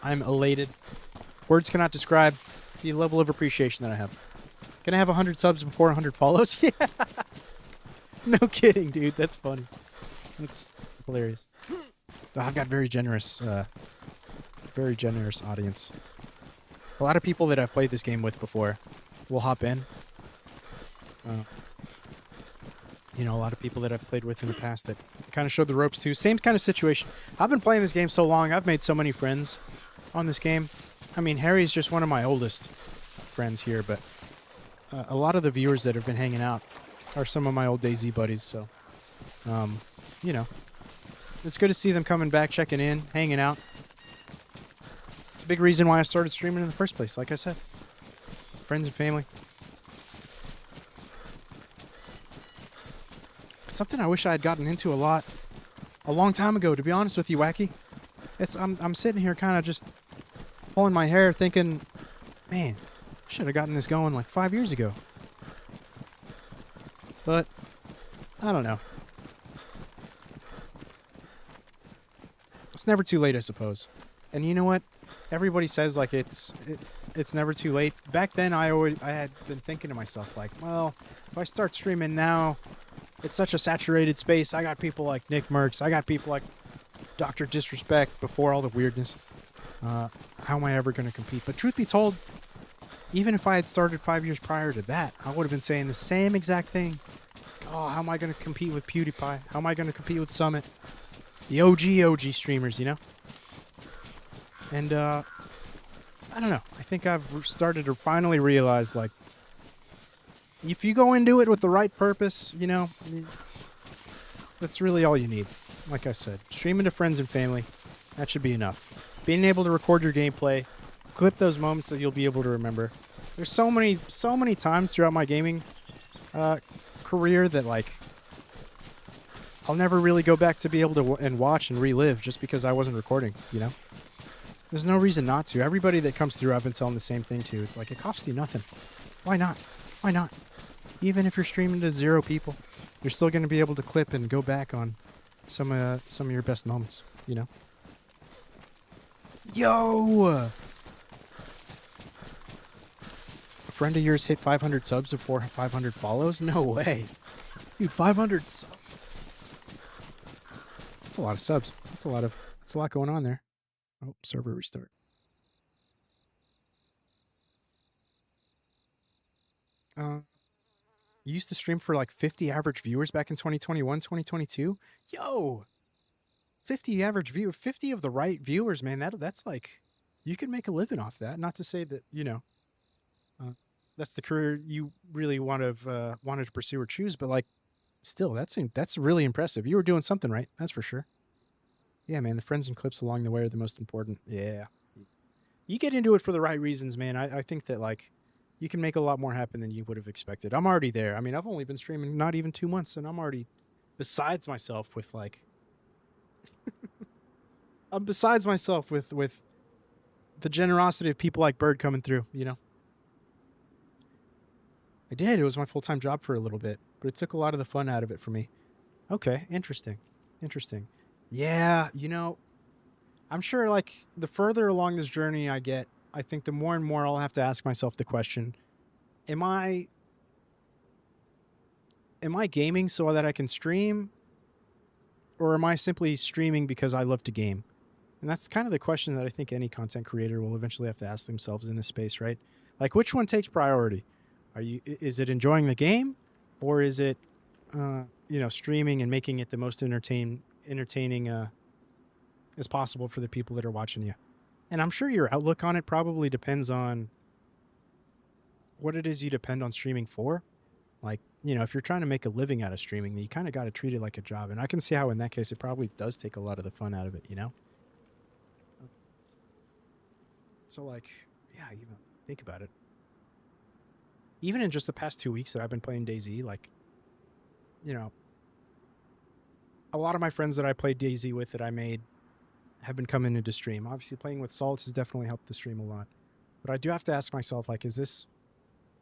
elated. Words cannot describe the level of appreciation that I have. Gonna have 100 subs before 100 follows? Yeah. No kidding, dude. That's funny. That's hilarious. Oh, I've got very generous audience. A lot of people that I've played this game with before will hop in. You know, a lot of people that I've played with in the past that kind of showed the ropes too. Same kind of situation. I've been playing this game so long, I've made so many friends on this game. I mean, Harry's just one of my oldest friends here, but a lot of the viewers that have been hanging out are some of my old DayZ buddies, so, you know, it's good to see them coming back, checking in, hanging out. It's a big reason why I started streaming in the first place, like I said. Friends and family. Something I wish I had gotten into a long time ago, to be honest with you, Wacky. I'm sitting here kind of just pulling my hair thinking, man, I should have gotten this going like 5 years ago. But, I don't know. It's never too late, I suppose. And you know what? Everybody says like it's never too late. Back then, I had been thinking to myself like, well, if I start streaming now, it's such a saturated space. I got people like Nick Merckx. I got people like Dr. Disrespect before all the weirdness. How am I ever going to compete? But truth be told, even if I had started 5 years prior to that, I would have been saying the same exact thing. Oh, how am I going to compete with PewDiePie? How am I going to compete with Summit? The OG streamers, you know? And, I don't know. I think I've started to finally realize, like, if you go into it with the right purpose, you know, that's really all you need. Like I said, streaming to friends and family, that should be enough. Being able to record your gameplay, clip those moments that you'll be able to remember. There's so many times throughout my gaming career that, like, I'll never really go back to be able to and watch and relive just because I wasn't recording, you know? There's no reason not to. Everybody that comes through, I've been telling the same thing to. It's like, it costs you nothing. Why not? Why not? Even if you're streaming to 0 people, you're still going to be able to clip and go back on some of your best moments, you know? Yo! A friend of yours hit 500 subs before 500 follows? No way. Dude, 500 subs. That's a lot of subs. That's a lot going on there. Oh, server restart. You used to stream for like 50 average viewers back in 2021, 2022? Yo! 50 of the right viewers, man. That's like, you could make a living off that. Not to say that, you know, that's the career you really wanted to pursue or choose, but like, still, that's really impressive. You were doing something right, that's for sure. Yeah, man, the friends and clips along the way are the most important. Yeah. You get into it for the right reasons, man. I think that, like, you can make a lot more happen than you would have expected. I'm already there. I mean, I've only been streaming not even 2 months, and I'm already besides myself with like I'm besides myself with the generosity of people like Bird coming through, you know. I did. It was my full-time job for a little bit, but it took a lot of the fun out of it for me. Okay, interesting. Interesting. Yeah, you know, I'm sure like the further along this journey I get, I think the more and more I'll have to ask myself the question, am I gaming so that I can stream, or am I simply streaming because I love to game? And that's kind of the question that I think any content creator will eventually have to ask themselves in this space, right? Like, which one takes priority? Is it enjoying the game, or is it, streaming and making it the most entertaining as possible for the people that are watching you? And I'm sure your outlook on it probably depends on what it is you depend on streaming for. Like, if you're trying to make a living out of streaming, then you kind of got to treat it like a job. And I can see how in that case it probably does take a lot of the fun out of it, you know? So, like, yeah, even think about it. Even in just the past 2 weeks that I've been playing DayZ, like, a lot of my friends that I played DayZ with that I made have been coming into stream. Obviously, playing with Salt has definitely helped the stream a lot. But I do have to ask myself, like, is this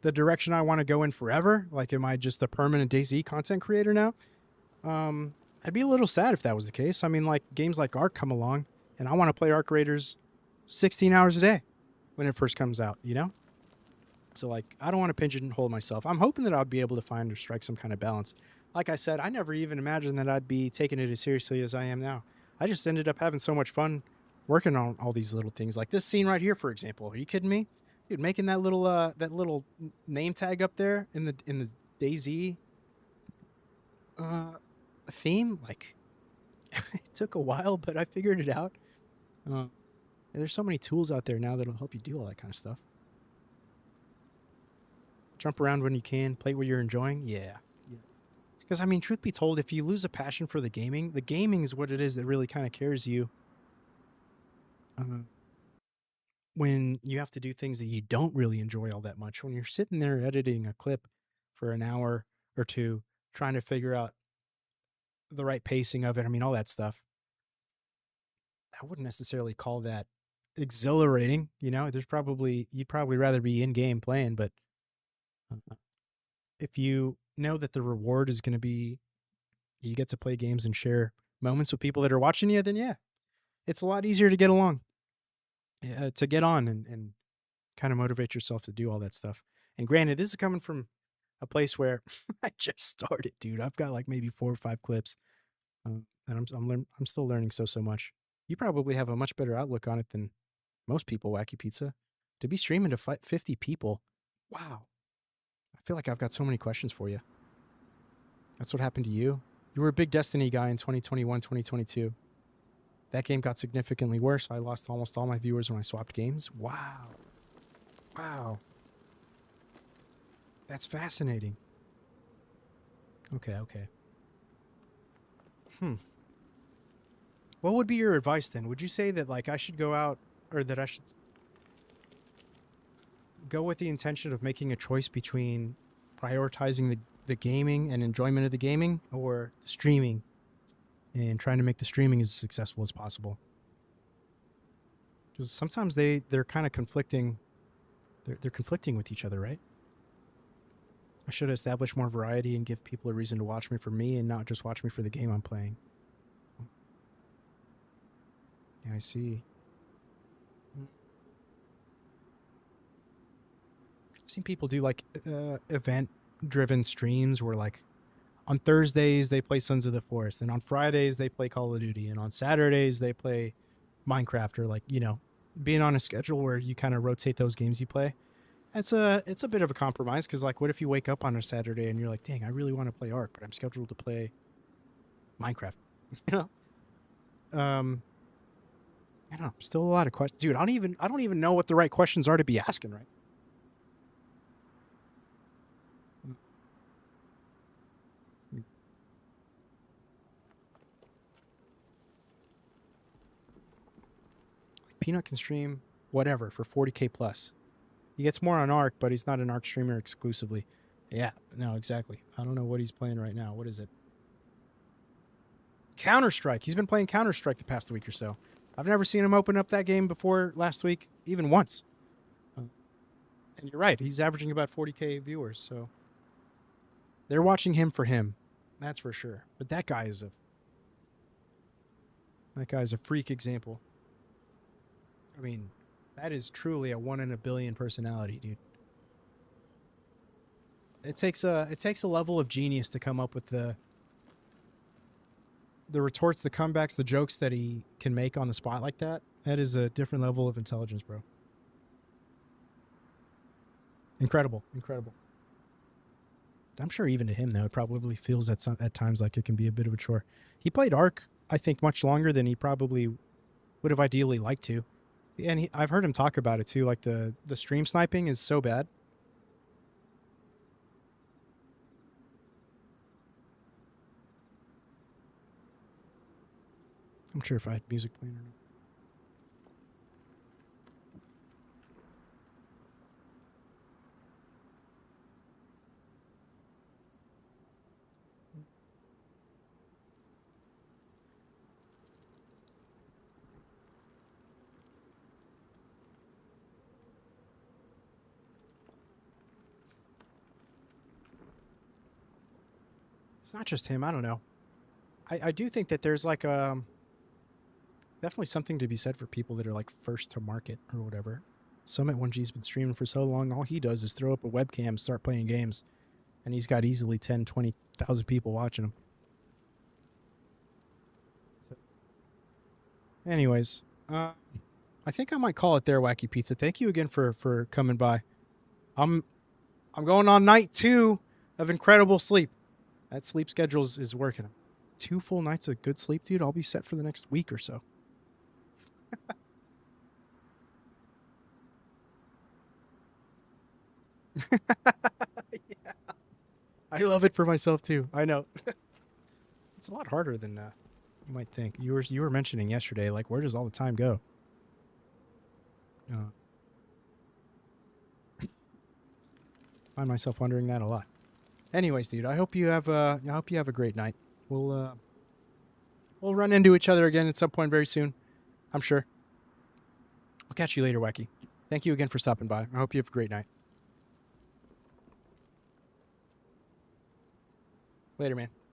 the direction I want to go in forever? Like, am I just a permanent DayZ content creator now? I'd be a little sad if that was the case. I mean, like, games like Ark come along, and I want to play Ark Raiders 16 hours a day when it first comes out, you know? So, like, I don't want to pigeonhole myself. I'm hoping that I'll be able to find or strike some kind of balance. Like I said, I never even imagined that I'd be taking it as seriously as I am now. I just ended up having so much fun working on all these little things. Like this scene right here, for example. Are you kidding me? Dude, making that little name tag up there in the DayZ theme, like, it took a while, but I figured it out. There's so many tools out there now that'll help you do all that kind of stuff. Jump around when you can, play what you're enjoying. Yeah. Because, I mean, truth be told, if you lose a passion for the gaming is what it is that really kind of carries you when you have to do things that you don't really enjoy all that much. When you're sitting there editing a clip for an hour or two, trying to figure out the right pacing of it, I mean, all that stuff. I wouldn't necessarily call that exhilarating. You know, you'd probably rather be in game playing, but if you know that the reward is going to be you get to play games and share moments with people that are watching you, then yeah, it's a lot easier to get along, to get on and kind of motivate yourself to do all that stuff. And granted, this is coming from a place where I just started, dude. I've got like maybe 4 or 5 clips, and I'm still learning so much. You probably have a much better outlook on it than most people, Wacky Pizza. To be streaming to 50 people, wow. I feel like I've got so many questions for you. That's what happened to you. You were a big Destiny guy in 2021, 2022. That game got significantly worse. I lost almost all my viewers when I swapped games. Wow. Wow. That's fascinating. Okay. What would be your advice then? Would you say that, like, I should go out, or that I should go with the intention of making a choice between prioritizing the gaming and enjoyment of the gaming, or streaming and trying to make the streaming as successful as possible? Because sometimes they're kind of conflicting. They're conflicting with each other, right? I should establish more variety and give people a reason to watch me for me and not just watch me for the game I'm playing. Yeah, I see. I've seen people do like event-driven streams where, like, on Thursdays they play Sons of the Forest, and on Fridays they play Call of Duty, and on Saturdays they play Minecraft, or, like, being on a schedule where you kind of rotate those games you play. It's a bit of a compromise, because, like, what if you wake up on a Saturday and you're like, dang, I really want to play Ark, but I'm scheduled to play Minecraft. I don't know. Still a lot of questions, dude. I don't even know what the right questions are to be asking, right? Peanut can stream whatever for 40K plus. He gets more on Arc, but he's not an Arc streamer exclusively. Yeah, no, exactly. I don't know what he's playing right now. What is it? Counter-Strike. He's been playing Counter-Strike the past week or so. I've never seen him open up that game before last week, even once. And you're right. He's averaging about 40K viewers, so they're watching him for him. That's for sure. But that guy is a freak example. I mean, that is truly a 1 in a billion personality, dude. It takes a level of genius to come up with the retorts, the comebacks, the jokes that he can make on the spot like that. That is a different level of intelligence, bro. Incredible. I'm sure even to him, though, it probably feels at times like it can be a bit of a chore. He played Arc, I think, much longer than he probably would have ideally liked to. And I've heard him talk about it, too. Like, the stream sniping is so bad. I'm sure if I had music playing or not. It's not just him. I don't know. I do think that there's like definitely something to be said for people that are like first to market or whatever. Summit 1G's been streaming for so long. All he does is throw up a webcam, start playing games, and he's got easily 10, 20,000 people watching him. Anyways, I think I might call it there, Wacky Pizza. Thank you again for coming by. I'm going on night 2 of incredible sleep. That sleep schedule is working. 2 full nights of good sleep, dude. I'll be set for the next week or so. Yeah. I love it for myself too. I know. It's a lot harder than you might think. You were mentioning yesterday, like, where does all the time go? Find myself wondering that a lot. Anyways, dude, I hope you have a great night. We'll run into each other again at some point very soon, I'm sure. I'll catch you later, Wacky. Thank you again for stopping by. I hope you have a great night. Later, man.